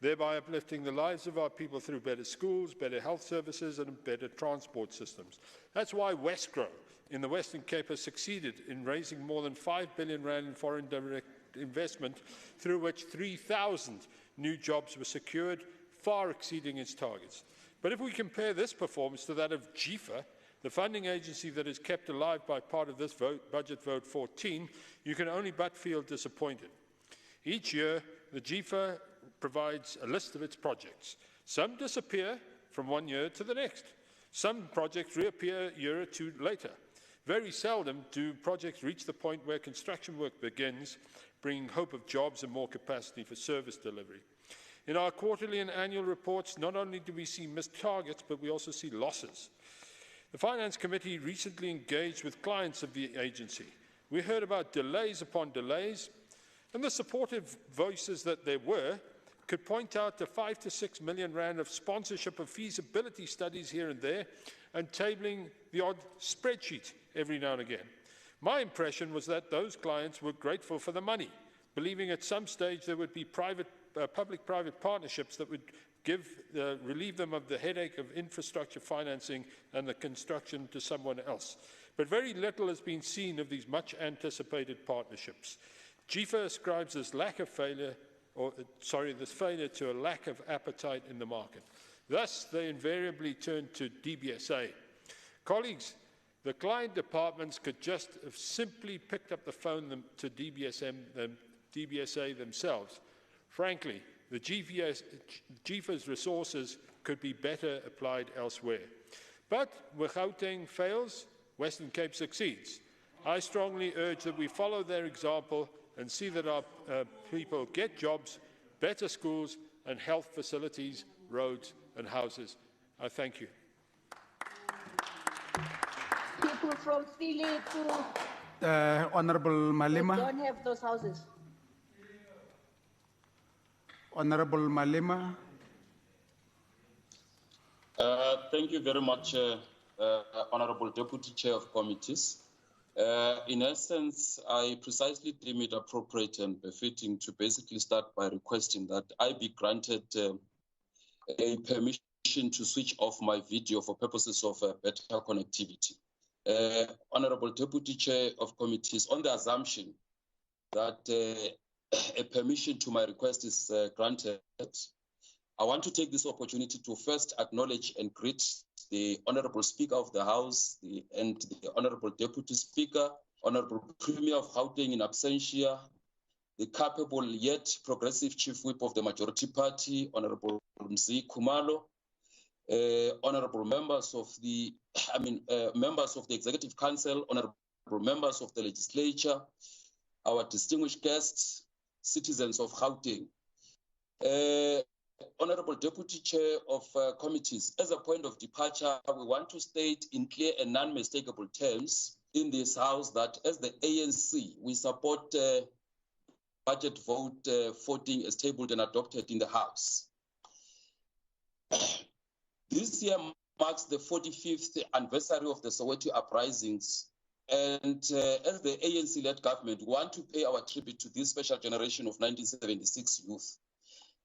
thereby uplifting the lives of our people through better schools, better health services, and better transport systems. That's why Westgrow in the Western Cape has succeeded in raising more than 5 billion rand in foreign direct investment, through which 3,000 new jobs were secured, far exceeding its targets. But if we compare this performance to that of GIFA, the funding agency that is kept alive by part of this budget vote 14, you can only but feel disappointed. Each year, the GIFA provides a list of its projects. Some disappear from one year to the next. Some projects reappear a year or two later. Very seldom do projects reach the point where construction work begins, bringing hope of jobs and more capacity for service delivery. In our quarterly and annual reports, not only do we see missed targets, but we also see losses. The Finance Committee recently engaged with clients of the agency. We heard about delays upon delays, and the supportive voices that there were could point out to 5 to 6 million rand of sponsorship of feasibility studies here and there, and tabling the odd spreadsheet every now and again. My impression was that those clients were grateful for the money, believing at some stage there would be public-private partnerships that would relieve them of the headache of infrastructure financing and the construction to someone else. But very little has been seen of these much-anticipated partnerships. GIFA ascribes this failure to a lack of appetite in the market. Thus, they invariably turn to DBSA. Colleagues, the client departments could just have simply picked up the phone to DBSA themselves. Frankly, the GIFA's resources could be better applied elsewhere. But where Gauteng fails, Western Cape succeeds. I strongly urge that we follow their example and see that our people get jobs, better schools and health facilities, roads and houses. I thank you. People from Philly to Honorable Malema. don't have those houses. Honorable Malema. Thank you very much, Honorable Deputy Chair of Committees. In essence, I precisely deem it appropriate and befitting to basically start by requesting that I be granted a permission to switch off my video for purposes of better connectivity. Honorable Deputy Chair of Committees, on the assumption that a permission to my request is granted, I want to take this opportunity to first acknowledge and greet the Honorable Speaker of the House and the Honorable Deputy Speaker, Honorable Premier of Gauteng in absentia, the capable yet progressive Chief Whip of the Majority Party, Honorable Mzi Khumalo, Honorable members of the, members of the Executive Council, Honorable members of the Legislature, our distinguished guests, citizens of Gauteng. Honorable Deputy Chair of Committees, as a point of departure, we want to state in clear and non-mistakable terms in this House that as the ANC, we support budget vote 14 as tabled and adopted in the House. This year marks the 45th anniversary of the Soweto uprisings, and as the ANC-led government, we want to pay our tribute to this special generation of 1976 youth.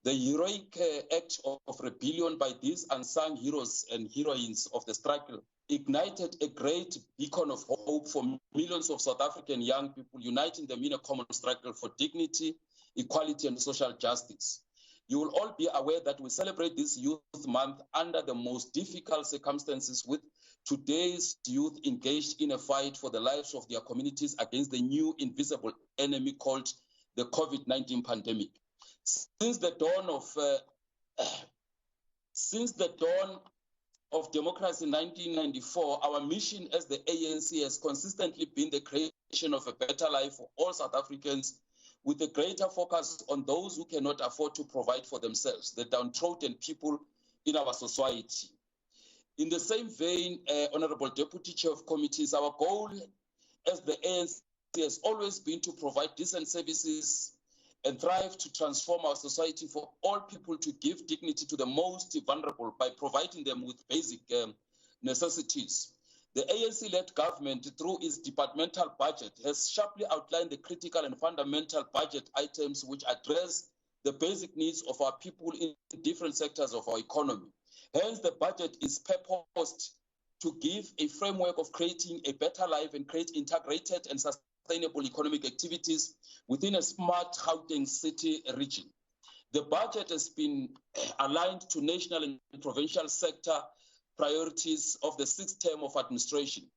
The heroic act of rebellion by these unsung heroes and heroines of the struggle ignited a great beacon of hope for millions of South African young people, uniting them in a common struggle for dignity, equality, and social justice. You will all be aware that we celebrate this Youth Month under the most difficult circumstances, with today's youth engaged in a fight for the lives of their communities against the new invisible enemy called the COVID-19 pandemic. Since the dawn of democracy in 1994, our mission as the ANC has consistently been the creation of a better life for all South Africans, with a greater focus on those who cannot afford to provide for themselves, the downtrodden people in our society. In the same vein, Honorable Deputy Chair of Committees, our goal as the ANC has always been to provide decent services and thrive to transform our society for all people, to give dignity to the most vulnerable by providing them with basic necessities. The ANC-led government, through its departmental budget, has sharply outlined the critical and fundamental budget items which address the basic needs of our people in different sectors of our economy. Hence, the budget is purposed to give a framework of creating a better life and create integrated and sustainable economic activities within a smart Gauteng city region. The budget has been aligned to national and provincial sector priorities of the 6th term of administration.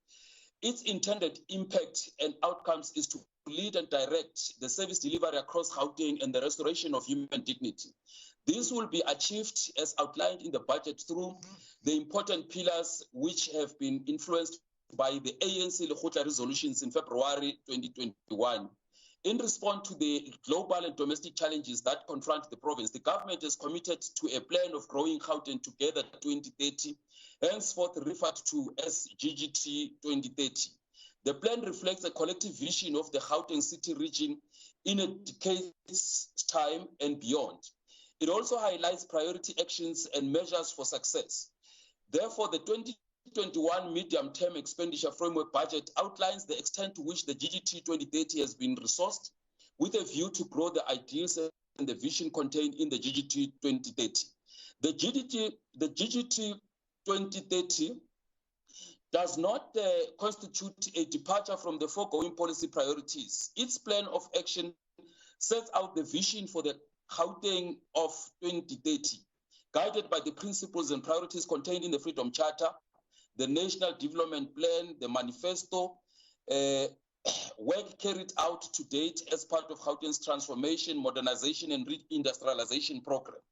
Its intended impact and outcomes is to lead and direct the service delivery across Gauteng and the restoration of human dignity. This will be achieved as outlined in the budget through the important pillars which have been influenced by the ANC Lekgotla resolutions in February 2021. In response to the global and domestic challenges that confront the province, the government is committed to a plan of growing Gauteng Together 2030, henceforth referred to as GGT 2030. The plan reflects a collective vision of the Gauteng city region in a decade's time and beyond. It also highlights priority actions and measures for success. Therefore, the 2021 medium-term expenditure framework budget outlines the extent to which the GGT 2030 has been resourced with a view to grow the ideals and the vision contained in the GGT 2030. The GGT 2030 does not constitute a departure from the foregoing policy priorities. Its plan of action sets out the vision for the Gauteng of 2030, guided by the principles and priorities contained in the Freedom Charter, the National Development Plan, the Manifesto, work carried out to date as part of Gauteng's transformation, modernization, and reindustrialization program.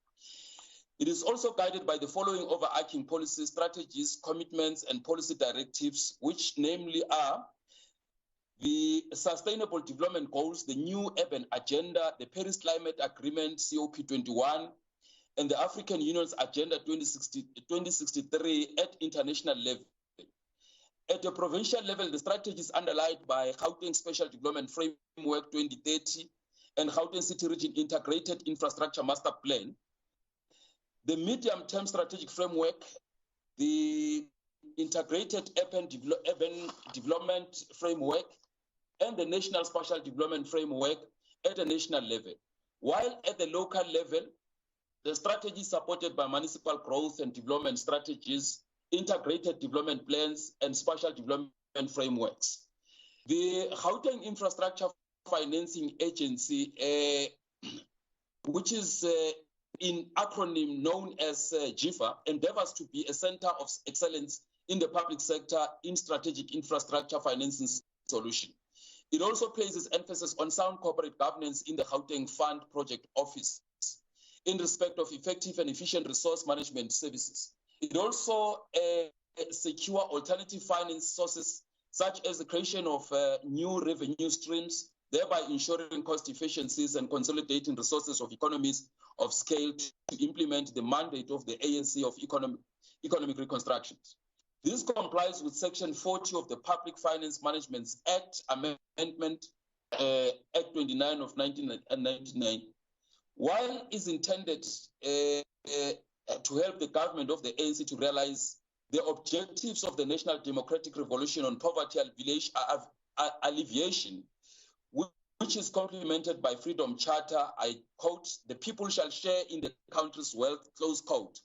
It is also guided by the following overarching policy strategies, commitments, and policy directives, which namely are the Sustainable Development Goals, the New Urban Agenda, the Paris Climate Agreement, COP21, and the African Union's Agenda 2063 at international level. At the provincial level, the strategy is underlined by Gauteng Special Development Framework 2030 and Gauteng City Region Integrated Infrastructure Master Plan. The medium-term strategic framework, the Integrated Urban Development Framework, and the National Spatial Development Framework at a national level. While at the local level, the strategy is supported by municipal growth and development strategies, integrated development plans, and spatial development frameworks. The Gauteng Infrastructure Financing Agency, which is in acronym known as GIFA, endeavors to be a center of excellence in the public sector in strategic infrastructure financing solution. It also places emphasis on sound corporate governance in the Gauteng Fund Project Office in respect of effective and efficient resource management services. It also secure alternative finance sources such as the creation of new revenue streams, thereby ensuring cost efficiencies and consolidating resources of economies of scale to implement the mandate of the ANC of economic reconstruction. This complies with Section 40 of the Public Finance Management Act, Amendment Act 29 of 1999. While is intended to help the government of the ANC to realize the objectives of the National Democratic Revolution on poverty alleviation, which is complemented by Freedom Charter, I quote, "The people shall share in the country's wealth," close quote.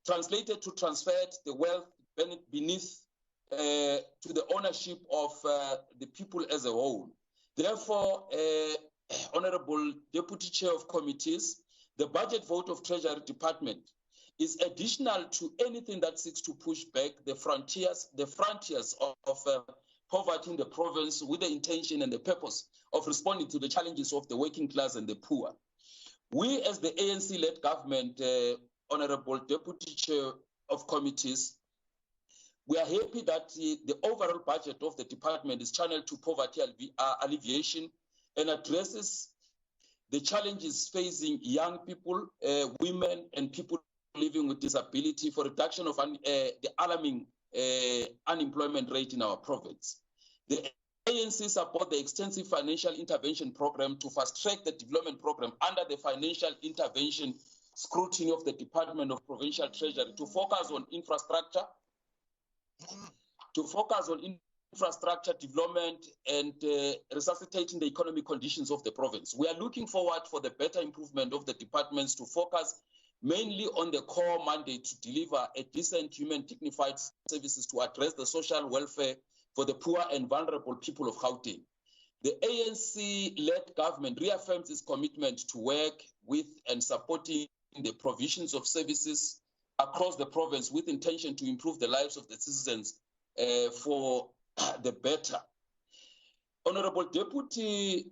Translated to transfer the wealth beneath to the ownership of the people as a whole. Therefore, Honorable Deputy Chair of Committees, the budget vote of Treasury Department is additional to anything that seeks to push back the frontiers of poverty in the province with the intention and the purpose of responding to the challenges of the working class and the poor. We, as the ANC-led government, Honorable Deputy Chair of Committees, we are happy that the overall budget of the department is channeled to poverty alleviation and addresses the challenges facing young people, women, and people living with disability for reduction of the alarming unemployment rate in our province. The ANC support the extensive financial intervention program to fast-track the development program under the financial intervention scrutiny of the Department of Provincial Treasury to focus on infrastructure development and resuscitating the economic conditions of the province. We are looking forward for the better improvement of the departments to focus mainly on the core mandate to deliver a decent, human, dignified services to address the social welfare for the poor and vulnerable people of Gauteng. The ANC-led government reaffirms its commitment to work with and supporting the provisions of services across the province with intention to improve the lives of the citizens for the better. Honorable Deputy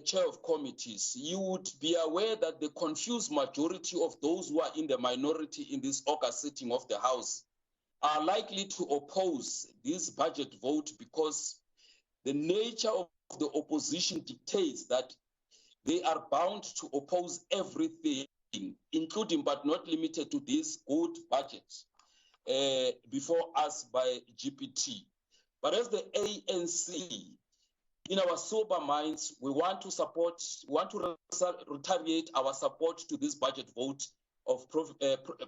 Chair of Committees, you would be aware that the confused majority of those who are in the minority in this August sitting of the House are likely to oppose this budget vote because the nature of the opposition dictates that they are bound to oppose everything, including but not limited to this good budget before us by GPT. But as the ANC, in our sober minds, we want to reiterate our support to this budget vote of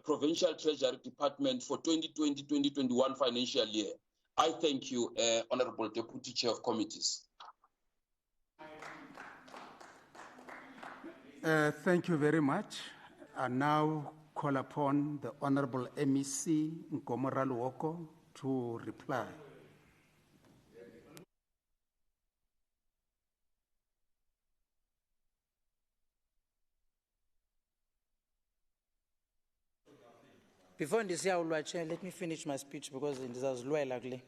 Provincial Treasury Department for 2020-2021 financial year. I thank you, Honorable Deputy Chair of Committees. Thank you very much. I now call upon the Honorable MEC Nkomora Luoko to reply. Before Chair, let me finish my speech because this is ugly.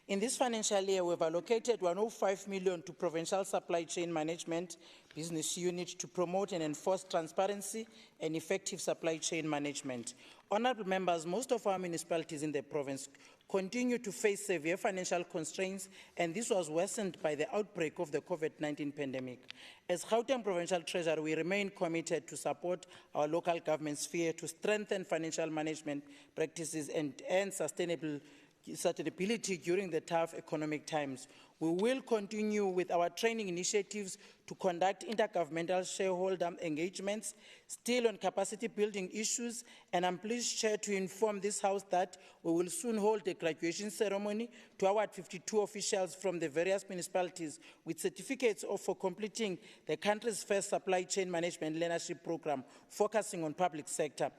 In this financial year, we've allocated 105 million to Provincial Supply Chain Management Business Unit to promote and enforce transparency and effective supply chain management. Honourable members, most of our municipalities in the province continue to face severe financial constraints, and this was worsened by the outbreak of the COVID-19 pandemic. As Gauteng Provincial Treasury, we remain committed to support our local government sphere to strengthen financial management practices and sustainability during the tough economic times. We will continue with our training initiatives to conduct intergovernmental shareholder engagements, still on capacity building issues, and I'm pleased, Chair, to inform this House that we will soon hold a graduation ceremony to award 52 officials from the various municipalities with certificates for completing the country's first supply chain management learnership program, focusing on public sector.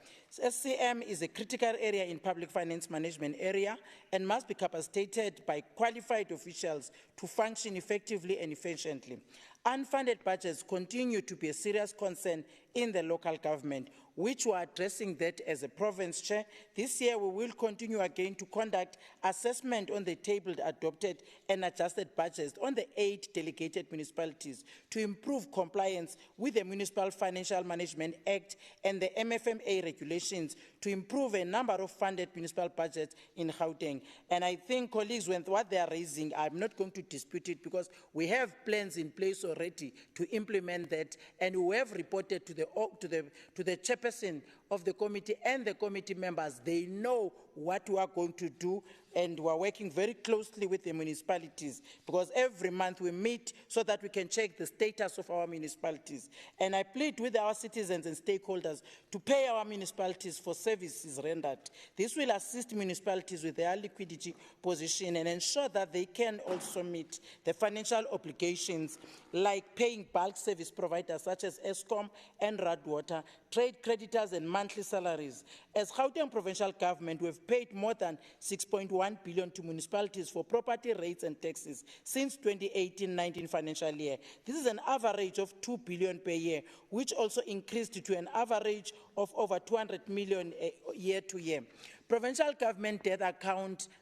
SCM is a critical area in public finance management area and must be capacitated by qualified officials to function effectively and efficiently. Unfunded budgets continue to be a serious concern in the local government, which we are addressing that as a province, Chair. This year we will continue again to conduct assessment on the tabled, adopted and adjusted budgets on the 8 delegated municipalities to improve compliance with the Municipal Financial Management Act and the MFMA regulations to improve a number of funded municipal budgets in Gauteng. And I think, colleagues, with what they are raising, I'm not going to dispute it because we have plans in place already to implement that, and we have reported to the chairperson of the committee and the committee members. They know what we are going to do, and we are working very closely with the municipalities because every month we meet so that we can check the status of our municipalities. And I plead with our citizens and stakeholders to pay our municipalities for services rendered. This will assist municipalities with their liquidity position and ensure that they can also meet the financial obligations like paying bulk service providers such as Eskom and Radwater, trade creditors and monthly salaries. As Gauteng Provincial Government, we have paid more than 6.1 billion to municipalities for property rates and taxes since 2018-19 financial year. This is an average of 2 billion per year, which also increased to an average of over 200 million year to year. Provincial government debt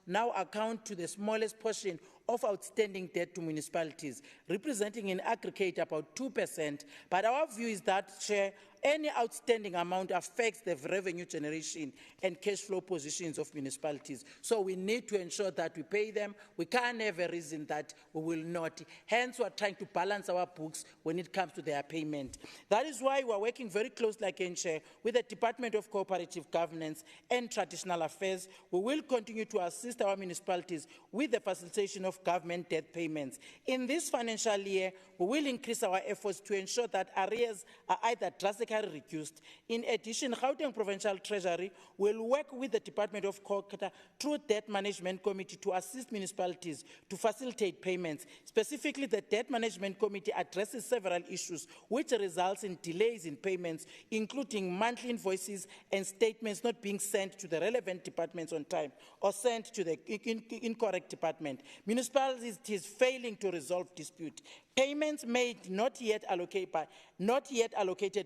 now account to the smallest portion of outstanding debt to municipalities, representing in aggregate about 2%. But our view is that, Chair, any outstanding amount affects the revenue generation and cash flow positions of municipalities. So we need to ensure that we pay them. We can't have a reason that we will not. Hence, we are trying to balance our books when it comes to their payment. That is why we are working very closely, again, Chair, with the Department of Cooperative Governance and Traditional Affairs. We will continue to assist our municipalities with the facilitation of government debt payments. In this financial year, we will increase our efforts to ensure that arrears are either drastically reduced. In addition, Gauteng Provincial Treasury will work with the Department of Cooperative through Debt Management Committee to assist municipalities to facilitate payments. Specifically, the Debt Management Committee addresses several issues which results in delays in payments, including monthly invoices and statements not being sent to the relevant departments on time or sent to the incorrect department. Municipalities failing to resolve dispute. Payments made not yet allocated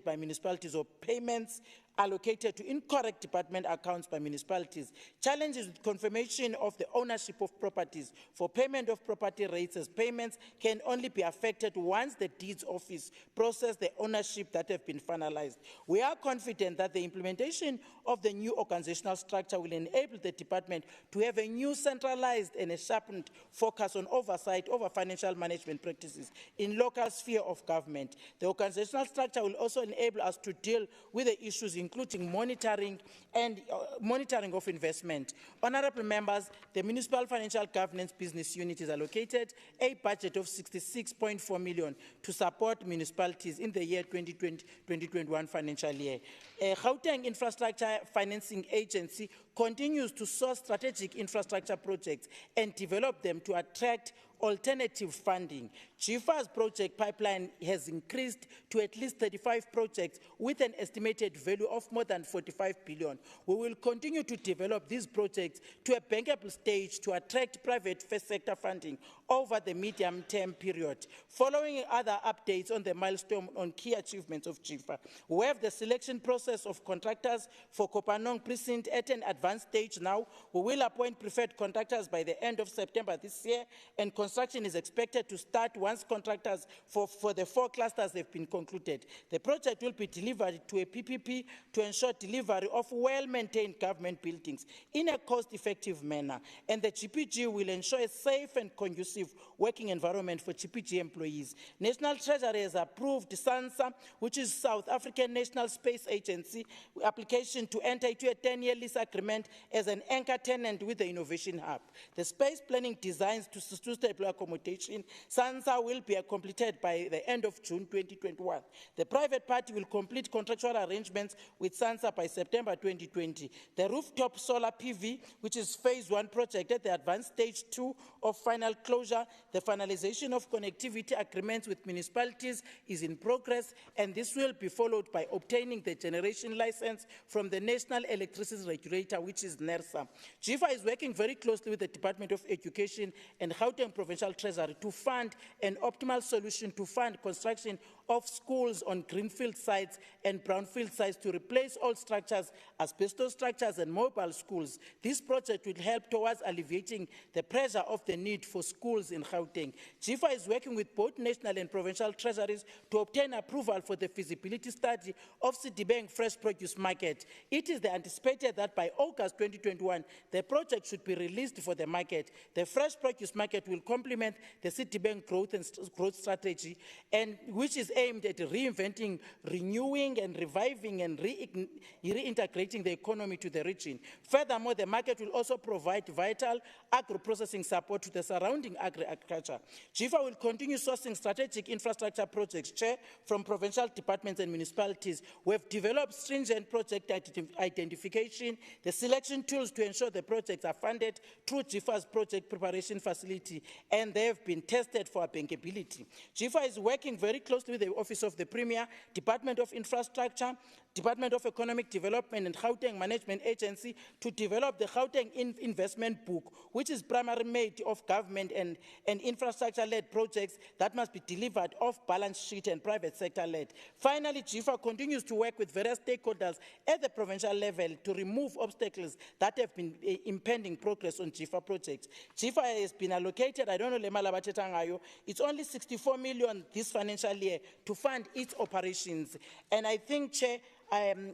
by municipalities or payments allocated to incorrect department accounts by municipalities, challenges with confirmation of the ownership of properties for payment of property rates, as payments can only be affected once the deeds office process the ownership that have been finalized. We are confident that the implementation of the new organizational structure will enable the department to have a new centralized and a sharpened focus on oversight over financial management practices in local sphere of government. The organizational structure will also enable us to deal with the issues including monitoring and monitoring of investment. Honorable members, the Municipal Financial Governance Business Unit is allocated a budget of 66.4 million to support municipalities in the year 2020-2021 financial year. Gauteng Infrastructure Financing Agency continues to source strategic infrastructure projects and develop them to attract alternative funding. GFA's project pipeline has increased to at least 35 projects with an estimated value of more than 45 billion. We will continue to develop these projects to a bankable stage to attract private first sector funding over the medium-term period. Following other updates on the milestone on key achievements of GFA, we have the selection process of contractors for Kopanong Precinct at an advanced stage now. We will appoint preferred contractors by the end of September this year, and construction is expected to start once contractors for the 4 clusters have been concluded. The project will be delivered to a PPP to ensure delivery of well-maintained government buildings in a cost-effective manner, and the GPG will ensure a safe and conducive working environment for GPG employees. National Treasury has approved SANSA, which is South African National Space Agency, application to enter into a 10-year lease agreement as an anchor tenant with the Innovation Hub. The space planning designs to stable accommodation, SANSA, will be completed by the end of June 2021. The private party will complete contractual arrangements with SANSA by September 2020. The rooftop solar PV, which is phase 1 project at the advanced stage 2 of final closure, the finalization of connectivity agreements with municipalities is in progress, and this will be followed by obtaining the generation license from the National Electricity Regulator, which is NERSA. GFA is working very closely with the Department of Education and Gauteng Provincial Treasury to fund an optimal solution to fund construction of schools on greenfield sites and brownfield sites to replace old structures, asbestos structures, and mobile schools. This project will help towards alleviating the pressure of the need for schools in Gauteng. GFA is working with both national and provincial treasuries to obtain approval for the feasibility study of Citibank Fresh Produce Market. It is anticipated that by August 2021, the project should be released for the market. The Fresh Produce Market will complement the Citibank growth strategy, and which is aimed at reinventing, renewing, and reviving and reintegrating the economy to the region. Furthermore, the market will also provide vital agro-processing support to the surrounding agriculture. GFA will continue sourcing strategic infrastructure projects, Chair, from provincial departments and municipalities. We have developed stringent project identification, the selection tools to ensure the projects are funded through GFA's project preparation facility, and they have been tested for bankability. GFA is working very closely with the Office of the Premier, Department of Infrastructure, Department of Economic Development, and Gauteng Management Agency to develop the Gauteng Investment Book, which is primary made of government and infrastructure-led projects that must be delivered off balance sheet and private sector-led. Finally, GFA continues to work with various stakeholders at the provincial level to remove obstacles that have been impeding progress on GFA projects. GFA has been allocated, I don't know, it's only 64 million this financial year to fund its operations. And I think, Chair,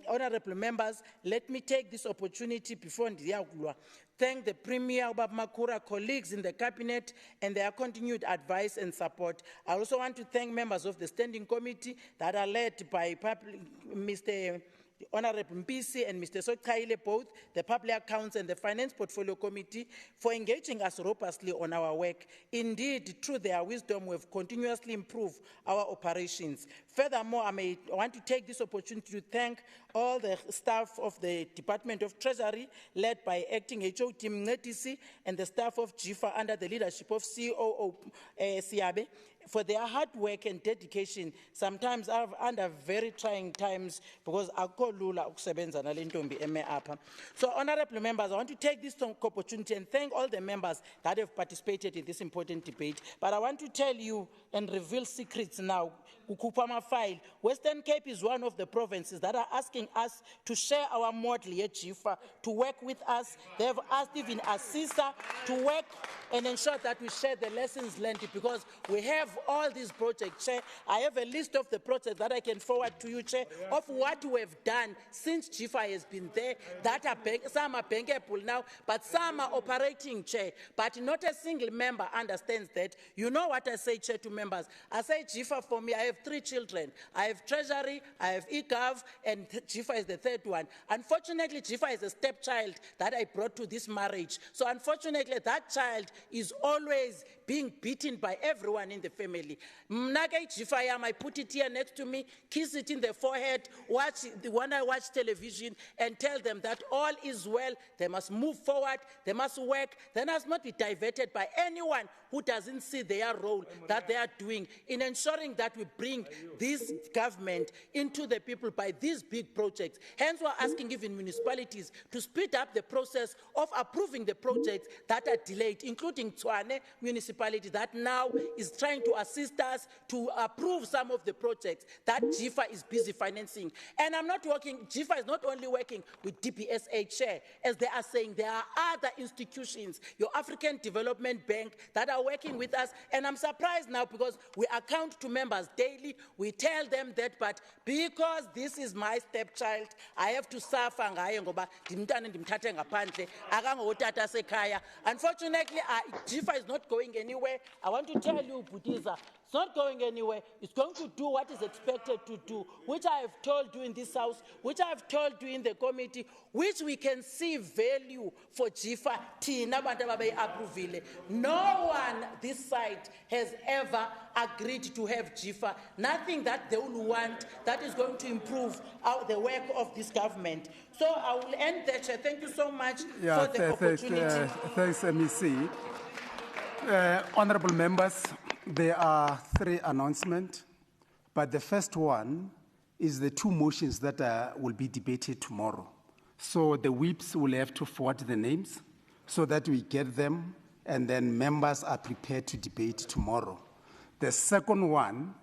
honorable members, let me take this opportunity before thank the Premier, Obab Makura, colleagues in the Cabinet, and their continued advice and support. I also want to thank members of the Standing Committee that are led by Mr. Honorable Mpisi and Mr. Sokaile, both the Public Accounts and the Finance Portfolio Committee, for engaging us robustly on our work. Indeed, through their wisdom, we have continuously improved our operations. Furthermore, I want to take this opportunity to thank all the staff of the Department of Treasury, led by Acting HO Tim Netisi, and the staff of GFA under the leadership of COO Siabe, for their hard work and dedication, sometimes under very trying times, because so, honorable members, I want to take this opportunity and thank all the members that have participated in this important debate. But I want to tell you and reveal secrets now. kukhupha ama-file. Western Cape is one of the provinces that are asking us to share our model here, JIFA, to work with us. They have asked even ASISA to work and ensure that we share the lessons learned, because we have all these projects, Chair. I have a list of the projects that I can forward to you, Chair, of what we have done since JIFA has been there, that are some are bankable now, but some are operating, Chair. But not a single member understands that. You know what I say, Chair, to members? I say JIFA for me, I have 3 children. I have Treasury, I have eGov, and JIFA is the 3rd one. Unfortunately, JIFA is a stepchild that I brought to this marriage. So unfortunately, that child is always being beaten by everyone in the family. Mnake JIFA yam, I put it here next to me, kiss it in the forehead, when I watch television, and tell them that all is well, they must move forward, they must work, they must not be diverted by anyone who doesn't see their role that they are doing in ensuring that we bring this government into the people by these big projects. Hence, we're asking even municipalities to speed up the process of approving the projects that are delayed, including Tshwane municipality that now is trying to assist us to approve some of the projects that JIFA is busy financing. And I'm not working, JIFA is not only working with DPSA, Chair, as they are saying, there are other institutions, your African Development Bank, that are working with us. And I'm surprised now because we account to members daily, we tell them that, but because this is my stepchild, I have to suffer ngaye ngoba ndimntana ndimthathe ngaphandle akangotata sekhaya. Unfortunately, JIFA is not going anywhere. I want to tell you, Butiza, it's not going anywhere. It's going to do what is expected to do, which I have told you in this house, which I have told you in the committee, which we can see value for JIFA. No one this side has ever agreed to have JIFA. Nothing that they will want that is going to improve the work of this government. So I will end there, Chair. Thank you so much for the opportunity. Thanks, MEC. Honorable members, there are 3 announcements, but the first one is the 2 motions that will be debated tomorrow. So the whips will have to forward the names so that we get them, and then members are prepared to debate tomorrow. The second one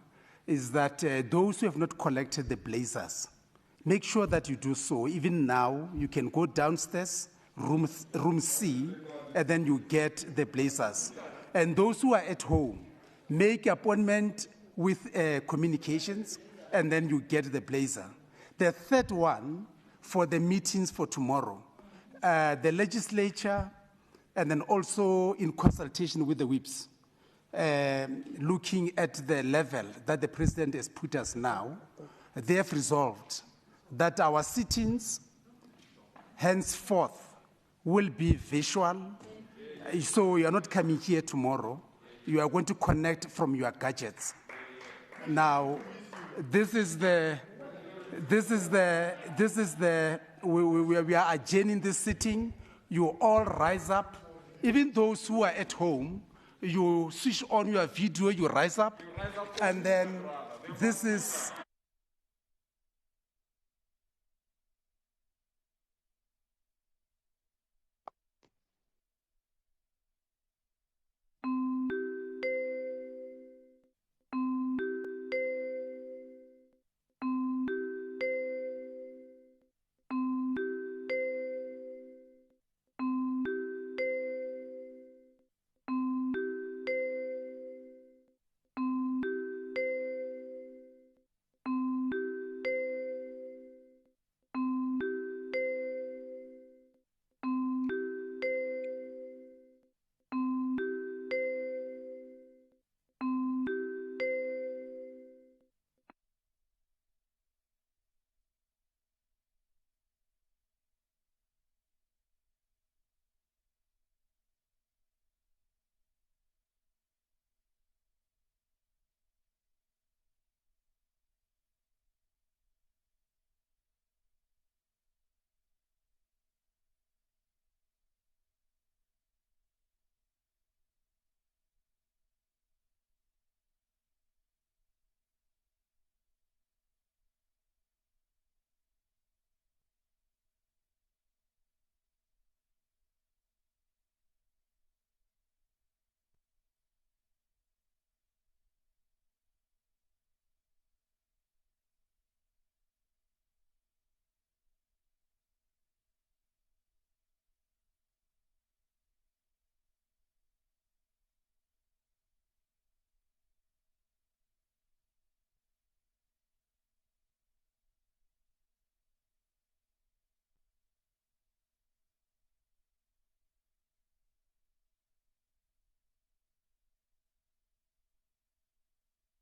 is that those who have not collected the blazers, make sure that you do so. Even now, you can go downstairs, room C, and then you get the blazers. And those who are at home, make appointment with communications, and then you get the blazer. The third one, for the meetings for tomorrow, the legislature, and then also in consultation with the whips, looking at the level that the president has put us now, they have resolved that our sittings henceforth will be visual. So you are not coming here tomorrow. You are going to connect from your gadgets. Now, we are adjourning this sitting. You all rise up. Even those who are at home, you switch on your video, you rise up. And then this is